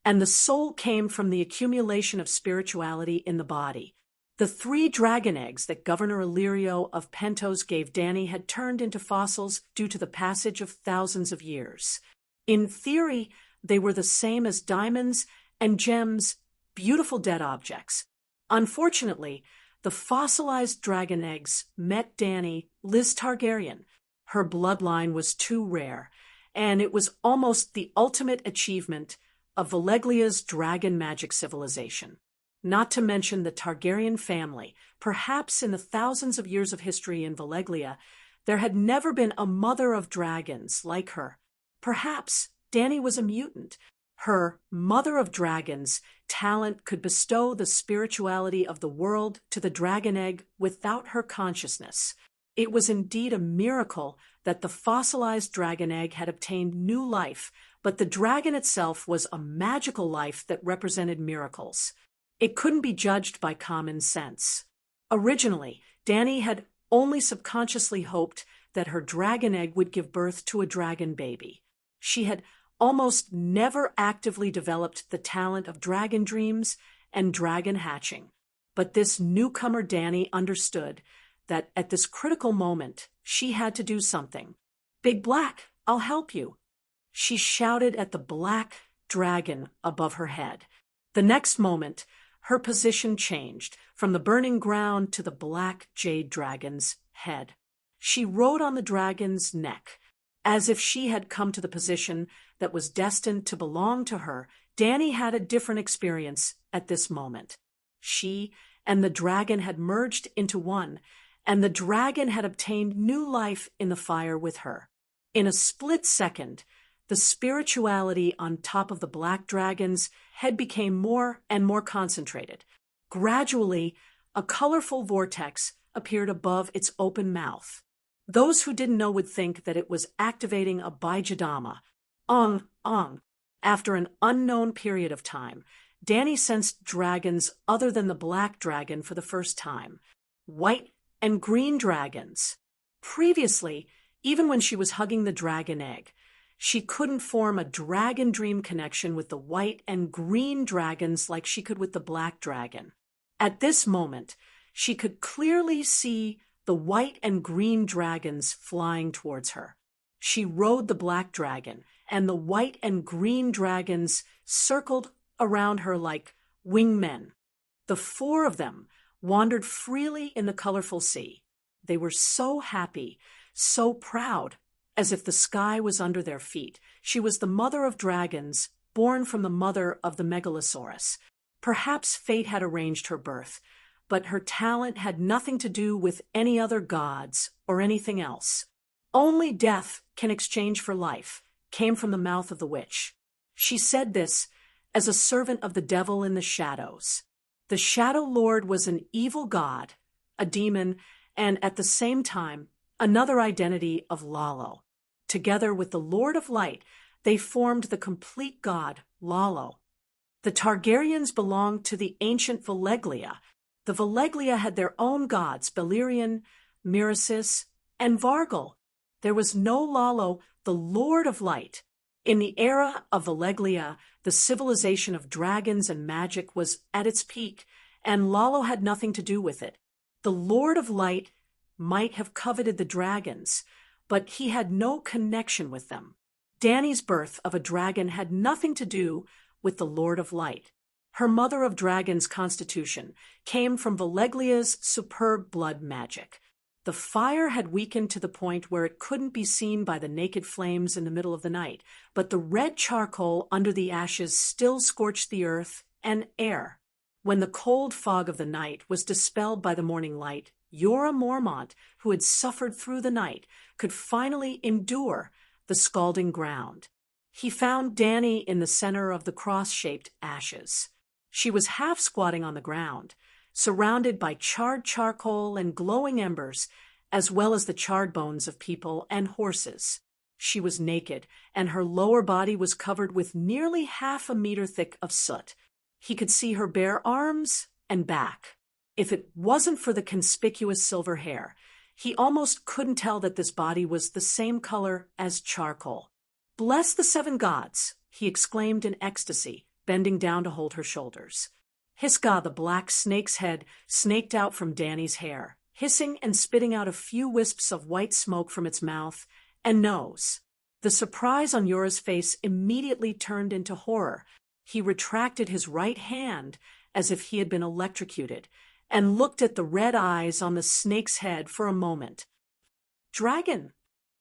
and the soul came from the accumulation of spirituality in the body. The 3 dragon eggs that Governor Illyrio of Pentos gave Dany had turned into fossils due to the passage of thousands of years. In theory, they were the same as diamonds and gems, beautiful dead objects. Unfortunately, the fossilized dragon eggs met Dany, Liz Targaryen. Her bloodline was too rare, and it was almost the ultimate achievement of Valeglia's dragon magic civilization. Not to mention the Targaryen family. Perhaps in the thousands of years of history in Valeglia, there had never been a mother of dragons like her. Perhaps Dany was a mutant. Her mother of dragons talent could bestow the spirituality of the world to the dragon egg without her consciousness. It was indeed a miracle that the fossilized dragon egg had obtained new life, but the dragon itself was a magical life that represented miracles. It couldn't be judged by common sense. Originally, Dany had only subconsciously hoped that her dragon egg would give birth to a dragon baby. She had almost never actively developed the talent of dragon dreams and dragon hatching. But this newcomer Dany understood that at this critical moment, she had to do something. "Big Black, I'll help you," she shouted at the black dragon above her head. The next moment, her position changed from the burning ground to the black jade dragon's head. She rode on the dragon's neck, as if she had come to the position that was destined to belong to her. Dany had a different experience at this moment. She and the dragon had merged into one, and the dragon had obtained new life in the fire with her. In a split second, the spirituality on top of the black dragon's head became more and more concentrated. Gradually, a colorful vortex appeared above its open mouth. Those who didn't know would think that it was activating a Bijadama. After an unknown period of time, Dany sensed dragons other than the black dragon for the first time. White and green dragons. Previously, even when she was hugging the dragon egg, she couldn't form a dragon dream connection with the white and green dragons like she could with the black dragon. At this moment, she could clearly see the white and green dragons flying towards her. She rode the black dragon, and the white and green dragons circled around her like wingmen. The four of them wandered freely in the colorful sea. They were so happy, so proud, as if the sky was under their feet. She was the mother of dragons, born from the mother of the Megalosaurus. Perhaps fate had arranged her birth, but her talent had nothing to do with any other gods or anything else. "Only death can exchange for life," came from the mouth of the witch. She said this as a servant of the devil in the shadows. The Shadow Lord was an evil god, a demon, and at the same time, another identity of Lalo. Together with the Lord of Light, they formed the complete god, Lalo. The Targaryens belonged to the ancient Valeglia. The Valeglia had their own gods, Balerion, Miracis, and Vargal. There was no Lalo, the Lord of Light. In the era of Valeglia, the civilization of dragons and magic was at its peak, and Lalo had nothing to do with it. The Lord of Light might have coveted the dragons, but he had no connection with them. Dany's birth of a dragon had nothing to do with the Lord of Light. Her mother of dragons constitution came from Valeglia's superb blood magic. The fire had weakened to the point where it couldn't be seen by the naked flames in the middle of the night, but the red charcoal under the ashes still scorched the earth and air. When the cold fog of the night was dispelled by the morning light, Jorah Mormont, who had suffered through the night, could finally endure the scalding ground. He found Dany in the center of the cross-shaped ashes. She was half squatting on the ground, surrounded by charred charcoal and glowing embers, as well as the charred bones of people and horses. She was naked, and her lower body was covered with nearly half a meter thick of soot. He could see her bare arms and back. If it wasn't for the conspicuous silver hair, he almost couldn't tell that this body was the same color as charcoal. "Bless the seven gods," he exclaimed in ecstasy, bending down to hold her shoulders. Hiska, the black snake's head, snaked out from Dany's hair, hissing and spitting out a few wisps of white smoke from its mouth and nose. The surprise on Jorah's face immediately turned into horror. He retracted his right hand as if he had been electrocuted and looked at the red eyes on the snake's head for a moment. "Dragon,"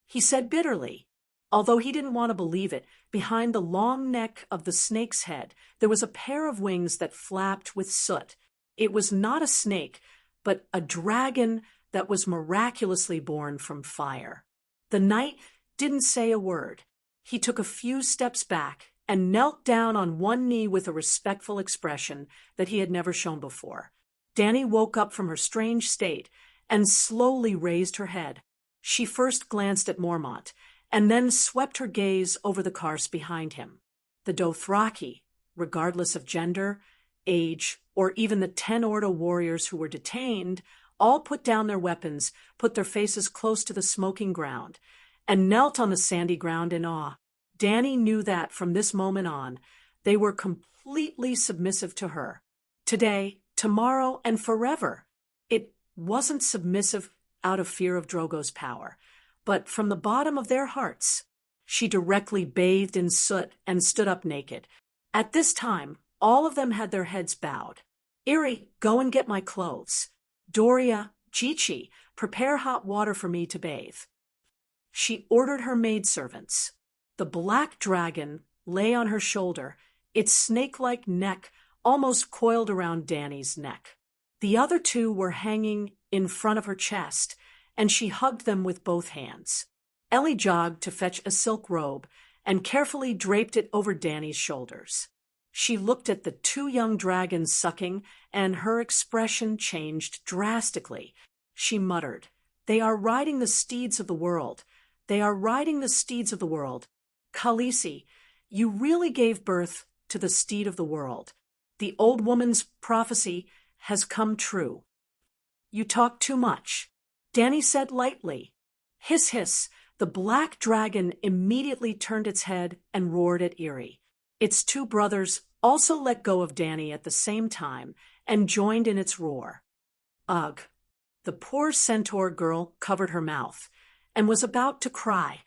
he said bitterly. Although he didn't want to believe it, behind the long neck of the snake's head, there was a pair of wings that flapped with soot. It was not a snake, but a dragon that was miraculously born from fire. The knight didn't say a word. He took a few steps back and knelt down on one knee with a respectful expression that he had never shown before. Dany woke up from her strange state and slowly raised her head. She first glanced at Mormont, and then swept her gaze over the Karst behind him. The Dothraki, regardless of gender, age, or even the 10 Ordo warriors who were detained, all put down their weapons, put their faces close to the smoking ground, and knelt on the sandy ground in awe. Dany knew that from this moment on, they were completely submissive to her. Today, tomorrow, and forever. It wasn't submissive out of fear of Drogo's power, but from the bottom of their hearts. She directly bathed in soot and stood up naked. At this time, all of them had their heads bowed. Irri, go and get my clothes. Doria, Chichi, prepare hot water for me to bathe. She ordered her maidservants. The black dragon lay on her shoulder, its snake-like neck almost coiled around Dany's neck. The other two were hanging in front of her chest, and she hugged them with both hands. Ellie jogged to fetch a silk robe and carefully draped it over Dany's shoulders. She looked at the two young dragons sucking, and her expression changed drastically. She muttered, "They are riding the steeds of the world. They are riding the steeds of the world. Khaleesi, you really gave birth to the steed of the world. The old woman's prophecy has come true." "You talk too much," Dany said lightly. Hiss, hiss, the black dragon immediately turned its head and roared at Irri. Its two brothers also let go of Dany at the same time and joined in its roar. Ugh! The poor centaur girl covered her mouth and was about to cry.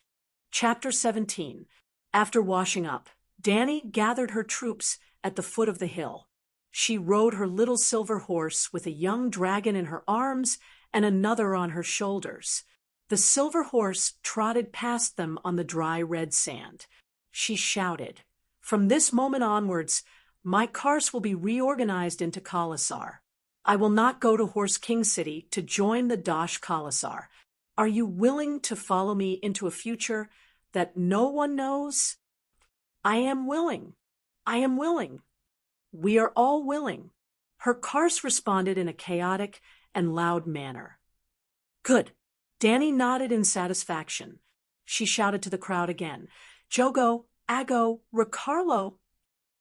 Chapter 17. After washing up, Dany gathered her troops at the foot of the hill. She rode her little silver horse with a young dragon in her arms and another on her shoulders. The silver horse trotted past them on the dry red sand. She shouted, "From this moment onwards, my Karst will be reorganized into Khalasar. I will not go to Horse King City to join the Dosh Khalasar. Are you willing to follow me into a future that no one knows?" "I am willing. I am willing. We are all willing." Her Karst responded in a chaotic and loud manner. "Good." Dany nodded in satisfaction. She shouted to the crowd again, "Jogo, Aggo, Ricarlo."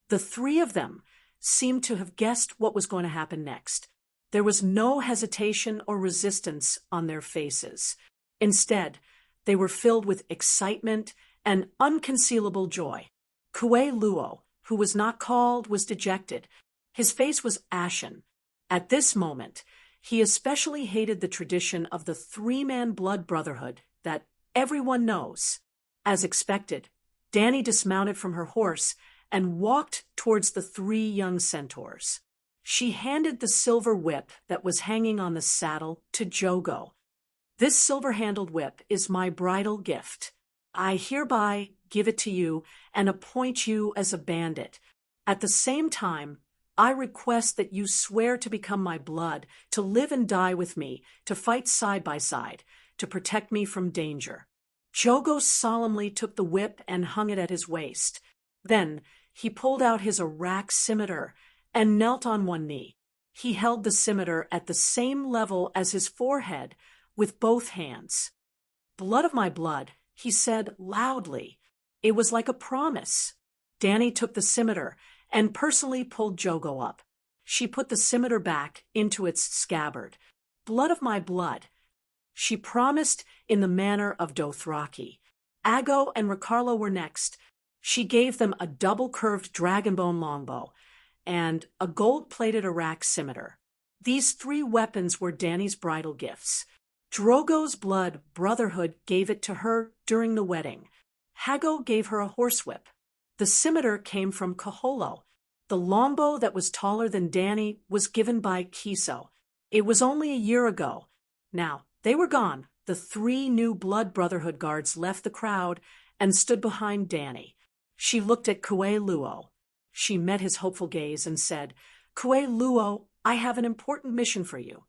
The three of them seemed to have guessed what was going to happen next. There was no hesitation or resistance on their faces. Instead, they were filled with excitement and unconcealable joy. Kue Luo, who was not called, was dejected. His face was ashen. At this moment, he especially hated the tradition of the three-man blood brotherhood that everyone knows. As expected, Dany dismounted from her horse and walked towards the three young centaurs. She handed the silver whip that was hanging on the saddle to Jogo. "This silver-handled whip is my bridal gift. I hereby give it to you and appoint you as a bandit. At the same time, I request that you swear to become my blood, to live and die with me, to fight side by side, to protect me from danger." Jogo solemnly took the whip and hung it at his waist. Then he pulled out his Arak scimitar and knelt on one knee. He held the scimitar at the same level as his forehead with both hands. "Blood of my blood," he said loudly. It was like a promise. Dany took the scimitar and personally pulled Jogo up. She put the scimitar back into its scabbard. "Blood of my blood," she promised in the manner of Dothraki. Aggo and Ricarlo were next. She gave them a double-curved dragonbone longbow and a gold-plated Arak scimitar. These three weapons were Dany's bridal gifts. Drogo's blood brotherhood gave it to her during the wedding. Haggo gave her a horsewhip. The scimitar came from Kaholo. The longbow that was taller than Dany was given by Kiso. It was only a year ago. Now, they were gone. The three new Blood Brotherhood guards left the crowd, and stood behind Danny. She looked at Kue Luo. She met his hopeful gaze and said, "Kue Luo, I have an important mission for you.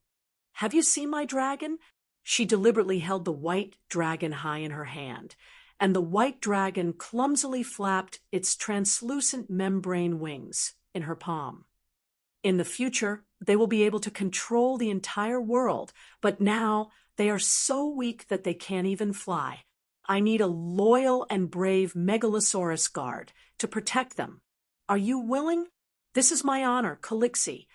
Have you seen my dragon?" She deliberately held the white dragon high in her hand, and the white dragon clumsily flapped its translucent membrane wings in her palm. In the future, they will be able to control the entire world, but now they are so weak that they can't even fly. I need a loyal and brave megalosaurus guard to protect them. Are you willing? This is my honor, Calixi.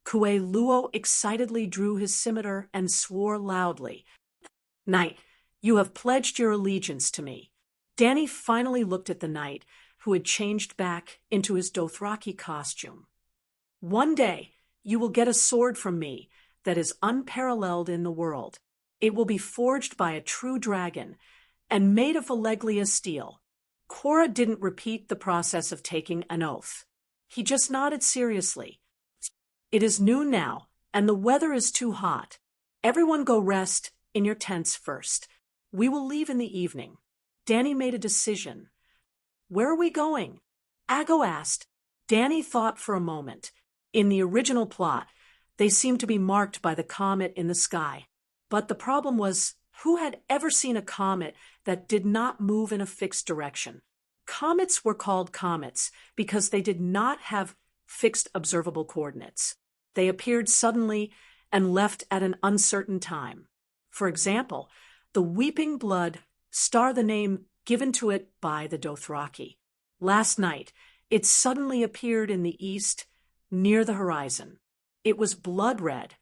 Kue Luo excitedly drew his scimitar and swore loudly. "Knight, you have pledged your allegiance to me." Danny finally looked at the knight, who had changed back into his Dothraki costume. "One day, you will get a sword from me that is unparalleled in the world. It will be forged by a true dragon and made of Valeglia steel." Cora didn't repeat the process of taking an oath. He just nodded seriously. "It is noon now, and the weather is too hot. Everyone go rest in your tents first. We will leave in the evening." Danny made a decision. "Where are we going?" Ago asked. Danny thought for a moment. In the original plot, they seemed to be marked by the comet in the sky. But the problem was, who had ever seen a comet that did not move in a fixed direction? Comets were called comets because they did not have fixed observable coordinates. They appeared suddenly and left at an uncertain time. For example, the Weeping Blood star, the name given to it by the Dothraki. Last night, it suddenly appeared in the east, near the horizon. It was blood red,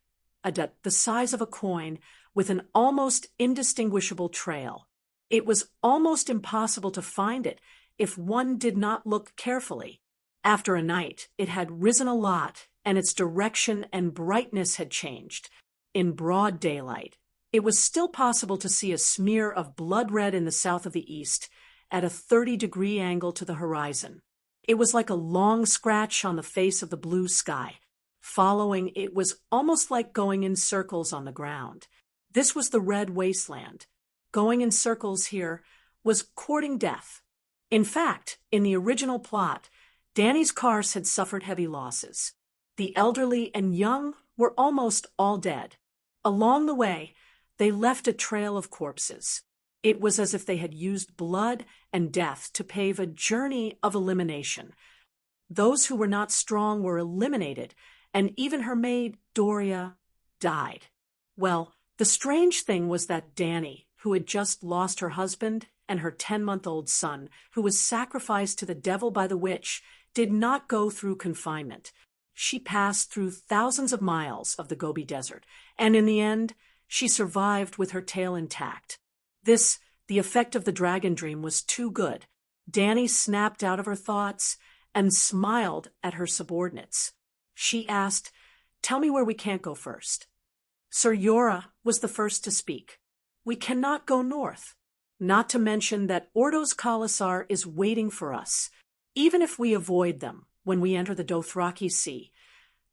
the size of a coin, with an almost indistinguishable trail. It was almost impossible to find it if one did not look carefully. After a night, it had risen a lot, and its direction and brightness had changed. In broad daylight, it was still possible to see a smear of blood red in the south of the east, at a 30-degree angle to the horizon. It was like a long scratch on the face of the blue sky. Following it was almost like going in circles on the ground. This was the red wasteland. Going in circles here was courting death. In fact, in the original plot, Danny's cars had suffered heavy losses. The elderly and young were almost all dead. Along the way, they left a trail of corpses. It was as if they had used blood and death to pave a journey of elimination. Those who were not strong were eliminated, and even her maid, Doria, died. Well, the strange thing was that Danny, who had just lost her husband and her 10-month-old son, who was sacrificed to the devil by the witch, did not go through confinement. She passed through thousands of miles of the Gobi Desert, and in the end, she survived with her tail intact. The effect of the dragon dream was too good. Danny snapped out of her thoughts and smiled at her subordinates. She asked, "Tell me where we can't go first." Sir Yora was the first to speak. "We cannot go north. Not to mention that Ordo's Khalasar is waiting for us, even if we avoid them when we enter the Dothraki Sea.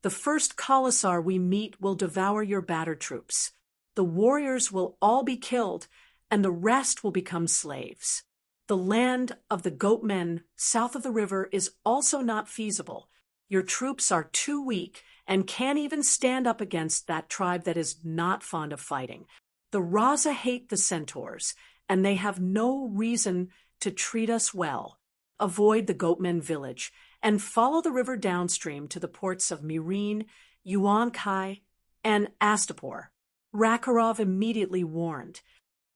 The first Khalasar we meet will devour your battered troops. The warriors will all be killed, and the rest will become slaves. The land of the goatmen south of the river is also not feasible. Your troops are too weak and can't even stand up against that tribe that is not fond of fighting. The Raza hate the centaurs, and they have no reason to treat us well. Avoid the goatmen village and follow the river downstream to the ports of Mirin, Yuan-Kai, and Astapor." Rakarov immediately warned.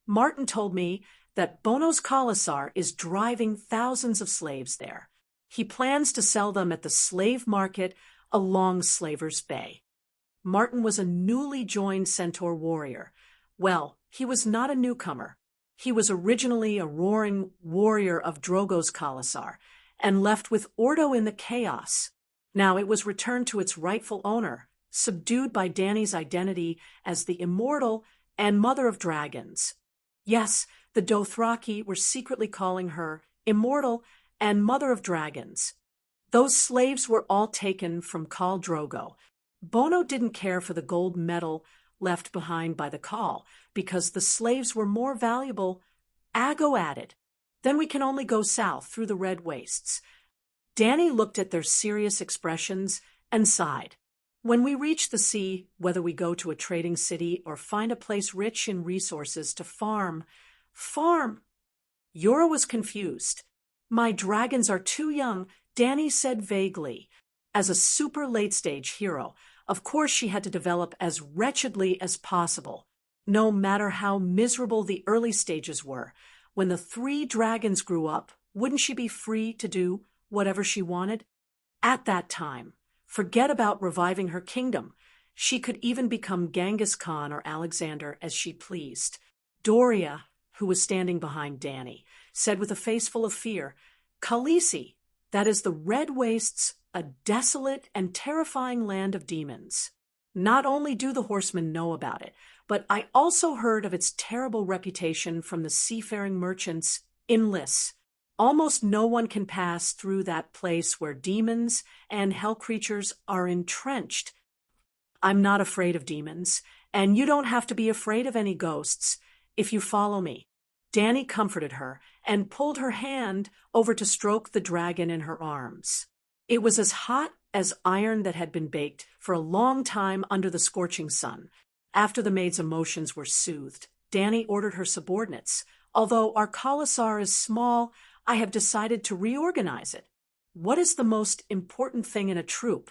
"Martin told me that Bono's Khalasar is driving thousands of slaves there. He plans to sell them at the slave market along Slaver's Bay." Martin was a newly joined centaur warrior. Well, he was not a newcomer. He was originally a roaring warrior of Drogo's Khalasar and left with Ordo in the chaos. Now it was returned to its rightful owner, subdued by Danny's identity as the immortal and mother of dragons. Yes, the Dothraki were secretly calling her immortal and mother of dragons. Those slaves were all taken from Khal Drogo. Bono didn't care for the gold medal left behind by the Khal, because the slaves were more valuable. Ago added, Then we can only go south through the red wastes. Danny looked at their serious expressions and sighed. When we reach the sea, whether we go to a trading city or find a place rich in resources to farm. Yora was confused. My dragons are too young, Danny said vaguely. As a super late-stage hero, of course she had to develop as wretchedly as possible. No matter how miserable the early stages were, when the 3 dragons grew up, wouldn't she be free to do whatever she wanted? At that time, forget about reviving her kingdom. She could even become Genghis Khan or Alexander as she pleased. Doria, who was standing behind Danny, said with a face full of fear, Khaleesi, that is the Red Wastes, a desolate and terrifying land of demons. Not only do the horsemen know about it, but I also heard of its terrible reputation from the seafaring merchants in Lys. Almost no one can pass through that place where demons and hell creatures are entrenched. I'm not afraid of demons, and you don't have to be afraid of any ghosts if you follow me. Danny comforted her and pulled her hand over to stroke the dragon in her arms. It was as hot as iron that had been baked for a long time under the scorching sun. After the maid's emotions were soothed, Danny ordered her subordinates. Although our Khalasar is small, I have decided to reorganize it. What is the most important thing in a troop?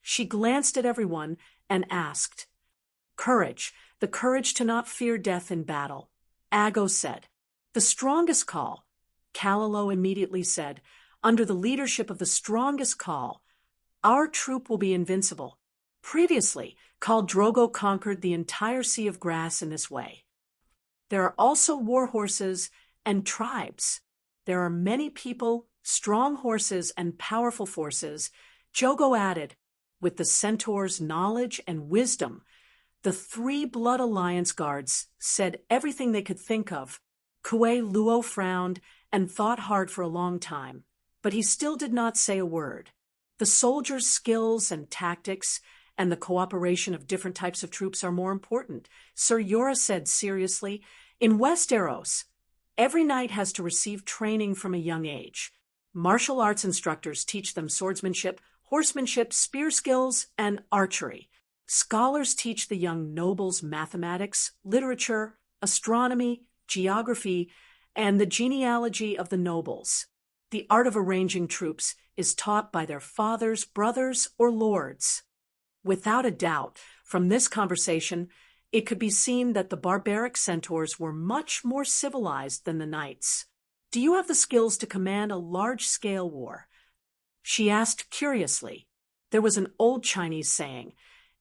She glanced at everyone and asked. Courage, the courage to not fear death in battle. Ago said. The strongest call. Kalilo immediately said, under the leadership of the strongest call, our troop will be invincible. Previously, Khal Drogo conquered the entire Sea of Grass in this way. There are also war horses and tribes. There are many people, strong horses, and powerful forces. Jogo added, with the centaur's knowledge and wisdom. The 3 Blood Alliance guards said everything they could think of. Kue Luo frowned and thought hard for a long time, but he still did not say a word. The soldiers' skills and tactics and the cooperation of different types of troops are more important. Sir Yora said seriously, in Westeros, every knight has to receive training from a young age. Martial arts instructors teach them swordsmanship, horsemanship, spear skills, and archery. Scholars teach the young nobles mathematics, literature, astronomy, geography, and the genealogy of the nobles. The art of arranging troops is taught by their fathers, brothers, or lords. Without a doubt, from this conversation, it could be seen that the barbaric centaurs were much more civilized than the knights. Do you have the skills to command a large-scale war? She asked curiously. There was an old Chinese saying,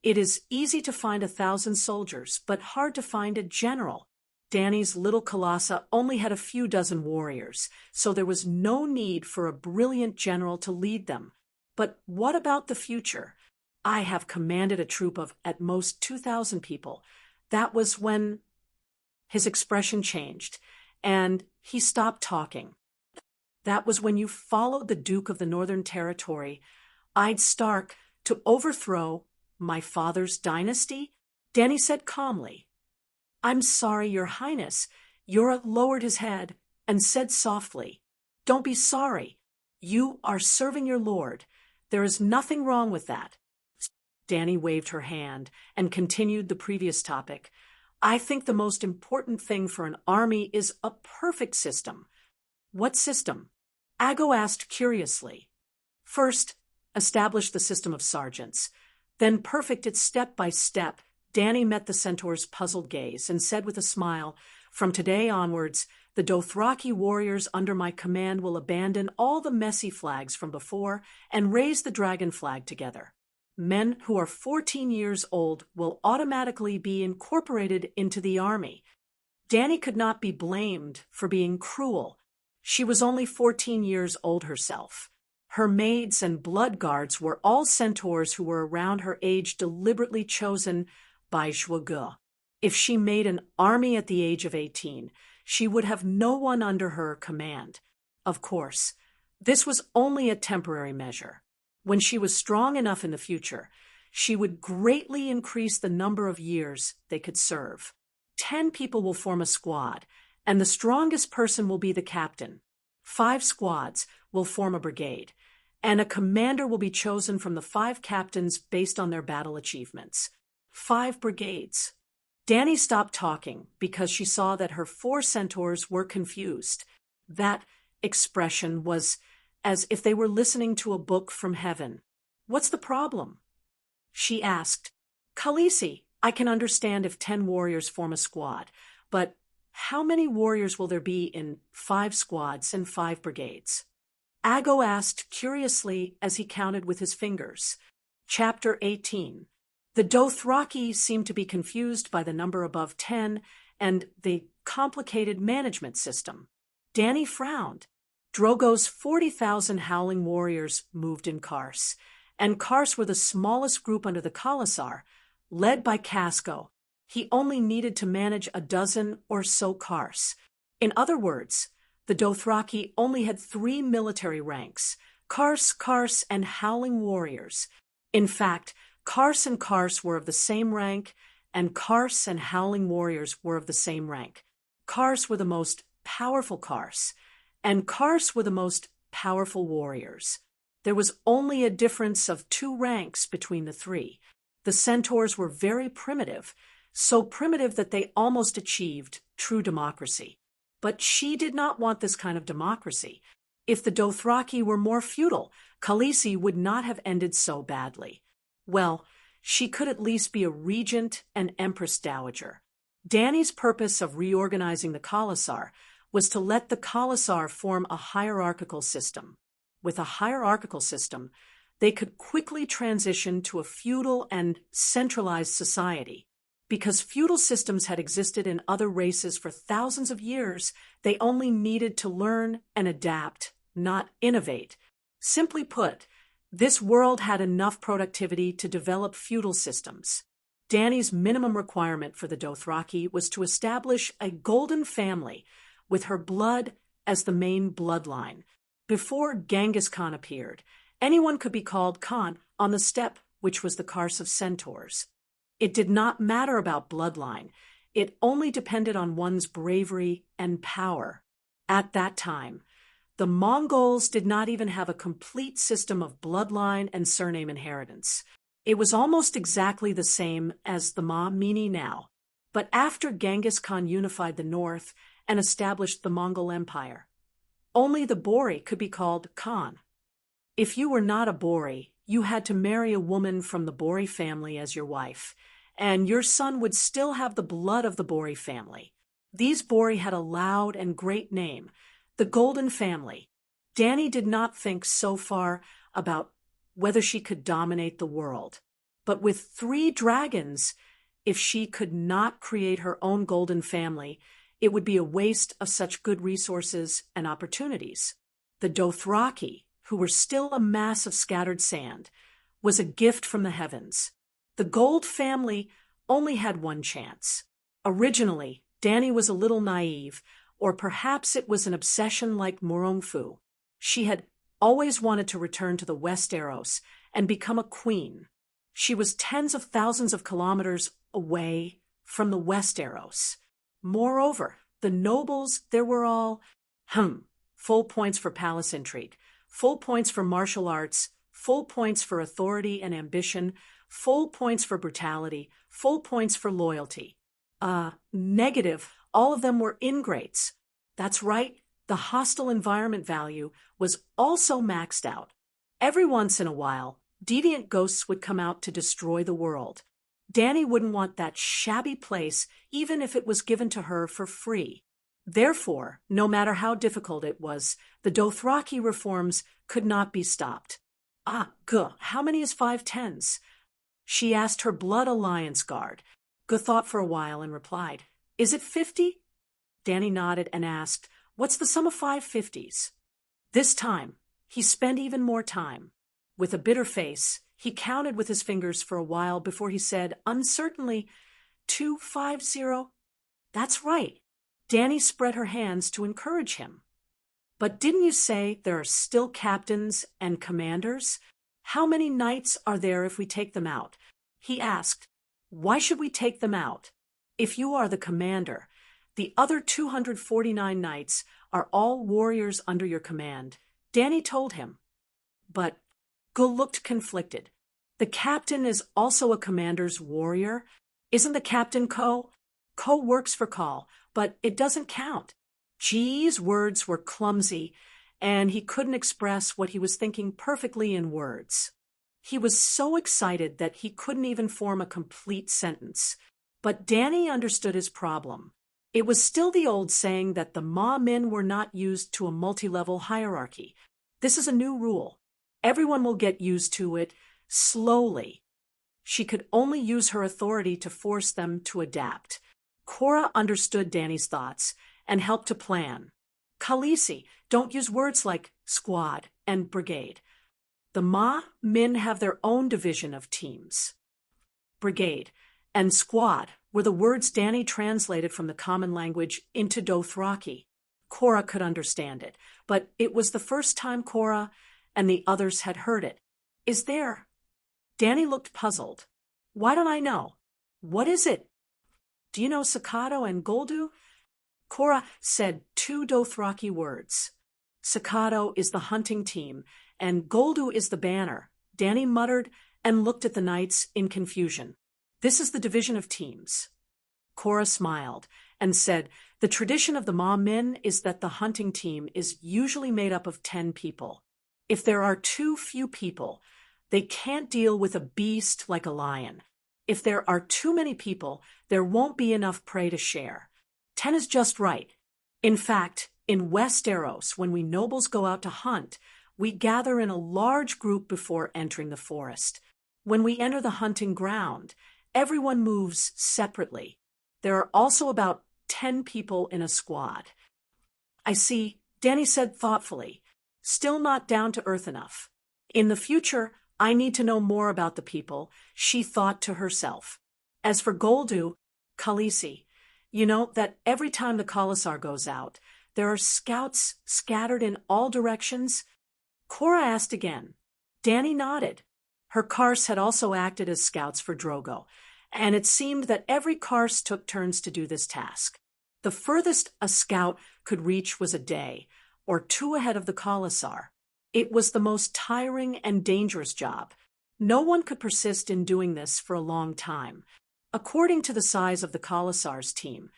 it is easy to find 1,000 soldiers, but hard to find a general. Danny's little Kalasa only had a few dozen warriors, so there was no need for a brilliant general to lead them. But what about the future? I have commanded a troop of at most 2,000 people. That was when his expression changed, and he stopped talking. That was when you followed the Duke of the Northern Territory, Ide Stark, to overthrow my father's dynasty? Danny said calmly. I'm sorry, Your Highness. Yora lowered his head and said softly, don't be sorry. You are serving your lord. There is nothing wrong with that. Danny waved her hand and continued the previous topic. I think the most important thing for an army is a perfect system. What system? Ago asked curiously. First, establish the system of sergeants. Then perfect it step by step. Danny met the centaur's puzzled gaze and said with a smile, from today onwards, the Dothraki warriors under my command will abandon all the messy flags from before and raise the dragon flag together. Men who are 14 years old will automatically be incorporated into the army. Danny could not be blamed for being cruel. She was only 14 years old herself. Her maids and blood guards were all centaurs who were around her age, deliberately chosen by Zhuge. If she made an army at the age of 18, she would have no one under her command. Of course, this was only a temporary measure. When she was strong enough in the future, she would greatly increase the number of years they could serve. 10 people will form a squad, and the strongest person will be the captain. 5 squads will form a brigade, and a commander will be chosen from the 5 captains based on their battle achievements. 5 brigades. Dani stopped talking because she saw that her 4 centaurs were confused. That expression was as if they were listening to a book from heaven. "What's the problem?" she asked. "Khaleesi, I can understand if 10 warriors form a squad, but how many warriors will there be in 5 squads and 5 brigades?" Ago asked curiously as he counted with his fingers. Chapter 18. The Dothraki seemed to be confused by the number above 10 and the complicated management system. Dani frowned. Drogo's 40,000 howling warriors moved in Kars, and Kars were the smallest group under the Khalasar, led by Casco. He only needed to manage a dozen or so Kars. In other words, the Dothraki only had 3 military ranks: Kars, and Howling Warriors. In fact, Kars and Kars were of the same rank, and Kars and Howling Warriors were of the same rank. Kars were the most powerful Kars, and Kars were the most powerful warriors. There was only a difference of 2 ranks between the 3. The centaurs were very primitive, so primitive that they almost achieved true democracy. But she did not want this kind of democracy. If the Dothraki were more feudal, Khaleesi would not have ended so badly. Well, she could at least be a regent and empress dowager. Dani's purpose of reorganizing the Khalasar was to let the Khalasar form a hierarchical system. With a hierarchical system, they could quickly transition to a feudal and centralized society. Because feudal systems had existed in other races for thousands of years, they only needed to learn and adapt, not innovate. Simply put, this world had enough productivity to develop feudal systems. Dani's minimum requirement for the Dothraki was to establish a golden family with her blood as the main bloodline. Before Genghis Khan appeared, anyone could be called Khan on the steppe, which was the Kars of centaurs. It did not matter about bloodline. It only depended on one's bravery and power. At that time, the Mongols did not even have a complete system of bloodline and surname inheritance. It was almost exactly the same as the Ma-Mini now. But after Genghis Khan unified the north and established the Mongol Empire, only the Bori could be called Khan. If you were not a Bori, you had to marry a woman from the Bori family as your wife, and your son would still have the blood of the Bori family. These Bori had a loud and great name, the Golden Family. Dani did not think so far about whether she could dominate the world. But with 3 dragons, if she could not create her own Golden Family, it would be a waste of such good resources and opportunities. The Dothraki, who were still a mass of scattered sand, was a gift from the heavens. The Gold family only had one chance. Originally, Dani was a little naive, or perhaps it was an obsession like Morongfu. She had always wanted to return to the Westeros and become a queen. She was tens of thousands of kilometers away from the Westeros. Moreover, the nobles, there were all, full points for palace intrigue, full points for martial arts, full points for authority and ambition, full points for brutality, full points for loyalty. Negative, all of them were ingrates. That's right, the hostile environment value was also maxed out. Every once in a while, deviant ghosts would come out to destroy the world. Dani wouldn't want that shabby place even if it was given to her for free. Therefore, no matter how difficult it was, the Dothraki reforms could not be stopped. How many is 5 tens? She asked her Blood Alliance guard. Guh thought for a while and replied, "Is it 50? Dani nodded and asked, "What's the sum of 5 50s? This time, he spent even more time. With a bitter face, he counted with his fingers for a while before he said, uncertainly, 250. That's right. Dani spread her hands to encourage him. But didn't you say there are still captains and commanders? How many knights are there if we take them out? He asked. Why should we take them out? If you are the commander, The other 249 knights are all warriors under your command, Danny told him. But Gul looked conflicted. The captain is also a commander's warrior. Isn't the captain Ko? Ko works for Call, but it doesn't count. G's words were clumsy, and he couldn't express what he was thinking perfectly in words. He was so excited that he couldn't even form a complete sentence. But Danny understood his problem. It was still the old saying that the Ma Min were not used to a multi-level hierarchy. This is a new rule. Everyone will get used to it slowly. She could only use her authority to force them to adapt. Cora understood Danny's thoughts and helped to plan. Khaleesi, don't use words like squad and brigade. The Ma Min have their own division of teams. Brigade and squad were the words Danny translated from the common language into Dothraki. Cora could understand it, but it was the first time Cora and the others had heard it. Is there? Danny looked puzzled. Why don't I know? What is it? Do you know Sakato and Goldu? Cora said 2 Dothraki words. Sakato is the hunting team, and Goldu is the banner. Danny muttered and looked at the knights in confusion. This is the division of teams. Cora smiled and said, the tradition of the Ma Min is that the hunting team is usually made up of 10 people. If there are too few people, they can't deal with a beast like a lion. If there are too many people, there won't be enough prey to share. 10 is just right. In fact, in Westeros, when we nobles go out to hunt, we gather in a large group before entering the forest. When we enter the hunting ground, everyone moves separately. There are also about 10 people in a squad. I see, Danny said thoughtfully, still not down to earth enough. In the future, I need to know more about the people, she thought to herself. As for Goldu, Khaleesi, you know that every time the Khalasar goes out, there are scouts scattered in all directions? Cora asked again. Danny nodded. Her Kars had also acted as scouts for Drogo, and it seemed that every Kars took turns to do this task. The furthest a scout could reach was a day, or 2 ahead of the Khalasar. It was the most tiring and dangerous job. No one could persist in doing this for a long time. According to the size of the Khalasar's team,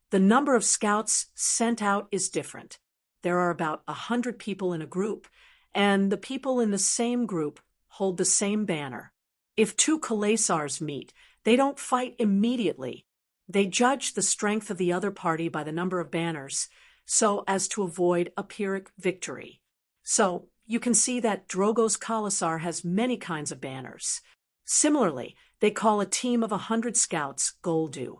the number of scouts sent out is different. There are about 100 people in a group, and the people in the same group hold the same banner. If 2 Khalasars meet, they don't fight immediately. They judge the strength of the other party by the number of banners, so as to avoid a Pyrrhic victory. So, you can see that Drogo's Khalasar has many kinds of banners. Similarly, they call a team of 100 scouts Goldu.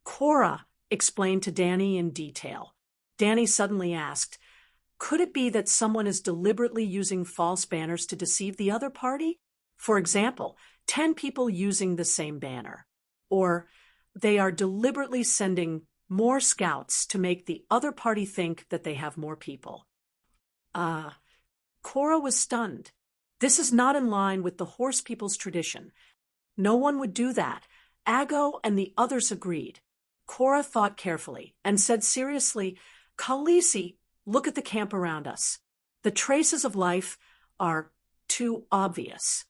Cora explained to Danny in detail. Danny suddenly asked, could it be that someone is deliberately using false banners to deceive the other party? For example, 10 people using the same banner. Or they are deliberately sending more scouts to make the other party think that they have more people. Cora was stunned. This is not in line with the horse people's tradition. No one would do that. Aggo and the others agreed. Cora thought carefully and said seriously, Khaleesi, look at the camp around us. The traces of life are too obvious.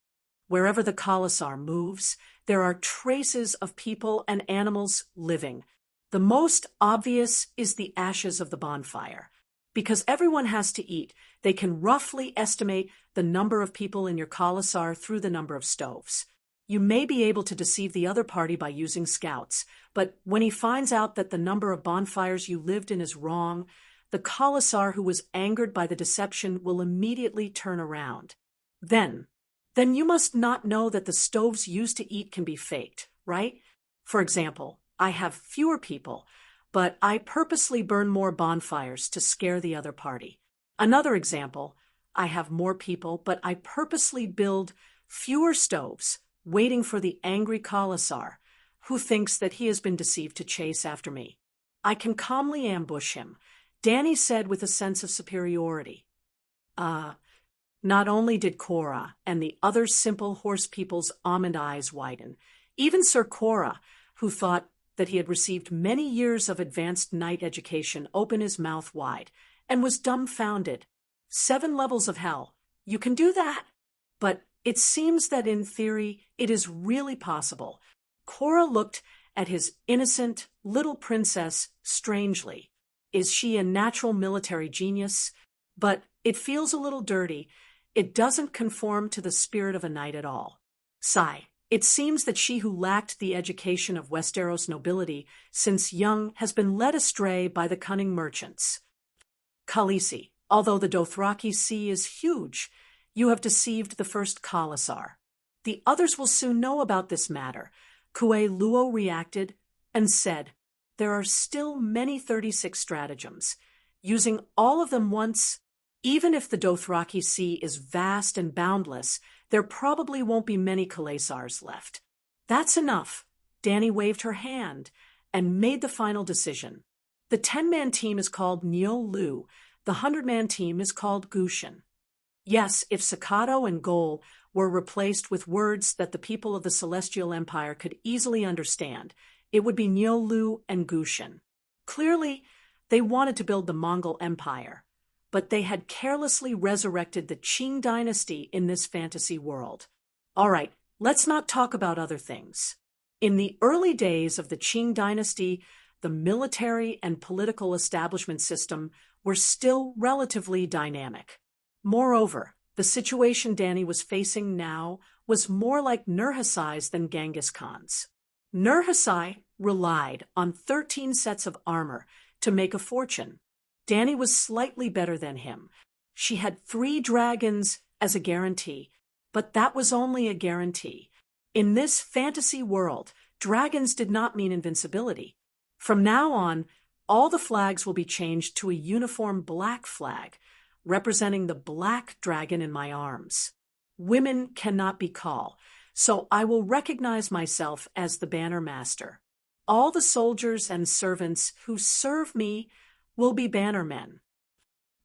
Wherever the Khalasar moves, there are traces of people and animals living. The most obvious is the ashes of the bonfire. Because everyone has to eat, they can roughly estimate the number of people in your Khalasar through the number of stoves. You may be able to deceive the other party by using scouts, but when he finds out that the number of bonfires you lived in is wrong, the Khalasar who was angered by the deception will immediately turn around. Then you must not know that the stoves used to eat can be faked, right? For example, I have fewer people, but I purposely burn more bonfires to scare the other party. Another example, I have more people, but I purposely build fewer stoves, waiting for the angry Khalasar, who thinks that he has been deceived to chase after me. I can calmly ambush him, Danny said with a sense of superiority. Not only did Cora and the other simple horse people's almond eyes widen, even Sir Cora, who thought that he had received many years of advanced knight education open his mouth wide and was dumbfounded. 7 levels of hell. You can do that? But it seems that in theory it is really possible. Cora looked at his innocent little princess strangely. Is she a natural military genius? But it feels a little dirty. It doesn't conform to the spirit of a knight at all. Sigh. It seems that she who lacked the education of Westeros nobility since young has been led astray by the cunning merchants. Khaleesi, although the Dothraki Sea is huge, you have deceived the first Khalasar. The others will soon know about this matter. Kue Luo reacted and said, there are still many 36 stratagems. Using all of them once, even if the Dothraki Sea is vast and boundless, there probably won't be many Khalasars left. That's enough. Dany waved her hand and made the final decision. The 10-man team is called Neol Lu. The 100-man team is called Gushin. Yes, if Staccato and Goal were replaced with words that the people of the Celestial Empire could easily understand, it would be Neol Lu and Gushin. Clearly, they wanted to build the Mongol Empire, but they had carelessly resurrected the Qing dynasty in this fantasy world. All right, let's not talk about other things. In the early days of the Qing dynasty, the military and political establishment system were still relatively dynamic. Moreover, the situation Dany was facing now was more like Nurhasai's than Genghis Khan's. Nurhasai relied on 13 sets of armor to make a fortune. Dany was slightly better than him. She had 3 dragons as a guarantee, but that was only a guarantee. In this fantasy world, dragons did not mean invincibility. From now on, all the flags will be changed to a uniform black flag, representing the black dragon in my arms. Women cannot be Khal, so I will recognize myself as the banner master. All the soldiers and servants who serve me will be bannermen.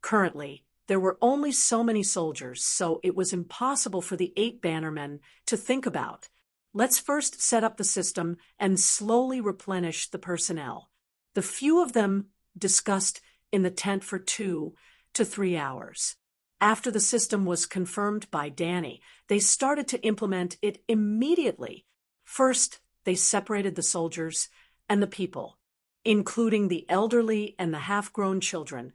Currently, there were only so many soldiers, so it was impossible for the 8 bannermen to think about. Let's first set up the system and slowly replenish the personnel. The few of them discussed in the tent for 2 to 3 hours. After the system was confirmed by Dany, they started to implement it immediately. First, they separated the soldiers and the people, including the elderly and the half-grown children.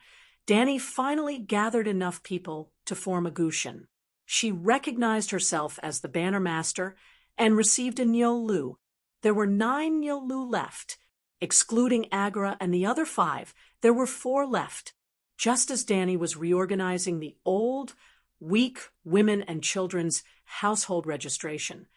Dany finally gathered enough people to form a Gushin. She recognized herself as the banner master and received a Neol Lu. There were 9 Neol Lu left. Excluding Agra and the other 5, there were 4 left. Just as Dany was reorganizing the old, weak women and children's household registration,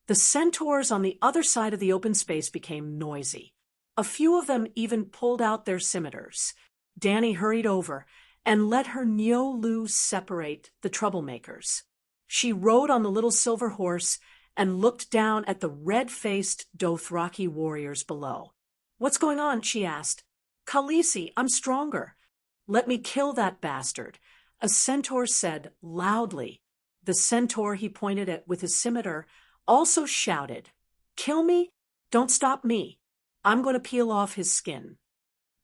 the centaurs on the other side of the open space became noisy. A few of them even pulled out their scimitars. Dany hurried over and let her Neol Lu separate the troublemakers. She rode on the little silver horse and looked down at the red-faced Dothraki warriors below. "What's going on?" she asked. "Khaleesi, I'm stronger." "Let me kill that bastard," a centaur said loudly. The centaur he pointed at with his scimitar also shouted, "Kill me? Don't stop me. I'm going to peel off his skin."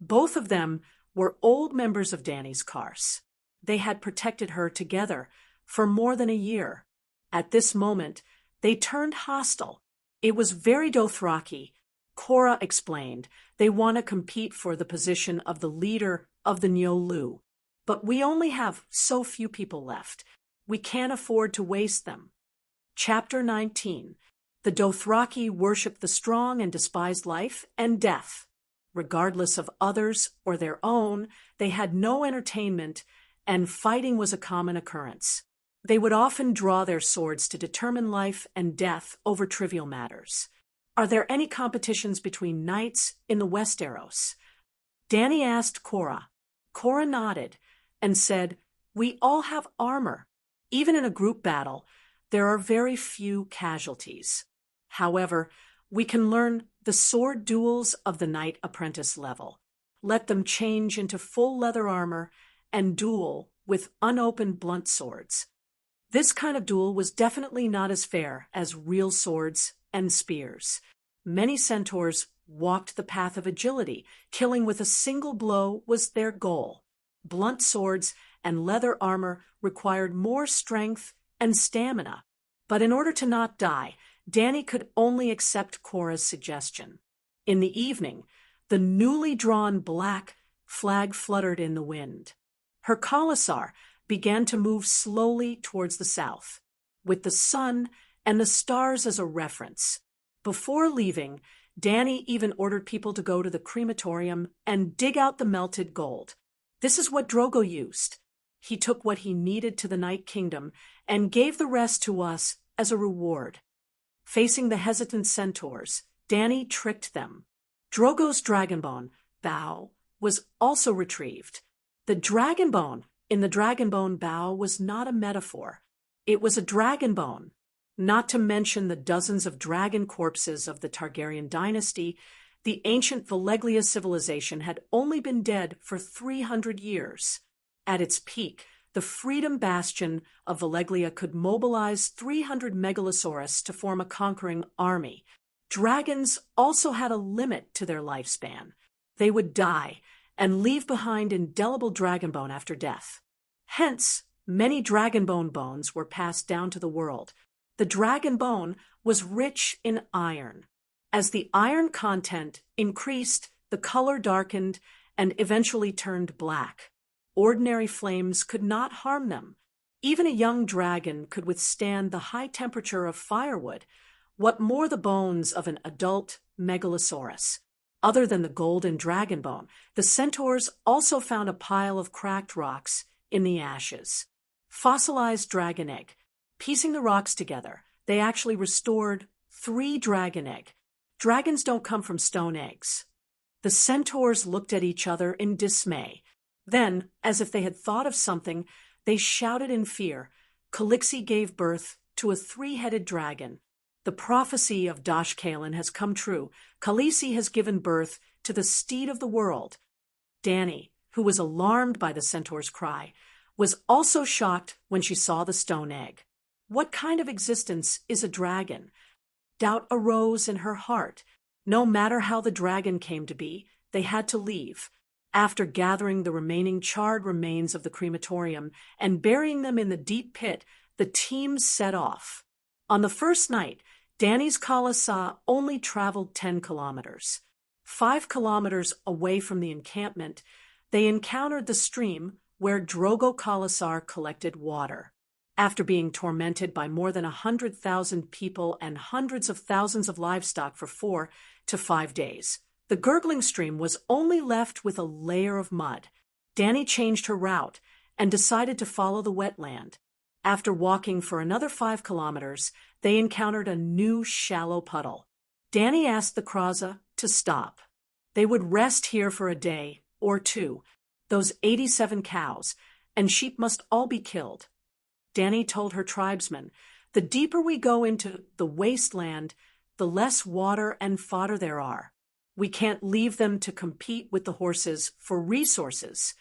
Both of them were old members of Dany's Kars. They had protected her together for more than a year. At this moment, they turned hostile. It was very Dothraki. Cora explained, they want to compete for the position of the leader of the Neol Lu. But we only have so few people left. We can't afford to waste them. Chapter 19. The Dothraki worship the strong and despised life and death. Regardless of others or their own, they had no entertainment, and fighting was a common occurrence. They would often draw their swords to determine life and death over trivial matters. "Are there any competitions between knights in the Westeros?" Dany asked Cora. Cora nodded and said, "We all have armor. Even in a group battle, there are very few casualties. However, we can learn the sword duels of the knight apprentice level. Let them change into full leather armor and duel with unopened blunt swords. This kind of duel was definitely not as fair as real swords and spears. Many centaurs walked the path of agility. Killing with a single blow was their goal. Blunt swords and leather armor required more strength and stamina. But in order to not die, Dany could only accept Cora's suggestion. In the evening, the newly drawn black flag fluttered in the wind. Her khalasar began to move slowly towards the south, with the sun and the stars as a reference. Before leaving, Dany even ordered people to go to the crematorium and dig out the melted gold. This is what Drogo used. He took what he needed to the Night Kingdom and gave the rest to us as a reward. Facing the hesitant centaurs, Dany tricked them. Drogo's dragonbone, bow, was also retrieved. The dragonbone in the dragonbone bow was not a metaphor. It was a dragonbone. Not to mention the dozens of dragon corpses of the Targaryen dynasty, the ancient Valeglia civilization had only been dead for 300 years. At its peak, the Freedom Bastion of Valeglia could mobilize 300 megalosaurus to form a conquering army. Dragons also had a limit to their lifespan. They would die and leave behind indelible dragonbone after death. Hence, many dragonbone bones were passed down to the world. The dragon bone was rich in iron. As the iron content increased, the color darkened and eventually turned black. Ordinary flames could not harm them. Even a young dragon could withstand the high temperature of firewood. What more the bones of an adult megalosaurus? Other than the golden dragon bone, the centaurs also found a pile of cracked rocks in the ashes. Fossilized dragon egg. Piecing the rocks together, they actually restored 3 dragon egg. Dragons don't come from stone eggs. The centaurs looked at each other in dismay. Then, as if they had thought of something, they shouted in fear. Calixi gave birth to a 3-headed dragon. The prophecy of Dosh Kalen has come true. Khaleesi has given birth to the steed of the world. Dany, who was alarmed by the centaur's cry, was also shocked when she saw the stone egg. What kind of existence is a dragon? Doubt arose in her heart. No matter how the dragon came to be, they had to leave. After gathering the remaining charred remains of the crematorium and burying them in the deep pit, the team set off. On the first night, Dany's khalasar only traveled 10 kilometers. 5 kilometers away from the encampment, they encountered the stream where Drogo khalasar collected water. After being tormented by more than 100,000 people and hundreds of thousands of livestock for 4 to 5 days, the gurgling stream was only left with a layer of mud. Dany changed her route and decided to follow the wetland. After walking for another 5 kilometers, they encountered a new shallow puddle. Dany asked the Kraza to stop. They would rest here for a day or 2. Those 87 cows and sheep must all be killed. Dany told her tribesmen, the deeper we go into the wasteland, the less water and fodder there are. We can't leave them to compete with the horses for resources.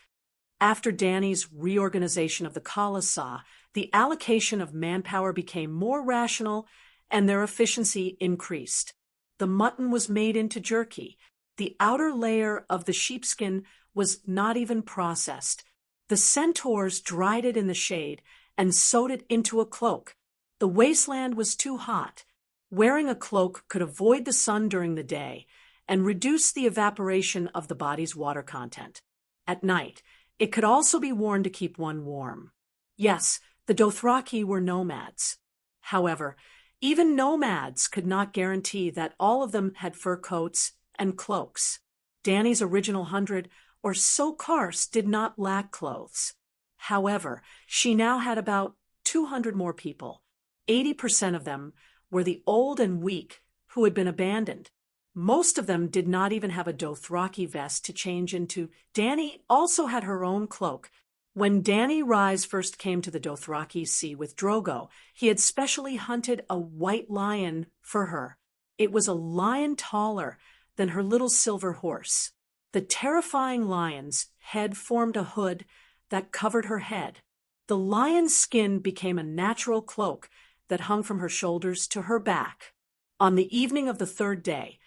After Dany's reorganization of the khalasar, the allocation of manpower became more rational and their efficiency increased. The mutton was made into jerky. The outer layer of the sheepskin was not even processed. The centaurs dried it in the shade and sewed it into a cloak. The wasteland was too hot. Wearing a cloak could avoid the sun during the day and reduce the evaporation of the body's water content. At night, it could also be worn to keep one warm. Yes, the Dothraki were nomads. However, even nomads could not guarantee that all of them had fur coats and cloaks. Dany's original 100 or so Kars did not lack clothes. However, she now had about 200 more people. 80% of them were the old and weak who had been abandoned. Most of them did not even have a Dothraki vest to change into. Dany also had her own cloak. When Dany Rise first came to the Dothraki Sea with Drogo, he had specially hunted a white lion for her. It was a lion taller than her little silver horse. The terrifying lion's head formed a hood that covered her head. The lion's skin became a natural cloak that hung from her shoulders to her back. On the evening of the 3rd day,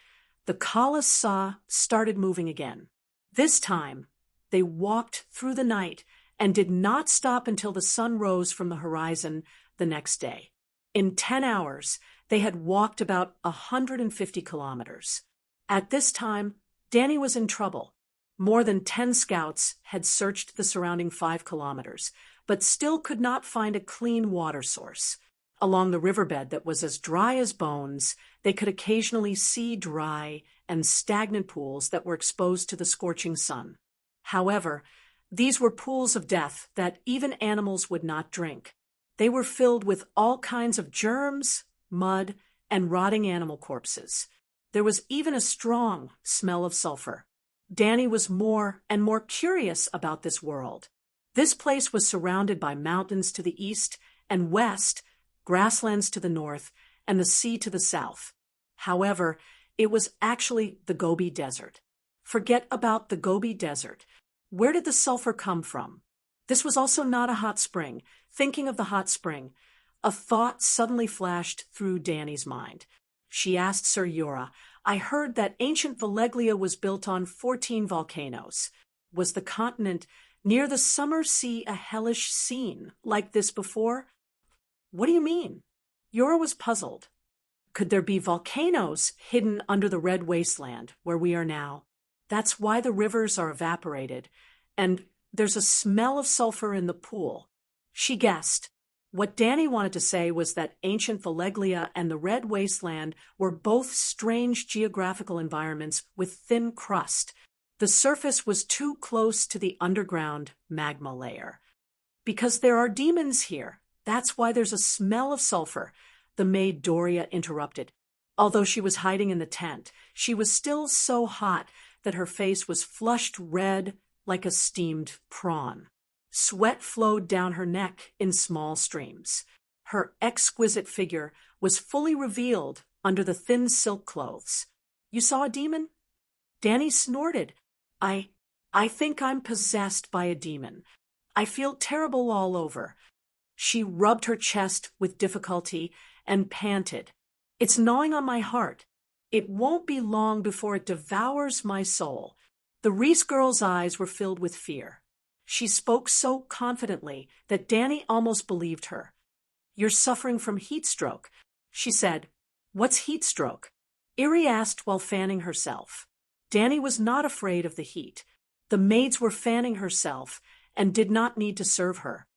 The Kala started moving again. This time, they walked through the night and did not stop until the sun rose from the horizon the next day. In 10 hours, they had walked about 150 kilometers. At this time, Danny was in trouble. More than 10 scouts had searched the surrounding 5 kilometers, but still could not find a clean water source. Along the riverbed that was as dry as bones, they could occasionally see dry and stagnant pools that were exposed to the scorching sun. However, these were pools of death that even animals would not drink. They were filled with all kinds of germs, mud, and rotting animal corpses. There was even a strong smell of sulfur. Danny was more and more curious about this world. This place was surrounded by mountains to the east and west, grasslands to the north, and the sea to the south. However, it was actually the Gobi Desert. Forget about the Gobi Desert. Where did the sulfur come from? This was also not a hot spring. Thinking of the hot spring, a thought suddenly flashed through Danny's mind. She asked Sir Yura, "I heard that ancient Valeglia was built on 14 volcanoes. Was the continent near the summer sea a hellish scene like this before?" "What do you mean?" Yura was puzzled. Could there be volcanoes hidden under the red wasteland where we are now? That's why the rivers are evaporated, and there's a smell of sulfur in the pool. She guessed. What Danny wanted to say was that ancient Valeglia and the red wasteland were both strange geographical environments with thin crust. The surface was too close to the underground magma layer. "Because there are demons here. That's why there's a smell of sulfur," the maid Doria interrupted. Although she was hiding in the tent, she was still so hot that her face was flushed red like a steamed prawn. Sweat flowed down her neck in small streams. Her exquisite figure was fully revealed under the thin silk clothes. "You saw a demon?" Danny snorted. I think I'm possessed by a demon. I feel terrible all over." She rubbed her chest with difficulty and panted. "It's gnawing on my heart. It won't be long before it devours my soul." The Reese girl's eyes were filled with fear. She spoke so confidently that Danny almost believed her. "You're suffering from heat stroke," she said. "What's heat stroke?" Erie asked while fanning herself. Danny was not afraid of the heat. The maids were fanning herself and did not need to serve her.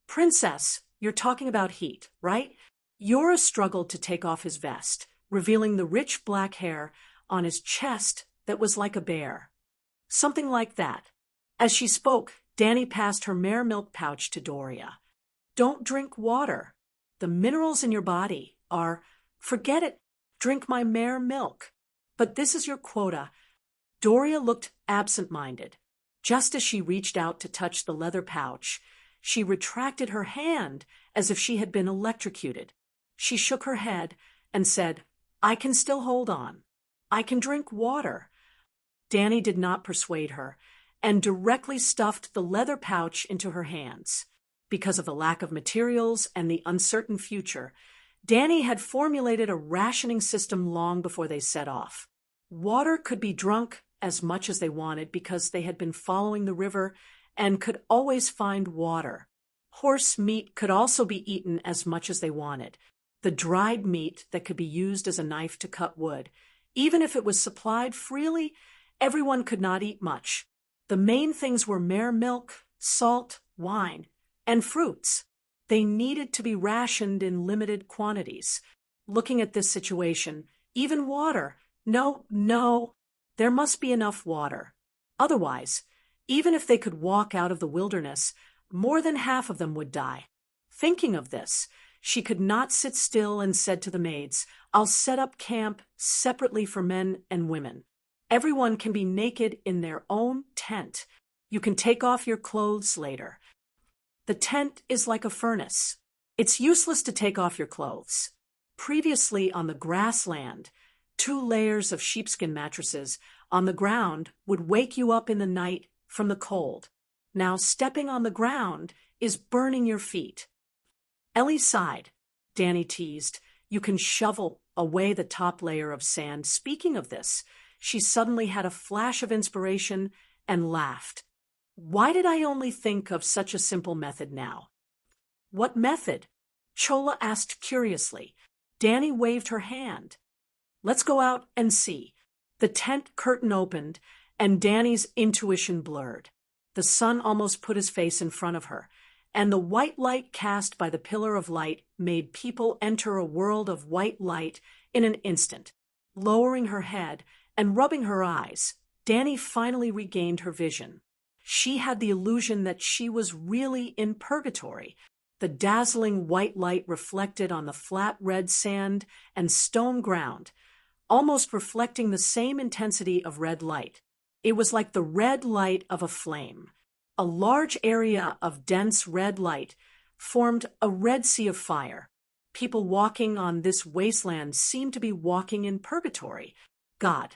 "Princess, you're talking about heat, right?" Yura struggled to take off his vest, revealing the rich black hair on his chest that was like a bear. "Something like that." As she spoke, Danny passed her mare milk pouch to Doria. "Don't drink water. The minerals in your body are— Forget it. Drink my mare milk. But this is your quota." Doria looked absent-minded. Just as she reached out to touch the leather pouch, she retracted her hand as if she had been electrocuted. She shook her head and said, "I can still hold on. I can drink water." Danny did not persuade her and directly stuffed the leather pouch into her hands. Because of the lack of materials and the uncertain future, Danny had formulated a rationing system long before they set off. Water could be drunk as much as they wanted because they had been following the river and could always find water. Horse meat could also be eaten as much as they wanted. The dried meat that could be used as a knife to cut wood. Even if it was supplied freely, everyone could not eat much. The main things were mare milk, salt, wine, and fruits. They needed to be rationed in limited quantities. Looking at this situation, even water— No, there must be enough water. Otherwise, even if they could walk out of the wilderness, more than half of them would die. Thinking of this, she could not sit still and said to the maids, "I'll set up camp separately for men and women. Everyone can be naked in their own tent. You can take off your clothes later. The tent is like a furnace. It's useless to take off your clothes." Previously on the grassland, 2 layers of sheepskin mattresses on the ground would wake you up in the night from the cold. Now stepping on the ground is burning your feet. Ellie sighed. Danny teased, "You can shovel away the top layer of sand. Speaking of this, she suddenly had a flash of inspiration and laughed. Why did I only think of such a simple method now? What method? Chola asked curiously. Danny waved her hand. Let's go out and see. The tent curtain opened, and Danny's intuition blurred. The sun almost put his face in front of her, and the white light cast by the pillar of light made people enter a world of white light in an instant. Lowering her head and rubbing her eyes, Danny finally regained her vision. She had the illusion that she was really in purgatory. The dazzling white light reflected on the flat red sand and stone ground, almost reflecting the same intensity of red light. It was like the red light of a flame. A large area of dense red light formed a red sea of fire. People walking on this wasteland seemed to be walking in purgatory. God,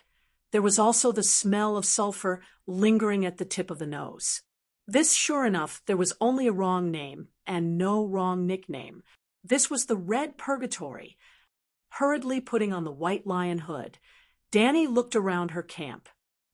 there was also the smell of sulfur lingering at the tip of the nose. This, sure enough, there was only a wrong name and no wrong nickname. This was the Red Purgatory. Hurriedly putting on the white lion hood, Danny looked around her camp.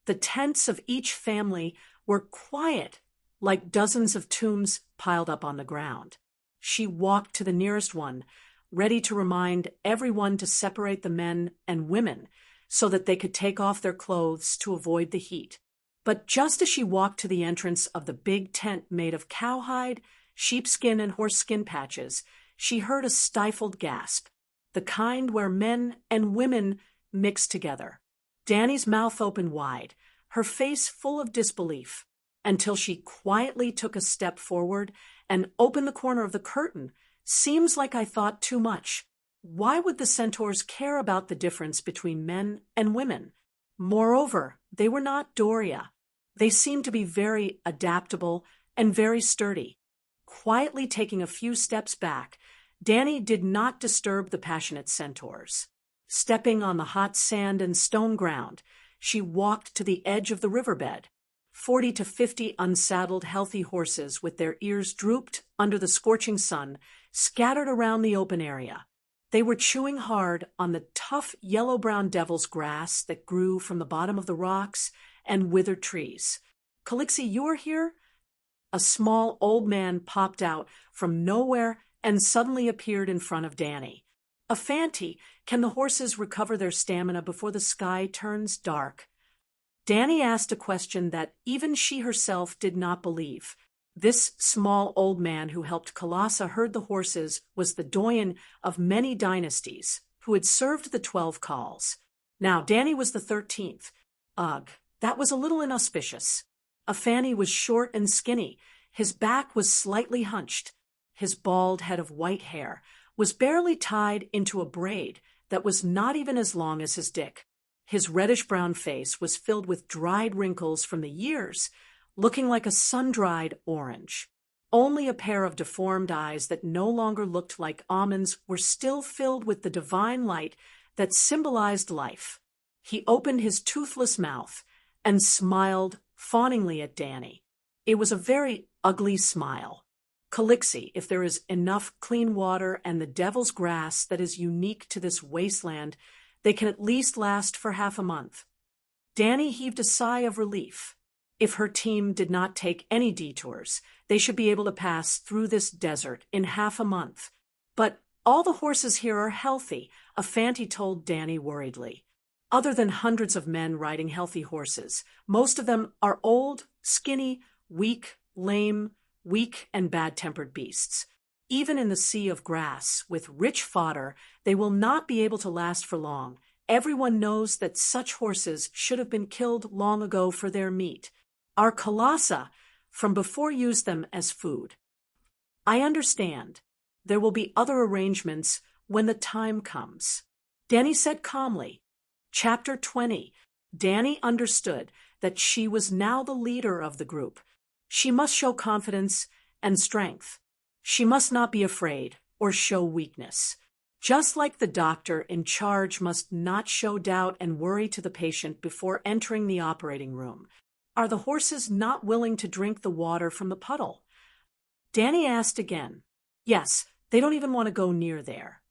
The tents of each family were quiet, like dozens of tombs piled up on the ground. She walked to the nearest one, ready to remind everyone to separate the men and women so that they could take off their clothes to avoid the heat. But just as she walked to the entrance of the big tent made of cowhide, sheepskin, and horse-skin patches, she heard a stifled gasp, the kind where men and women mixed together. Danny's mouth opened wide, her face full of disbelief, until she quietly took a step forward and opened the corner of the curtain. Seems like I thought too much. Why would the centaurs care about the difference between men and women? Moreover, they were not Doria. They seemed to be very adaptable and very sturdy. Quietly taking a few steps back, Danny did not disturb the passionate centaurs. Stepping on the hot sand and stone ground, she walked to the edge of the riverbed. 40 to 50 unsaddled, healthy horses with their ears drooped under the scorching sun scattered around the open area. They were chewing hard on the tough yellow-brown devil's grass that grew from the bottom of the rocks and withered trees. Calixi, you are here? A small old man popped out from nowhere and suddenly appeared in front of Danny. Afanti, can the horses recover their stamina before the sky turns dark? Danny asked a question that even she herself did not believe. This small old man who helped Kalasa herd the horses was the doyen of many dynasties, who had served the 12 Khals. Now Danny was the 13th. Ugh, that was a little inauspicious. Afani was short and skinny. His back was slightly hunched. His bald head of white hair was barely tied into a braid that was not even as long as his dick. His reddish-brown face was filled with dried wrinkles from the years, looking like a sun-dried orange. Only a pair of deformed eyes that no longer looked like almonds were still filled with the divine light that symbolized life. He opened his toothless mouth and smiled fawningly at Danny. It was a very ugly smile. Calixi, if there is enough clean water and the devil's grass that is unique to this wasteland, they can at least last for half a month. Danny heaved a sigh of relief. If her team did not take any detours, they should be able to pass through this desert in half a month. But all the horses here are healthy, Afanti told Danny worriedly. Other than hundreds of men riding healthy horses, most of them are old, skinny, weak, lame, weak and bad-tempered beasts. Even in the sea of grass, with rich fodder, they will not be able to last for long. Everyone knows that such horses should have been killed long ago for their meat. Our Kalasa from before used them as food. I understand. There will be other arrangements when the time comes. Danny said calmly. Chapter 20. Danny understood that she was now the leader of the group. She must show confidence and strength. She must not be afraid or show weakness. Just like the doctor in charge must not show doubt and worry to the patient before entering the operating room. Are the horses not willing to drink the water from the puddle? Danny asked again. Yes, they don't even want to go near there.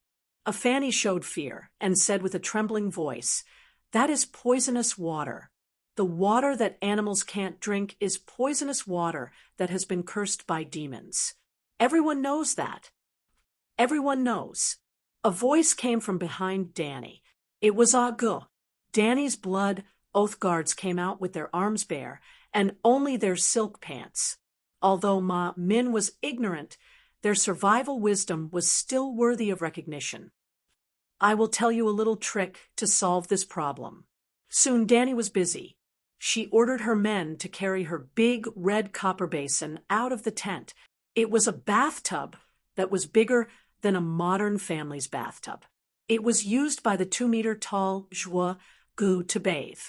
A Fanny showed fear and said with a trembling voice, "That is poisonous water. The water that animals can't drink is poisonous water that has been cursed by demons. Everyone knows that. Everyone knows." A voice came from behind Danny. It was Agu. Danny's blood oath guards came out with their arms bare and only their silk pants. Although Ma Min was ignorant, their survival wisdom was still worthy of recognition. "I will tell you a little trick to solve this problem." Soon Danny was busy. She ordered her men to carry her big red copper basin out of the tent. It was a bathtub that was bigger than a modern family's bathtub. It was used by the 2-meter-tall Zhuo Gu to bathe.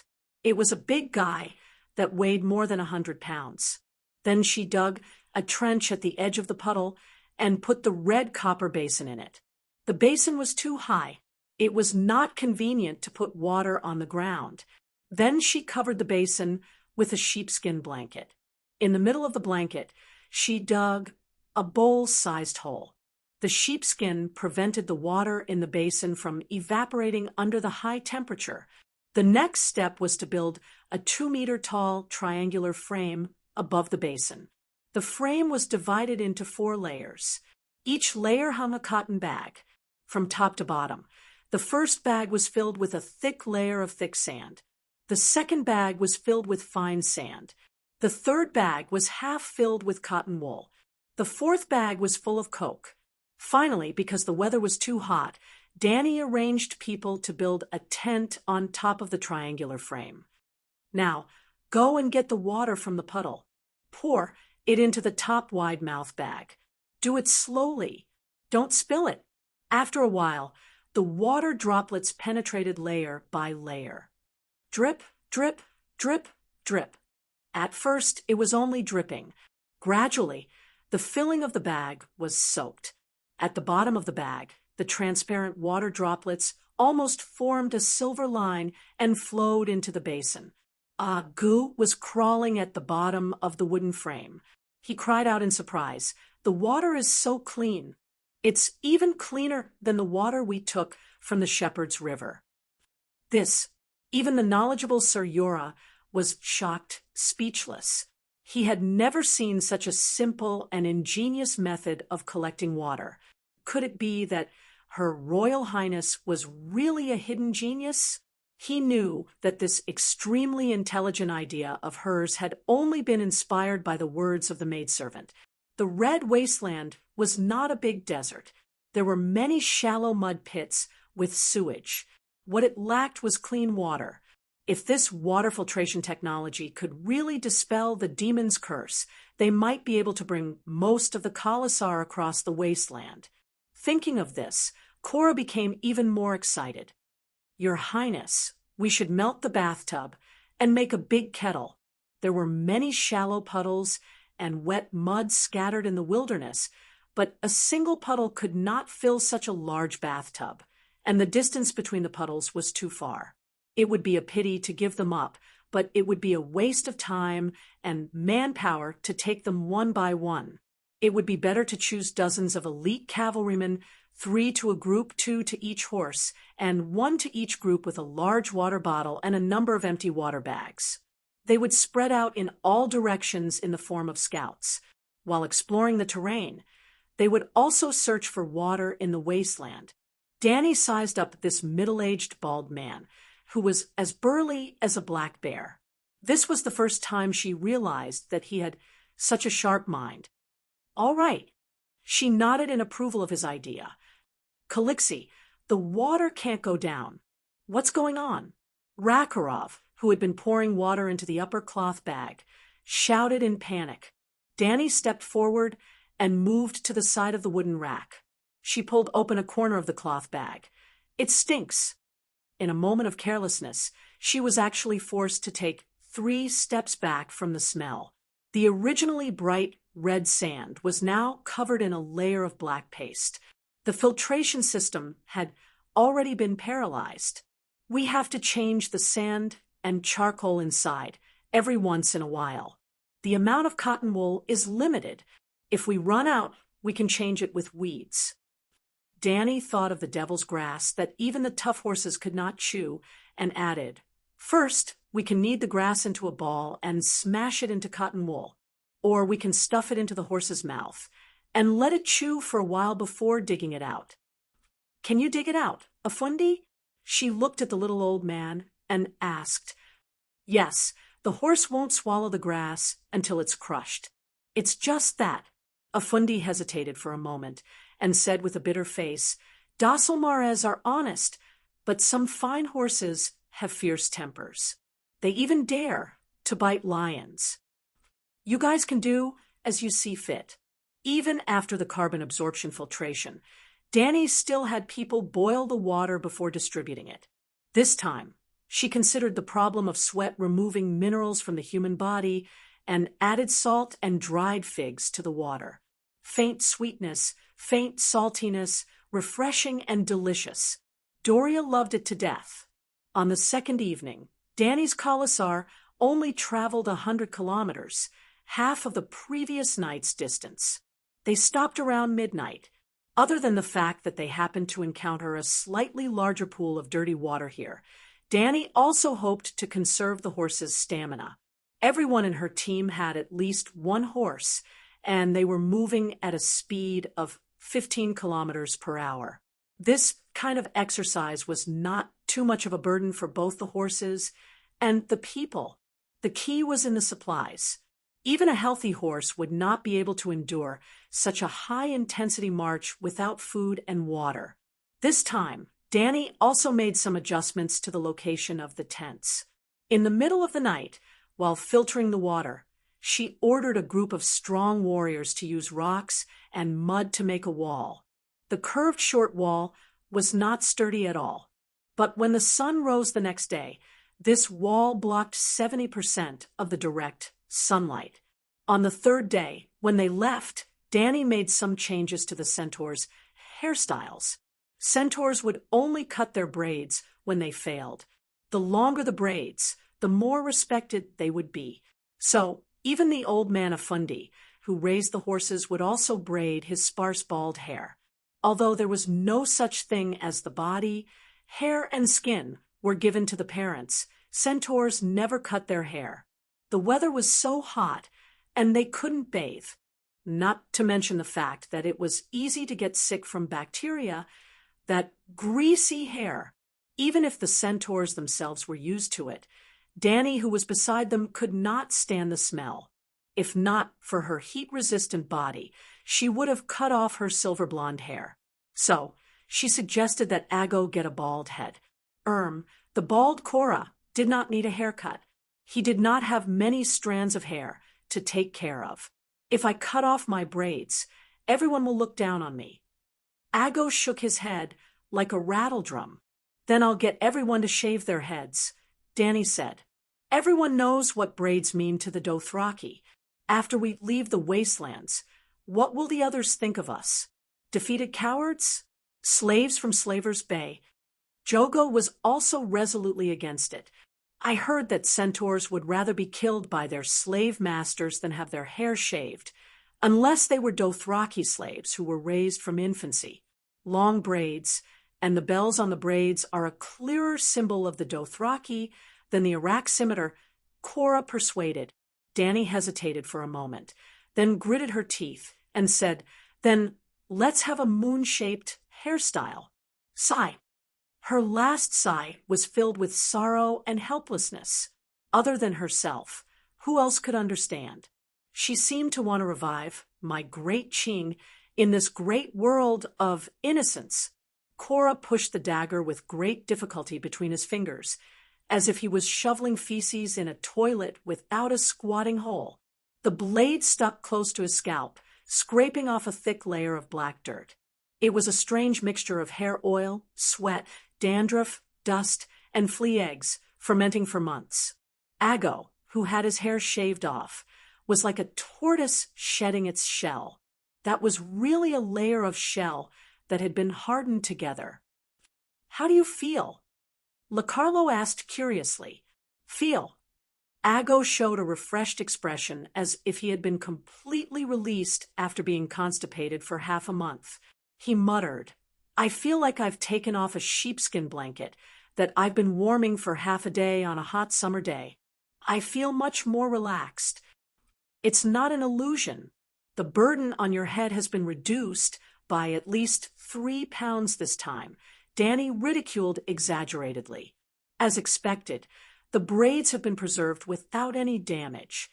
It was a big guy that weighed more than 100 pounds. Then she dug a trench at the edge of the puddle and put the red copper basin in it. The basin was too high. It was not convenient to put water on the ground. Then she covered the basin with a sheepskin blanket. In the middle of the blanket, she dug a bowl-sized hole. The sheepskin prevented the water in the basin from evaporating under the high temperature. The next step was to build a 2-meter-tall triangular frame above the basin. The frame was divided into 4 layers. Each layer hung a cotton bag from top to bottom. The first bag was filled with a thick layer of thick sand. The second bag was filled with fine sand. The third bag was half filled with cotton wool. The fourth bag was full of coke. Finally, because the weather was too hot, Danny arranged people to build a tent on top of the triangular frame. "Now, go and get the water from the puddle. Pour it into the top wide mouth bag. Do it slowly. Don't spill it." After a while, the water droplets penetrated layer by layer. Drip, drip, drip, drip. At first, it was only dripping. Gradually, the filling of the bag was soaked. At the bottom of the bag, the transparent water droplets almost formed a silver line and flowed into the basin. Gu was crawling at the bottom of the wooden frame. He cried out in surprise, "The water is so clean. It's even cleaner than the water we took from the Shepherd's River." Even the knowledgeable Sir Yora was shocked, speechless. He had never seen such a simple and ingenious method of collecting water. Could it be that Her Royal Highness was really a hidden genius? He knew that this extremely intelligent idea of hers had only been inspired by the words of the maidservant. The red wasteland was not a big desert. There were many shallow mud pits with sewage. What it lacked was clean water. If this water filtration technology could really dispel the demon's curse, they might be able to bring most of the Khalasar across the wasteland. Thinking of this, Cora became even more excited. "Your Highness, we should melt the bathtub and make a big kettle." There were many shallow puddles and wet mud scattered in the wilderness, but a single puddle could not fill such a large bathtub, and the distance between the puddles was too far. It would be a pity to give them up, but it would be a waste of time and manpower to take them one by one. It would be better to choose dozens of elite cavalrymen, 3 to a group, 2 to each horse, and 1 to each group with a large water bottle and a number of empty water bags. They would spread out in all directions in the form of scouts. While exploring the terrain, they would also search for water in the wasteland. Danny sized up this middle-aged bald man, who was as burly as a black bear. This was the first time she realized that he had such a sharp mind. "All right." She nodded in approval of his idea. "Calixi, the water can't go down. What's going on?" Rakarov, who had been pouring water into the upper cloth bag, shouted in panic. Danny stepped forward and moved to the side of the wooden rack. She pulled open a corner of the cloth bag. "It stinks." In a moment of carelessness, she was actually forced to take 3 steps back from the smell. The originally bright red sand was now covered in a layer of black paste. The filtration system had already been paralyzed. "We have to change the sand and charcoal inside every once in a while. The amount of cotton wool is limited. If we run out, we can change it with weeds." Danny thought of the devil's grass that even the tough horses could not chew and added, "First, we can knead the grass into a ball and smash it into cotton wool, or we can stuff it into the horse's mouth and let it chew for a while before digging it out. Can you dig it out, Afundi?" She looked at the little old man and asked, "Yes, the horse won't swallow the grass until it's crushed. It's just that." Afundi hesitated for a moment and said with a bitter face, "Docile Mares are honest, but some fine horses have fierce tempers. They even dare to bite lions. You guys can do as you see fit." Even after the carbon absorption filtration, Danny still had people boil the water before distributing it. This time, she considered the problem of sweat removing minerals from the human body and added salt and dried figs to the water. Faint sweetness, faint saltiness, refreshing and delicious. Doria loved it to death. On the second evening, Danny's Khalasar only traveled 100 kilometers, half of the previous night's distance. They stopped around midnight. Other than the fact that they happened to encounter a slightly larger pool of dirty water here, Danny also hoped to conserve the horse's stamina. Everyone in her team had at least one horse, and they were moving at a speed of 15 kilometers per hour. This kind of exercise was not too much of a burden for both the horses and the people. The key was in the supplies. Even a healthy horse would not be able to endure such a high-intensity march without food and water. This time, Danny also made some adjustments to the location of the tents. In the middle of the night, while filtering the water, she ordered a group of strong warriors to use rocks and mud to make a wall. The curved short wall was not sturdy at all, but when the sun rose the next day, this wall blocked 70% of the direct sunlight. On the third day, when they left, Danny made some changes to the centaurs' hairstyles. Centaurs would only cut their braids when they failed. The longer the braids, the more respected they would be. So, even the old man Afundi, who raised the horses, would also braid his sparse bald hair. Although there was no such thing as the body, hair and skin were given to the parents. Centaurs never cut their hair. The weather was so hot, and they couldn't bathe. Not to mention the fact that it was easy to get sick from bacteria, that greasy hair. Even if the centaurs themselves were used to it, Danny, who was beside them, could not stand the smell. If not for her heat-resistant body, she would have cut off her silver blonde hair. So, she suggested that Ago get a bald head. The bald Cora, did not need a haircut. He did not have many strands of hair to take care of. "If I cut off my braids, everyone will look down on me." Ago shook his head like a rattledrum. "Then I'll get everyone to shave their heads," Danny said. "Everyone knows what braids mean to the Dothraki. After we leave the wastelands, what will the others think of us? Defeated cowards? Slaves from Slaver's Bay?" Jogo was also resolutely against it. "I heard that centaurs would rather be killed by their slave masters than have their hair shaved, unless they were Dothraki slaves who were raised from infancy. Long braids, and the bells on the braids are a clearer symbol of the Dothraki than the Araximeter," Cora persuaded. Danny hesitated for a moment, then gritted her teeth and said, "Then let's have a moon-shaped hairstyle." Sigh. Her last sigh was filled with sorrow and helplessness. Other than herself, who else could understand? She seemed to want to revive my great Ching in this great world of innocence. Cora pushed the dagger with great difficulty between his fingers, as if he was shoveling feces in a toilet without a squatting hole. The blade stuck close to his scalp, scraping off a thick layer of black dirt. It was a strange mixture of hair oil, sweat, dandruff, dust, and flea eggs, fermenting for months. Ago, who had his hair shaved off, was like a tortoise shedding its shell. That was really a layer of shell that had been hardened together. "How do you feel?" Lacarlo asked curiously. "Feel?" Ago showed a refreshed expression, as if he had been completely released after being constipated for half a month. He muttered, I feel like I've taken off a sheepskin blanket that I've been warming for half a day on a hot summer day. I feel much more relaxed. It's not an illusion. The burden on your head has been reduced by at least 3 pounds this time, Danny ridiculed exaggeratedly. As expected, the braids have been preserved without any damage.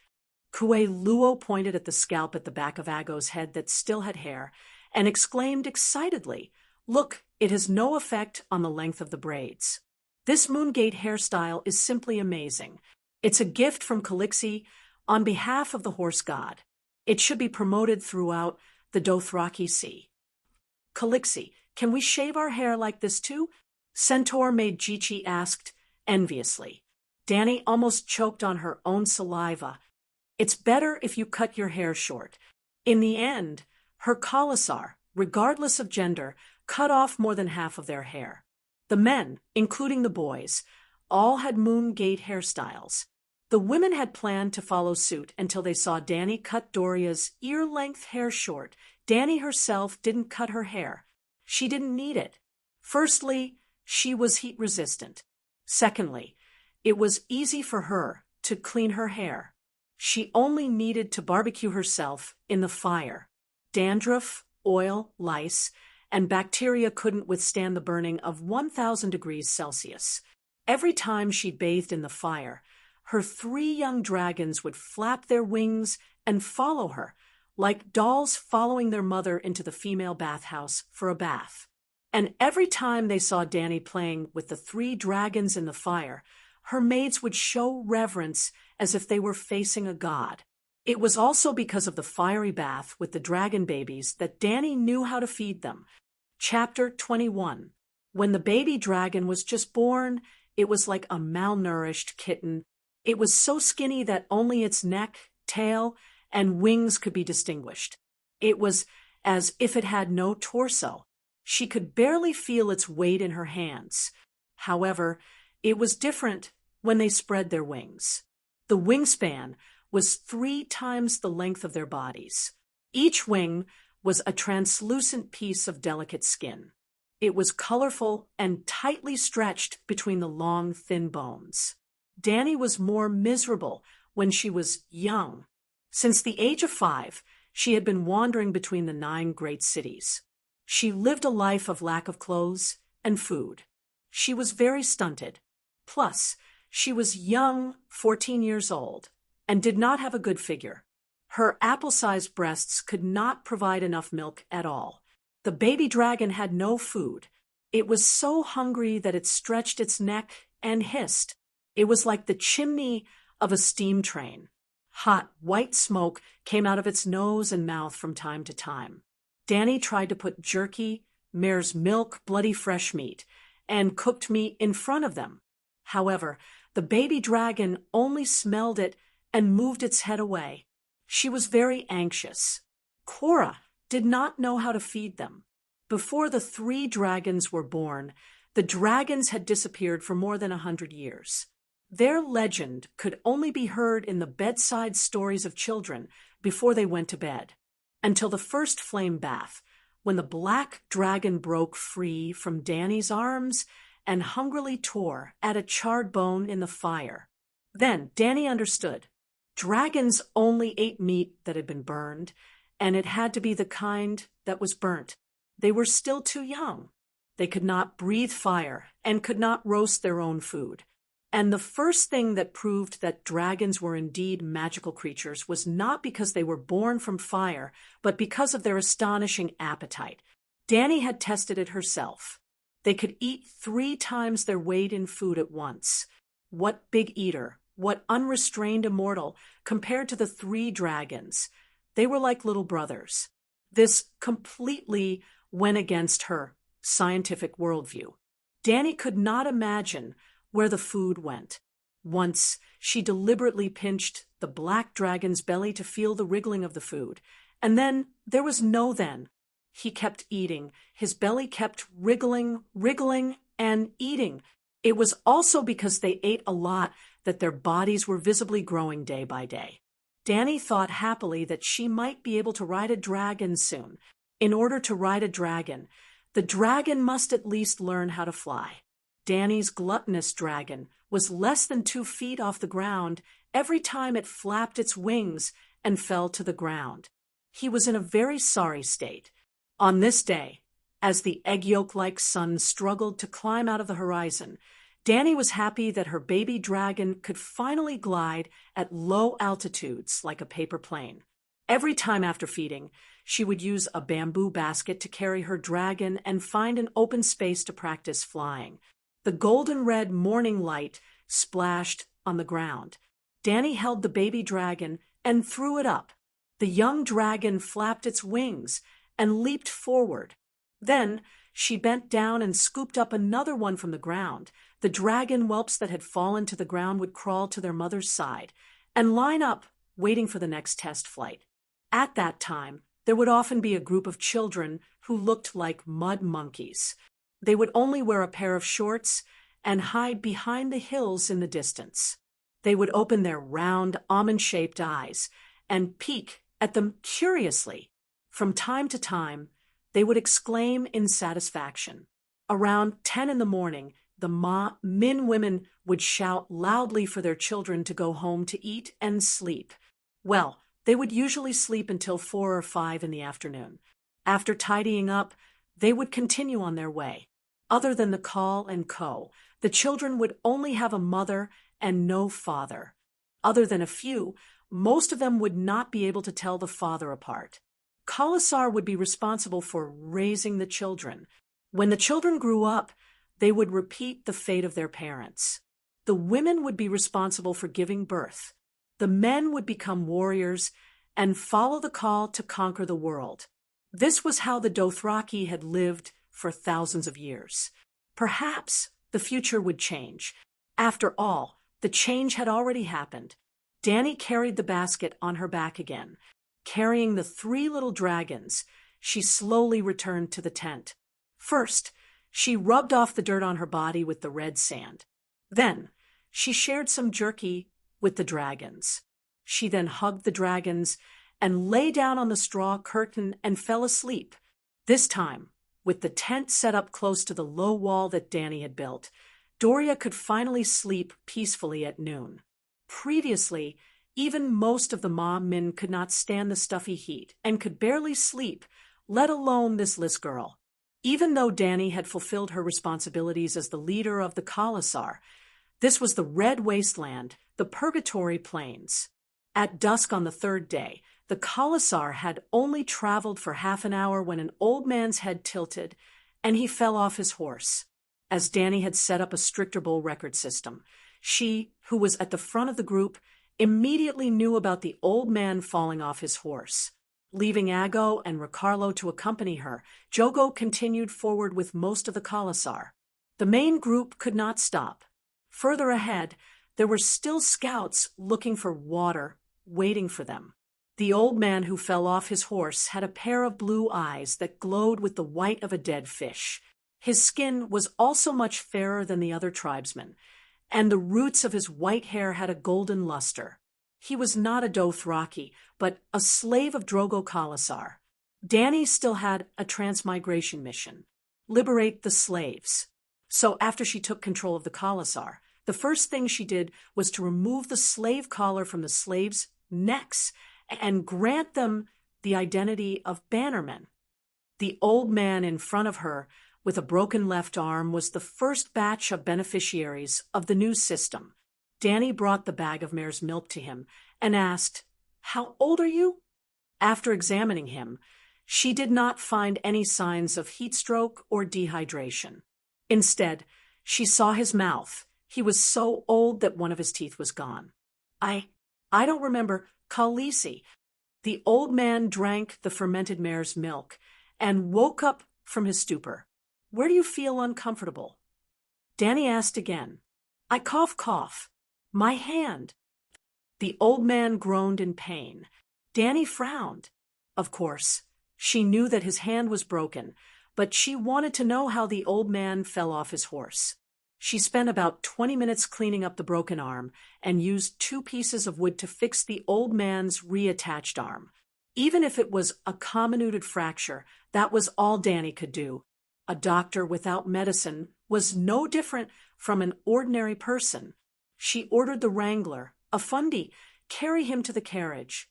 Kue Luo pointed at the scalp at the back of Ago's head that still had hair and exclaimed excitedly, "Look, it has no effect on the length of the braids. This Moongate hairstyle is simply amazing. It's a gift from Calixi on behalf of the horse god. It should be promoted throughout the Dothraki Sea." "Calixi, can we shave our hair like this too?" Centaur maid Jichi asked enviously. Danny almost choked on her own saliva. "It's better if you cut your hair short." In the end, her Khalasar, regardless of gender, cut off more than half of their hair. The men, including the boys, all had Moongate hairstyles. The women had planned to follow suit until they saw Danny cut Doria's ear-length hair short. Danny herself didn't cut her hair. She didn't need it. Firstly, she was heat-resistant. Secondly, it was easy for her to clean her hair. She only needed to barbecue herself in the fire. Dandruff, oil, lice, and bacteria couldn't withstand the burning of 1,000 degrees Celsius. Every time she bathed in the fire, her 3 young dragons would flap their wings and follow her, like dolls following their mother into the female bathhouse for a bath. And every time they saw Danny playing with the 3 dragons in the fire, her maids would show reverence as if they were facing a god. It was also because of the fiery bath with the dragon babies that Danny knew how to feed them. Chapter 21. When the baby dragon was just born, it was like a malnourished kitten. It was so skinny that only its neck, tail, and wings could be distinguished. It was as if it had no torso. She could barely feel its weight in her hands. However, it was different when they spread their wings. The wingspan was 3 times the length of their bodies. Each wing was a translucent piece of delicate skin. It was colorful and tightly stretched between the long, thin bones. Danny was more miserable when she was young. Since the age of 5, she had been wandering between the 9 great cities. She lived a life of lack of clothes and food. She was very stunted. Plus, she was young, 14 years old, and did not have a good figure. Her apple-sized breasts could not provide enough milk at all. The baby dragon had no food. It was so hungry that it stretched its neck and hissed. It was like the chimney of a steam train. Hot, white smoke came out of its nose and mouth from time to time. Danny tried to put jerky, mare's milk, bloody fresh meat, and cooked meat in front of them. However, the baby dragon only smelled it and moved its head away. She was very anxious. Cora did not know how to feed them. Before the 3 dragons were born, the dragons had disappeared for more than 100 years. Their legend could only be heard in the bedside stories of children before they went to bed, until the first flame bath, when the black dragon broke free from Danny's arms and hungrily tore at a charred bone in the fire. Then Danny understood. Dragons only ate meat that had been burned, and it had to be the kind that was burnt. They were still too young. They could not breathe fire and could not roast their own food. And the first thing that proved that dragons were indeed magical creatures was not because they were born from fire, but because of their astonishing appetite. Danny had tested it herself. They could eat 3 times their weight in food at once. What big eater, what unrestrained immortal, compared to the 3 dragons. They were like little brothers. This completely went against her scientific worldview. Danny could not imagine where the food went. Once, she deliberately pinched the black dragon's belly to feel the wriggling of the food. And then there was no then. He kept eating. His belly kept wriggling, and eating. It was also because they ate a lot that their bodies were visibly growing day by day. Danny thought happily that she might be able to ride a dragon soon. In order to ride a dragon, The dragon must at least learn how to fly. Danny's gluttonous dragon was less than 2 feet off the ground every time it flapped its wings and fell to the ground. He was in a very sorry state. On this day, as the egg yolk-like sun struggled to climb out of the horizon, Danny was happy that her baby dragon could finally glide at low altitudes like a paper plane. Every time after feeding, she would use a bamboo basket to carry her dragon and find an open space to practice flying. The golden-red morning light splashed on the ground. Danny held the baby dragon and threw it up. The young dragon flapped its wings and leaped forward. Then she bent down and scooped up another one from the ground. The dragon whelps that had fallen to the ground would crawl to their mother's side and line up, waiting for the next test flight. At that time, there would often be a group of children who looked like mud monkeys. They would only wear a pair of shorts and hide behind the hills in the distance. They would open their round, almond-shaped eyes and peek at them curiously. From time to time, they would exclaim in satisfaction. Around 10 in the morning, the Min women would shout loudly for their children to go home to eat and sleep. Well, they would usually sleep until 4 or 5 in the afternoon. After tidying up, they would continue on their way. Other than the call and co, the children would only have a mother and no father. Other than a few, most of them would not be able to tell the father apart. Kalasar would be responsible for raising the children. When the children grew up, they would repeat the fate of their parents. The women would be responsible for giving birth. The men would become warriors and follow the call to conquer the world. This was how the Dothraki had lived for thousands of years. Perhaps the future would change. After all, the change had already happened. Danny carried the basket on her back again. Carrying the 3 little dragons, she slowly returned to the tent. First, she rubbed off the dirt on her body with the red sand. Then, she shared some jerky with the dragons. She then hugged the dragons and lay down on the straw curtain and fell asleep. This time, with the tent set up close to the low wall that Danny had built, Doria could finally sleep peacefully at noon. Previously, even most of the Min could not stand the stuffy heat and could barely sleep, let alone this little girl. Even though Danny had fulfilled her responsibilities as the leader of the Kalasar, this was the Red Wasteland, the Purgatory Plains. At dusk on the 3rd day, the Kalasar had only traveled for half an hour when an old man's head tilted, and he fell off his horse. As Danny had set up a stricter bull record system, she, who was at the front of the group, immediately knew about the old man falling off his horse. Leaving Ago and Ricardo to accompany her, Jogo continued forward with most of the Kalasar. The main group could not stop. Further ahead, there were still scouts looking for water, waiting for them. The old man who fell off his horse had a pair of blue eyes that glowed with the white of a dead fish. His skin was also much fairer than the other tribesmen, and the roots of his white hair had a golden luster. He was not a Dothraki, but a slave of Drogo Kalasar. Danny still had a transmigration mission: liberate the slaves. So after she took control of the Kalasar, the first thing she did was to remove the slave collar from the slaves' necks and grant them the identity of bannermen. The old man in front of her, with a broken left arm, was the first batch of beneficiaries of the new system. Danny brought the bag of mare's milk to him and asked, "How old are you?" After examining him, she did not find any signs of heat stroke or dehydration. Instead, she saw his mouth. He was so old that one of his teeth was gone. I don't remember. Khaleesi." The old man drank the fermented mare's milk and woke up from his stupor. "Where do you feel uncomfortable?" Danny asked again. "I cough. My hand." The old man groaned in pain. Danny frowned. Of course, she knew that his hand was broken, but she wanted to know how the old man fell off his horse. She spent about 20 minutes cleaning up the broken arm and used 2 pieces of wood to fix the old man's reattached arm. Even if it was a comminuted fracture, that was all Danny could do. a doctor without medicine, was no different from an ordinary person. She ordered the wrangler, Effendi, carry him to the carriage.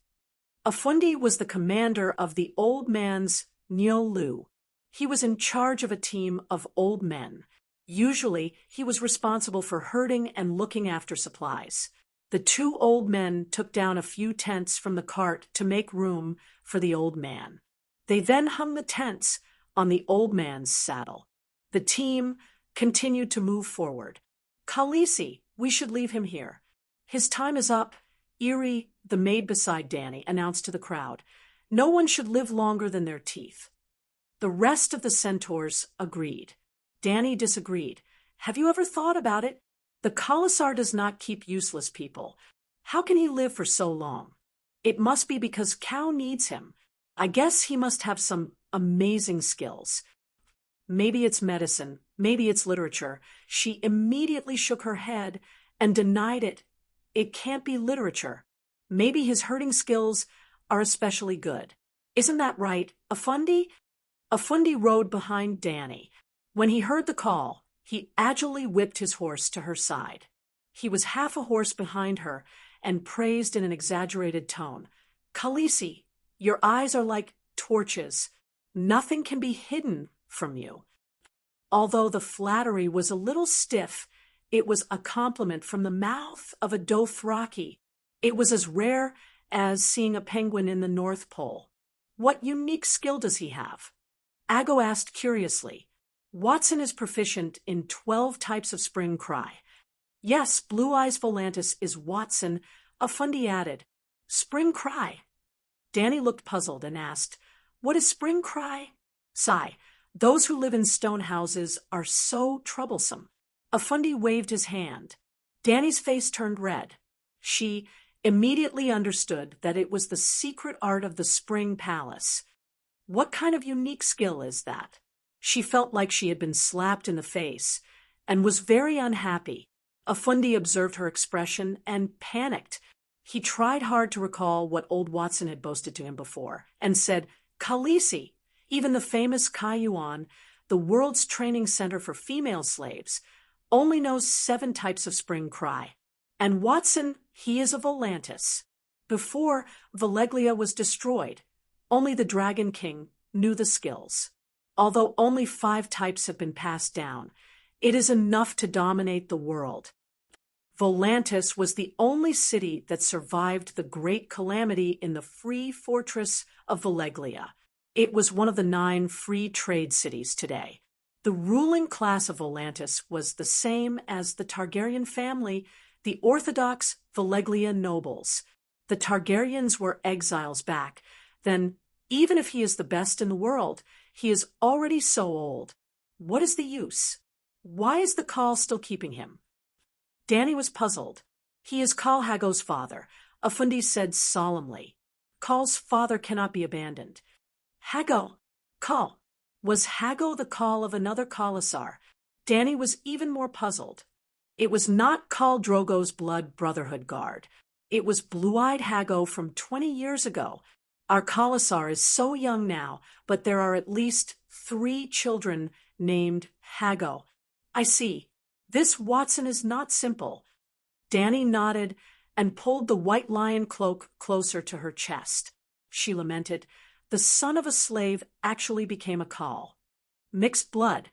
Effendi was the commander of the old man's Niolu. He was in charge of a team of old men. Usually, he was responsible for herding and looking after supplies. The two old men took down a few tents from the cart to make room for the old man. They then hung the tents on the old man's saddle. The team continued to move forward. Khaleesi, we should leave him here. His time is up, Eerie, the maid beside Danny, announced to the crowd. No one should live longer than their teeth. The rest of the centaurs agreed. Danny disagreed. Have you ever thought about it? The Khalasar does not keep useless people. How can he live for so long? It must be because Cow needs him. I guess he must have some amazing skills. Maybe it's medicine, maybe it's literature. She immediately shook her head and denied it. It can't be literature. Maybe his herding skills are especially good. Isn't that right, Effendi? Effendi rode behind Danny. When he heard the call, he agilely whipped his horse to her side. He was half a horse behind her and praised in an exaggerated tone. Khaleesi, your eyes are like torches. Nothing can be hidden from you. Although the flattery was a little stiff, it was a compliment from the mouth of a Dothraki. It was as rare as seeing a penguin in the North Pole. What unique skill does he have? Aggo asked curiously. Watson is proficient in 12 types of spring cry. Yes, Blue Eyes Volantis is Watson, Effendi added. Spring cry. Danny looked puzzled and asked, What is spring cry? Sigh. Those who live in stone houses are so troublesome. Effendi waved his hand. Danny's face turned red. She immediately understood that it was the secret art of the Spring Palace. What kind of unique skill is that? She felt like she had been slapped in the face and was very unhappy. Effendi observed her expression and panicked. He tried hard to recall what old Watson had boasted to him before and said, Khaleesi, even the famous Kayuan, the world's training center for female slaves, only knows 7 types of spring cry. And Watson, he is a Volantis. Before Valeglia was destroyed, only the Dragon King knew the skills. Although only 5 types have been passed down, it is enough to dominate the world. Volantis was the only city that survived the great calamity in the free fortress of Valeglia. It was one of the 9 free trade cities today. The ruling class of Volantis was the same as the Targaryen family, the orthodox Valeglia nobles. The Targaryens were exiles back. Then, even if he is the best in the world, he is already so old. What is the use? Why is the Khal still keeping him? Danny was puzzled. He is Khal Hago's father, Effendi said solemnly. Khal's father cannot be abandoned. Hago, Khal. Was Hago the Khal of another Khalasar? Danny was even more puzzled. It was not Khal Drogo's blood brotherhood guard. It was blue-eyed Hago from 20 years ago. Our Khalasar is so young now, but there are at least 3 children named Hago. I see. This Watson is not simple. Danny nodded and pulled the white lion cloak closer to her chest. She lamented, The son of a slave actually became a Khal. Mixed blood.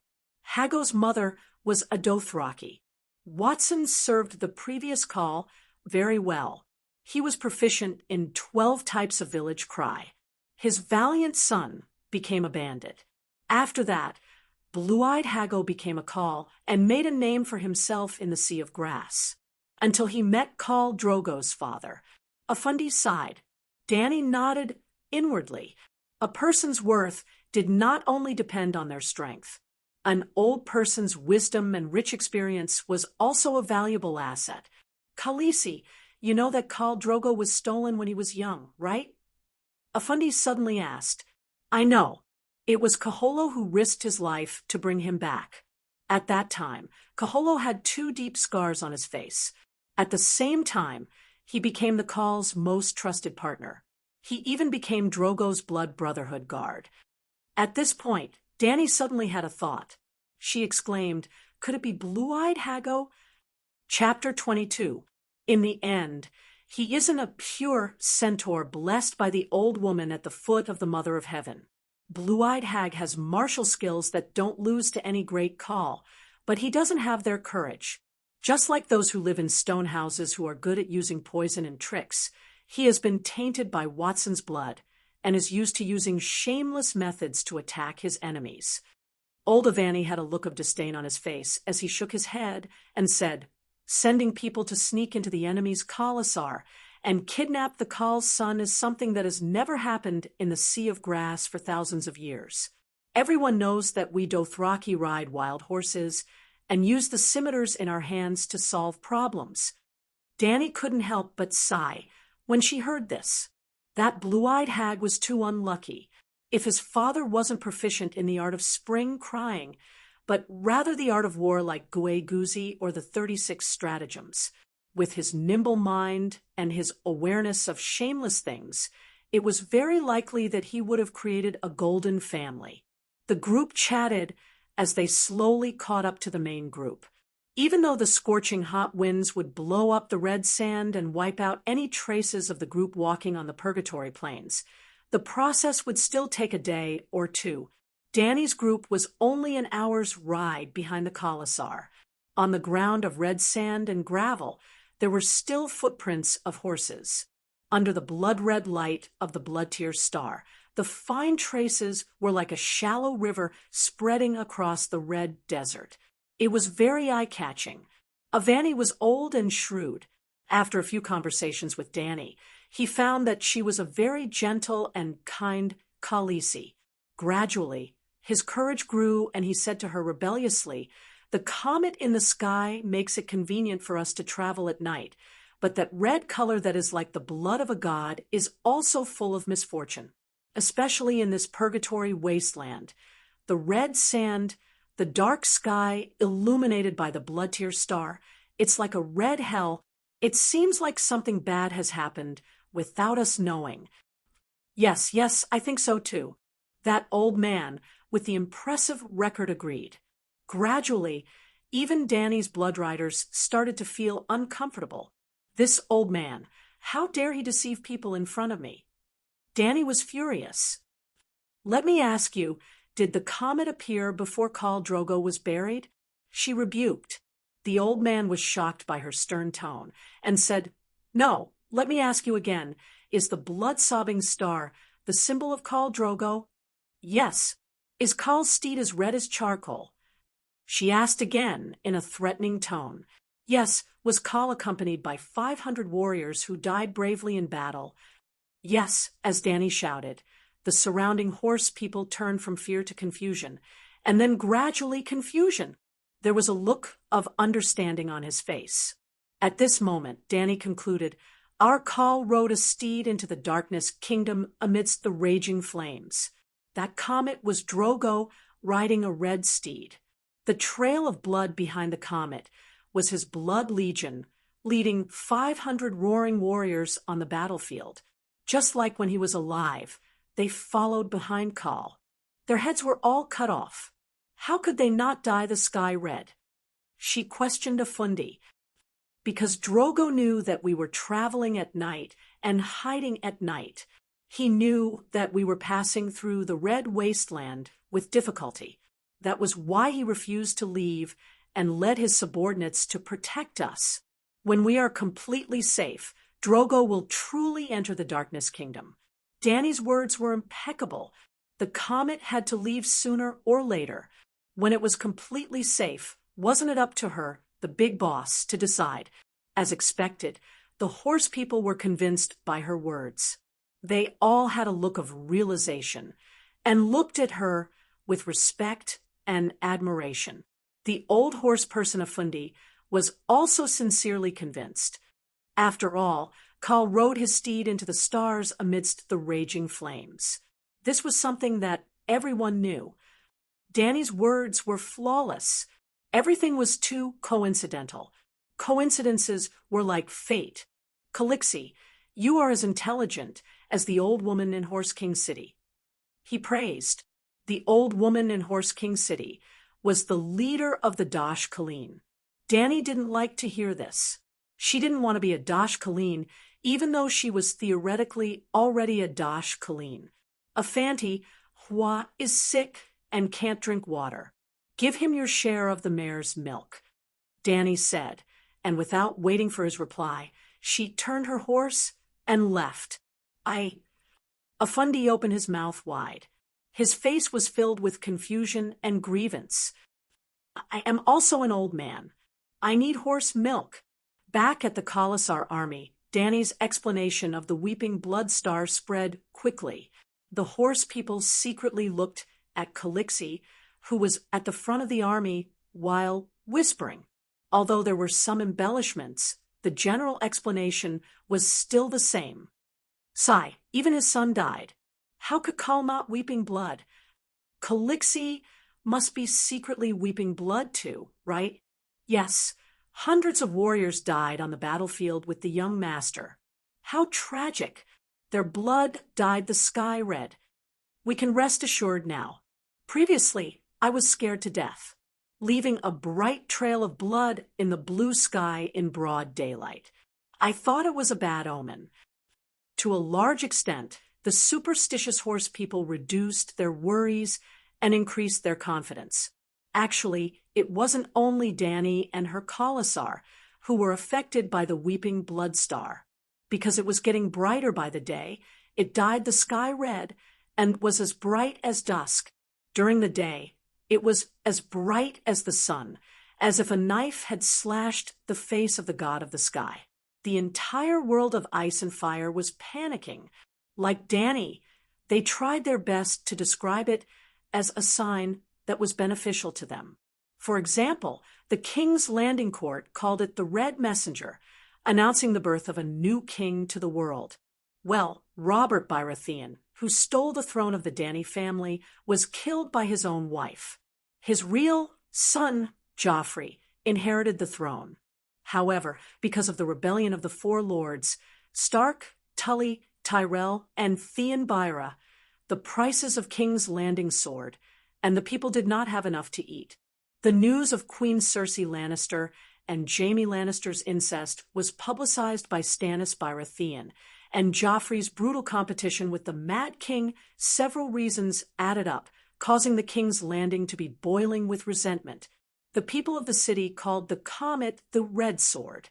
Hago's mother was a Dothraki. Watson served the previous Khal very well. He was proficient in 12 types of village cry. His valiant son became a bandit. After that, blue-eyed Hago became a Khal and made a name for himself in the Sea of Grass. Until he met Khal Drogo's father. Effendi sighed. Danny nodded inwardly. A person's worth did not only depend on their strength. An old person's wisdom and rich experience was also a valuable asset. Khaleesi, you know that Khal Drogo was stolen when he was young, right? Effendi suddenly asked. I know. It was Kaholo who risked his life to bring him back. At that time, Kaholo had 2 deep scars on his face. At the same time, he became the Khal's most trusted partner. He even became Drogo's blood brotherhood guard. At this point, Danny suddenly had a thought. She exclaimed, "Could it be Blue-Eyed Hago?" Chapter 22. In the end, he isn't a pure centaur blessed by the old woman at the foot of the Mother of Heaven. Blue-Eyed Hag has martial skills that don't lose to any great call, but he doesn't have their courage. Just like those who live in stone houses who are good at using poison and tricks, he has been tainted by Watson's blood and is used to using shameless methods to attack his enemies. Old Avani had a look of disdain on his face as he shook his head and said, "Sending people to sneak into the enemy's Khalasar and kidnap the Khal's son is something that has never happened in the Sea of Grass for thousands of years. Everyone knows that we Dothraki ride wild horses and use the scimitars in our hands to solve problems." Danny couldn't help but sigh when she heard this. That blue-eyed hag was too unlucky. If his father wasn't proficient in the art of spring crying, but rather the art of war like Guay Guzi or the 36 stratagems, with his nimble mind and his awareness of shameless things, it was very likely that he would have created a golden family. The group chatted as they slowly caught up to the main group. Even though the scorching hot winds would blow up the red sand and wipe out any traces of the group walking on the Purgatory Plains, the process would still take a day or two. Danny's group was only an hour's ride behind the Khalasar. On the ground of red sand and gravel, there were still footprints of horses. Under the blood-red light of the blood-tear star, the fine traces were like a shallow river spreading across the red desert. It was very eye-catching. Avani was old and shrewd. After a few conversations with Danny, he found that she was a very gentle and kind Khaleesi. Gradually, his courage grew and he said to her rebelliously, "The comet in the sky makes it convenient for us to travel at night, but that red color that is like the blood of a god is also full of misfortune, especially in this purgatory wasteland. The red sand, the dark sky illuminated by the blood-tear star, it's like a red hell. It seems like something bad has happened without us knowing." Yes, I think so too. That old man with the impressive record agreed. Gradually, even Danny's blood riders started to feel uncomfortable. This old man, how dare he deceive people in front of me? Danny was furious. "Let me ask you, did the comet appear before Khal Drogo was buried?" She rebuked. The old man was shocked by her stern tone and said, "No, let me ask you again. Is the blood-sobbing star the symbol of Khal Drogo?" "Yes." "Is Khal's steed as red as charcoal?" She asked again in a threatening tone. "Yes." "Was Khal accompanied by 500 warriors who died bravely in battle?" "Yes," as Danny shouted. The surrounding horse people turned from fear to confusion, and then gradually confusion. There was a look of understanding on his face. At this moment, Danny concluded, "Our Khal rode a steed into the darkness kingdom amidst the raging flames. That comet was Drogo riding a red steed. The trail of blood behind the comet was his blood legion, leading 500 roaring warriors on the battlefield. Just like when he was alive, they followed behind Khal. Their heads were all cut off. How could they not dye the sky red?" She questioned Afundi. "Because Drogo knew that we were traveling at night and hiding at night. He knew that we were passing through the red wasteland with difficulty. That was why he refused to leave and led his subordinates to protect us. When we are completely safe, Drogo will truly enter the Darkness Kingdom." Danny's words were impeccable. The comet had to leave sooner or later. When it was completely safe, wasn't it up to her, the big boss, to decide? As expected, the horse people were convinced by her words. They all had a look of realization and looked at her with respect and admiration. The old horse person Afundi was also sincerely convinced. After all, Khal rode his steed into the stars amidst the raging flames. This was something that everyone knew. Danny's words were flawless. Everything was too coincidental. Coincidences were like fate. "Calixi, you are as intelligent as the old woman in Horse King City." He praised. the old woman in Horse King City, was the leader of the Dash Kaleen. Dany didn't like to hear this. She didn't want to be a Dash Kaleen, even though she was theoretically already a Dash Kaleen. A Fanti, Hua, is sick and can't drink water. Give him your share of the mare's milk, Dany said, and without waiting for his reply, she turned her horse and left. Afundi opened his mouth wide. His face was filled with confusion and grievance. I am also an old man. I need horse milk. Back at the Khalasar army, Dany's explanation of the weeping blood star spread quickly. The horse people secretly looked at Calixi, who was at the front of the army, while whispering. Although there were some embellishments, the general explanation was still the same. Sigh, even his son died. How could Khal not weeping blood? Calixi must be secretly weeping blood too, right? Yes, hundreds of warriors died on the battlefield with the young master. How tragic! Their blood dyed the sky red. We can rest assured now. Previously, I was scared to death, leaving a bright trail of blood in the blue sky in broad daylight. I thought it was a bad omen. To a large extent, the superstitious horse people reduced their worries and increased their confidence. Actually, it wasn't only Dany and her Khalasar who were affected by the weeping blood star. Because it was getting brighter by the day, it dyed the sky red and was as bright as dusk. During the day, it was as bright as the sun, as if a knife had slashed the face of the god of the sky. The entire world of ice and fire was panicking. Like Dany, they tried their best to describe it as a sign that was beneficial to them. For example, the King's Landing Court called it the Red Messenger, announcing the birth of a new king to the world. Well, Robert Baratheon, who stole the throne of the Dany family, was killed by his own wife. His real son, Joffrey, inherited the throne. However, because of the rebellion of the four lords, Stark, Tully, Tyrell, and Theon Byra, the prices of King's Landing soared, and the people did not have enough to eat. The news of Queen Cersei Lannister and Jaime Lannister's incest was publicized by Stannis Baratheon, and Joffrey's brutal competition with the Mad King, several reasons added up, causing the King's Landing to be boiling with resentment. The people of the city called the comet the Red Sword.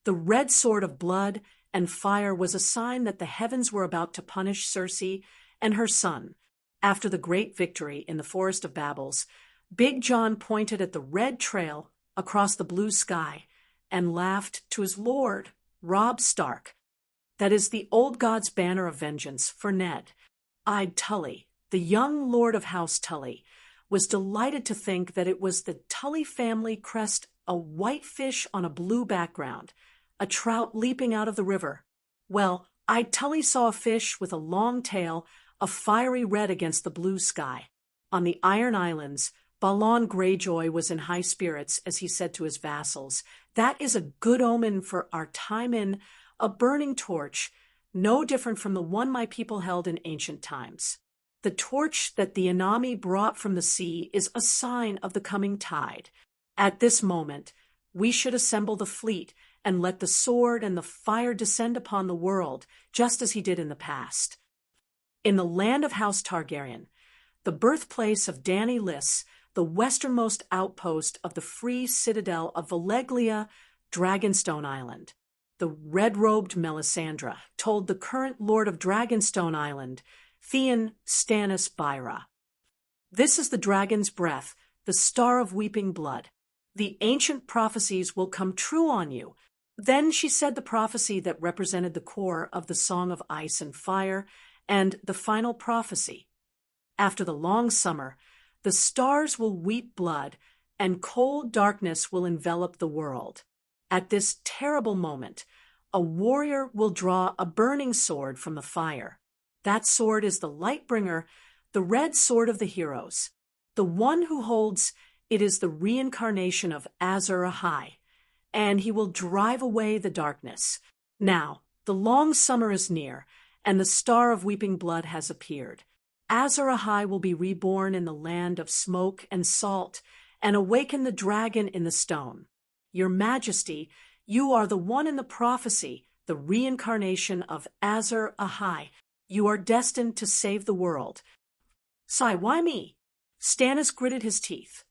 The red sword of blood and fire was a sign that the heavens were about to punish Cersei and her son. After the great victory in the Forest of Babels, Big John pointed at the red trail across the blue sky and laughed to his lord, Robb Stark. That is the old god's banner of vengeance for Ned. Tully, the young lord of House Tully, was delighted to think that it was the Tully family crest, a white fish on a blue background, a trout leaping out of the river. Well, Tully saw a fish with a long tail, a fiery red against the blue sky. On the Iron Islands, Balon Greyjoy was in high spirits as he said to his vassals, "That is a good omen for our time in a burning torch, no different from the one my people held in ancient times. The torch that the Anami brought from the sea is a sign of the coming tide. At this moment, we should assemble the fleet and let the sword and the fire descend upon the world, just as he did in the past." In the land of House Targaryen, the birthplace of Dany Liss, the westernmost outpost of the free citadel of Valeglia, Dragonstone Island, the red-robed Melisandre told the current Lord of Dragonstone Island, Theon Stannis Byra, "This is the dragon's breath, the star of weeping blood. The ancient prophecies will come true on you." Then she said the prophecy that represented the core of the Song of Ice and Fire and the final prophecy. After the long summer, the stars will weep blood and cold darkness will envelop the world. At this terrible moment, a warrior will draw a burning sword from the fire. That sword is the Lightbringer, the red sword of the heroes. The one who holds it is the reincarnation of Azor Ahai, and he will drive away the darkness. Now, the long summer is near, and the star of weeping blood has appeared. Azor Ahai will be reborn in the land of smoke and salt, and awaken the dragon in the stone. Your Majesty, you are the one in the prophecy, the reincarnation of Azor Ahai. You are destined to save the world. Sigh, why me? Stannis gritted his teeth.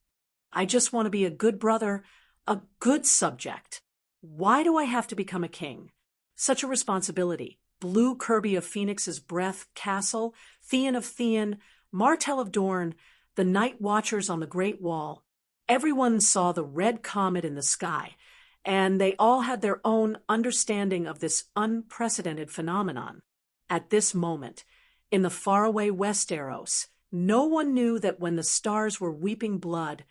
I just want to be a good brother, a good subject. Why do I have to become a king? Such a responsibility. Blue Kirby of Phoenix's Breath Castle, Theon of Theon, Martell of Dorne, the Night Watchers on the Great Wall. Everyone saw the red comet in the sky, and they all had their own understanding of this unprecedented phenomenon. At this moment, in the faraway Westeros, no one knew that when the stars were weeping blood,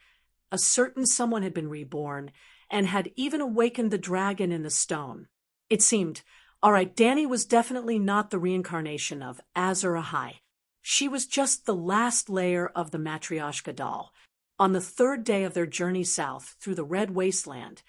a certain someone had been reborn and had even awakened the dragon in the stone. It seemed, all right, Dany was definitely not the reincarnation of Azor Ahai. She was just the last layer of the Matryoshka doll. On the third day of their journey south through the Red Wasteland,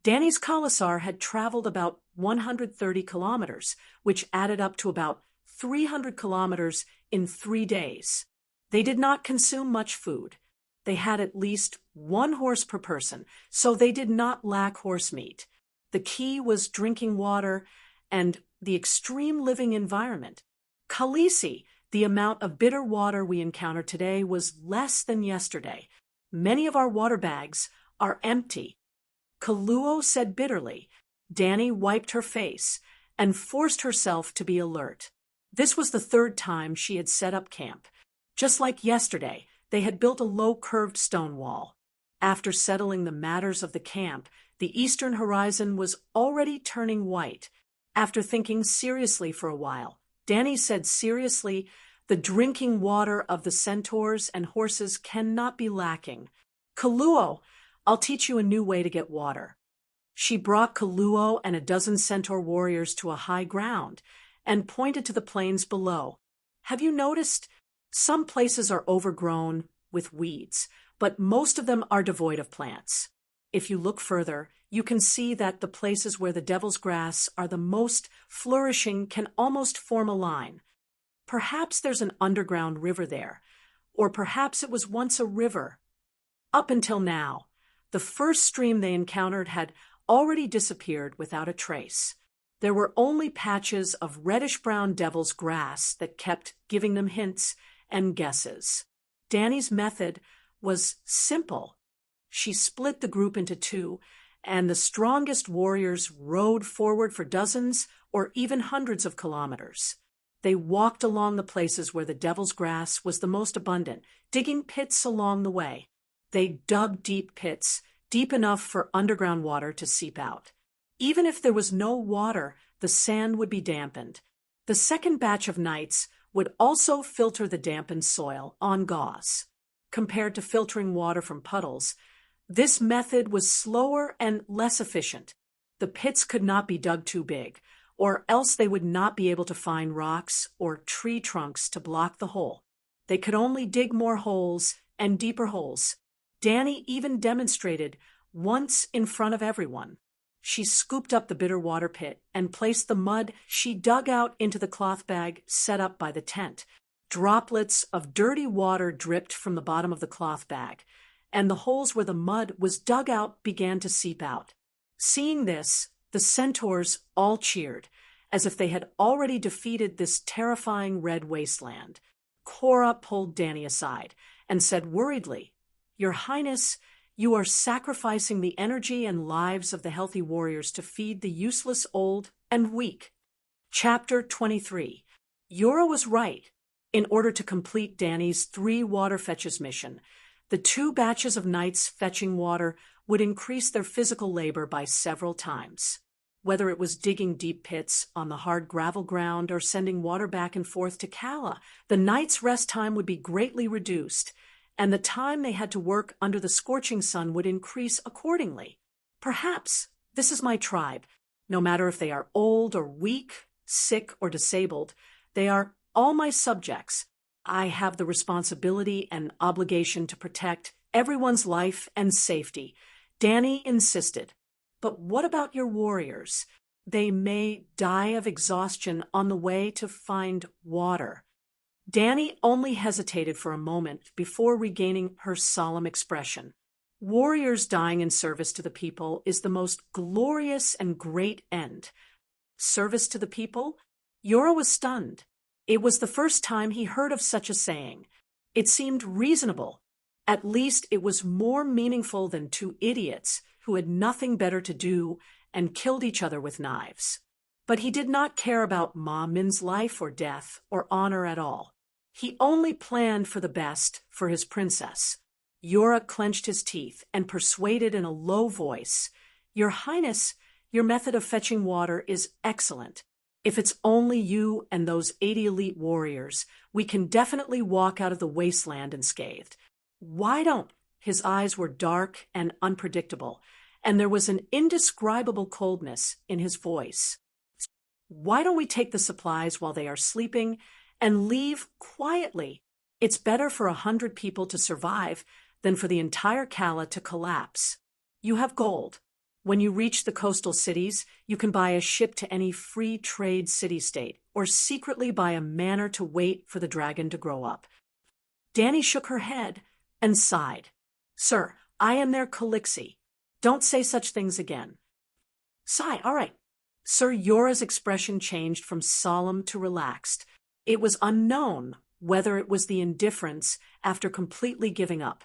Dany's Khalasar had traveled about 130 kilometers, which added up to about 300 kilometers in 3 days. They did not consume much food. They had at least 1 horse per person, so they did not lack horse meat. The key was drinking water and the extreme living environment. Khaleesi, the amount of bitter water we encounter today, was less than yesterday. Many of our water bags are empty. Kaluo said bitterly. Dany wiped her face and forced herself to be alert. This was the 3rd time she had set up camp. Just like yesterday, they had built a low curved stone wall. After settling the matters of the camp, the eastern horizon was already turning white. After thinking seriously for a while, Dany said seriously, the drinking water of the centaurs and horses cannot be lacking. Kaluo, I'll teach you a new way to get water. She brought Kaluo and a dozen centaur warriors to a high ground and pointed to the plains below. Have you noticed? Some places are overgrown with weeds, but most of them are devoid of plants. If you look further, you can see that the places where the devil's grass are the most flourishing can almost form a line. Perhaps there's an underground river there, or perhaps it was once a river. Up until now, the first stream they encountered had already disappeared without a trace. There were only patches of reddish-brown devil's grass that kept giving them hints and guesses. Dany's method was simple. She split the group into 2, and the strongest warriors rode forward for dozens or even hundreds of kilometers. They walked along the places where the devil's grass was the most abundant, digging pits along the way. They dug deep pits, deep enough for underground water to seep out. Even if there was no water, the sand would be dampened. The second batch of knights would also filter the dampened soil on gauze. Compared to filtering water from puddles, this method was slower and less efficient. The pits could not be dug too big, or else they would not be able to find rocks or tree trunks to block the hole. They could only dig more holes and deeper holes. Dany even demonstrated once in front of everyone. She scooped up the bitter water pit and placed the mud she dug out into the cloth bag set up by the tent. Droplets of dirty water dripped from the bottom of the cloth bag, and the holes where the mud was dug out began to seep out. Seeing this, the centaurs all cheered, as if they had already defeated this terrifying red wasteland. Cora pulled Dany aside and said worriedly, "Your Highness, you are sacrificing the energy and lives of the healthy warriors to feed the useless old and weak." Chapter 23. Yora was right. In order to complete Dany's 3 water fetches mission, the 2 batches of knights fetching water would increase their physical labor by several times. Whether it was digging deep pits on the hard gravel ground or sending water back and forth to Calla, the knights' rest time would be greatly reduced, and the time they had to work under the scorching sun would increase accordingly. Perhaps this is my tribe. No matter if they are old or weak, sick or disabled, they are all my subjects. I have the responsibility and obligation to protect everyone's life and safety. Dany insisted. But what about your warriors? They may die of exhaustion on the way to find water. Danny only hesitated for a moment before regaining her solemn expression. Warriors dying in service to the people is the most glorious and great end. Service to the people? Yora was stunned. It was the first time he heard of such a saying. It seemed reasonable. At least it was more meaningful than two idiots who had nothing better to do and killed each other with knives. But he did not care about Ma Min's life or death or honor at all. He only planned for the best for his princess. Yora clenched his teeth and persuaded in a low voice, "Your Highness, your method of fetching water is excellent. If it's only you and those 80 elite warriors, we can definitely walk out of the wasteland unscathed. Why don't—" His eyes were dark and unpredictable, and there was an indescribable coldness in his voice. "Why don't we take the supplies while they are sleeping and leave quietly? It's better for 100 people to survive than for the entire Kala to collapse. You have gold. When you reach the coastal cities, you can buy a ship to any free trade city-state, or secretly buy a manor to wait for the dragon to grow up." Danny shook her head and sighed. "Sir, I am their Calixi. Don't say such things again." "Sigh, all right." Sir Yora's expression changed from solemn to relaxed. It was unknown whether it was the indifference after completely giving up.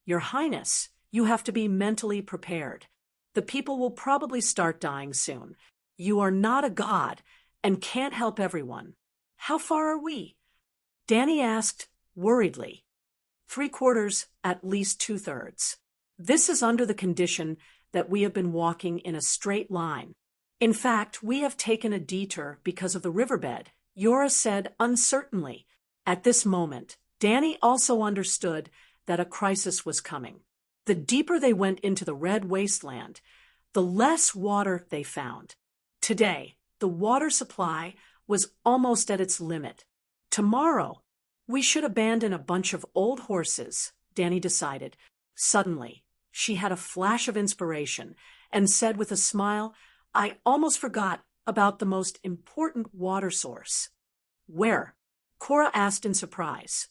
"Your Highness, you have to be mentally prepared. The people will probably start dying soon. You are not a god and can't help everyone." "How far are we?" Danny asked worriedly. "3/4, at least 2/3. This is under the condition that we have been walking in a straight line. In fact, we have taken a detour because of the riverbed," Yora said uncertainly. At this moment, Danny also understood that a crisis was coming. The deeper they went into the red wasteland, the less water they found. Today, the water supply was almost at its limit. Tomorrow, we should abandon a bunch of old horses, Danny decided. Suddenly, she had a flash of inspiration and said with a smile, "I almost forgot about the most important water source." "Where?" Cora asked in surprise.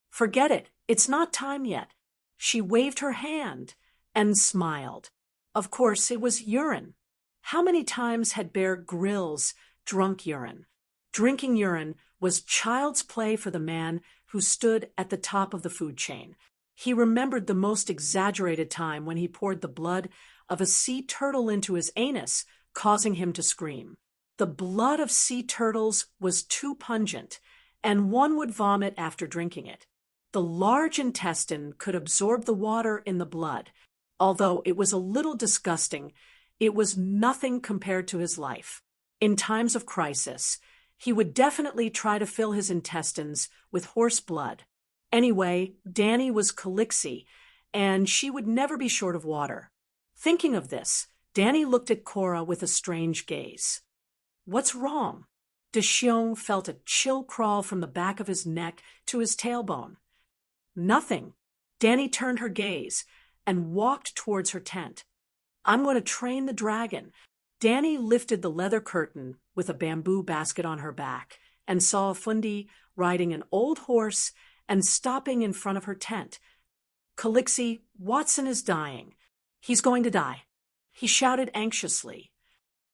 "Forget it. It's not time yet." She waved her hand and smiled. Of course, it was urine. How many times had Bear Grylls drunk urine? Drinking urine was child's play for the man who stood at the top of the food chain. He remembered the most exaggerated time when he poured the blood of a sea turtle into his anus, causing him to scream. The blood of sea turtles was too pungent, and one would vomit after drinking it. The large intestine could absorb the water in the blood. Although it was a little disgusting, it was nothing compared to his life. In times of crisis, he would definitely try to fill his intestines with horse blood. Anyway, Danny was Calixi, and she would never be short of water. Thinking of this, Danny looked at Cora with a strange gaze. "What's wrong?" Deshiong felt a chill crawl from the back of his neck to his tailbone. "Nothing." Danny turned her gaze and walked towards her tent. "I'm going to train the dragon." Danny lifted the leather curtain with a bamboo basket on her back and saw a Fundi riding an old horse and stopping in front of her tent. "Calixi, Watson is dying. He's going to die," he shouted anxiously.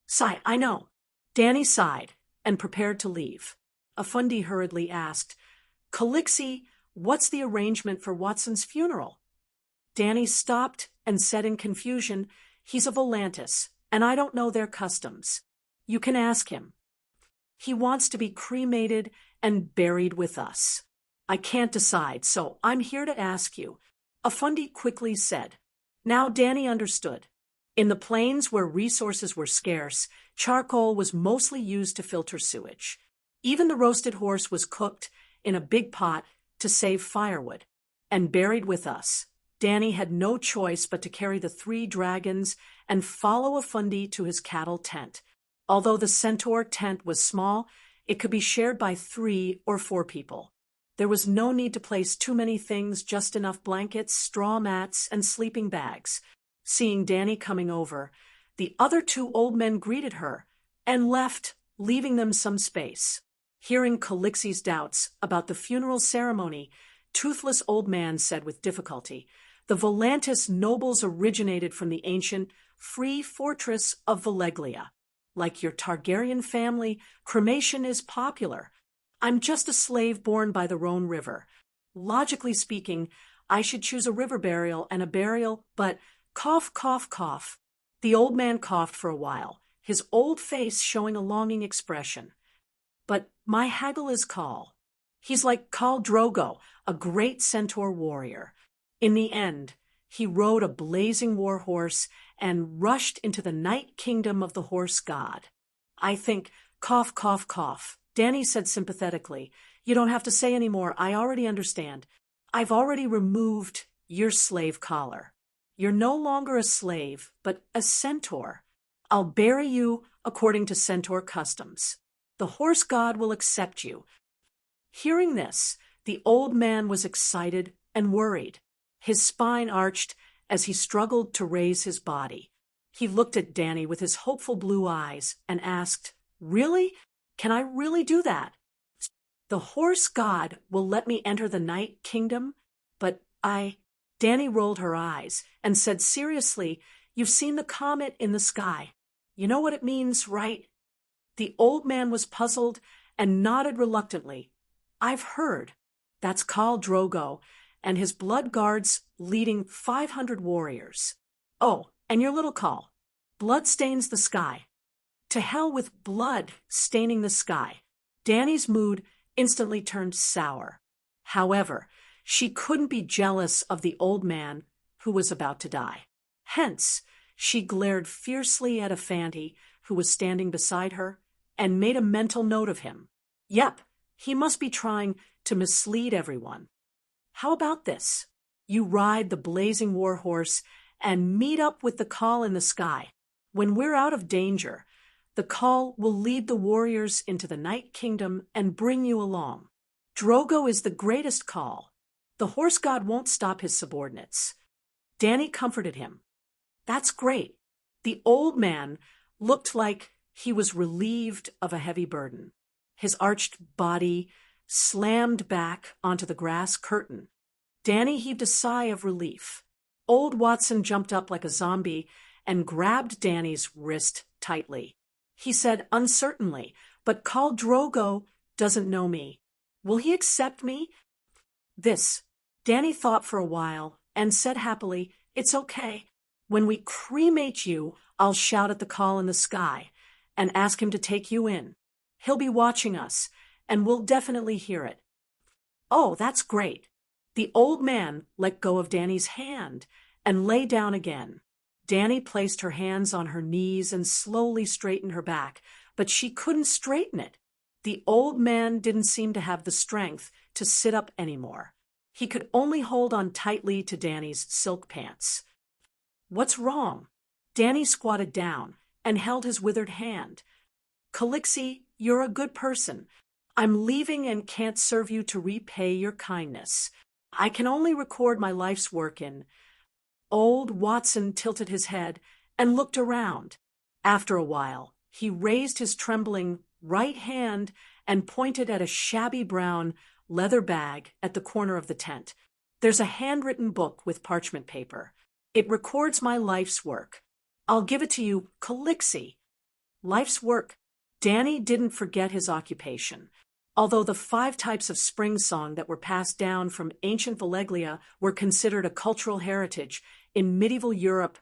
"Sigh, I know." Danny sighed and prepared to leave. A Fundi hurriedly asked, "Calixi, what's the arrangement for Watson's funeral?" Danny stopped and said in confusion, "He's a Volantis, and I don't know their customs. You can ask him. He wants to be cremated and buried with us. I can't decide, so I'm here to ask you," a Fundi quickly said. Now Danny understood. In the plains where resources were scarce, charcoal was mostly used to filter sewage. Even the roasted horse was cooked in a big pot to save firewood. And buried with us, Danny had no choice but to carry the 3 dragons and follow a Fundi to his cattle tent. Although the centaur tent was small, it could be shared by 3 or 4 people. There was no need to place too many things, just enough blankets, straw mats, and sleeping bags. Seeing Danny coming over, the other 2 old men greeted her and left, leaving them some space. Hearing Calixi's doubts about the funeral ceremony, Toothless Old Man said with difficulty, "The Volantis nobles originated from the ancient, free fortress of Valeglia. Like your Targaryen family, cremation is popular. I'm just a slave born by the Rhone River. Logically speaking, I should choose a river burial and a burial, but cough, cough, cough." The old man coughed for a while, his old face showing a longing expression. "But my haggle is Khal. He's like Khal Drogo, a great centaur warrior. In the end, he rode a blazing war horse and rushed into the night kingdom of the horse god. I think, cough, cough, cough." Dany said sympathetically, "You don't have to say any more. I already understand. I've already removed your slave collar. You're no longer a slave, but a centaur. I'll bury you according to centaur customs. The horse god will accept you." Hearing this, the old man was excited and worried. His spine arched as he struggled to raise his body. He looked at Dany with his hopeful blue eyes and asked, "Really? Can I really do that? The horse god will let me enter the Night Kingdom, but Dany rolled her eyes and said seriously, "You've seen the comet in the sky. You know what it means, right?" The old man was puzzled and nodded reluctantly. "I've heard. That's Khal Drogo and his blood guards leading 500 warriors. Oh, and your little call. Blood stains the sky. To hell with blood staining the sky." Dany's mood instantly turned sour. However, she couldn't be jealous of the old man who was about to die. Hence, she glared fiercely at Afanti, who was standing beside her, and made a mental note of him. Yep, he must be trying to mislead everyone. How about this? You ride the blazing war horse and meet up with the Khal in the sky. When we're out of danger, the Khal will lead the warriors into the Night Kingdom and bring you along. Drogo is the greatest Khal. The horse god won't stop his subordinates. Dany comforted him. That's great. The old man looked like he was relieved of a heavy burden. His arched body slammed back onto the grass curtain. Dany heaved a sigh of relief. Old Watson jumped up like a zombie and grabbed Dany's wrist tightly. He said uncertainly, "But Khal Drogo doesn't know me. Will he accept me?" Dany thought for a while and said happily, "It's okay. When we cremate you, I'll shout at the Khal in the sky and ask him to take you in. He'll be watching us, and we'll definitely hear it." "Oh, that's great." The old man let go of Dany's hand and lay down again. Dany placed her hands on her knees and slowly straightened her back, but she couldn't straighten it. The old man didn't seem to have the strength to sit up anymore. He could only hold on tightly to Dany's silk pants. "What's wrong?" Dany squatted down and held his withered hand. "Calixi, you're a good person. I'm leaving and can't serve you to repay your kindness. I can only record my life's work in—" Old Watson tilted his head and looked around. After a while, he raised his trembling right hand and pointed at a shabby brown leather bag at the corner of the tent. "There's a handwritten book with parchment paper. It records my life's work. I'll give it to you, Calixi." Life's work. Dany didn't forget his occupation. Although the 5 types of spring song that were passed down from ancient Valeglia were considered a cultural heritage, in medieval Europe,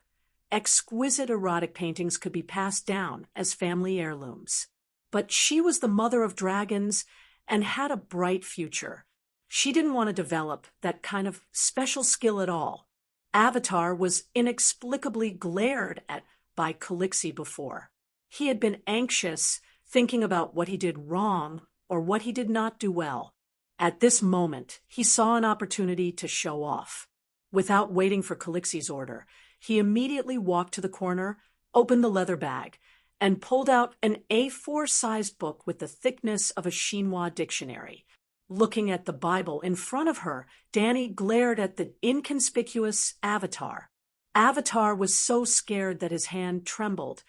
exquisite erotic paintings could be passed down as family heirlooms. But she was the mother of dragons and had a bright future. She didn't want to develop that kind of special skill at all. Avatar was inexplicably glared at by Calixi before. He had been anxious, thinking about what he did wrong or what he did not do well. At this moment, he saw an opportunity to show off. Without waiting for Calixi's order, he immediately walked to the corner, opened the leather bag, and pulled out an A4-sized book with the thickness of a chinois dictionary. Looking at the Bible in front of her, Dany glared at the inconspicuous Avatar. Avatar was so scared that his hand trembled,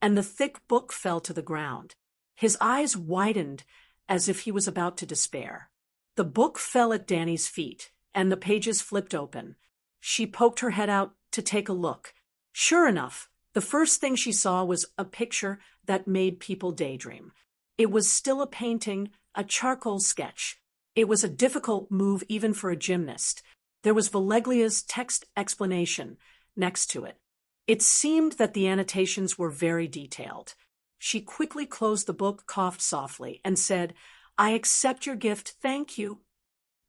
and the thick book fell to the ground. His eyes widened as if he was about to despair. The book fell at Danny's feet, and the pages flipped open. She poked her head out to take a look. Sure enough, the first thing she saw was a picture that made people daydream. It was still a painting, a charcoal sketch. It was a difficult move even for a gymnast. There was Valeglia's text explanation next to it. It seemed that the annotations were very detailed. She quickly closed the book, coughed softly, and said, "I accept your gift, thank you."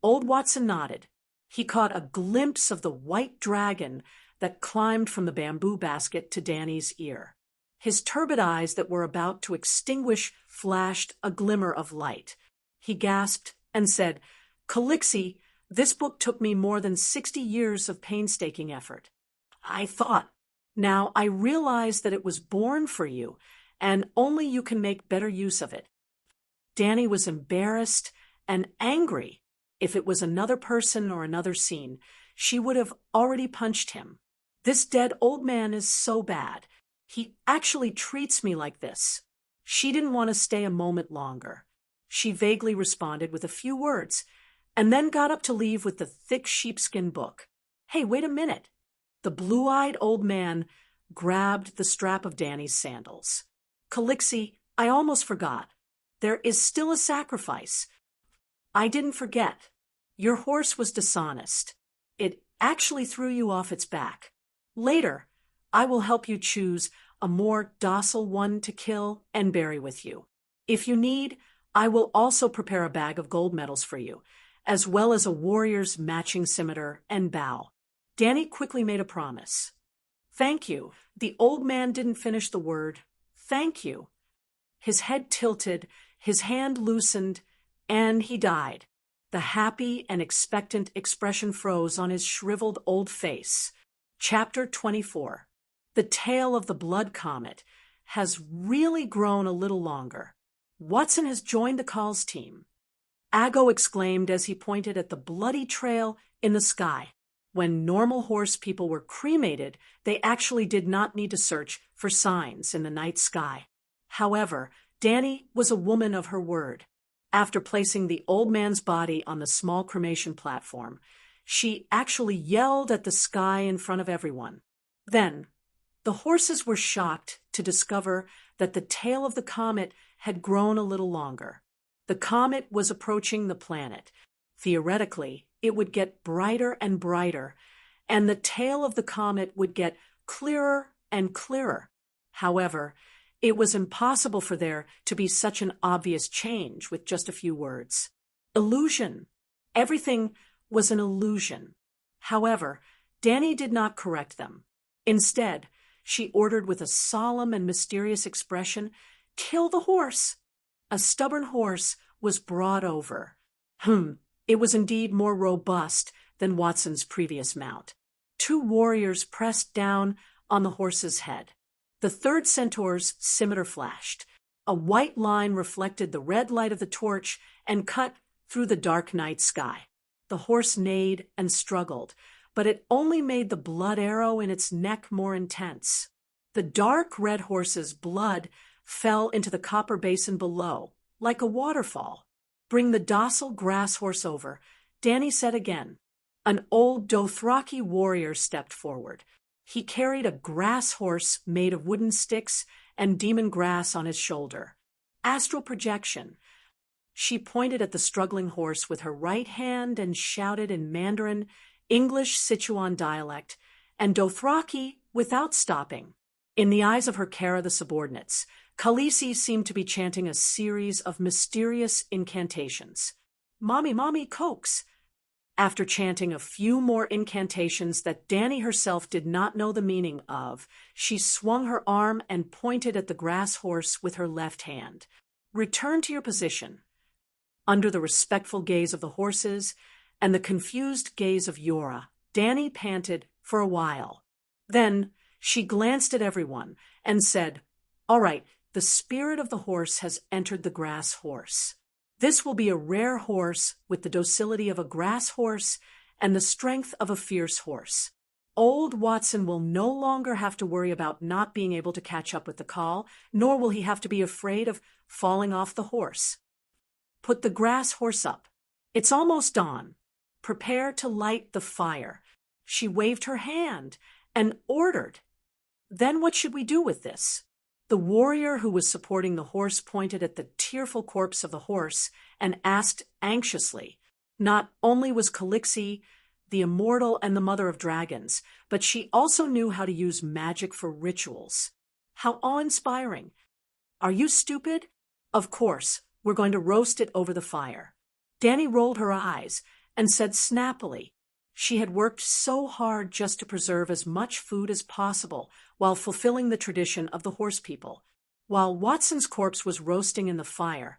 Old Watson nodded. He caught a glimpse of the white dragon that climbed from the bamboo basket to Danny's ear. His turbid eyes that were about to extinguish flashed a glimmer of light. He gasped and said, "Calixi, this book took me more than 60 years of painstaking effort. I thought. Now I realize that it was born for you, and only you can make better use of it." Danny was embarrassed and angry. If it was another person or another scene, she would have already punched him. This dead old man is so bad. He actually treats me like this. She didn't want to stay a moment longer. She vaguely responded with a few words, and then got up to leave with the thick sheepskin book. "Hey, wait a minute." The blue-eyed old man grabbed the strap of Danny's sandals. "Calixi, I almost forgot. There is still a sacrifice." "I didn't forget. Your horse was dishonest. It actually threw you off its back. Later, I will help you choose a more docile one to kill and bury with you. If you need, I will also prepare a bag of gold medals for you, as well as a warrior's matching scimitar and bow." Danny quickly made a promise. "Thank you." The old man didn't finish the word. "Thank you." His head tilted, his hand loosened, and he died. The happy and expectant expression froze on his shriveled old face. Chapter 24. The tale of the blood comet has really grown a little longer. Watson has joined the calls team. Ago exclaimed as he pointed at the bloody trail in the sky. When normal horse people were cremated, they actually did not need to search for signs in the night sky. However, Danny was a woman of her word. After placing the old man's body on the small cremation platform, she actually yelled at the sky in front of everyone. Then, the horses were shocked to discover that the tail of the comet had grown a little longer. The comet was approaching the planet. Theoretically, it would get brighter and brighter, and the tail of the comet would get clearer and clearer. However, it was impossible for there to be such an obvious change with just a few words. Illusion. Everything was an illusion. However, Danny did not correct them. Instead, she ordered with a solemn and mysterious expression, "Kill the horse." A stubborn horse was brought over. It was indeed more robust than Watson's previous mount. 2 warriors pressed down on the horse's head. The third centaur's scimitar flashed. A white line reflected the red light of the torch and cut through the dark night sky. The horse neighed and struggled, but it only made the blood arrow in its neck more intense. The dark red horse's blood fell into the copper basin below, like a waterfall. "Bring the docile grass horse over," Danny said again. An old Dothraki warrior stepped forward. He carried a grass horse made of wooden sticks and demon grass on his shoulder. Astral projection. She pointed at the struggling horse with her right hand and shouted in Mandarin, English Sichuan dialect, and Dothraki without stopping. In the eyes of her Kara the subordinates, Khaleesi seemed to be chanting a series of mysterious incantations. "Mommy, mommy, coax." After chanting a few more incantations that Danny herself did not know the meaning of, she swung her arm and pointed at the grass horse with her left hand. "Return to your position." Under the respectful gaze of the horses and the confused gaze of Yora, Danny panted for a while. Then she glanced at everyone and said, "All right, the spirit of the horse has entered the grass horse. This will be a rare horse with the docility of a grass horse and the strength of a fierce horse. Old Watson will no longer have to worry about not being able to catch up with the call, nor will he have to be afraid of falling off the horse." Put the grass horse up. It's almost dawn. Prepare to light the fire. She waved her hand and ordered. Then what should we do with this? The warrior who was supporting the horse pointed at the tearful corpse of the horse and asked anxiously. Not only was Calixie the immortal and the mother of dragons, but she also knew how to use magic for rituals. How awe-inspiring. Are you stupid? Of course, we're going to roast it over the fire. Dani rolled her eyes and said snappily. She had worked so hard just to preserve as much food as possible while fulfilling the tradition of the horse people. While Watson's corpse was roasting in the fire,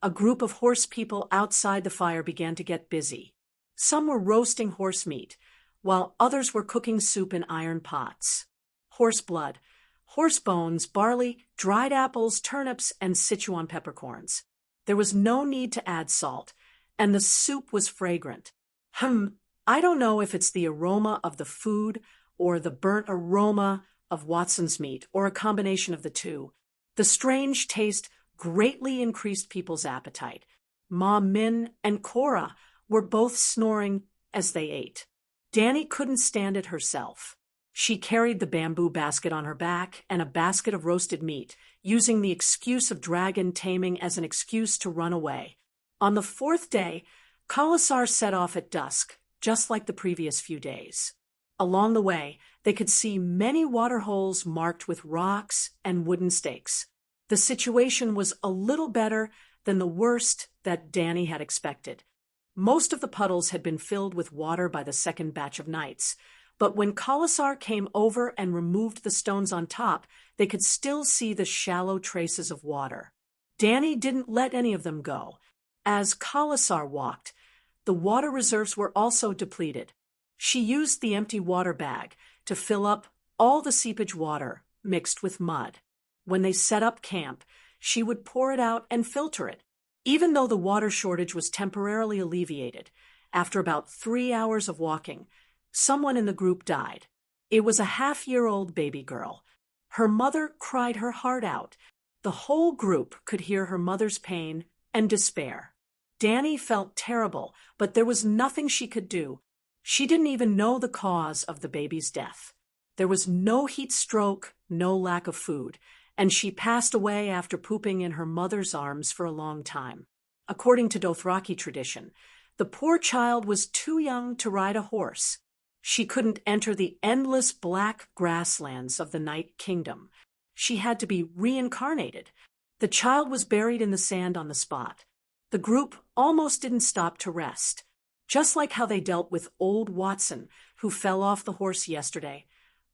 a group of horse people outside the fire began to get busy. Some were roasting horse meat, while others were cooking soup in iron pots. Horse blood, horse bones, barley, dried apples, turnips, and Sichuan peppercorns. There was no need to add salt, and the soup was fragrant. I don't know if it's the aroma of the food or the burnt aroma of Watson's meat, or a combination of the two. The strange taste greatly increased people's appetite. Ma Min and Cora were both snoring as they ate. Dani couldn't stand it herself. She carried the bamboo basket on her back and a basket of roasted meat, using the excuse of dragon taming as an excuse to run away. On the fourth day, Khalasar set off at dusk, just like the previous few days. Along the way, they could see many water holes marked with rocks and wooden stakes. The situation was a little better than the worst that Dani had expected. Most of the puddles had been filled with water by the second batch of nights, but when Khalasar came over and removed the stones on top, they could still see the shallow traces of water. Dani didn't let any of them go. As Khalasar walked, the water reserves were also depleted. She used the empty water bag to fill up all the seepage water mixed with mud. When they set up camp, she would pour it out and filter it. Even though the water shortage was temporarily alleviated, after about 3 hours of walking, someone in the group died. It was a half-year-old baby girl. Her mother cried her heart out. The whole group could hear her mother's pain and despair. Dani felt terrible, but there was nothing she could do. She didn't even know the cause of the baby's death. There was no heat stroke, no lack of food, and she passed away after pooping in her mother's arms for a long time. According to Dothraki tradition, the poor child was too young to ride a horse. She couldn't enter the endless black grasslands of the Night Kingdom. She had to be reincarnated. The child was buried in the sand on the spot. The group almost didn't stop to rest. Just like how they dealt with old Watson, who fell off the horse yesterday.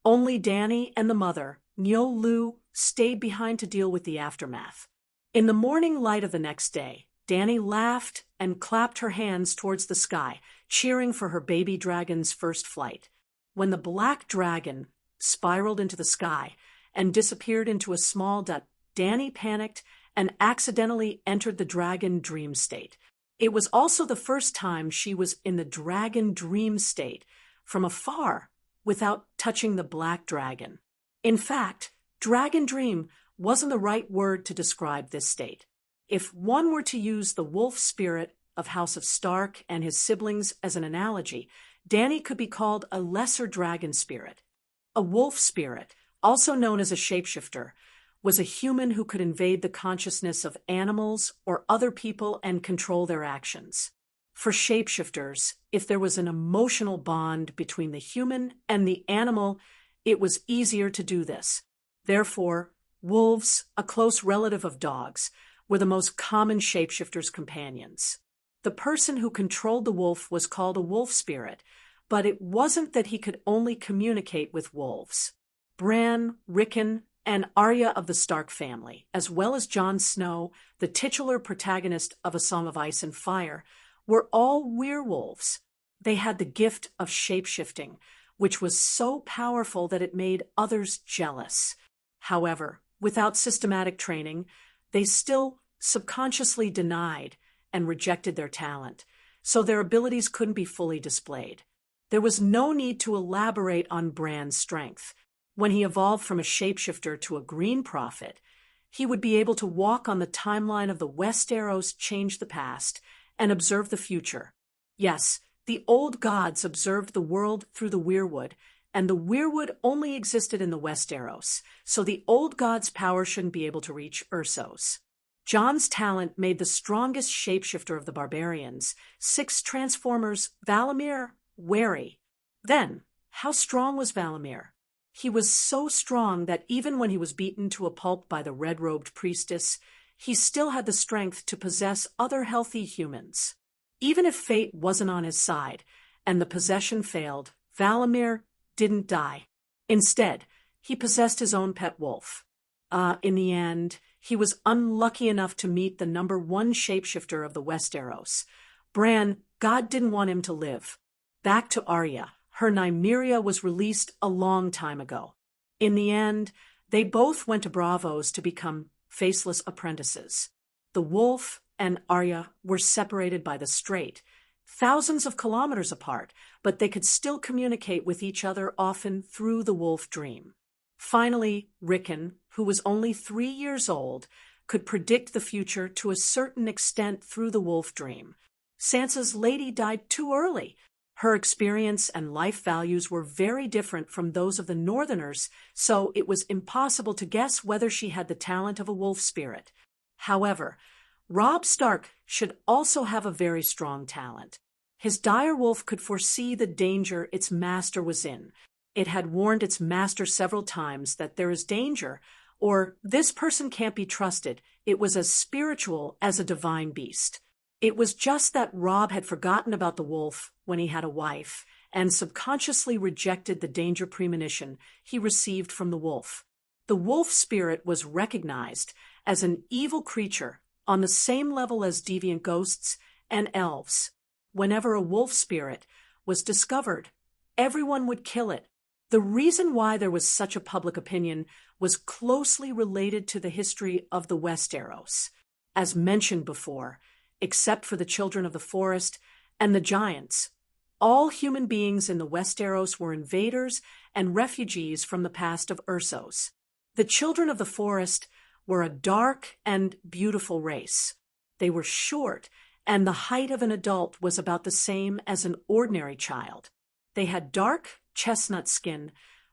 Only Dani and the mother, Nyo Lu, stayed behind to deal with the aftermath. In the morning light of the next day, Dani laughed and clapped her hands towards the sky, cheering for her baby dragon's first flight. When the black dragon spiraled into the sky and disappeared into a small dot, Dani panicked and accidentally entered the dragon dream state. It was also the first time she was in the dragon dream state from afar without touching the black dragon. In fact, dragon dream wasn't the right word to describe this state. If one were to use the wolf spirit of House of Stark and his siblings as an analogy, Dani could be called a lesser dragon spirit. A wolf spirit, also known as a shapeshifter, was a human who could invade the consciousness of animals or other people and control their actions. For shapeshifters, if there was an emotional bond between the human and the animal, it was easier to do this. Therefore, wolves, a close relative of dogs, were the most common shapeshifters' companions. The person who controlled the wolf was called a wolf spirit, but it wasn't that he could only communicate with wolves. Bran, Rickon, and Arya of the Stark family, as well as Jon Snow, the titular protagonist of A Song of Ice and Fire, were all werewolves. They had the gift of shapeshifting, which was so powerful that it made others jealous. However, without systematic training, they still subconsciously denied and rejected their talent, so their abilities couldn't be fully displayed. There was no need to elaborate on Bran's strength. When he evolved from a shapeshifter to a green prophet, He would be able to walk on the timeline of the Westeros, change the past, and observe the future. Yes, the old gods observed the world through the weirwood, and the weirwood only existed in the Westeros, so the old gods' power shouldn't be able to reach Ursos. Jon's talent made the strongest shapeshifter of the barbarians, 6 Transformers, Valamir, wary. Then, how strong was Valamir? He was so strong that even when he was beaten to a pulp by the red-robed priestess, he still had the strength to possess other healthy humans. Even if fate wasn't on his side, and the possession failed, Valamir didn't die. Instead, he possessed his own pet wolf. In the end, he was unlucky enough to meet the #1 shapeshifter of the Westeros. Bran, God didn't want him to live. Back to Arya. Her Nymeria was released a long time ago. In the end, they both went to Braavos to become faceless apprentices. The wolf and Arya were separated by the strait, thousands of kilometers apart, but they could still communicate with each other, often through the wolf dream. Finally, Rickon, who was only 3 years old, could predict the future to a certain extent through the wolf dream. Sansa's lady died too early. Her experience and life values were very different from those of the Northerners, so it was impossible to guess whether she had the talent of a wolf spirit. However, Robb Stark should also have a very strong talent. His dire wolf could foresee the danger its master was in. It had warned its master several times that there is danger, or this person can't be trusted. It was as spiritual as a divine beast. It was just that Robb had forgotten about the wolf when he had a wife, and subconsciously rejected the danger premonition he received from the wolf. The wolf spirit was recognized as an evil creature on the same level as deviant ghosts and elves. Whenever a wolf spirit was discovered, everyone would kill it. The reason why there was such a public opinion was closely related to the history of the Westeros. As mentioned before, except for the children of the forest and the giants, all human beings in the Westeros were invaders and refugees from the past of Ursos. The children of the forest were a dark and beautiful race. They were short, and the height of an adult was about the same as an ordinary child. They had dark chestnut skin,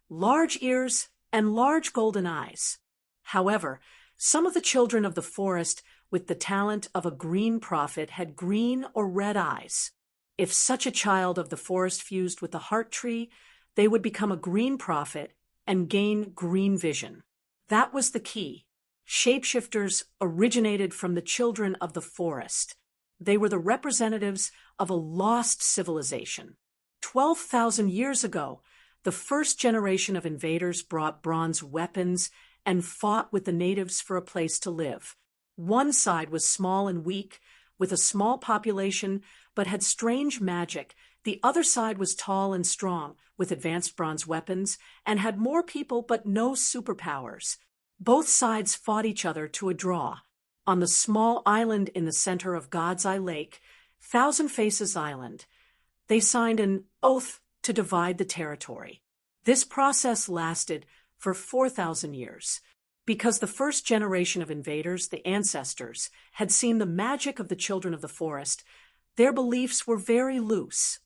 large ears, and large golden eyes. However, some of the children of the forest with the talent of a green prophet had green or red eyes. If such a child of the forest fused with the heart tree, they would become a green prophet and gain green vision. That was the key. Shapeshifters originated from the children of the forest. They were the representatives of a lost civilization. 12,000 years ago, the first generation of invaders brought bronze weapons and fought with the natives for a place to live. One side was small and weak, with a small population, but had strange magic. The other side was tall and strong, with advanced bronze weapons, and had more people but no superpowers. Both sides fought each other to a draw. On the small island in the center of God's Eye Lake, Thousand Faces Island, they signed an oath to divide the territory. This process lasted for 4,000 years. Because the first generation of invaders, the ancestors, had seen the magic of the children of the forest, their beliefs were very loose.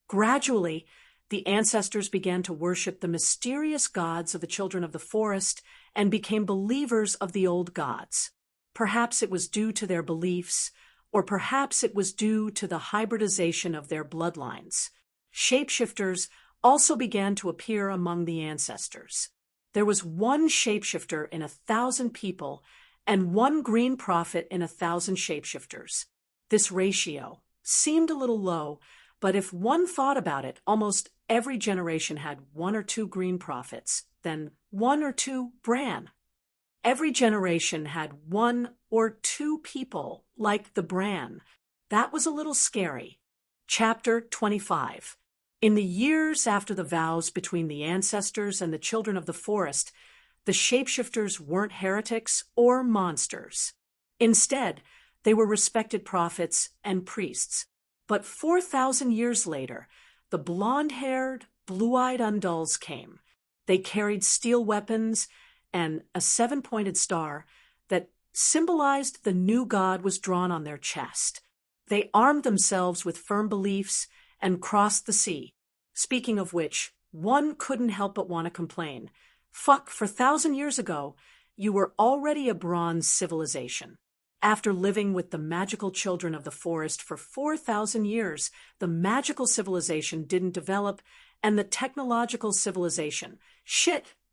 Gradually, the ancestors began to worship the mysterious gods of the children of the forest and became believers of the old gods. Perhaps it was due to their beliefs, or perhaps it was due to the hybridization of their bloodlines. Shapeshifters also began to appear among the ancestors. There was one shapeshifter in 1,000 people and one green prophet in 1,000 shapeshifters. This ratio seemed a little low, but if one thought about it, almost every generation had 1 or 2 green prophets, then 1 or 2 Bran. Every generation had 1 or 2 people like the Bran. That was a little scary. Chapter 25. In the years after the vows between the ancestors and the children of the forest, the shapeshifters weren't heretics or monsters. Instead, they were respected prophets and priests. But 4,000 years later, the blonde-haired, blue-eyed Undulls came. They carried steel weapons and a 7-pointed star that symbolized the new god was drawn on their chest. They armed themselves with firm beliefs and crossed the sea. Speaking of which, one couldn't help but want to complain. Fuck, for 1,000 years ago, you were already a bronze civilization. After living with the magical children of the forest for 4,000 years, the magical civilization didn't develop, and the technological civilization,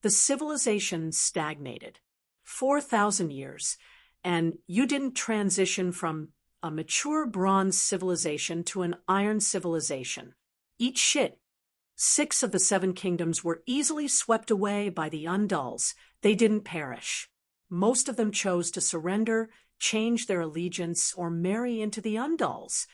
the civilization stagnated. 4,000 years, and you didn't transition from a mature bronze civilization to an iron civilization. Eat shit. 6 of the 7 kingdoms were easily swept away by the Undals. They didn't perish. Most of them chose to surrender, change their allegiance, or marry into the Undals.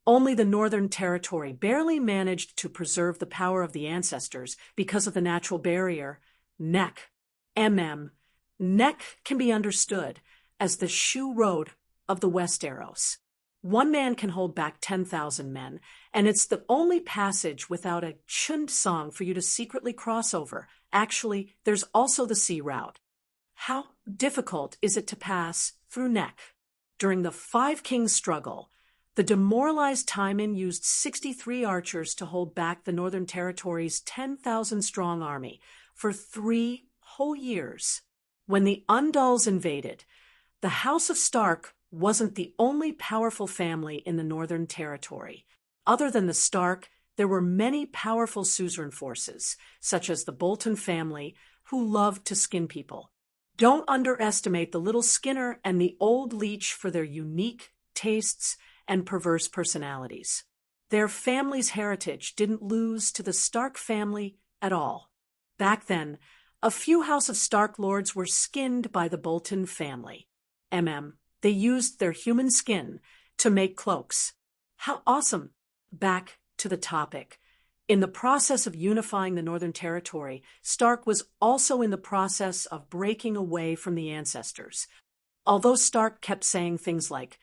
Only the Northern Territory barely managed to preserve the power of the ancestors because of the natural barrier, Neck. Neck can be understood as the shoe road of the Westeros. One man can hold back 10,000 men, and it's the only passage without a chund song for you to secretly cross over. Actually, there's also the sea route. How difficult is it to pass through Neck? During the Five Kings struggle, the demoralized Timon used 63 archers to hold back the Northern Territory's 10,000-strong army for 3 whole years. When the Undals invaded, the House of Stark wasn't the only powerful family in the Northern Territory. Other than the Stark, there were many powerful suzerain forces, such as the Bolton family, who loved to skin people. Don't underestimate the little Skinner and the old Leech for their unique tastes and perverse personalities. Their family's heritage didn't lose to the Stark family at all. Back then, a few House of Stark lords were skinned by the Bolton family. They used their human skin to make cloaks. How awesome! Back to the topic. In the process of unifying the Northern Territory, Stark was also in the process of breaking away from the ancestors. Although Stark kept saying things like,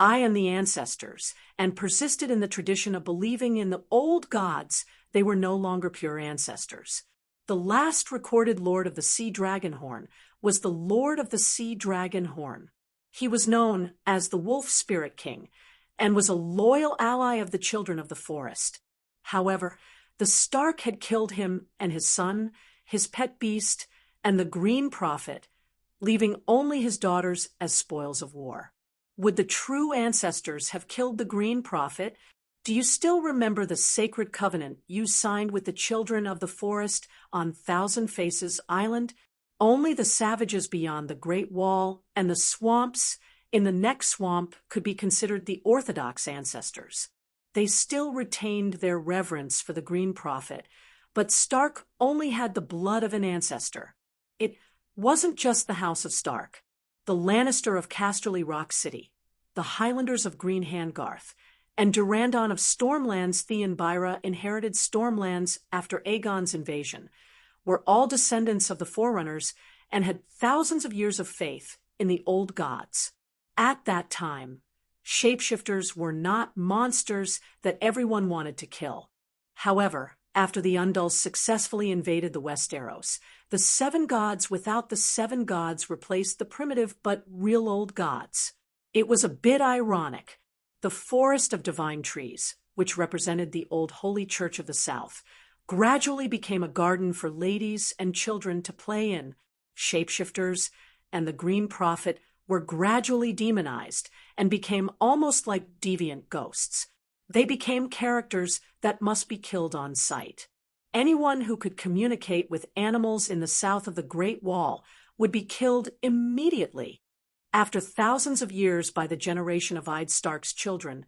"I am the ancestors," and persisted in the tradition of believing in the old gods, they were no longer pure ancestors. The last recorded Lord of the Sea Dragonhorn was the Lord of the Sea Dragonhorn. He was known as the Wolf Spirit King and was a loyal ally of the children of the forest. However, the Stark had killed him and his son, his pet beast, and the Green Prophet, leaving only his daughters as spoils of war. Would the true ancestors have killed the Green Prophet? Do you still remember the sacred covenant you signed with the children of the forest on Thousand Faces Island? Only the savages beyond the Great Wall and the swamps in the Neck Swamp could be considered the orthodox ancestors. They still retained their reverence for the Green Prophet, but Stark only had the blood of an ancestor. It wasn't just the House of Stark. The Lannister of Casterly Rock City, the Highlanders of Green Handgarth, and Durrandon of Stormlands Theon Byra inherited Stormlands after Aegon's invasion, were all descendants of the Forerunners and had thousands of years of faith in the old gods. At that time, shapeshifters were not monsters that everyone wanted to kill. However, after the Undals successfully invaded the Westeros, the 7 gods without the 7 gods replaced the primitive but real old gods. It was a bit ironic. The Forest of Divine Trees, which represented the old Holy Church of the South, gradually became a garden for ladies and children to play in. Shapeshifters and the Green Prophet were gradually demonized and became almost like deviant ghosts. They became characters that must be killed on sight. Anyone who could communicate with animals in the south of the Great Wall would be killed immediately. After thousands of years by the generation of Ed Stark's children,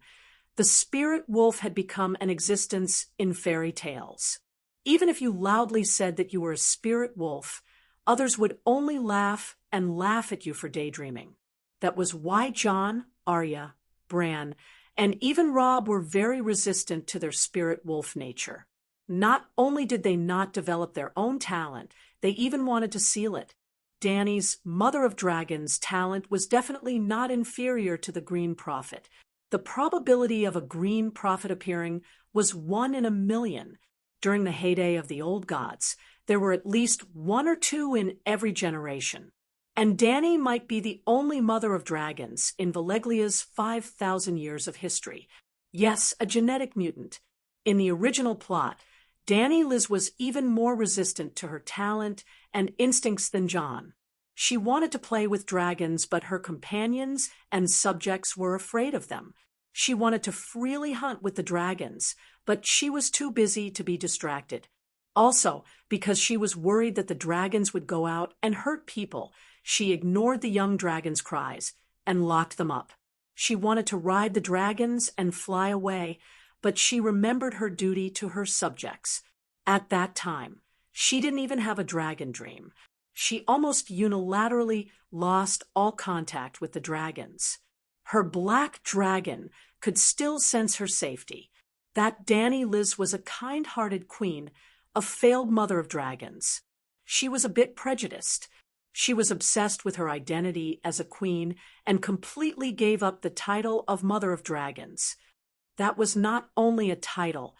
the spirit wolf had become an existence in fairy tales. Even if you loudly said that you were a spirit wolf, others would only laugh and laugh at you for daydreaming. That was why Jon, Arya, Bran, and even Robb were very resistant to their spirit wolf nature. Not only did they not develop their own talent, they even wanted to seal it. Dany's Mother of Dragons talent was definitely not inferior to the Green Prophet. The probability of a Green Prophet appearing was 1 in a million. During the heyday of the old gods, there were at least 1 or 2 in every generation. And Dani might be the only mother of dragons in Valeglia's 5,000 years of history. Yes, a genetic mutant. In the original plot, Dani Liz was even more resistant to her talent and instincts than Jon. She wanted to play with dragons, but her companions and subjects were afraid of them. She wanted to freely hunt with the dragons, but she was too busy to be distracted. Also, because she was worried that the dragons would go out and hurt people, she ignored the young dragon's cries and locked them up. She wanted to ride the dragons and fly away, but she remembered her duty to her subjects. At that time, she didn't even have a dragon dream. She almost unilaterally lost all contact with the dragons. Her black dragon could still sense her safety. That Dani Liz was a kind-hearted queen, a failed mother of dragons. She was a bit prejudiced. She was obsessed with her identity as a queen and completely gave up the title of Mother of Dragons. That was not only a title,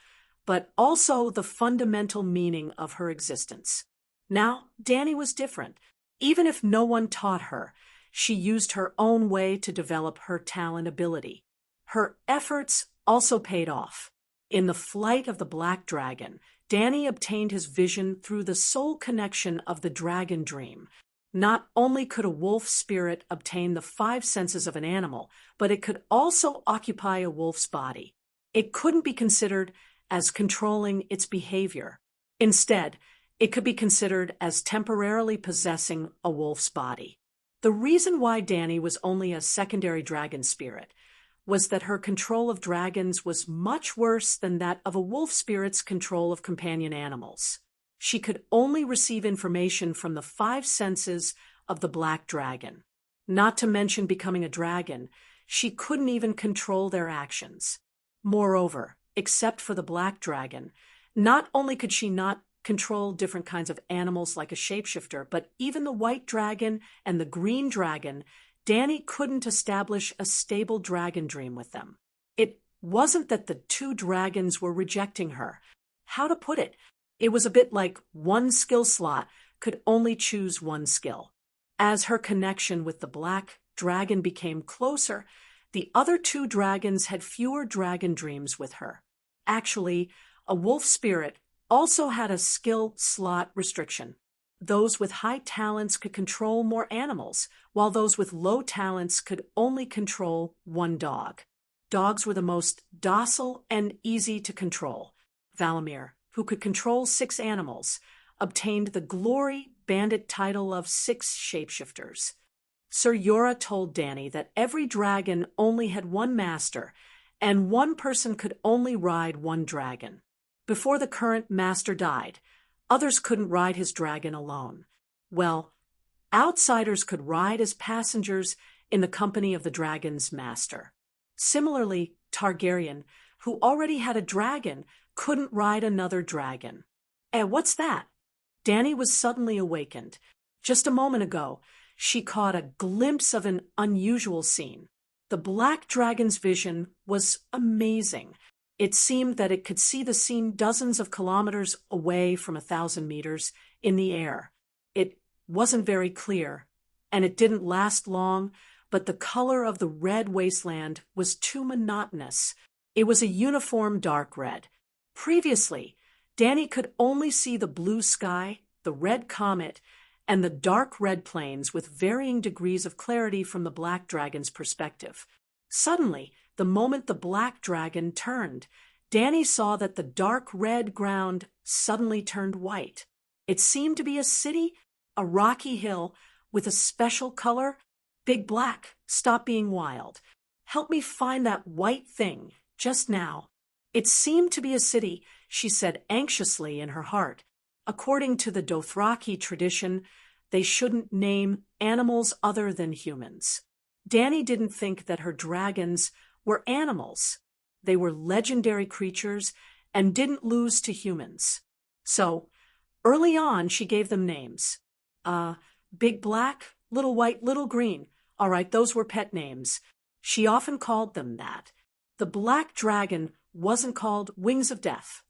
but also the fundamental meaning of her existence. Now, Dani was different. Even if no one taught her, she used her own way to develop her talent ability. Her efforts also paid off. In the flight of the Black Dragon, Dani obtained his vision through the soul connection of the dragon dream. Not only could a wolf spirit obtain the 5 senses of an animal, but it could also occupy a wolf's body. It couldn't be considered as controlling its behavior. Instead, it could be considered as temporarily possessing a wolf's body. The reason why Dani was only a secondary dragon spirit was that her control of dragons was much worse than that of a wolf spirit's control of companion animals. She could only receive information from the 5 senses of the black dragon. Not to mention becoming a dragon, she couldn't even control their actions. Moreover, except for the black dragon, not only could she not control different kinds of animals like a shapeshifter, but even the white dragon and the green dragon, Dani couldn't establish a stable dragon dream with them. It wasn't that the 2 dragons were rejecting her. How to put it? It was a bit like one skill slot could only choose one skill. As her connection with the black dragon became closer, the other 2 dragons had fewer dragon dreams with her. Actually, a wolf spirit also had a skill slot restriction. Those with high talents could control more animals, while those with low talents could only control one dog. Dogs were the most docile and easy to control. Valimir, who could control 6 animals, obtained the glory bandit title of 6 shapeshifters. Sir Jorah told Dani that every dragon only had one master, and one person could only ride one dragon. Before the current master died, others couldn't ride his dragon alone. Well, outsiders could ride as passengers in the company of the dragon's master. Similarly, Targaryen, who already had a dragon, couldn't ride another dragon. What's that? Dani was suddenly awakened. Just a moment ago, she caught a glimpse of an unusual scene. The black dragon's vision was amazing. It seemed that it could see the scene dozens of kilometers away from 1,000 meters in the air. It wasn't very clear, and it didn't last long, but the color of the red wasteland was too monotonous. It was a uniform dark red. Previously, Dani could only see the blue sky, the red comet, and the dark red plains with varying degrees of clarity from the black dragon's perspective. Suddenly, the moment the black dragon turned, Dani saw that the dark red ground suddenly turned white. It seemed to be a city, a rocky hill, with a special color. Big Black, stop being wild. Help me find that white thing, just now. It seemed to be a city, she said anxiously in her heart. According to the Dothraki tradition, they shouldn't name animals other than humans. Dani didn't think that her dragons were animals. They were legendary creatures and didn't lose to humans. So, early on, she gave them names. Big Black, Little White, Little Green. All right, those were pet names. She often called them that. The black dragon wasn't called Wings of Death.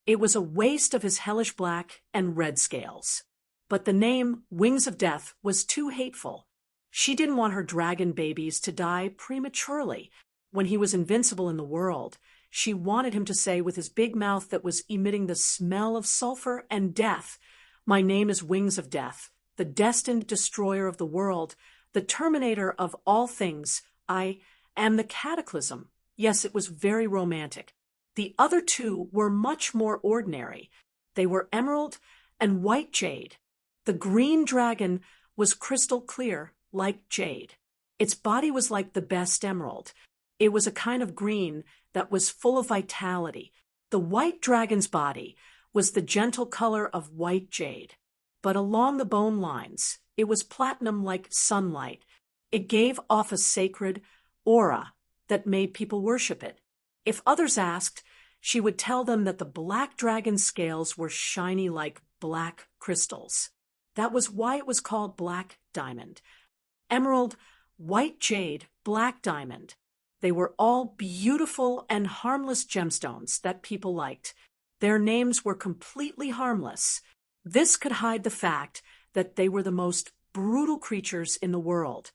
It was a waste of his hellish black and red scales. But the name Wings of Death was too hateful. She didn't want her dragon babies to die prematurely. When he was invincible in the world, she wanted him to say with his big mouth that was emitting the smell of sulfur and death, "My name is Wings of Death, the destined destroyer of the world, the terminator of all things. I am the cataclysm." Yes, it was very romantic. The other two were much more ordinary. They were emerald and white jade. The green dragon was crystal clear, like jade. Its body was like the best emerald. It was a kind of green that was full of vitality. The white dragon's body was the gentle color of white jade. But along the bone lines, it was platinum like sunlight. It gave off a sacred aura that made people worship it. If others asked, she would tell them that the black dragon's scales were shiny like black crystals. That was why it was called black diamond. Emerald, white jade, black diamond. They were all beautiful and harmless gemstones that people liked. Their names were completely harmless. This could hide the fact that they were the most brutal creatures in the world.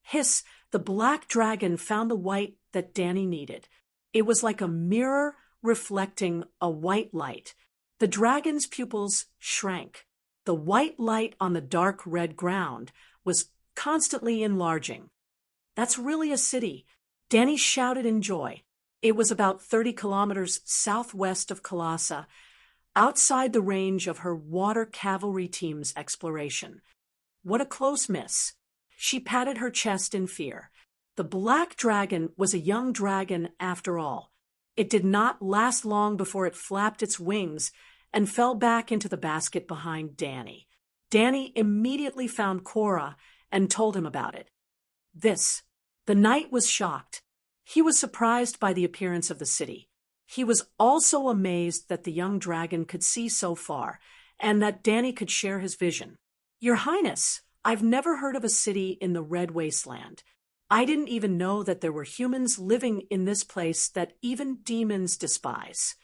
Hiss, the black dragon found the white that Danny needed. It was like a mirror reflecting a white light. The dragon's pupils shrank. The white light on the dark red ground was constantly enlarging. "That's really a city," Danny shouted in joy. It was about 30 kilometers southwest of Colossa, outside the range of her water cavalry team's exploration. What a close miss. She patted her chest in fear. The black dragon was a young dragon after all. It did not last long before it flapped its wings and fell back into the basket behind Danny. Danny immediately found Cora and told him about it. The knight was shocked. He was surprised by the appearance of the city. He was also amazed that the young dragon could see so far, and that Danny could share his vision. "Your Highness, I've never heard of a city in the Red Wasteland. I didn't even know that there were humans living in this place that even demons despise."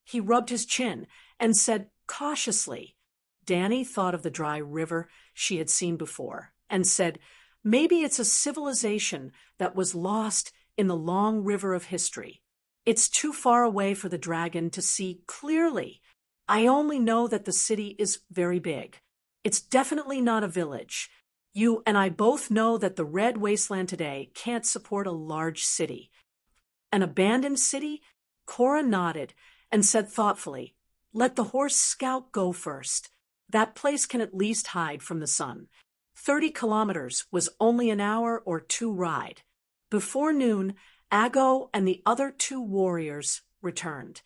He rubbed his chin and said cautiously. Danny thought of the dry river she had seen before and said, "Maybe it's a civilization that was lost in the long river of history. It's too far away for the dragon to see clearly. I only know that the city is very big. It's definitely not a village. You and I both know that the Red Wasteland today can't support a large city." "An abandoned city?" Cora nodded and said thoughtfully, "Let the horse scout go first. That place can at least hide from the sun. 30 kilometers was only an hour or two ride." Before noon, Ago and the other two warriors returned.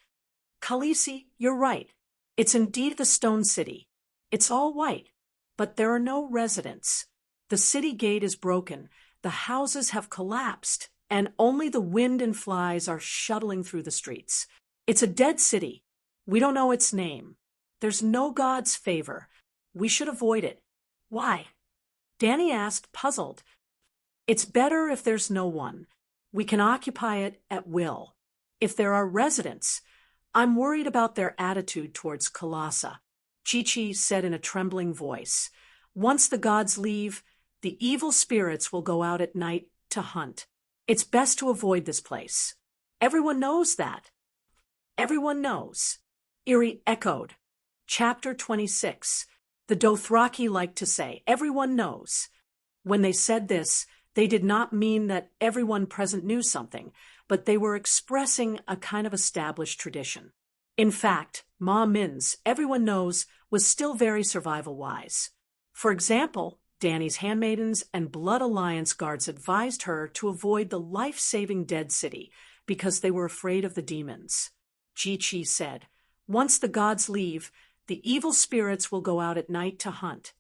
"Khaleesi, you're right. It's indeed the stone city. It's all white, but there are no residents. The city gate is broken, the houses have collapsed, and only the wind and flies are shuttling through the streets. It's a dead city. We don't know its name. There's no god's favor. We should avoid it." "Why?" Danny asked, puzzled. "It's better if there's no one. We can occupy it at will. If there are residents, I'm worried about their attitude towards Colossa," Chi-Chi said in a trembling voice. "Once the gods leave, the evil spirits will go out at night to hunt. It's best to avoid this place. Everyone knows that." "Everyone knows," Iri echoed. Chapter 26. The Dothraki liked to say, "Everyone knows." When they said this, they did not mean that everyone present knew something, but they were expressing a kind of established tradition. In fact, Ma Min's "everyone knows" was still very survival-wise. For example, Danny's handmaidens and Blood Alliance guards advised her to avoid the life-saving dead city because they were afraid of the demons. Chi-Chi said, "Once the gods leave, the evil spirits will go out at night to hunt."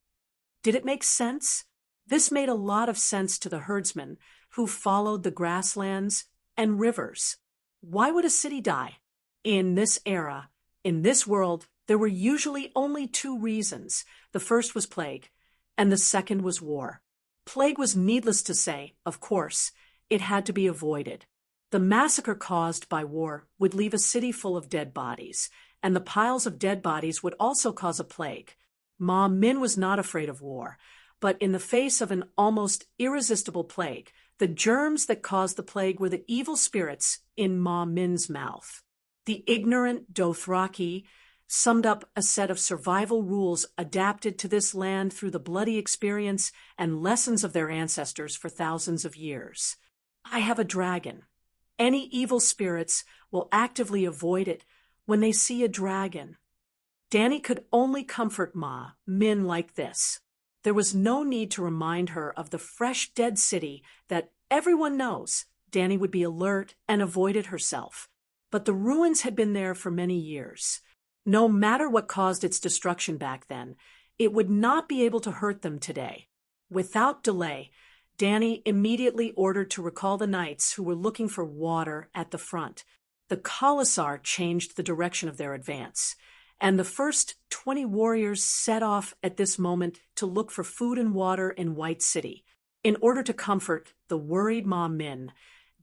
Did it make sense? This made a lot of sense to the herdsmen who followed the grasslands and rivers. Why would a city die? In this era, in this world, there were usually only two reasons. The first was plague, and the second was war. Plague was needless to say, of course. It had to be avoided. The massacre caused by war would leave a city full of dead bodies, and the piles of dead bodies would also cause a plague. Ma Min was not afraid of war, but in the face of an almost irresistible plague, the germs that caused the plague were the evil spirits in Ma Min's mouth. The ignorant Dothraki summed up a set of survival rules adapted to this land through the bloody experience and lessons of their ancestors for thousands of years. I have a dragon. Any evil spirits will actively avoid it when they see a dragon. Dany could only comfort Ma Min like this. There was no need to remind her of the fresh dead city that everyone knows. Dany would be alert and avoided herself. But the ruins had been there for many years. No matter what caused its destruction back then, it would not be able to hurt them today. Without delay, Dany immediately ordered to recall the knights who were looking for water at the front. The Khalasar changed the direction of their advance, and the first 20 warriors set off at this moment to look for food and water in White City. In order to comfort the worried Ma Min,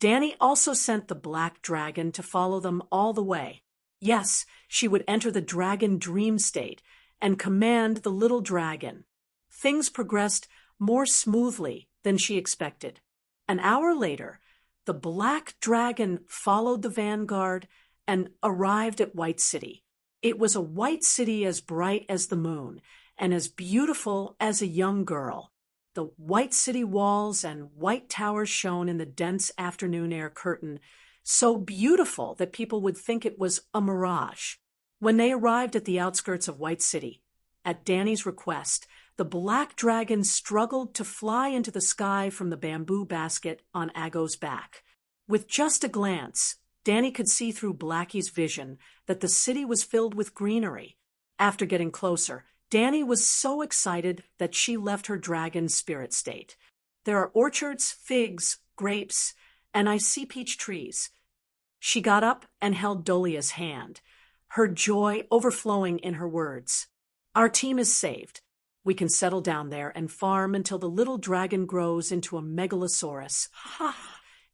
Dany also sent the Black Dragon to follow them all the way. Yes, she would enter the dragon dream state and command the little dragon. Things progressed more smoothly than she expected. An hour later, the Black Dragon followed the vanguard and arrived at White City. It was a white city as bright as the moon and as beautiful as a young girl. The white city walls and white towers shone in the dense afternoon air curtain, so beautiful that people would think it was a mirage. When they arrived at the outskirts of White City, at Dany's request, the Black Dragon struggled to fly into the sky from the bamboo basket on Aggo's back. With just a glance, Dany could see through Blackie's vision that the city was filled with greenery. After getting closer, Dany was so excited that she left her dragon spirit state. There are orchards, figs, grapes, and I see peach trees. She got up and held Dolia's hand, her joy overflowing in her words. Our team is saved. We can settle down there and farm until the little dragon grows into a megalosaurus.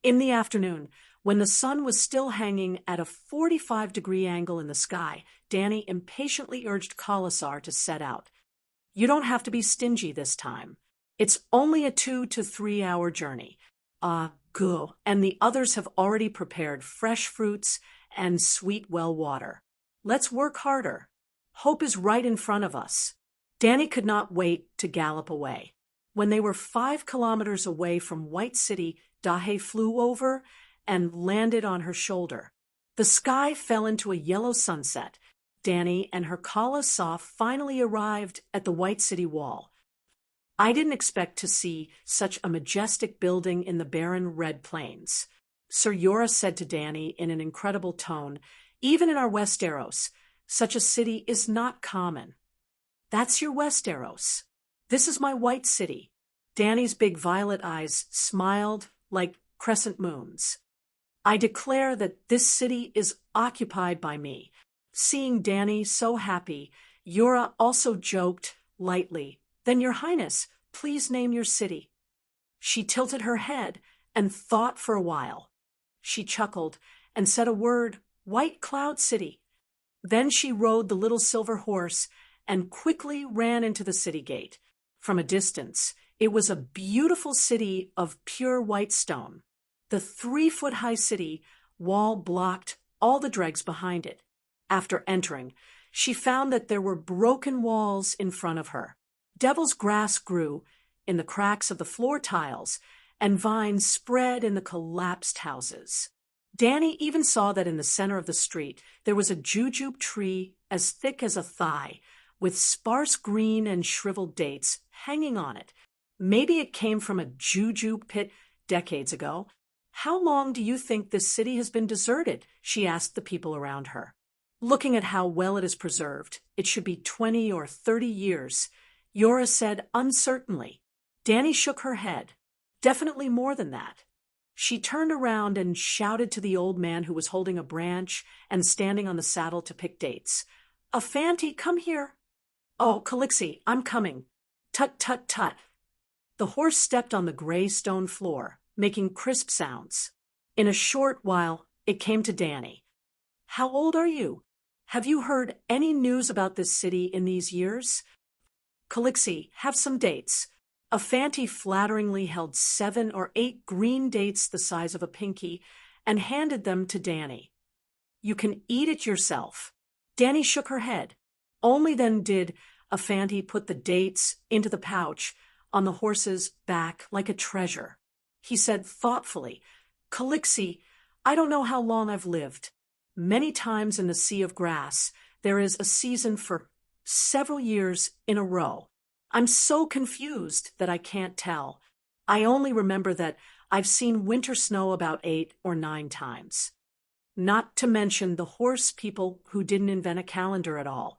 In the afternoon, when the sun was still hanging at a 45-degree angle in the sky, Dany impatiently urged Khalasar to set out. You don't have to be stingy this time. It's only a 2 to 3 hour journey. Good. And the others have already prepared fresh fruits and sweet well water. Let's work harder. Hope is right in front of us. Dany could not wait to gallop away. When they were 5 kilometers away from White City, Dahe flew over and landed on her shoulder. The sky fell into a yellow sunset. Dany and her Khalasar finally arrived at the White City wall. I didn't expect to see such a majestic building in the barren red plains. Sir Jorah said to Dany in an incredible tone, even in our Westeros, such a city is not common. That's your Westeros. This is my White City. Dany's big violet eyes smiled like crescent moons. I declare that this city is occupied by me. Seeing Dany so happy, Jorah also joked lightly, Then, Your Highness, please name your city. She tilted her head and thought for a while. She chuckled and said a word, White Cloud City. Then she rode the little silver horse and quickly ran into the city gate. From a distance, it was a beautiful city of pure white stone. The 3-foot-high city wall blocked all the dregs behind it. After entering, she found that there were broken walls in front of her. Devil's grass grew in the cracks of the floor tiles, and vines spread in the collapsed houses. Dany even saw that in the center of the street there was a jujube tree as thick as a thigh, with sparse green and shriveled dates hanging on it. Maybe it came from a jujube pit decades ago. How long do you think this city has been deserted? She asked the people around her. Looking at how well it is preserved, it should be 20 or 30 years. Jorah said uncertainly. Dany shook her head. Definitely more than that. She turned around and shouted to the old man who was holding a branch and standing on the saddle to pick dates. Afanti, come here. Oh, Calixi, I'm coming. Tut, tut, tut. The horse stepped on the gray stone floor, making crisp sounds. In a short while, it came to Dany. How old are you? Have you heard any news about this city in these years? Calixi, have some dates. A Fanti flatteringly held 7 or 8 green dates the size of a pinky and handed them to Danny. You can eat it yourself. Danny shook her head. Only then did a Fanti put the dates into the pouch on the horse's back like a treasure. He said thoughtfully, Calixi, I don't know how long I've lived. Many times in the sea of grass, there is a season for several years in a row. I'm so confused that I can't tell. I only remember that I've seen winter snow about 8 or 9 times. Not to mention the horse people who didn't invent a calendar at all.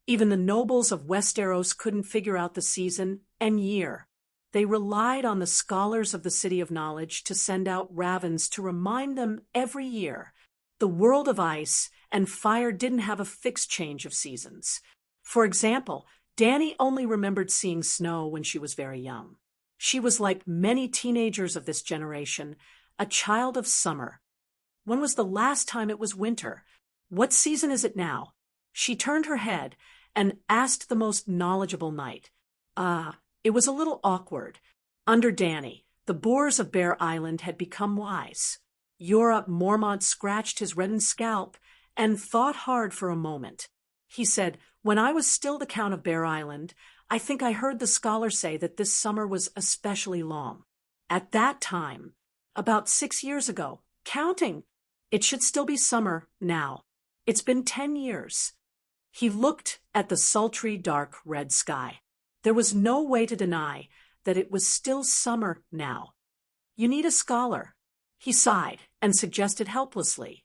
Even the nobles of Westeros couldn't figure out the season and year. They relied on the scholars of the City of Knowledge to send out ravens to remind them every year. The world of ice and fire didn't have a fixed change of seasons. For example, Danny only remembered seeing snow when she was very young. She was like many teenagers of this generation, a child of summer. When was the last time it was winter? What season is it now? She turned her head and asked the most knowledgeable knight. It was a little awkward. Under Danny, the boors of Bear Island had become wise. Jorah Mormont scratched his reddened scalp and thought hard for a moment. He said, When I was still the Count of Bear Island, I think I heard the scholar say that this summer was especially long. At that time, about 6 years ago, counting, it should still be summer now. It's been 10 years. He looked at the sultry, dark red sky. There was no way to deny that it was still summer now. You need a scholar. He sighed and suggested helplessly.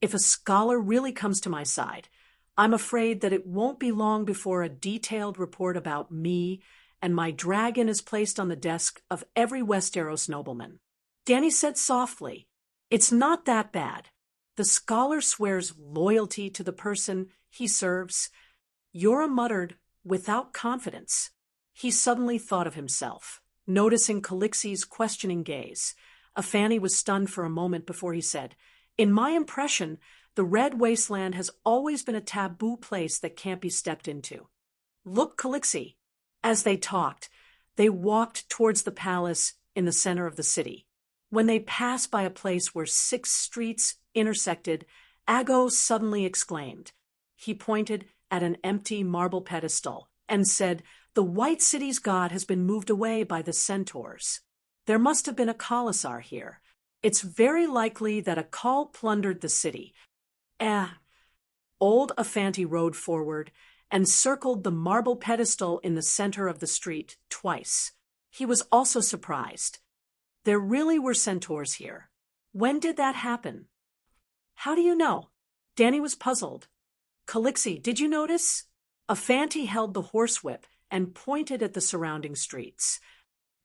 If a scholar really comes to my side, I'm afraid that it won't be long before a detailed report about me and my dragon is placed on the desk of every Westeros nobleman. Danny said softly, It's not that bad. The scholar swears loyalty to the person he serves. Jorah muttered, without confidence. He suddenly thought of himself, noticing Calixi's questioning gaze. Afani was stunned for a moment before he said, In my impression, the Red Wasteland has always been a taboo place that can't be stepped into. Look, Calixi. As they talked, they walked towards the palace in the center of the city. When they passed by a place where 6 streets intersected, Agos suddenly exclaimed. He pointed at an empty marble pedestal and said, The White City's god has been moved away by the centaurs. There must have been a Khalasar here. It's very likely that a Khal plundered the city. Old Afanti rode forward and circled the marble pedestal in the center of the street twice. He was also surprised. There really were centaurs here. When did that happen? How do you know? Danny was puzzled. Calixi, did you notice? Afanti held the horsewhip and pointed at the surrounding streets.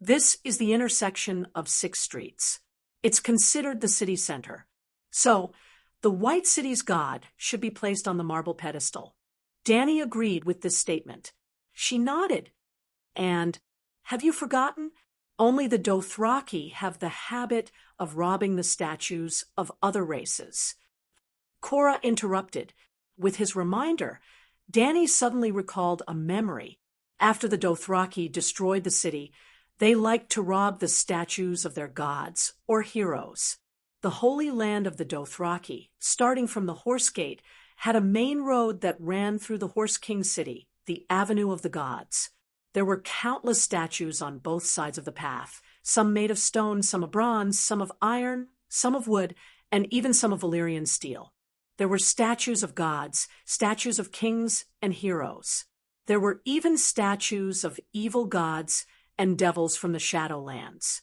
This is the intersection of 6 streets. It's considered the city center. So, the White City's god should be placed on the marble pedestal. Danny agreed with this statement. She nodded. And, have you forgotten? Only the Dothraki have the habit of robbing the statues of other races. Cora interrupted. With his reminder, Danny suddenly recalled a memory. After the Dothraki destroyed the city, they liked to rob the statues of their gods or heroes. The holy land of the Dothraki, starting from the Horse Gate, had a main road that ran through the Horse King city, the Avenue of the Gods. There were countless statues on both sides of the path, some made of stone, some of bronze, some of iron, some of wood, and even some of Valyrian steel. There were statues of gods, statues of kings and heroes. There were even statues of evil gods and devils from the Shadowlands.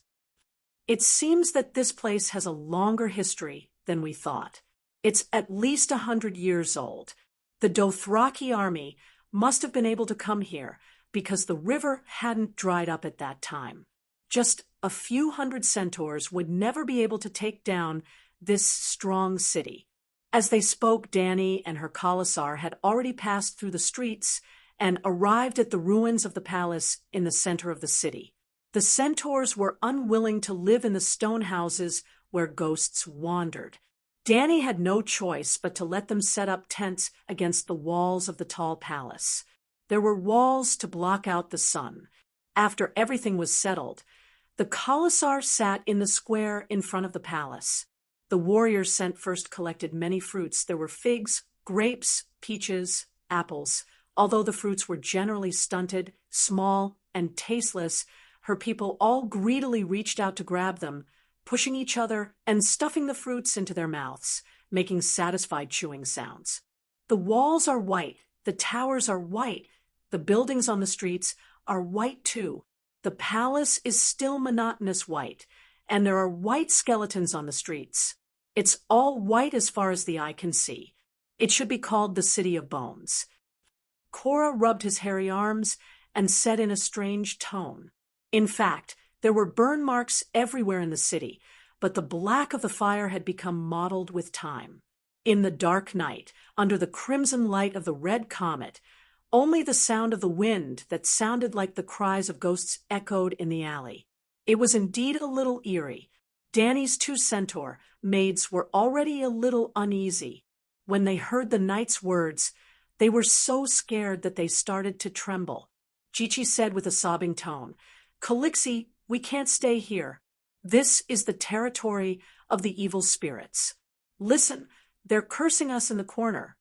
It seems that this place has a longer history than we thought. It's at least 100 years old. The Dothraki army must have been able to come here because the river hadn't dried up at that time. Just a few hundred centaurs would never be able to take down this strong city. As they spoke, Danny and her Khalasar had already passed through the streets and arrived at the ruins of the palace in the center of the city. The centaurs were unwilling to live in the stone houses where ghosts wandered. Danny had no choice but to let them set up tents against the walls of the tall palace. There were walls to block out the sun. After everything was settled, the Khalasar sat in the square in front of the palace. The warriors sent first collected many fruits. There were figs, grapes, peaches, apples. Although the fruits were generally stunted, small, and tasteless, her people all greedily reached out to grab them, pushing each other and stuffing the fruits into their mouths, making satisfied chewing sounds. The walls are white, the towers are white, the buildings on the streets are white too. The palace is still monotonous white, and there are white skeletons on the streets. It's all white as far as the eye can see. It should be called the City of Bones. Cora rubbed his hairy arms and said in a strange tone. In fact, there were burn marks everywhere in the city, but the black of the fire had become mottled with time. In the dark night, under the crimson light of the red comet, only the sound of the wind that sounded like the cries of ghosts echoed in the alley. It was indeed a little eerie. Danny's two centaur maids were already a little uneasy. When they heard the knight's words, they were so scared that they started to tremble. Chichi said with a sobbing tone, "Calixi, we can't stay here. This is the territory of the evil spirits. Listen, they're cursing us in the corner."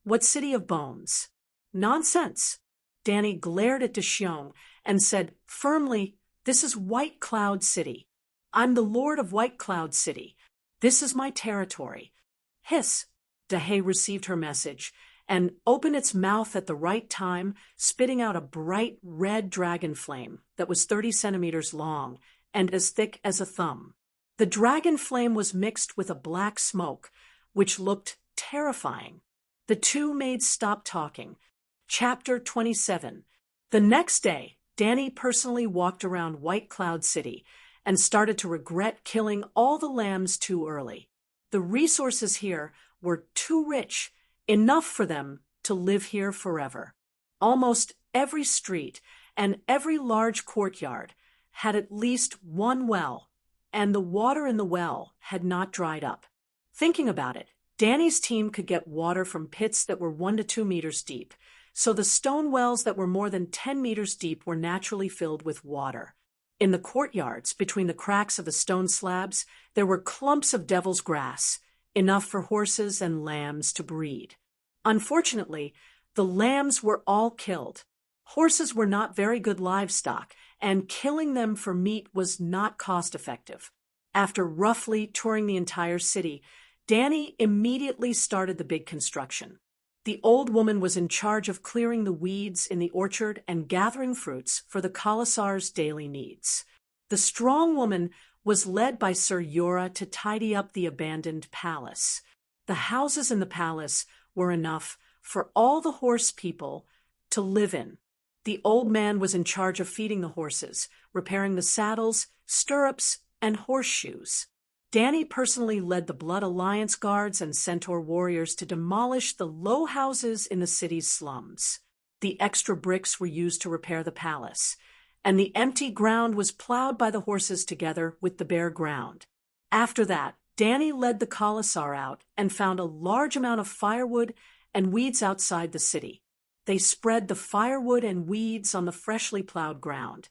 "What City of Bones?" "Nonsense." Danny glared at Deshion and said firmly, "This is White Cloud City. I'm the Lord of White Cloud City. This is my territory." "Hiss." Dahay received her message and opened its mouth at the right time, spitting out a bright red dragon flame that was 30 centimeters long and as thick as a thumb. The dragon flame was mixed with a black smoke, which looked terrifying. The two maids stopped talking. Chapter 27. The next day, Danny personally walked around White Cloud City and started to regret killing all the lambs too early. The resources here were too rich, enough for them to live here forever. Almost every street and every large courtyard had at least one well, and the water in the well had not dried up. Thinking about it, Danny's team could get water from pits that were 1 to 2 meters deep, so the stone wells that were more than 10 meters deep were naturally filled with water. In the courtyards, between the cracks of the stone slabs, there were clumps of devil's grass, enough for horses and lambs to breed. Unfortunately, the lambs were all killed. Horses were not very good livestock, and killing them for meat was not cost-effective. After roughly touring the entire city, Danny immediately started the big construction. The old woman was in charge of clearing the weeds in the orchard and gathering fruits for the Khalasar's daily needs. The strong woman was led by Sir Yura to tidy up the abandoned palace. The houses in the palace were enough for all the horse people to live in. The old man was in charge of feeding the horses, repairing the saddles, stirrups, and horseshoes. Danny personally led the Blood Alliance guards and centaur warriors to demolish the low houses in the city's slums. The extra bricks were used to repair the palace, and the empty ground was plowed by the horses together with the bare ground. After that, Danny led the Khalasar out and found a large amount of firewood and weeds outside the city. They spread the firewood and weeds on the freshly plowed ground,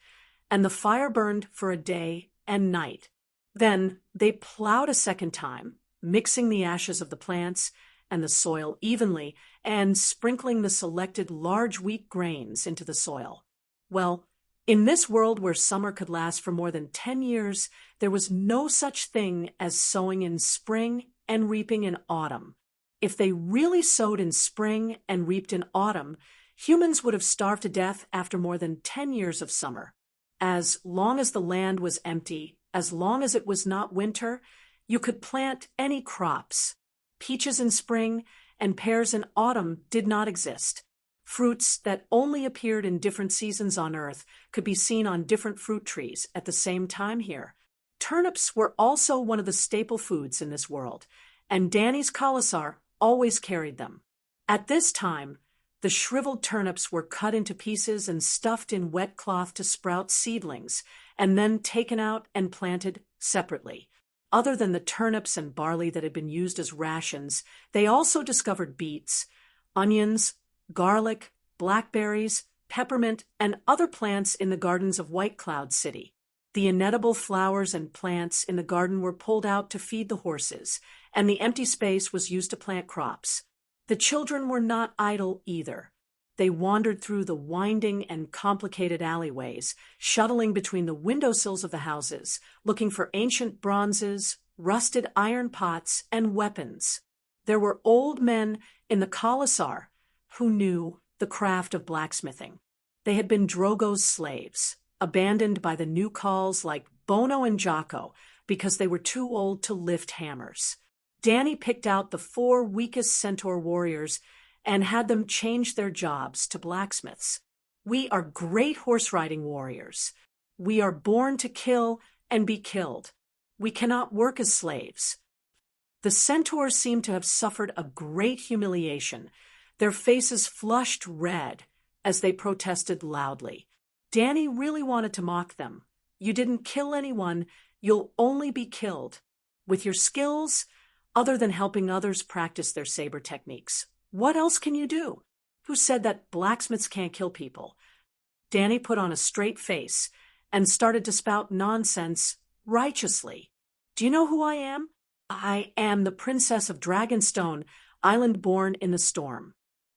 and the fire burned for a day and night. Then they plowed a second time, mixing the ashes of the plants and the soil evenly and sprinkling the selected large wheat grains into the soil. Well, in this world where summer could last for more than 10 years, there was no such thing as sowing in spring and reaping in autumn. If they really sowed in spring and reaped in autumn, humans would have starved to death after more than 10 years of summer. As long as the land was empty, as long as it was not winter, you could plant any crops. Peaches in spring and pears in autumn did not exist. Fruits that only appeared in different seasons on Earth could be seen on different fruit trees at the same time here. Turnips were also one of the staple foods in this world, and Danny's Khalasar always carried them. At this time, the shriveled turnips were cut into pieces and stuffed in wet cloth to sprout seedlings, and then taken out and planted separately. Other than the turnips and barley that had been used as rations, they also discovered beets, onions, garlic, blackberries, peppermint, and other plants in the gardens of White Cloud City. The inedible flowers and plants in the garden were pulled out to feed the horses, and the empty space was used to plant crops. The children were not idle either. They wandered through the winding and complicated alleyways, shuttling between the windowsills of the houses, looking for ancient bronzes, rusted iron pots, and weapons. There were old men in the Khalasar who knew the craft of blacksmithing. They had been Drogo's slaves, abandoned by the new Khals like Bono and Jocko because they were too old to lift hammers. Danny picked out the 4 weakest centaur warriors and had them change their jobs to blacksmiths. We are great horse-riding warriors. We are born to kill and be killed. We cannot work as slaves. The centaurs seemed to have suffered a great humiliation, their faces flushed red as they protested loudly. Danny really wanted to mock them. You didn't kill anyone, you'll only be killed. With your skills, other than helping others practice their saber techniques, what else can you do? Who said that blacksmiths can't kill people? Danny put on a straight face and started to spout nonsense righteously. Do you know who I am? I am the Princess of Dragonstone, island born in the storm.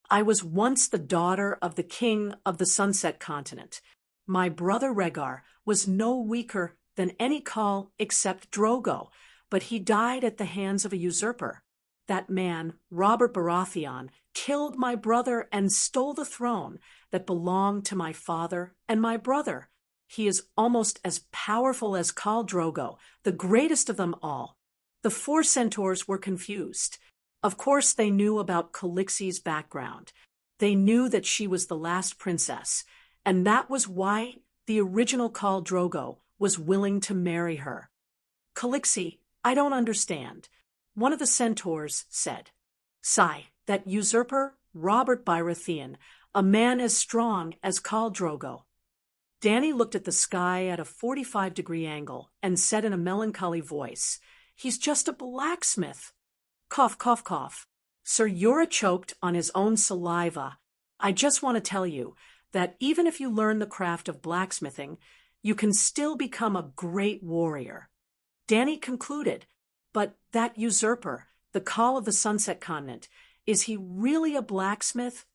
I was once the daughter of the king of the Sunset Continent. My brother Rhaegar was no weaker than any Khal except Drogo, but he died at the hands of a usurper. That man, Robert Baratheon, killed my brother and stole the throne that belonged to my father and my brother. He is almost as powerful as Khal Drogo, the greatest of them all. The 4 centaurs were confused. Of course, they knew about Calixi's background. They knew that she was the last princess, and that was why the original Khal Drogo was willing to marry her. Calixi, I don't understand. One of the centaurs said. Sigh, that usurper, Robert Baratheon, a man as strong as Khal Drogo. Danny looked at the sky at a 45-degree angle and said in a melancholy voice, He's just a blacksmith. Cough, cough, cough. Sir Yura choked on his own saliva. I just want to tell you that even if you learn the craft of blacksmithing, you can still become a great warrior. Danny concluded, but that usurper, the Khal of the Sunset Continent, is he really a blacksmith?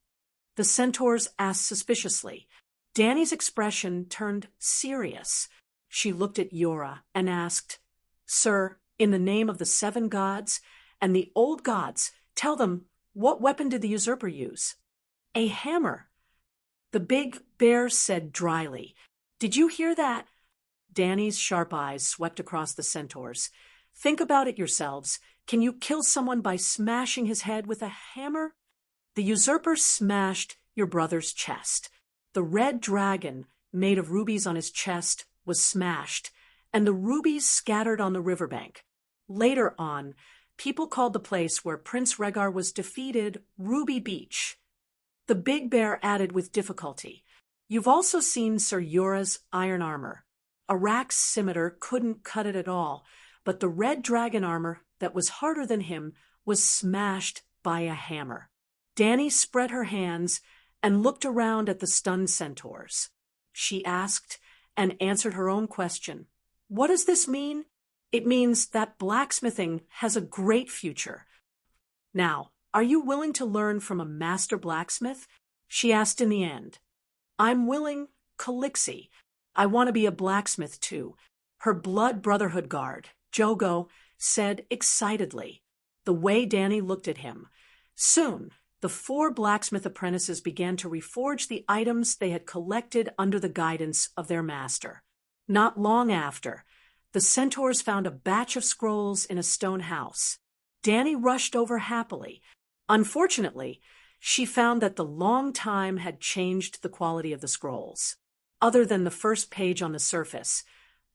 The centaurs asked suspiciously. Danny's expression turned serious. She looked at Yura and asked, Sir, in the name of the 7 gods and the old gods, tell them, what weapon did the usurper use? A hammer. The big bear said dryly, Did you hear that? Danny's sharp eyes swept across the centaurs. Think about it yourselves. Can you kill someone by smashing his head with a hammer? The usurper smashed your brother's chest. The red dragon, made of rubies on his chest, was smashed, and the rubies scattered on the riverbank. Later on, people called the place where Prince Rhaegar was defeated Ruby Beach. The big bear added with difficulty, You've also seen Sir Yura's iron armor. Arak's scimitar couldn't cut it at all, but the red dragon armor that was harder than him was smashed by a hammer. Danny spread her hands and looked around at the stunned centaurs. She asked and answered her own question. What does this mean? It means that blacksmithing has a great future. Now, are you willing to learn from a master blacksmith? She asked in the end. I'm willing, Calixi. I want to be a blacksmith too. Her blood brotherhood guard, Jogo, said excitedly, the way Danny looked at him. Soon, the 4 blacksmith apprentices began to reforge the items they had collected under the guidance of their master. Not long after, the centaurs found a batch of scrolls in a stone house. Danny rushed over happily. Unfortunately, she found that the long time had changed the quality of the scrolls. Other than the first page on the surface,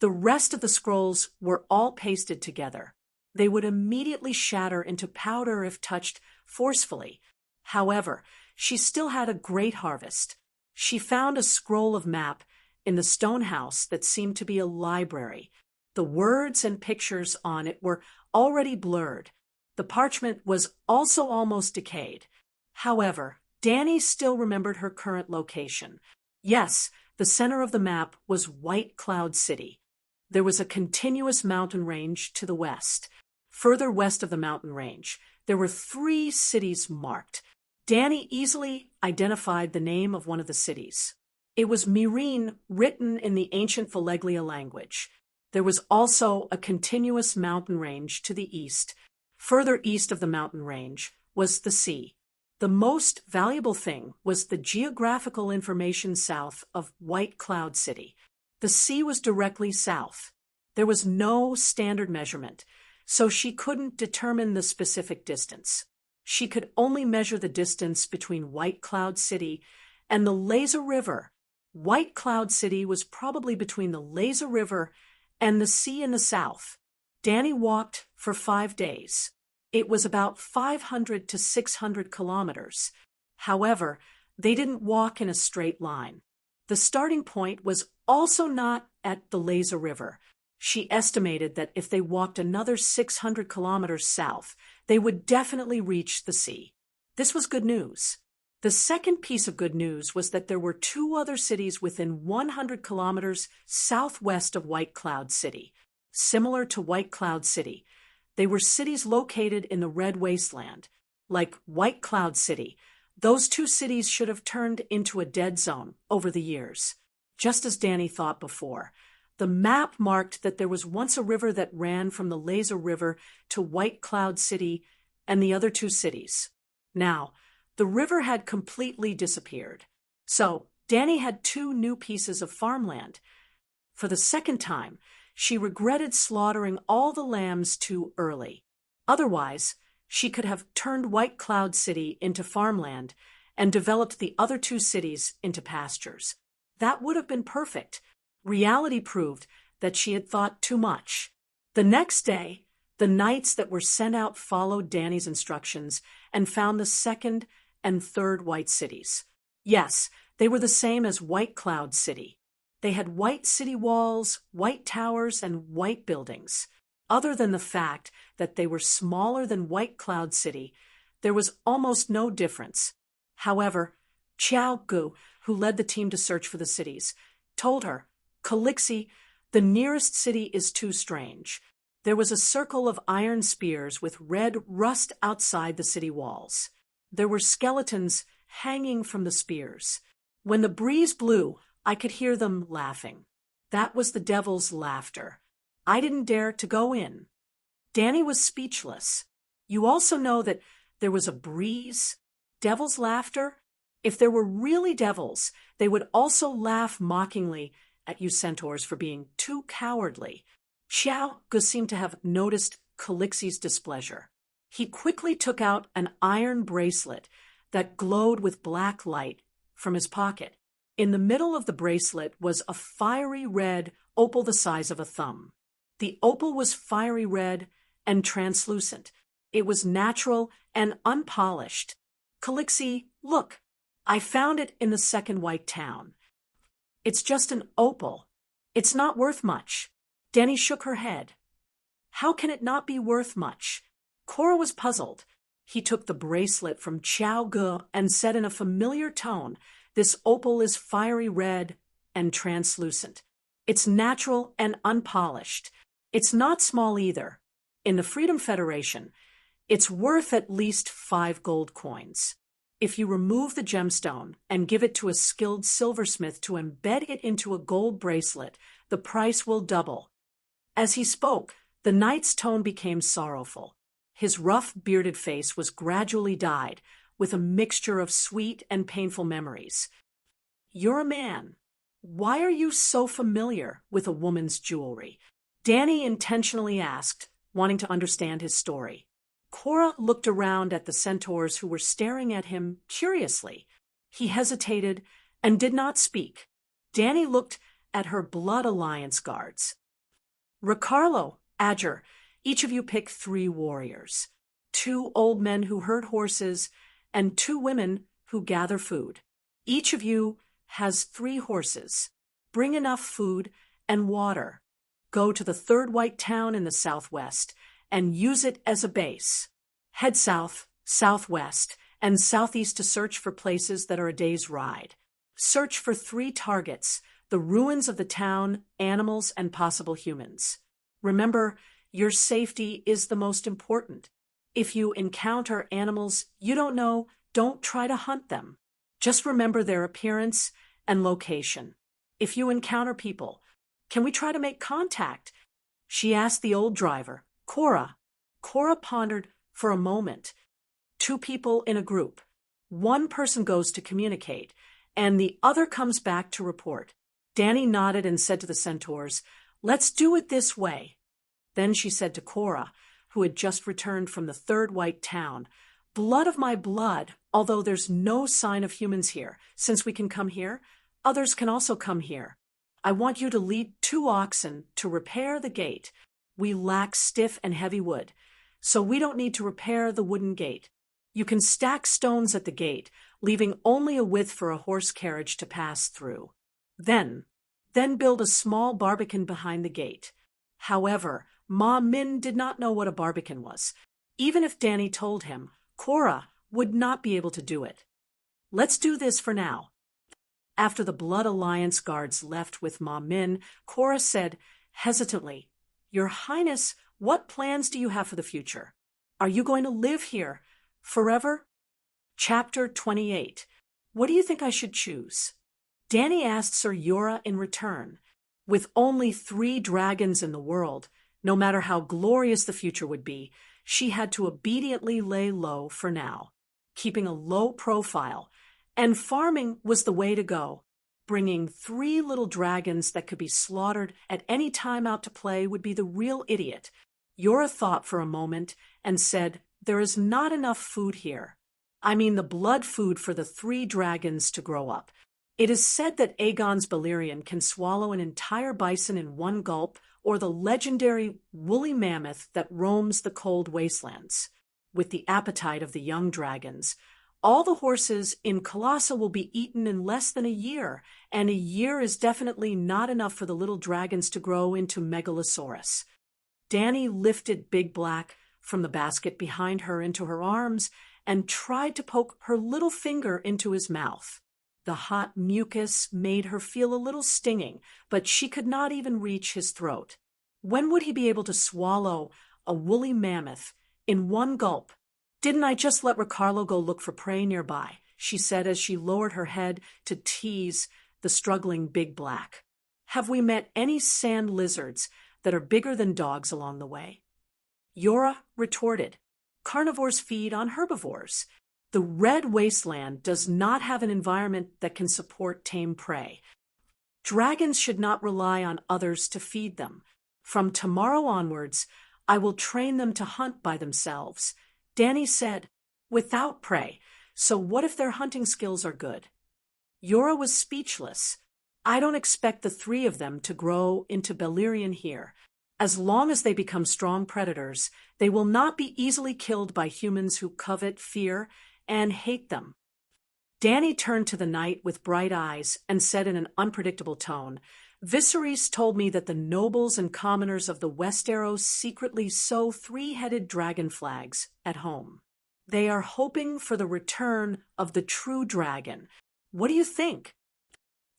the rest of the scrolls were all pasted together. They would immediately shatter into powder if touched forcefully. However, she still had a great harvest. She found a scroll of map in the stone house that seemed to be a library. The words and pictures on it were already blurred. The parchment was also almost decayed. However, Danny still remembered her current location. Yes, the center of the map was White Cloud City. There was a continuous mountain range to the west. Further west of the mountain range, there were 3 cities marked. Danny easily identified the name of one of the cities. It was Myrene, written in the ancient Valeglia language. There was also a continuous mountain range to the east. Further east of the mountain range was the sea. The most valuable thing was the geographical information south of White Cloud City. The sea was directly south. There was no standard measurement, so she couldn't determine the specific distance. She could only measure the distance between White Cloud City and the Laser River. White Cloud City was probably between the Laser River and the sea in the south. Danny walked for 5 days. It was about 500 to 600 kilometers. However, they didn't walk in a straight line. The starting point was also not at the Laser River. She estimated that if they walked another 600 kilometers south, they would definitely reach the sea. This was good news. The second piece of good news was that there were 2 other cities within 100 kilometers southwest of White Cloud City. Similar to White Cloud City, they were cities located in the Red Wasteland. Like White Cloud City, those 2 cities should have turned into a dead zone over the years. Just as Danny thought before, the map marked that there was once a river that ran from the Laser River to White Cloud City and the other 2 cities. Now, the river had completely disappeared. So, Danny had 2 new pieces of farmland. For the second time, she regretted slaughtering all the lambs too early. Otherwise, she could have turned White Cloud City into farmland and developed the other 2 cities into pastures. That would have been perfect. Reality proved that she had thought too much. The next day, the knights that were sent out followed Danny's instructions and found the 2nd and 3rd white cities. Yes, they were the same as White Cloud City. They had white city walls, white towers, and white buildings. Other than the fact that they were smaller than White Cloud City, there was almost no difference. However, Xiao Gu, who led the team to search for the cities, told her, "Calixi, the nearest city is too strange. There was a circle of iron spears with red rust outside the city walls. There were skeletons hanging from the spears. When the breeze blew, I could hear them laughing. That was the devil's laughter. I didn't dare to go in." Danny was speechless. You also know that there was a breeze? Devil's laughter? If there were really devils, they would also laugh mockingly at you centaurs for being too cowardly. Xiao Gu seemed to have noticed Calixi's displeasure. He quickly took out an iron bracelet that glowed with black light from his pocket. In the middle of the bracelet was a fiery red opal the size of a thumb. The opal was fiery red and translucent. It was natural and unpolished. "Calixi, look, I found it in the 2nd white town. It's just an opal. It's not worth much." Danny shook her head. "How can it not be worth much?" Cora was puzzled. He took the bracelet from Xiao Gu and said in a familiar tone, "This opal is fiery red and translucent. It's natural and unpolished. It's not small either. In the Freedom Federation, it's worth at least 5 gold coins. If you remove the gemstone and give it to a skilled silversmith to embed it into a gold bracelet, the price will double." As he spoke, the knight's tone became sorrowful. His rough, bearded face was gradually dyed with a mixture of sweet and painful memories. "You're a man. Why are you so familiar with a woman's jewelry?" Danny intentionally asked, wanting to understand his story. Cora looked around at the centaurs who were staring at him curiously. He hesitated and did not speak. Danny looked at her Blood Alliance guards. "Ricardo, Adger, each of you pick 3 warriors. 2 old men who herd horses and 2 women who gather food. Each of you has 3 horses. Bring enough food and water. Go to the 3rd white town in the southwest and use it as a base. Head south, southwest, and southeast to search for places that are a day's ride. Search for 3 targets: the ruins of the town, animals, and possible humans. Remember, your safety is the most important. If you encounter animals you don't know, don't try to hunt them. Just remember their appearance and location. If you encounter people, can we try to make contact? She asked the old driver, Cora. Cora pondered for a moment. 2 people in a group. One person goes to communicate, and the other comes back to report. Danny nodded and said to the centaurs, "Let's do it this way." Then she said to Cora, who had just returned from the 3rd white town, "Blood of my blood, although there's no sign of humans here, since we can come here, others can also come here. I want you to lead 2 oxen to repair the gate. We lack stiff and heavy wood, so we don't need to repair the wooden gate. You can stack stones at the gate, leaving only a width for a horse carriage to pass through. Then build a small barbican behind the gate." However, Ma Min did not know what a barbican was. Even if Danny told him, Cora would not be able to do it. "Let's do this for now." After the Blood Alliance guards left with Ma Min, Cora said hesitantly, "Your Highness, what plans do you have for the future? Are you going to live here forever?" Chapter 28. What do you think I should choose? Danny asked Sir Yora in return. With only 3 dragons in the world, no matter how glorious the future would be, she had to obediently lay low for now, keeping a low profile, and farming was the way to go. Bringing 3 little dragons that could be slaughtered at any time out to play would be the real idiot. Yora thought for a moment and said, "There is not enough food here. I mean the blood food for the 3 dragons to grow up. It is said that Aegon's Balerion can swallow an entire bison in one gulp, or the legendary woolly mammoth that roams the cold wastelands. With the appetite of the young dragons, all the horses in Colossa will be eaten in less than a year, and a year is definitely not enough for the little dragons to grow into Megalosaurus." Danny lifted Big Black from the basket behind her into her arms and tried to poke her little finger into his mouth. The hot mucus made her feel a little stinging, but she could not even reach his throat. When would he be able to swallow a woolly mammoth in one gulp? "Didn't I just let Ricardo go look for prey nearby?" she said as she lowered her head to tease the struggling Big Black. "Have we met any sand lizards that are bigger than dogs along the way?" Yora retorted, "Carnivores feed on herbivores. The red wasteland does not have an environment that can support tame prey. Dragons should not rely on others to feed them. From tomorrow onwards, I will train them to hunt by themselves." Danny said, "Without prey, so what if their hunting skills are good?" Yora was speechless. "I don't expect the 3 of them to grow into Balerion here. As long as they become strong predators, they will not be easily killed by humans who covet, fear, and hate them." Danny turned to the night with bright eyes and said in an unpredictable tone, "Viserys told me that the nobles and commoners of the Westeros secretly sew 3-headed dragon flags at home. They are hoping for the return of the true dragon. What do you think?"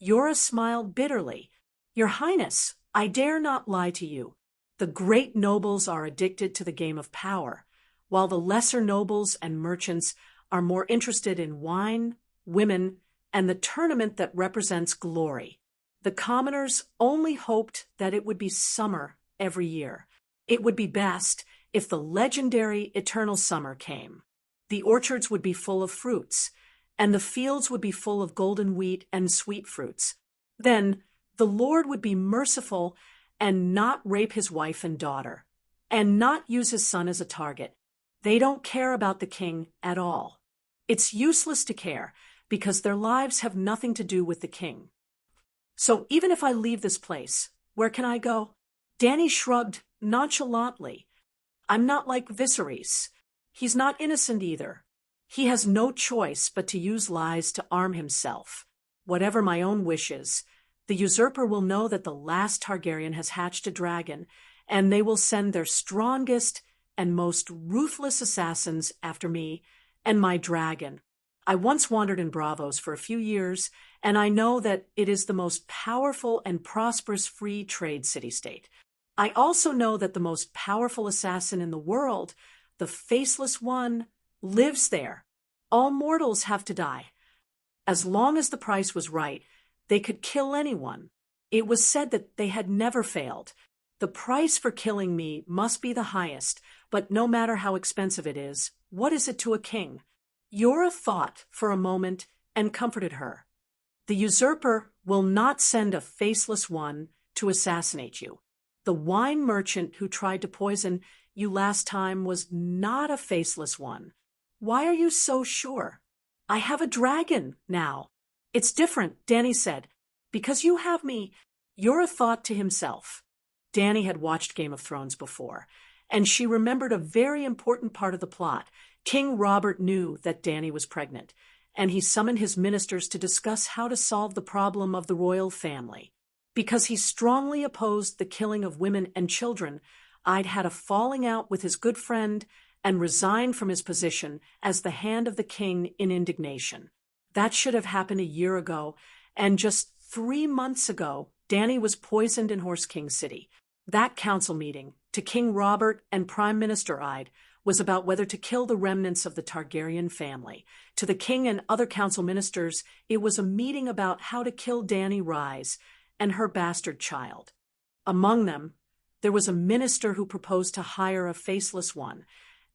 Yora smiled bitterly. "Your Highness, I dare not lie to you. The great nobles are addicted to the game of power, while the lesser nobles and merchants are more interested in wine, women, and the tournament that represents glory. The commoners only hoped that it would be summer every year. It would be best if the legendary eternal summer came. The orchards would be full of fruits, and the fields would be full of golden wheat and sweet fruits. Then the Lord would be merciful and not rape his wife and daughter, and not use his son as a target. They don't care about the king at all. It's useless to care, because their lives have nothing to do with the king. So even if I leave this place, where can I go?" Danny shrugged nonchalantly. "I'm not like Viserys. He's not innocent either. He has no choice but to use lies to arm himself. Whatever my own wishes, the usurper will know that the last Targaryen has hatched a dragon, and they will send their strongest and most ruthless assassins after me And my dragon. I once wandered in Bravos for a few years, and I know that it is the most powerful and prosperous free trade city-state. I also know that the most powerful assassin in the world, the Faceless One, lives there. All mortals have to die. As long as the price was right, they could kill anyone. It was said that they had never failed. The price for killing me must be the highest, but no matter how expensive it is, what is it to a king? Yora thought for a moment and comforted her. The usurper will not send a Faceless One to assassinate you. The wine merchant who tried to poison you last time was not a Faceless One. Why are you so sure? I have a dragon now. It's different, Danny said. Because you have me. Yora thought to himself. Danny had watched Game of Thrones before, and she remembered a very important part of the plot. King Robert knew that Danny was pregnant, and he summoned his ministers to discuss how to solve the problem of the royal family. Because he strongly opposed the killing of women and children, I'd had a falling out with his good friend and resigned from his position as the hand of the king in indignation. That should have happened a year ago, and just 3 months ago, Danny was poisoned in Horse King City. That council meeting, to King Robert and Prime Minister Ide, was about whether to kill the remnants of the Targaryen family. To the king and other council ministers, it was a meeting about how to kill Dany Rise and her bastard child. Among them, there was a minister who proposed to hire a Faceless One,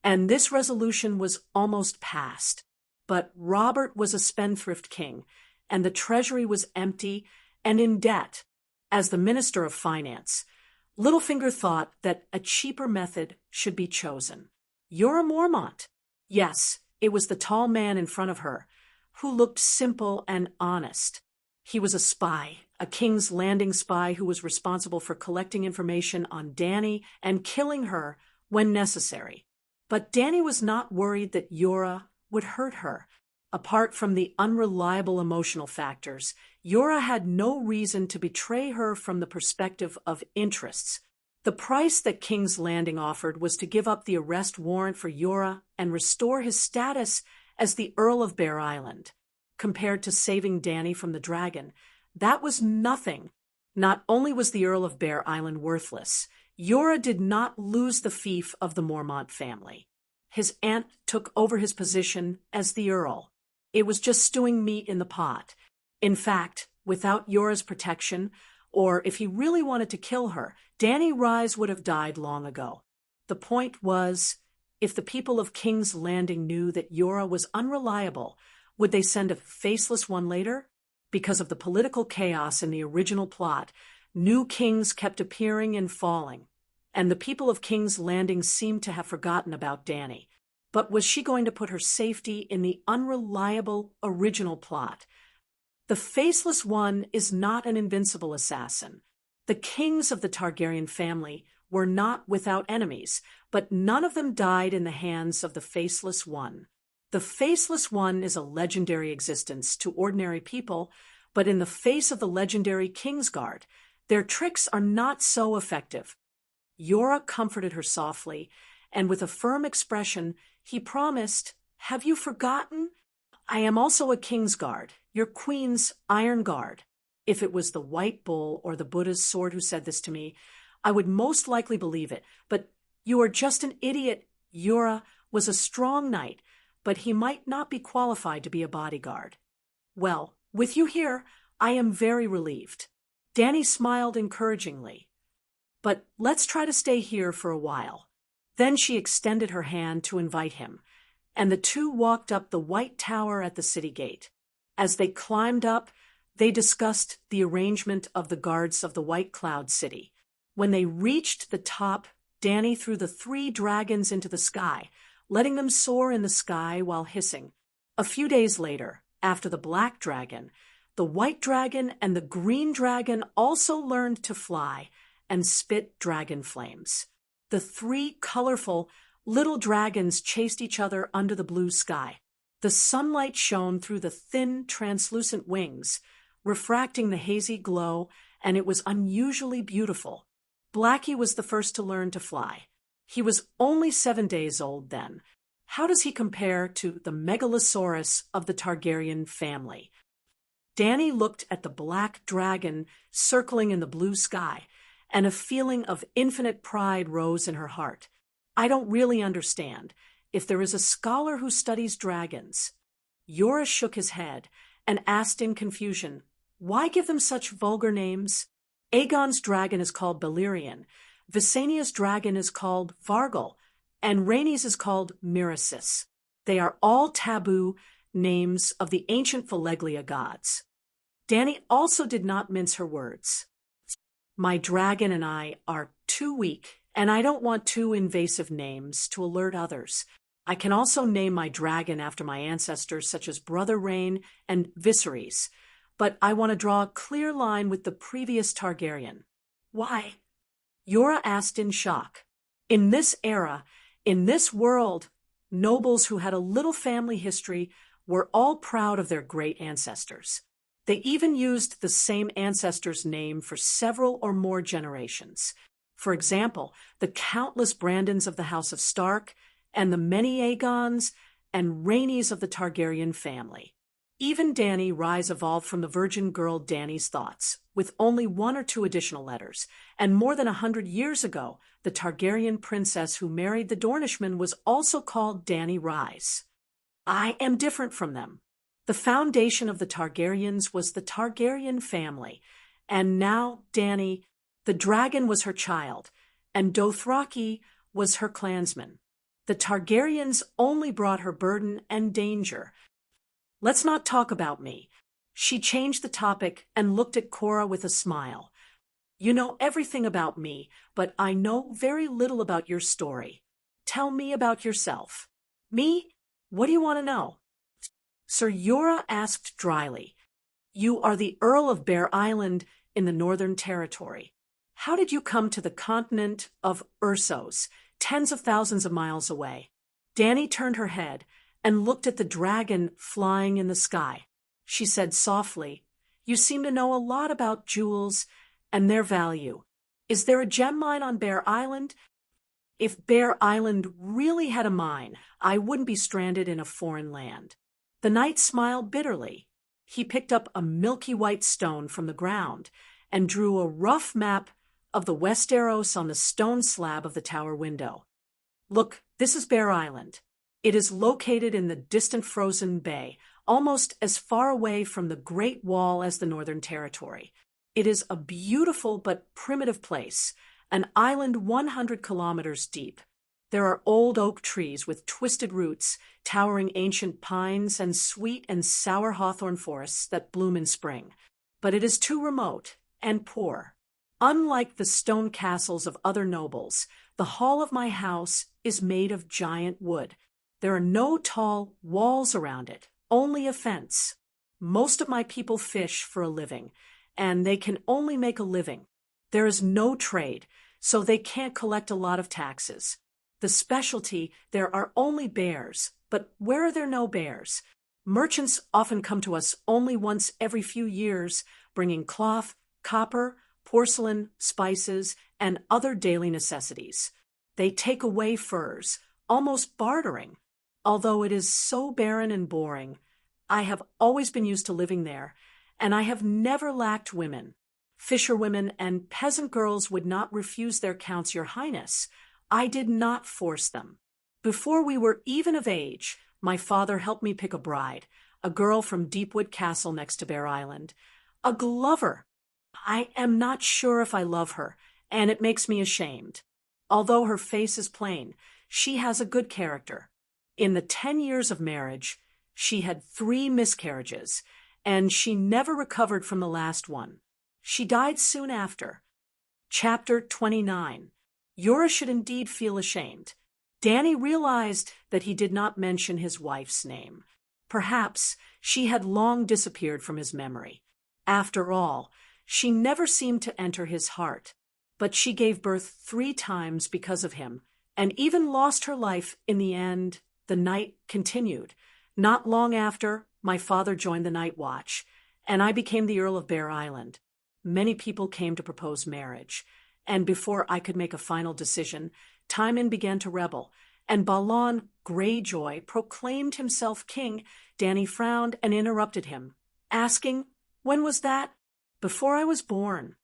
and this resolution was almost passed. But Robert was a spendthrift king, and the treasury was empty and in debt. As the Minister of Finance, Littlefinger thought that a cheaper method should be chosen. Jorah Mormont. Yes, it was the tall man in front of her, who looked simple and honest. He was a spy, a King's Landing spy who was responsible for collecting information on Dany and killing her when necessary. But Dany was not worried that Jorah would hurt her. Apart from the unreliable emotional factors, Jorah had no reason to betray her from the perspective of interests. The price that King's Landing offered was to give up the arrest warrant for Jorah and restore his status as the Earl of Bear Island. Compared to saving Dany from the dragon, that was nothing. Not only was the Earl of Bear Island worthless, Jorah did not lose the fief of the Mormont family. His aunt took over his position as the Earl. It was just stewing meat in the pot. In fact, without Jorah's protection, or if he really wanted to kill her, Dany Rise would have died long ago. The point was, if the people of King's Landing knew that Jorah was unreliable, would they send a Faceless One later? Because of the political chaos in the original plot, new kings kept appearing and falling, and the people of King's Landing seemed to have forgotten about Dany. But was she going to put her safety in the unreliable original plot? The Faceless One is not an invincible assassin. The kings of the Targaryen family were not without enemies, but none of them died in the hands of the Faceless One. The Faceless One is a legendary existence to ordinary people, but in the face of the legendary Kingsguard, their tricks are not so effective. Jorah comforted her softly, and with a firm expression, he promised, "Have you forgotten? I am also a Kingsguard, your queen's Iron Guard." If it was the White Bull or the Buddha's sword who said this to me, I would most likely believe it. But you are just an idiot. Jorah was a strong knight, but he might not be qualified to be a bodyguard. Well, with you here, I am very relieved. Dany smiled encouragingly. But let's try to stay here for a while. Then she extended her hand to invite him, and the two walked up the white tower at the city gate. As they climbed up, they discussed the arrangement of the guards of the White Cloud City. When they reached the top, Dany threw the 3 dragons into the sky, letting them soar in the sky while hissing. A few days later, after the black dragon, the white dragon and the green dragon also learned to fly and spit dragon flames. The 3 colorful little dragons chased each other under the blue sky. The sunlight shone through the thin, translucent wings, refracting the hazy glow, and it was unusually beautiful. Blackie was the first to learn to fly. He was only 7 days old then. How does he compare to the Megalosaurus of the Targaryen family? Dany looked at the black dragon circling in the blue sky, and a feeling of infinite pride rose in her heart. I don't really understand. If there is a scholar who studies dragons. Yora shook his head and asked in confusion, why give them such vulgar names? Aegon's dragon is called Balerion, Visenia's dragon is called Vargal, and Rhaenys is called Miracis. They are all taboo names of the ancient Feleglia gods. Dany also did not mince her words. My dragon and I are too weak, and I don't want too invasive names to alert others. I can also name my dragon after my ancestors such as Brother Rain and Viserys, but I want to draw a clear line with the previous Targaryen. Why? Yora asked in shock. In this era, in this world, nobles who had a little family history were all proud of their great ancestors. They even used the same ancestor's name for several or more generations. For example, the countless Brandons of the House of Stark, and the many Aegons and Rhaenys of the Targaryen family. Even Dany Rise evolved from the virgin girl Dany's thoughts, with only 1 or 2 additional letters, and more than 100 years ago, the Targaryen princess who married the Dornishman was also called Dany Rise. I am different from them. The foundation of the Targaryens was the Targaryen family, and now Dany, the dragon was her child, and Dothraki was her clansman. The Targaryens only brought her burden and danger. Let's not talk about me. She changed the topic and looked at Cora with a smile. You know everything about me, but I know very little about your story. Tell me about yourself. Me? What do you want to know? Sir Yora asked dryly. You are the Earl of Bear Island in the Northern Territory. How did you come to the continent of Ursos, tens of thousands of miles away? Dany turned her head and looked at the dragon flying in the sky. She said softly, You seem to know a lot about jewels and their value. Is there a gem mine on Bear Island? If Bear Island really had a mine, I wouldn't be stranded in a foreign land. The knight smiled bitterly. He picked up a milky white stone from the ground and drew a rough map of the Westeros on the stone slab of the tower window. Look, this is Bear Island. It is located in the distant frozen bay, almost as far away from the Great Wall as the Northern Territory. It is a beautiful but primitive place, an island 100 kilometers deep. There are old oak trees with twisted roots, towering ancient pines, and sweet and sour hawthorn forests that bloom in spring. But it is too remote and poor. Unlike the stone castles of other nobles, the hall of my house is made of giant wood. There are no tall walls around it, only a fence. Most of my people fish for a living, and they can only make a living. There is no trade, so they can't collect a lot of taxes. The specialty, there are only bears, but where are there no bears? Merchants often come to us only once every few years, bringing cloth, copper, porcelain, spices, and other daily necessities. They take away furs, almost bartering. Although it is so barren and boring, I have always been used to living there, and I have never lacked women. Fisherwomen and peasant girls would not refuse their counts, Your Highness. I did not force them. Before we were even of age, my father helped me pick a bride, a girl from Deepwood Castle next to Bear Island. A Glover. I am not sure if I love her, and it makes me ashamed. Although her face is plain, she has a good character. In the 10 years of marriage, she had 3 miscarriages, and she never recovered from the last one. She died soon after. Chapter 29. Yora should indeed feel ashamed. Dany realized that he did not mention his wife's name. Perhaps she had long disappeared from his memory. After all, she never seemed to enter his heart. But she gave birth 3 times because of him, and even lost her life in the end. The night continued. Not long after, my father joined the Night Watch, and I became the Earl of Bear Island. Many people came to propose marriage, and before I could make a final decision, Timon began to rebel, and Balan Greyjoy proclaimed himself king. Dany frowned and interrupted him, asking, "When was that?" "Before I was born."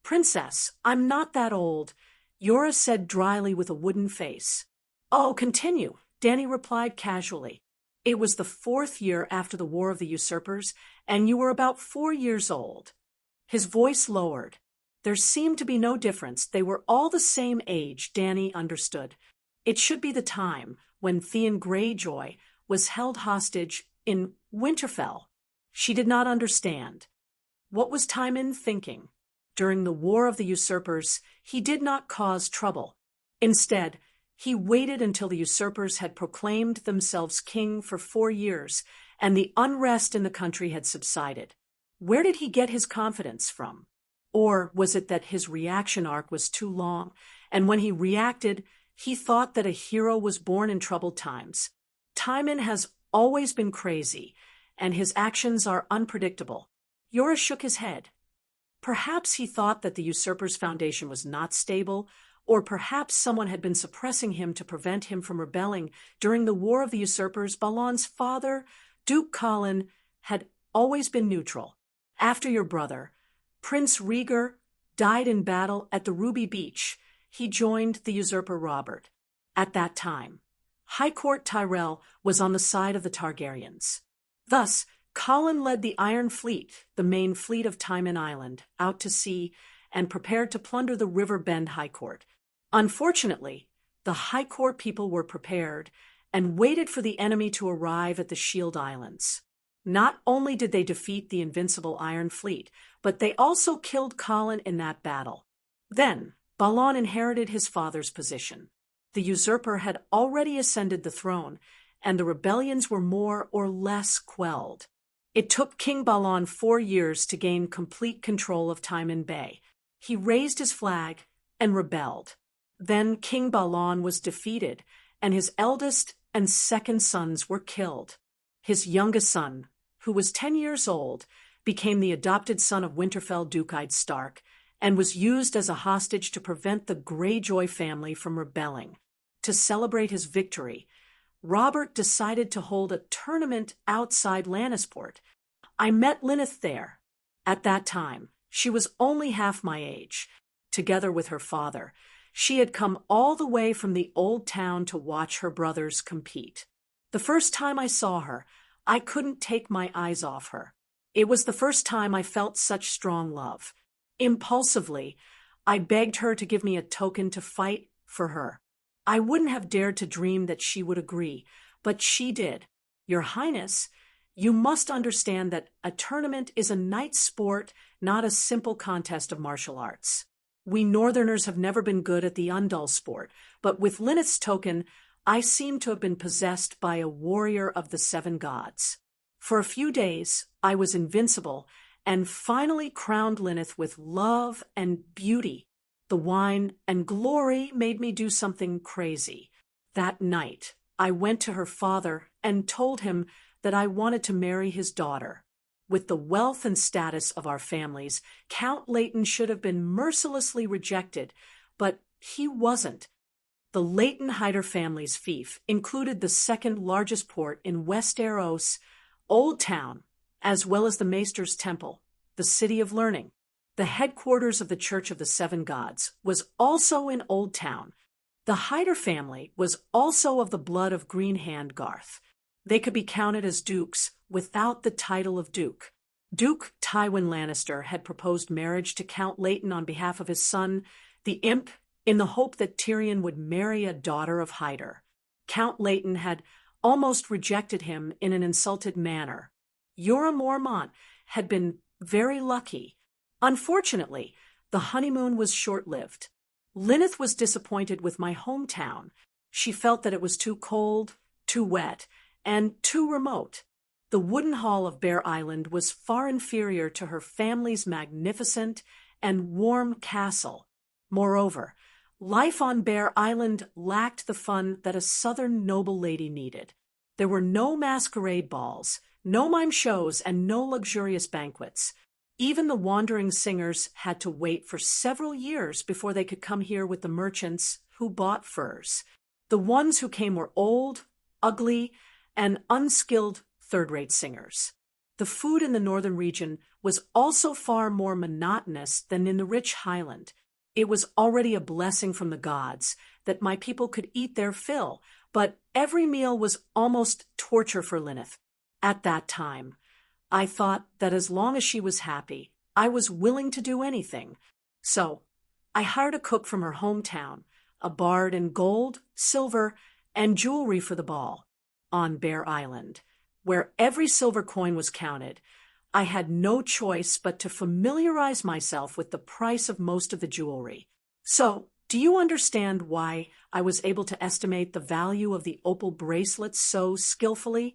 "Princess, I'm not that old," Yora said dryly with a wooden face. "Oh, continue," Dany replied casually. "It was the 4th year after the War of the Usurpers, and you were about 4 years old." His voice lowered. There seemed to be no difference. They were all the same age, Dany understood. It should be the time when Theon Greyjoy was held hostage in Winterfell. She did not understand. What was Tywin thinking? During the War of the Usurpers, he did not cause trouble. Instead, he waited until the usurpers had proclaimed themselves king for 4 years, and the unrest in the country had subsided. Where did he get his confidence from? Or was it that his reaction arc was too long, and when he reacted, he thought that a hero was born in troubled times? Tywin has always been crazy, and his actions are unpredictable. Yora shook his head. Perhaps he thought that the usurper's foundation was not stable, or perhaps someone had been suppressing him to prevent him from rebelling. During the War of the Usurpers, Balan's father, Duke Colin, had always been neutral. After your brother, Prince Rhaegar, died in battle at the Ruby Beach, he joined the usurper Robert. At that time, High Court Tyrell was on the side of the Targaryens. Thus, Colin led the Iron Fleet, the main fleet of Tywin Island, out to sea and prepared to plunder the River Bend High Court. Unfortunately, the High Court people were prepared and waited for the enemy to arrive at the Shield Islands. Not only did they defeat the invincible Iron Fleet, but they also killed Colin in that battle. Then, Balan inherited his father's position. The usurper had already ascended the throne, and the rebellions were more or less quelled. It took King Balan 4 years to gain complete control of Tywin Bay. He raised his flag and rebelled. Then King Balan was defeated, and his eldest and second sons were killed. His youngest son, who was 10 years old, became the adopted son of Winterfell Duke Eddard Stark, and was used as a hostage to prevent the Greyjoy family from rebelling. To celebrate his victory, Robert decided to hold a tournament outside Lannisport. I met Lyneth there. At that time, she was only half my age. Together with her father, she had come all the way from the old town to watch her brothers compete. The first time I saw her, I couldn't take my eyes off her. It was the first time I felt such strong love. Impulsively, I begged her to give me a token to fight for her. I wouldn't have dared to dream that she would agree, but she did. Your Highness, you must understand that a tournament is a knight's sport, not a simple contest of martial arts. We Northerners have never been good at the undull sport, but with Lyneth's token, I seem to have been possessed by a warrior of the 7 gods. For a few days, I was invincible, and finally crowned Lyneth with love and beauty. The wine and glory made me do something crazy. That night, I went to her father and told him that I wanted to marry his daughter. With the wealth and status of our families, Count Leighton should have been mercilessly rejected, but he wasn't. The Leighton-Hyder family's fief included the second largest port in Westeros, Old Town, as well as the Maester's Temple, the City of Learning. The headquarters of the Church of the 7 Gods was also in Old Town. The Hyder family was also of the blood of Greenhand Garth. They could be counted as dukes without the title of duke. Duke Tywin Lannister had proposed marriage to Count Leighton on behalf of his son, the Imp, in the hope that Tyrion would marry a daughter of Hyder. Count Leighton had almost rejected him in an insulted manner. Jorah Mormont had been very lucky. Unfortunately, the honeymoon was short-lived. Lyneth was disappointed with my hometown. She felt that it was too cold, too wet, and too remote. The wooden hall of Bear Island was far inferior to her family's magnificent and warm castle. Moreover, life on Bear Island lacked the fun that a southern noble lady needed. There were no masquerade balls, no mime shows, and no luxurious banquets. Even the wandering singers had to wait for several years before they could come here with the merchants who bought furs. The ones who came were old, ugly, and unskilled third-rate singers. The food in the northern region was also far more monotonous than in the rich highland. It was already a blessing from the gods that my people could eat their fill, but every meal was almost torture for Lyneth. At that time, I thought that as long as she was happy, I was willing to do anything. So, I hired a cook from her hometown, a bard in gold, silver, and jewelry for the ball. On Bear Island, where every silver coin was counted, I had no choice but to familiarize myself with the price of most of the jewelry. So, do you understand why I was able to estimate the value of the opal bracelets so skillfully?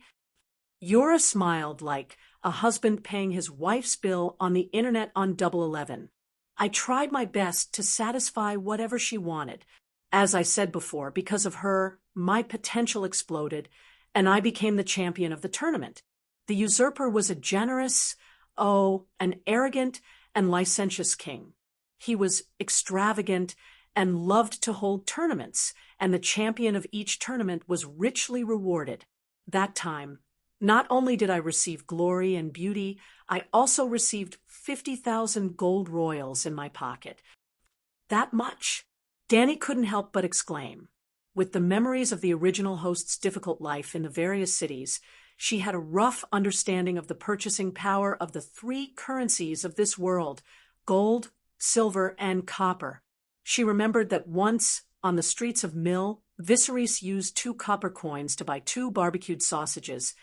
Yura smiled like a husband paying his wife's bill on the internet on Double 11. I tried my best to satisfy whatever she wanted. As I said before, because of her, my potential exploded, and I became the champion of the tournament. The usurper was a generous, an arrogant and licentious king. He was extravagant and loved to hold tournaments, and the champion of each tournament was richly rewarded. That time, not only did I receive glory and beauty, I also received 50,000 gold royals in my pocket. That much? Danny couldn't help but exclaim. With the memories of the original host's difficult life in the various cities, she had a rough understanding of the purchasing power of the three currencies of this world: gold, silver, and copper. She remembered that once, on the streets of Mill, Viserys used 2 copper coins to buy 2 barbecued sausages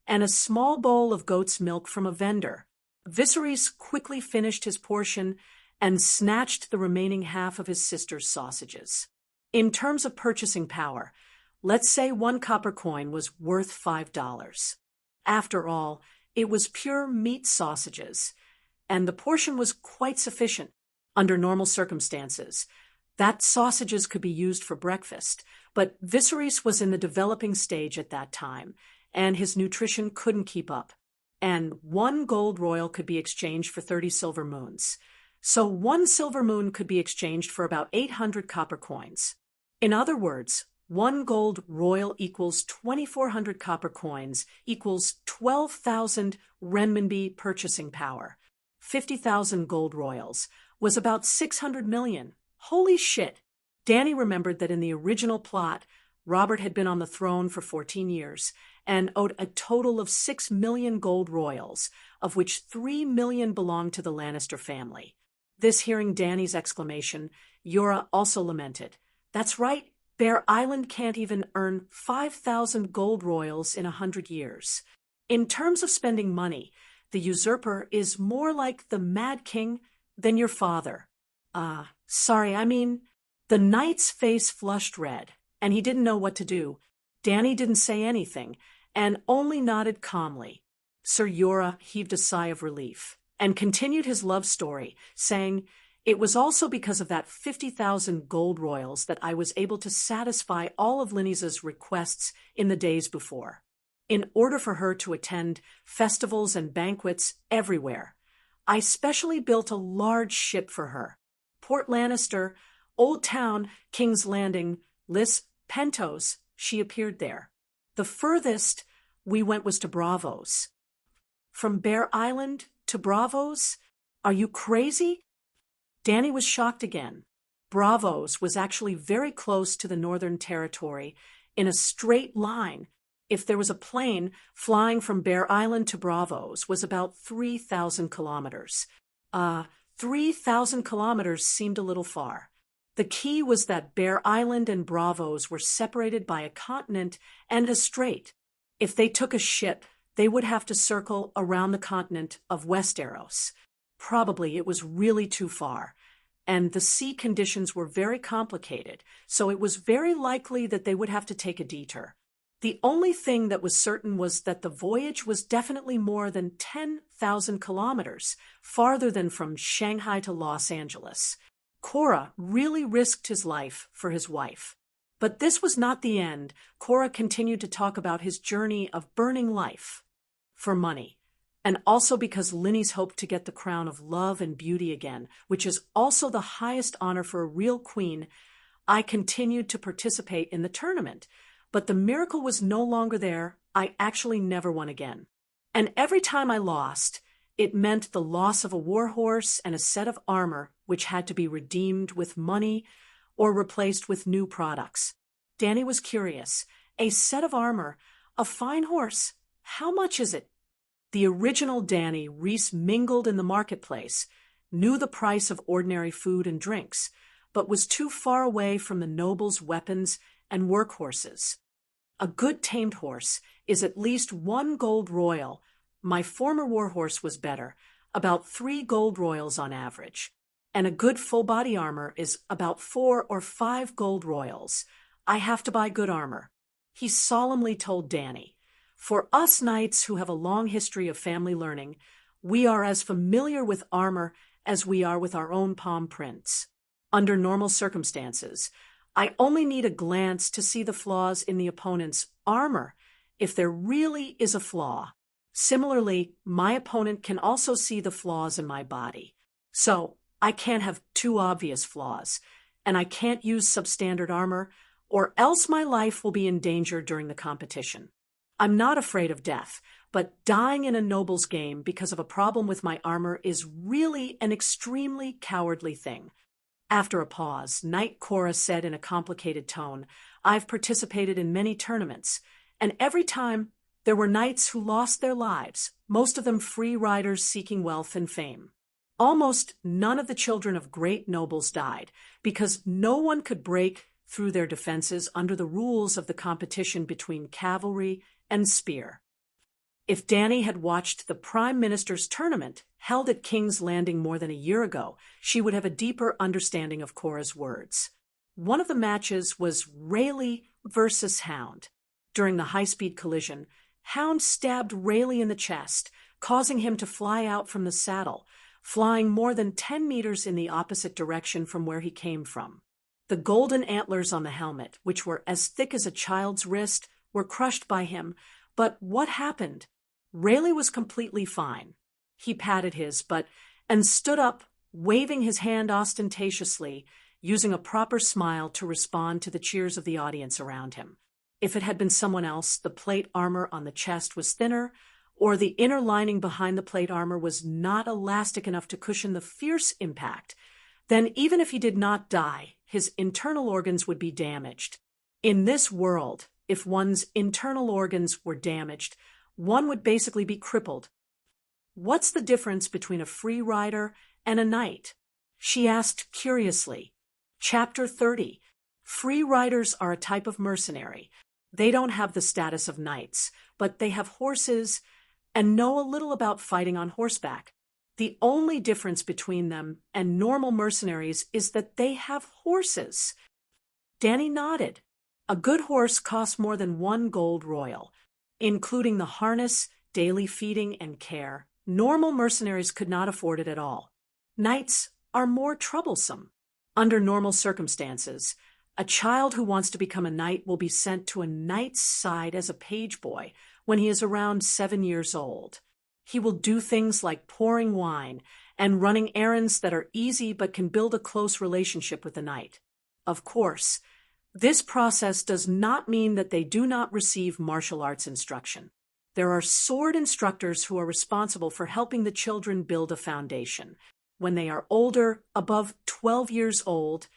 and a small bowl of goat's milk from a vendor. Viserys quickly finished his portion and snatched the remaining half of his sister's sausages. In terms of purchasing power, let's say 1 copper coin was worth $5. After all, it was pure meat sausages, and the portion was quite sufficient. Under normal circumstances, that sausages could be used for breakfast, but Viserys was in the developing stage at that time, and his nutrition couldn't keep up. And 1 gold royal could be exchanged for 30 silver moons. So 1 silver moon could be exchanged for about 800 copper coins. In other words, 1 gold royal equals 2,400 copper coins equals 12,000 renminbi purchasing power. 50,000 gold royals was about 600 million. Holy shit! Danny remembered that in the original plot, Robert had been on the throne for 14 years and owed a total of 6 million gold royals, of which 3 million belonged to the Lannister family. This hearing Danny's exclamation, Yura also lamented. That's right, Bear Island can't even earn 5,000 gold royals in 100 years. In terms of spending money, the usurper is more like the Mad King than your father. The knight's face flushed red, and he didn't know what to do. Danny didn't say anything, and only nodded calmly. Sir Yura heaved a sigh of relief, and continued his love story, saying, "It was also because of that 50,000 gold royals that I was able to satisfy all of Lynessa's requests in the days before. In order for her to attend festivals and banquets everywhere, I specially built a large ship for her. Port Lannister, Old Town, King's Landing, Lys, Pentos, she appeared there. The furthest we went was to Bravos." "From Bear Island to Bravos? Are you crazy?" Danny was shocked again. Bravos was actually very close to the Northern Territory, in a straight line. If there was a plane, flying from Bear Island to Bravos was about 3,000 kilometers. 3,000 kilometers seemed a little far. The key was that Bear Island and Bravos were separated by a continent and a strait. If they took a ship, they would have to circle around the continent of Westeros. Probably it was really too far, and the sea conditions were very complicated, so it was very likely that they would have to take a detour. The only thing that was certain was that the voyage was definitely more than 10,000 kilometers, farther than from Shanghai to Los Angeles. Cora really risked his life for his wife. But this was not the end. Cora continued to talk about his journey of burning life for money, and also because Linny's hoped to get the crown of love and beauty again, which is also the highest honor for a real queen. I continued to participate in the tournament, but the miracle was no longer there. I actually never won again. And every time I lost, it meant the loss of a war horse and a set of armor, which had to be redeemed with money or replaced with new products. Danny was curious. A set of armor, a fine horse, how much is it? The original Danny Reese mingled in the marketplace, knew the price of ordinary food and drinks, but was too far away from the nobles' weapons and workhorses. A good tamed horse is at least 1 gold royal. My former warhorse was better, about 3 gold royals on average. And a good full-body armor is about 4 or 5 gold royals. I have to buy good armor. He solemnly told Danny. For us knights who have a long history of family learning, we are as familiar with armor as we are with our own palm prints. Under normal circumstances, I only need a glance to see the flaws in the opponent's armor, if there really is a flaw. Similarly, my opponent can also see the flaws in my body. So, I can't have too obvious flaws, and I can't use substandard armor, or else my life will be in danger during the competition. I'm not afraid of death, but dying in a noble's game because of a problem with my armor is really an extremely cowardly thing. After a pause, Knight Cora said in a complicated tone, I've participated in many tournaments, and every time there were knights who lost their lives, most of them free riders seeking wealth and fame. Almost none of the children of great nobles died, because no one could break through their defenses under the rules of the competition between cavalry and spear. If Danny had watched the Prime Minister's tournament held at King's Landing more than a year ago, she would have a deeper understanding of Cora's words. One of the matches was Rayleigh versus Hound. During the high-speed collision, Hound stabbed Rayleigh in the chest, causing him to fly out from the saddle, flying more than 10 meters in the opposite direction from where he came from. The golden antlers on the helmet, which were as thick as a child's wrist, were crushed by him. But what happened? Rayleigh was completely fine. He patted his and stood up, waving his hand ostentatiously, using a proper smile to respond to the cheers of the audience around him. If it had been someone else, the plate armor on the chest was thinner, or the inner lining behind the plate armor was not elastic enough to cushion the fierce impact, then even if he did not die, his internal organs would be damaged. In this world, if one's internal organs were damaged, one would basically be crippled. What's the difference between a free rider and a knight? She asked curiously. Chapter 30. Free riders are a type of mercenary. They don't have the status of knights, but they have horses and know a little about fighting on horseback. The only difference between them and normal mercenaries is that they have horses. Danny nodded. A good horse costs more than 1 gold royal, including the harness, daily feeding, and care. Normal mercenaries could not afford it at all. Knights are more troublesome. Under normal circumstances, a child who wants to become a knight will be sent to a knight's side as a page boy when he is around 7 years old. He will do things like pouring wine and running errands that are easy but can build a close relationship with the knight. Of course, this process does not mean that they do not receive martial arts instruction. There are sword instructors who are responsible for helping the children build a foundation. When they are older, above 12 years old,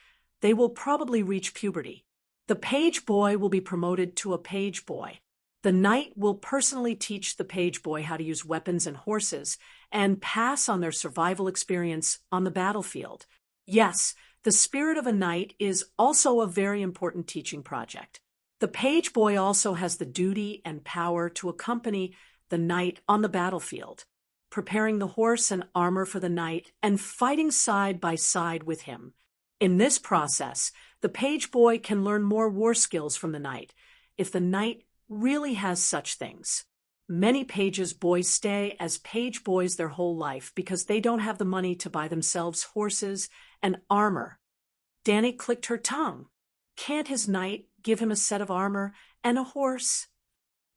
they will probably reach puberty. The page boy will be promoted to a page boy. The knight will personally teach the page boy how to use weapons and horses and pass on their survival experience on the battlefield. Yes, the spirit of a knight is also a very important teaching project. The page boy also has the duty and power to accompany the knight on the battlefield, preparing the horse and armor for the knight and fighting side by side with him. In this process, the page boy can learn more war skills from the knight, if the knight really has such things. Many pages boys stay as page boys their whole life because they don't have the money to buy themselves horses and armor. Danny clicked her tongue. Can't his knight give him a set of armor and a horse?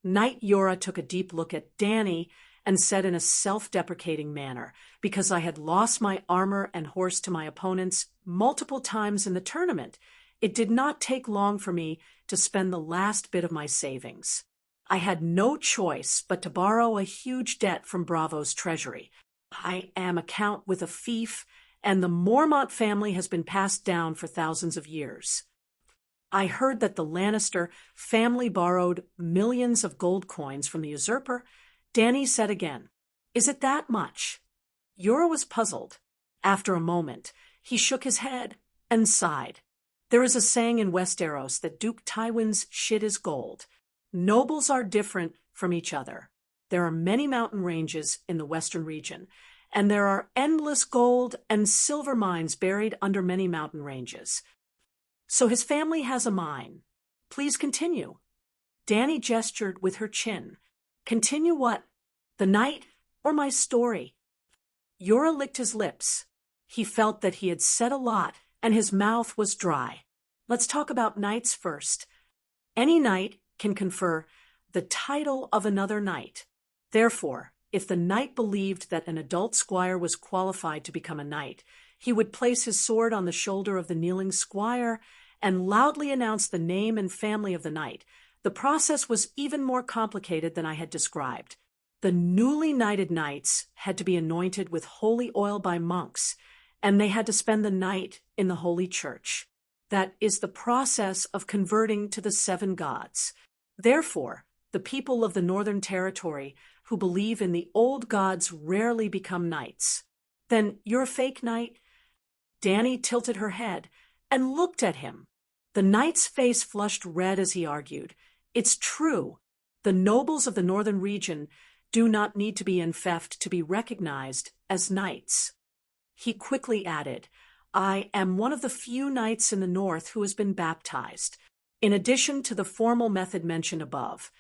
Knight Yora took a deep look at Danny and said in a self-deprecating manner, because I had lost my armor and horse to my opponents multiple times in the tournament, It did not take long for me to spend the last bit of my savings. I had no choice but to borrow a huge debt from Bravo's treasury. I am a count with a fief, and the Mormont family has been passed down for thousands of years. I heard that the Lannister family borrowed millions of gold coins from the usurper. Danny said again, "Is it that much?" Yura was puzzled. After a moment, he shook his head and sighed. There is a saying in Westeros that Duke Tywin's shit is gold. Nobles are different from each other. There are many mountain ranges in the western region, and there are endless gold and silver mines buried under many mountain ranges. So his family has a mine. Please continue. Danny gestured with her chin. Continue what? The night or my story? Yura licked his lips. He felt that he had said a lot, and his mouth was dry. Let's talk about knights first. Any knight can confer the title of another knight. Therefore, if the knight believed that an adult squire was qualified to become a knight, he would place his sword on the shoulder of the kneeling squire and loudly announce the name and family of the knight. The process was even more complicated than I had described. The newly knighted knights had to be anointed with holy oil by monks, and they had to spend the night in the holy church. That is the process of converting to the seven gods. Therefore, the people of the Northern Territory who believe in the old gods rarely become knights. Then you're a fake knight? Danny tilted her head and looked at him. The knight's face flushed red as he argued. It's true. The nobles of the northern region do not need to be enfeoffed to be recognized as knights. He quickly added, I am one of the few knights in the north who has been baptized. In addition to the formal method mentioned above,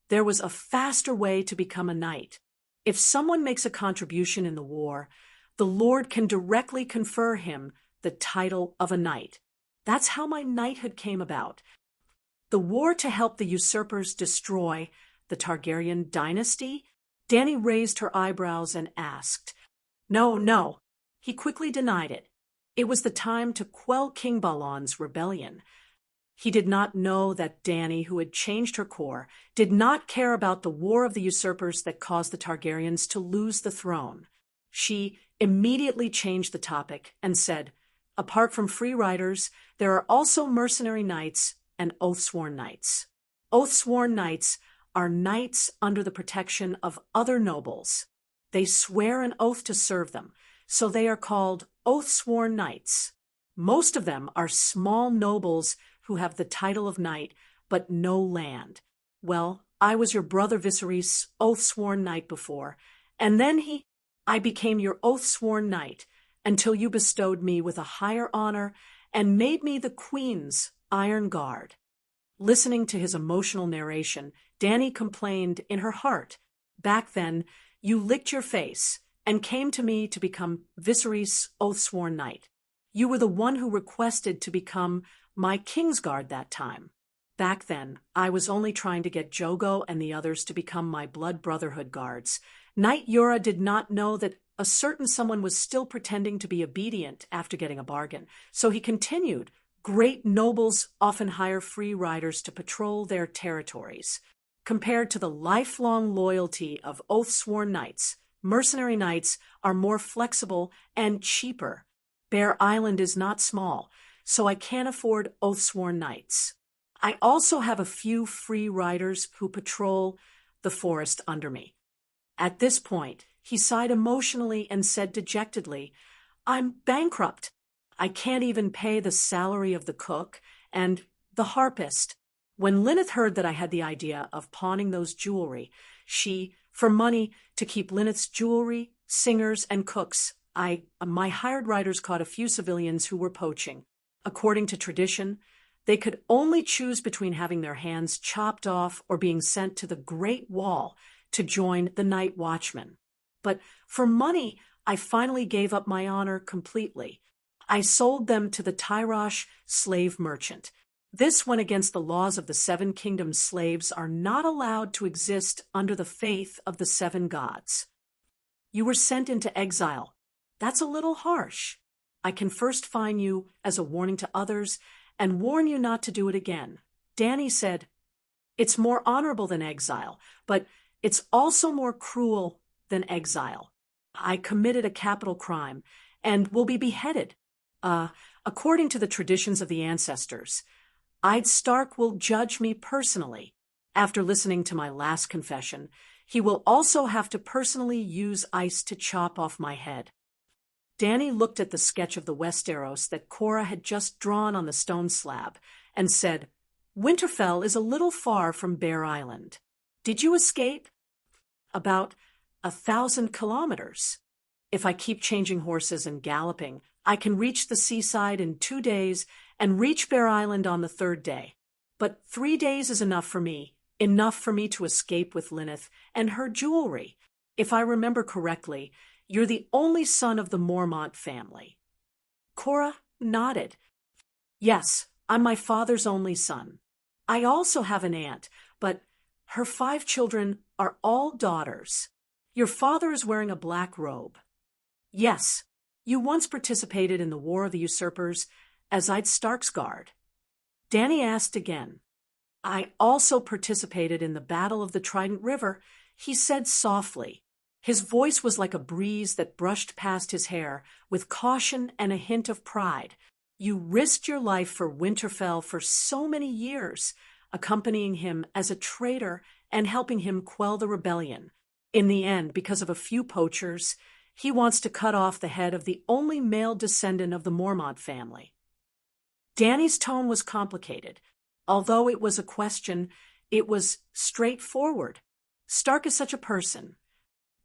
there was a faster way to become a knight. If someone makes a contribution in the war, the Lord can directly confer him the title of a knight. That's how my knighthood came about. The war to help the usurpers destroy the Targaryen dynasty? Danny raised her eyebrows and asked. No. He quickly denied it. It was the time to quell King Balon's rebellion. He did not know that Danny, who had changed her core, did not care about the war of the usurpers that caused the Targaryens to lose the throne. She immediately changed the topic and said, apart from free riders, there are also mercenary knights and oath-sworn knights. Oath-sworn knights are knights under the protection of other nobles. They swear an oath to serve them, so they are called oath-sworn knights. Most of them are small nobles who have the title of knight, but no land. Well, I was your brother Viserys' oath-sworn knight before, and then I became your oath-sworn knight, until you bestowed me with a higher honor and made me the Queen's Iron Guard. Listening to his emotional narration, Danny complained in her heart, back then, you licked your face and came to me to become Viserys' oath-sworn knight. You were the one who requested to become my Kingsguard that time. Back then, I was only trying to get Jogo and the others to become my Blood Brotherhood guards. Knight Yura did not know that a certain someone was still pretending to be obedient after getting a bargain, so he continued, great nobles often hire free riders to patrol their territories. Compared to the lifelong loyalty of oath-sworn knights, mercenary knights are more flexible and cheaper. Bear Island is not small, so I can't afford oath-sworn knights. I also have a few free riders who patrol the forest under me. At this point, he sighed emotionally and said dejectedly, I'm bankrupt. I can't even pay the salary of the cook and the harpist. When Lyneth heard that I had the idea of pawning those jewelry, she, for money to keep Lyneth's jewelry, singers, and cooks, my hired riders caught a few civilians who were poaching. According to tradition, they could only choose between having their hands chopped off or being sent to the Great Wall to join the Night Watchmen. But for money, I finally gave up my honor completely. I sold them to the Tyrosh slave merchant. This went against the laws of the Seven Kingdoms. Slaves are not allowed to exist under the faith of the seven gods. You were sent into exile. That's a little harsh. I can first fine you as a warning to others, and warn you not to do it again. Danny said, "It's more honorable than exile, but it's also more cruel than exile. I committed a capital crime and will be beheaded. According to the traditions of the ancestors, Ide Stark will judge me personally. After listening to my last confession, he will also have to personally use ice to chop off my head." Danny looked at the sketch of the Westeros that Cora had just drawn on the stone slab and said, "Winterfell is a little far from Bear Island. Did you escape?" "About 1,000 kilometers. If I keep changing horses and galloping, I can reach the seaside in 2 days and reach Bear Island on the 3rd day. But 3 days is enough for me to escape with Lyneth and her jewelry. If I remember correctly, you're the only son of the Mormont family." Cora nodded. "Yes, I'm my father's only son. I also have an aunt, but her 5 children are all daughters. Your father is wearing a black robe. Yes, you once participated in the War of the Usurpers as Ide Stark's guard." Danny asked again. "I also participated in the Battle of the Trident River," he said softly. His voice was like a breeze that brushed past his hair with caution and a hint of pride. "You risked your life for Winterfell for so many years, accompanying him as a traitor and helping him quell the rebellion. In the end, because of a few poachers, he wants to cut off the head of the only male descendant of the Mormont family." Danny's tone was complicated. Although it was a question, it was straightforward. Stark is such a person.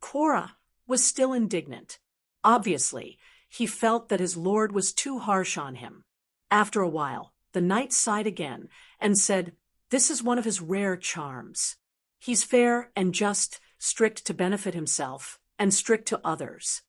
Cora was still indignant. Obviously, he felt that his lord was too harsh on him. After a while, the knight sighed again and said, "This is one of his rare charms. He's fair and just, strict to benefit himself, and strict to others."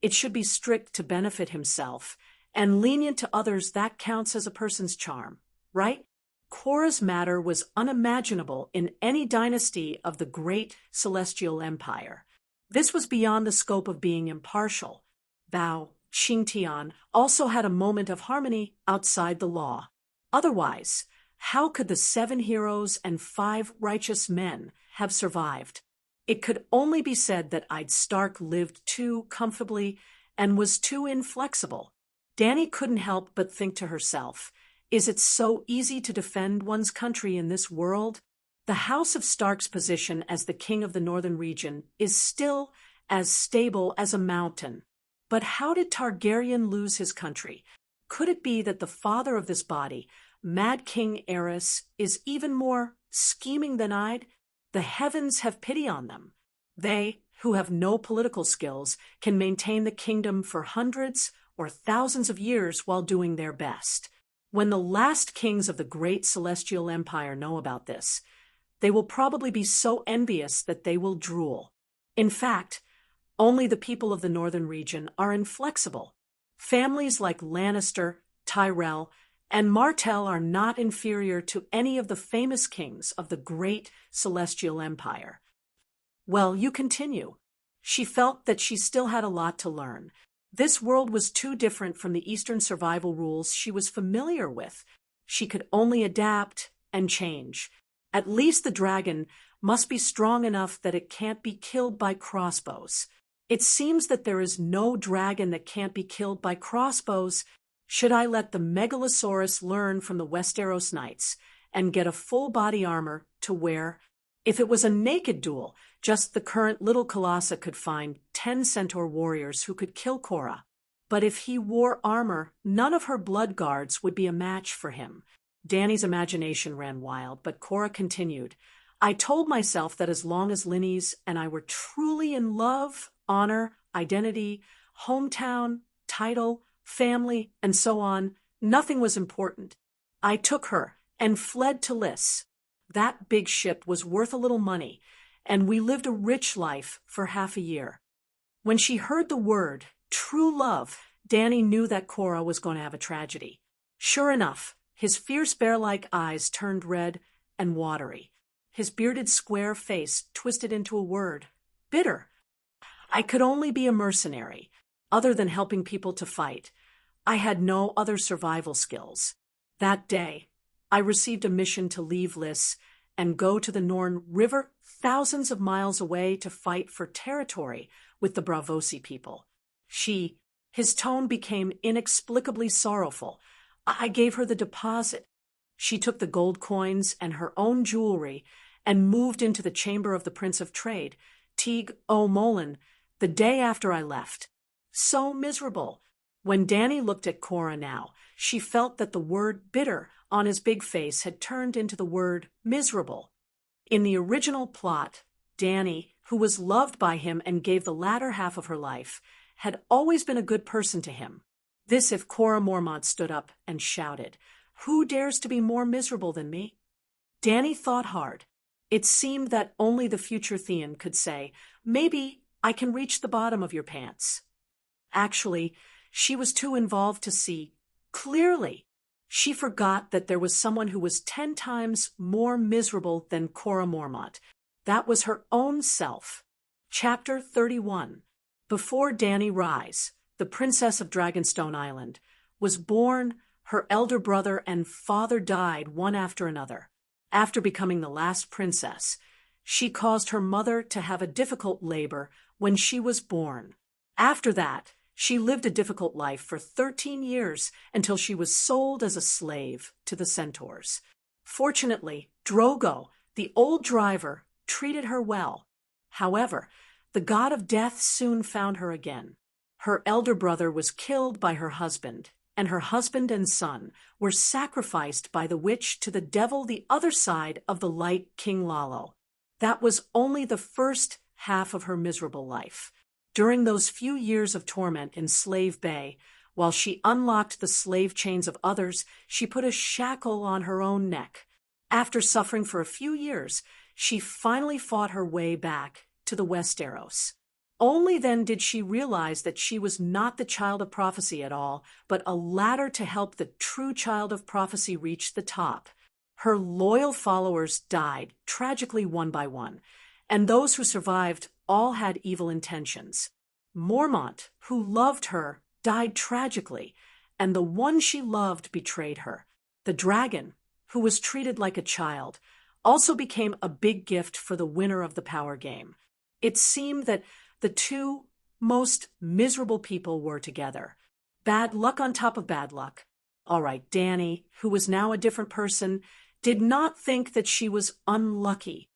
It should be strict to benefit himself, and lenient to others. That counts as a person's charm, right? Cora's matter was unimaginable in any dynasty of the great celestial empire. This was beyond the scope of being impartial. Bao Xingtian also had a moment of harmony outside the law. Otherwise, how could the 7 heroes and 5 righteous men have survived? It could only be said that Ide Stark lived too comfortably and was too inflexible. Danny couldn't help but think to herself, is it so easy to defend one's country in this world? The House of Stark's position as the king of the northern region is still as stable as a mountain. But how did Targaryen lose his country? Could it be that the father of this body, Mad King Aerys, is even more scheming than Ide? The heavens have pity on them. They, who have no political skills, can maintain the kingdom for hundreds or thousands of years while doing their best. When the last kings of the great celestial empire know about this, they will probably be so envious that they will drool. In fact, only the people of the northern region are inflexible. Families like Lannister, Tyrell, and Martell are not inferior to any of the famous kings of the great celestial empire. Well, you continue. She felt that she still had a lot to learn. This world was too different from the Eastern survival rules she was familiar with. She could only adapt and change. At least the dragon must be strong enough that it can't be killed by crossbows. It seems that there is no dragon that can't be killed by crossbows. Should I let the Megalosaurus learn from the Westeros knights and get a full body armor to wear? If it was a naked duel, just the current little Colossa could find 10 centaur warriors who could kill Cora. But if he wore armor, none of her blood guards would be a match for him. Danny's imagination ran wild, but Cora continued. I told myself that as long as Linny's and I were truly in love, honor, identity, hometown, title, family, and so on, nothing was important. I took her and fled to Lys. That big ship was worth a little money, and we lived a rich life for half a year. When she heard the word, true love, Danny knew that Cora was going to have a tragedy. Sure enough, his fierce bear-like eyes turned red and watery. His bearded square face twisted into a word, bitter. I could only be a mercenary, other than helping people to fight. I had no other survival skills. That day, I received a mission to leave Lys and go to the Norn River, thousands of miles away, to fight for territory with the Bravosi people. His tone became inexplicably sorrowful. I gave her the deposit. She took the gold coins and her own jewelry and moved into the chamber of the Prince of Trade, Teague O'Molan, the day after I left. So miserable. When Danny looked at Cora now, she felt that the word bitter on his big face had turned into the word miserable. In the original plot, Danny, who was loved by him and gave the latter half of her life, had always been a good person to him. This if Cora Mormont stood up and shouted, "Who dares to be more miserable than me?" Danny thought hard. It seemed that only the future Theon could say, "Maybe I can reach the bottom of your pants." Actually, she was too involved to see clearly. She forgot that there was someone who was 10 times more miserable than Cora Mormont. That was her own self. Chapter 31. Before Danny Rise, the Princess of Dragonstone Island, was born, her elder brother and father died one after another. After becoming the last princess, she caused her mother to have a difficult labor when she was born. After that, she lived a difficult life for 13 years until she was sold as a slave to the centaurs. Fortunately, Drogo, the old driver, treated her well. However, the god of death soon found her again. Her elder brother was killed by her husband, and her husband and son were sacrificed by the witch to the devil the other side of the light, King Lalo. That was only the first half of her miserable life. During those few years of torment in Slave Bay, while she unlocked the slave chains of others, she put a shackle on her own neck. After suffering for a few years, she finally fought her way back to the Westeros. Only then did she realize that she was not the child of prophecy at all, but a ladder to help the true child of prophecy reach the top. Her loyal followers died, tragically one by one, and those who survived all had evil intentions. Mormont, who loved her, died tragically, and the one she loved betrayed her. The dragon, who was treated like a child, also became a big gift for the winner of the power game. It seemed that the two most miserable people were together. Bad luck on top of bad luck. All right, Danny, who was now a different person, did not think that she was unlucky.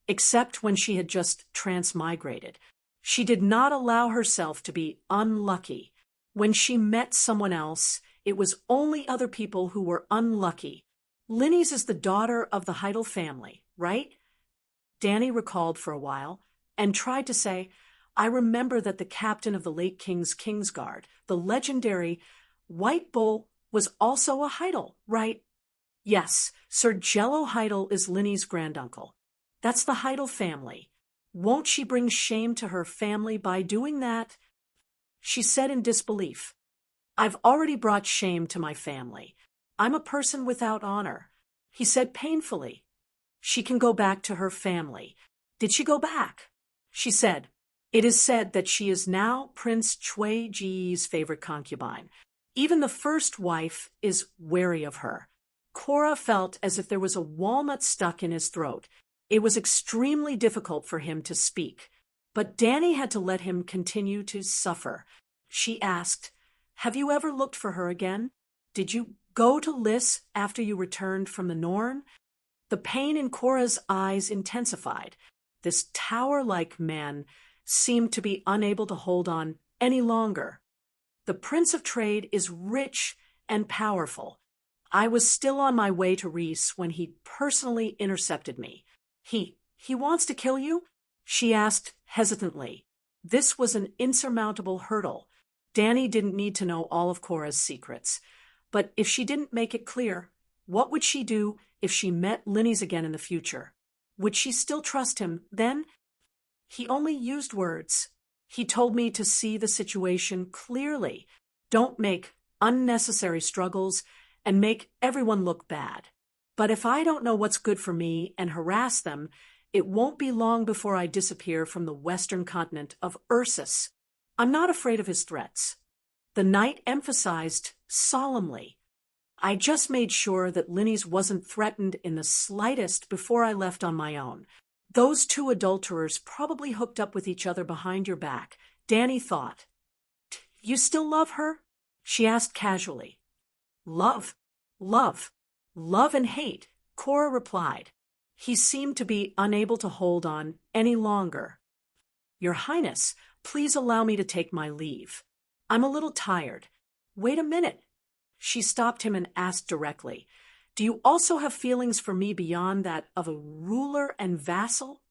Except when she had just transmigrated. She did not allow herself to be unlucky. When she met someone else, it was only other people who were unlucky. Linny's is the daughter of the Heidel family, right? Danny recalled for a while and tried to say, "I remember that the captain of the late King's Kingsguard, the legendary White Bull, was also a Heidel, right?" "Yes, Sir Jello Heidel is Linny's granduncle. That's the Heidel family. Won't she bring shame to her family by doing that?" She said in disbelief, "I've already brought shame to my family. I'm a person without honor." He said painfully, "She can go back to her family." Did she go back? She said, "It is said that she is now Prince Chui Ji's favorite concubine. Even the first wife is wary of her." Cora felt as if there was a walnut stuck in his throat. It was extremely difficult for him to speak, but Danny had to let him continue to suffer. She asked, "Have you ever looked for her again? Did you go to Lys after you returned from the Norn?" The pain in Cora's eyes intensified. This tower-like man seemed to be unable to hold on any longer. "The Prince of Trade is rich and powerful. I was still on my way to Rhys when he personally intercepted me." He wants to kill you?" she asked hesitantly. This was an insurmountable hurdle. Danny didn't need to know all of Cora's secrets. But if she didn't make it clear, what would she do if she met Linny's again in the future? Would she still trust him then? He only used words. He told me to see the situation clearly. Don't make unnecessary struggles and make everyone look bad. But if I don't know what's good for me and harass them, it won't be long before I disappear from the western continent of Ursus. I'm not afraid of his threats. The knight emphasized solemnly, I just made sure that Linny's wasn't threatened in the slightest before I left on my own. Those two adulterers probably hooked up with each other behind your back, Danny thought. You still love her? She asked casually. Love, love, love and hate, Cora replied. He seemed to be unable to hold on any longer. Your Highness, please allow me to take my leave. I'm a little tired. Wait a minute. She stopped him and asked directly, Do you also have feelings for me beyond that of a ruler and vassal?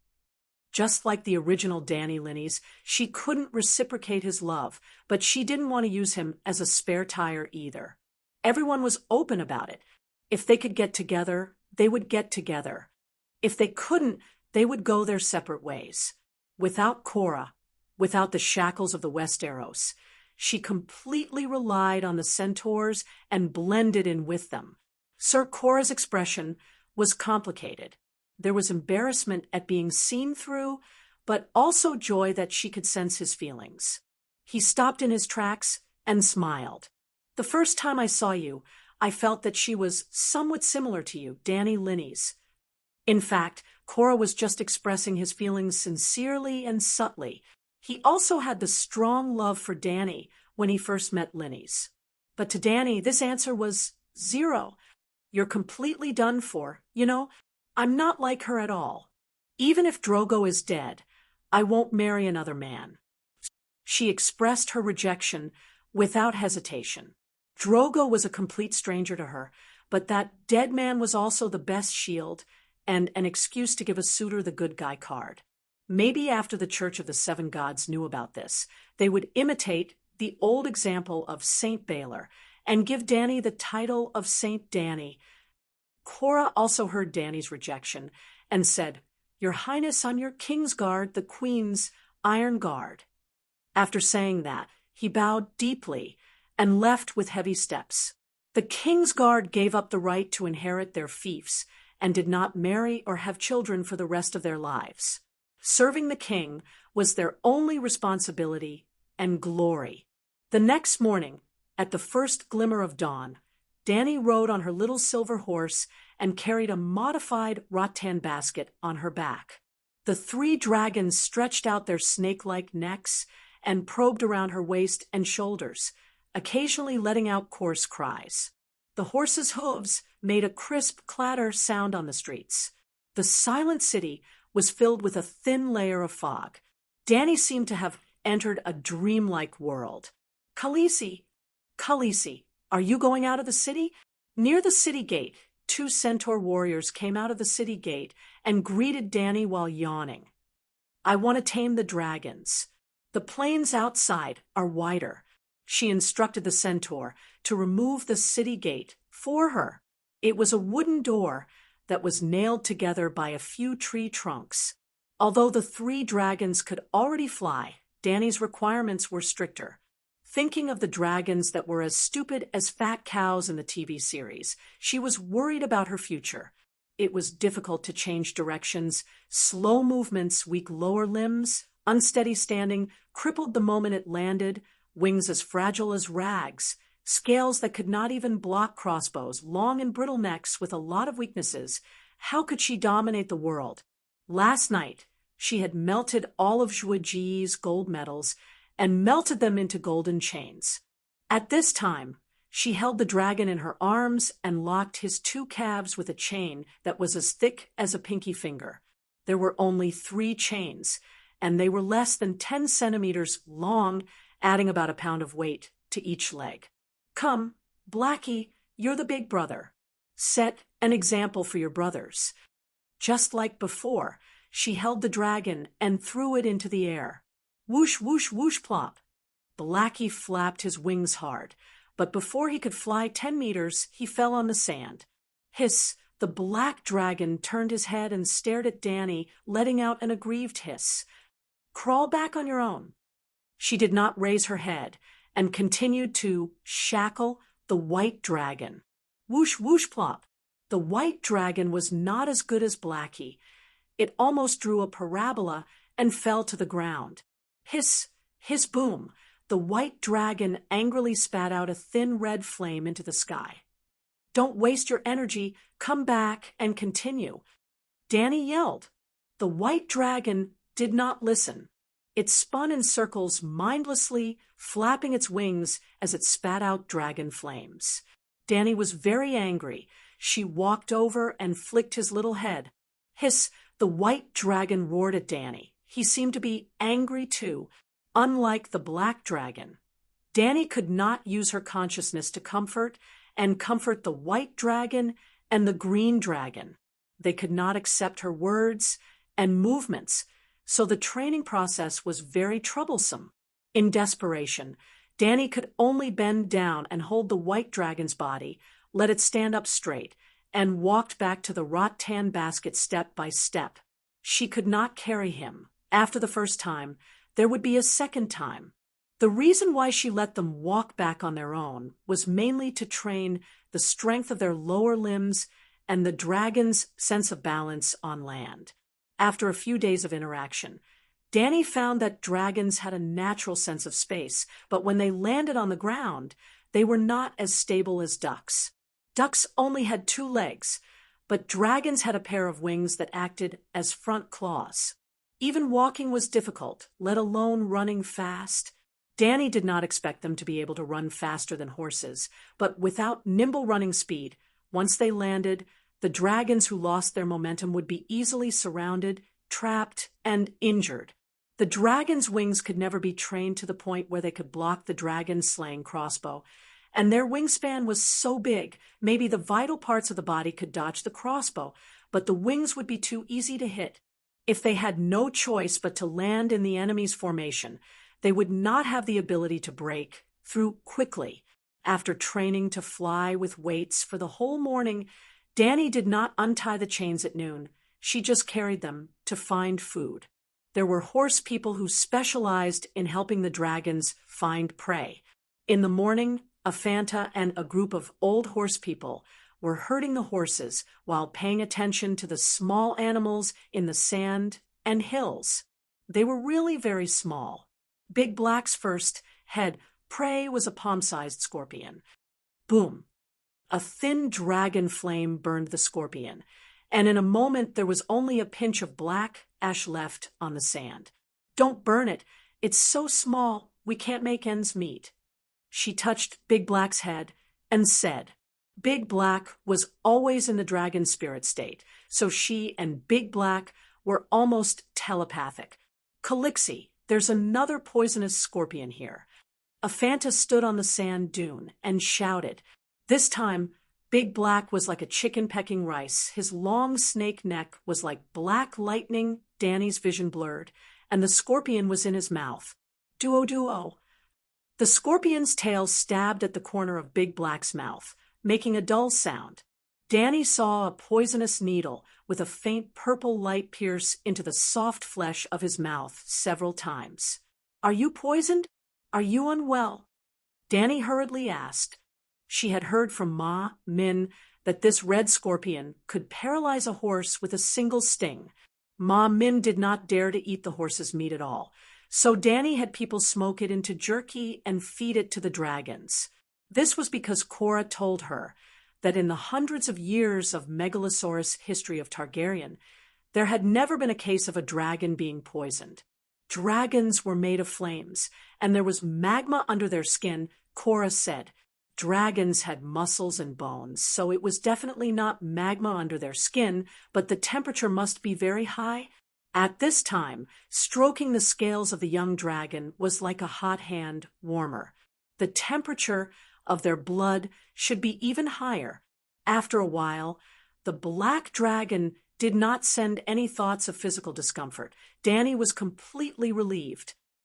Just like the original Danny Linney's, she couldn't reciprocate his love, but she didn't want to use him as a spare tire either. Everyone was open about it. If they could get together, they would get together. If they couldn't, they would go their separate ways. Without Cora, without the shackles of the Westeros, she completely relied on the centaurs and blended in with them. Sir Cora's expression was complicated. There was embarrassment at being seen through, but also joy that she could sense his feelings. He stopped in his tracks and smiled. The first time I saw you, I felt that she was somewhat similar to you, Danny Linney's. In fact, Cora was just expressing his feelings sincerely and subtly. He also had the strong love for Danny when he first met Linney's. But to Danny, this answer was 0. You're completely done for. You know, I'm not like her at all. Even if Drogo is dead, I won't marry another man. She expressed her rejection without hesitation. Drogo was a complete stranger to her, but that dead man was also the best shield and an excuse to give a suitor the good guy card. Maybe after the Church of the Seven Gods knew about this, they would imitate the old example of Saint Baylor and give Danny the title of Saint Danny. Cora also heard Danny's rejection and said, Your Highness, on your King's Guard, the Queen's Iron Guard. After saying that, he bowed deeply and left with heavy steps. The King's Guard gave up the right to inherit their fiefs and did not marry or have children for the rest of their lives. Serving the king was their only responsibility and glory. The next morning, at the first glimmer of dawn, Danny rode on her little silver horse and carried a modified rattan basket on her back. The 3 dragons stretched out their snake-like necks and probed around her waist and shoulders, occasionally letting out coarse cries. The horse's hooves made a crisp clatter sound on the streets. The silent city was filled with a thin layer of fog. Danny seemed to have entered a dreamlike world. Khaleesi, are you going out of the city? Near the city gate, 2 centaur warriors came out of the city gate and greeted Danny while yawning. I want to tame the dragons. The plains outside are wider. She instructed the centaur to remove the city gate for her. It was a wooden door that was nailed together by a few tree trunks. Although the 3 dragons could already fly, Danny's requirements were stricter. Thinking of the dragons that were as stupid as fat cows in the TV series, she was worried about her future. It was difficult to change directions. Slow movements, weak lower limbs, unsteady standing, crippled the moment it landed, wings as fragile as rags, scales that could not even block crossbows, long and brittle necks with a lot of weaknesses. How could she dominate the world? Last night, she had melted all of Zhuge Ji's gold medals and melted them into golden chains. At this time, she held the dragon in her arms and locked his 2 calves with a chain that was as thick as a pinky finger. There were only 3 chains, and they were less than 10 centimeters long, adding about a pound of weight to each leg. Come, Blackie, you're the big brother. Set an example for your brothers. Just like before, she held the dragon and threw it into the air. Whoosh, whoosh, whoosh, plop. Blackie flapped his wings hard, but before he could fly 10 meters, he fell on the sand. Hiss, the black dragon turned his head and stared at Danny, letting out an aggrieved hiss. Crawl back on your own. She did not raise her head and continued to shackle the white dragon. Whoosh, whoosh, plop. The white dragon was not as good as Blackie. It almost drew a parabola and fell to the ground. Hiss, hiss, boom. the white dragon angrily spat out a thin red flame into the sky. "Don't waste your energy. Come back and continue," Danny yelled. The white dragon did not listen. It spun in circles mindlessly, flapping its wings as it spat out dragon flames. Danny was very angry. She walked over and flicked his little head. Hiss! The white dragon roared at Danny. He seemed to be angry too, unlike the black dragon. Danny could not use her consciousness to comfort the white dragon and the green dragon. They could not accept her words and movements, so the training process was very troublesome. In desperation, Danny could only bend down and hold the white dragon's body, let it stand up straight, and walked back to the rattan basket step by step. She could not carry him. After the first time, there would be a second time. The reason why she let them walk back on their own was mainly to train the strength of their lower limbs and the dragon's sense of balance on land. After a few days of interaction, Danny found that dragons had a natural sense of space, but when they landed on the ground, they were not as stable as ducks. Ducks only had 2 legs, but dragons had a pair of wings that acted as front claws. Even walking was difficult, let alone running fast. Danny did not expect them to be able to run faster than horses, but without nimble running speed, once they landed, the dragons who lost their momentum would be easily surrounded, trapped, and injured. The dragon's wings could never be trained to the point where they could block the dragon-slaying crossbow, and their wingspan was so big, maybe the vital parts of the body could dodge the crossbow, but the wings would be too easy to hit. If they had no choice but to land in the enemy's formation, they would not have the ability to break through quickly. After training to fly with weights for the whole morning, Danny did not untie the chains at noon. She just carried them to find food. There were horse people who specialized in helping the dragons find prey. In the morning, a Fanta and a group of old horse people were herding the horses while paying attention to the small animals in the sand and hills. They were really very small. Big Black's first head prey was a palm-sized scorpion. Boom! A thin dragon flame burned the scorpion, and in a moment there was only a pinch of black ash left on the sand. "Don't burn it. It's so small, we can't make ends meet." She touched Big Black's head and said. Big Black was always in the dragon spirit state, so she and Big Black were almost telepathic. "Calixie, there's another poisonous scorpion here." A Fanta stood on the sand dune and shouted. This time, Big Black was like a chicken pecking rice. His long snake neck was like black lightning. Danny's vision blurred, and the scorpion was in his mouth. Duo. The scorpion's tail stabbed at the corner of Big Black's mouth, making a dull sound. Danny saw a poisonous needle with a faint purple light pierce into the soft flesh of his mouth several times. "Are you poisoned? Are you unwell?" Danny hurriedly asked. She had heard from Ma Min that this red scorpion could paralyze a horse with a single sting. Ma Min did not dare to eat the horse's meat at all, so Danny had people smoke it into jerky and feed it to the dragons. This was because Cora told her that in the hundreds of years of Megalosaurus history of Targaryen, there had never been a case of a dragon being poisoned. Dragons were made of flames, and there was magma under their skin, Cora said. Dragons had muscles and bones, so it was definitely not magma under their skin, but the temperature must be very high. At this time, stroking the scales of the young dragon was like a hot hand warmer. The temperature of their blood should be even higher. After a while, the black dragon did not send any thoughts of physical discomfort. Danny was completely relieved.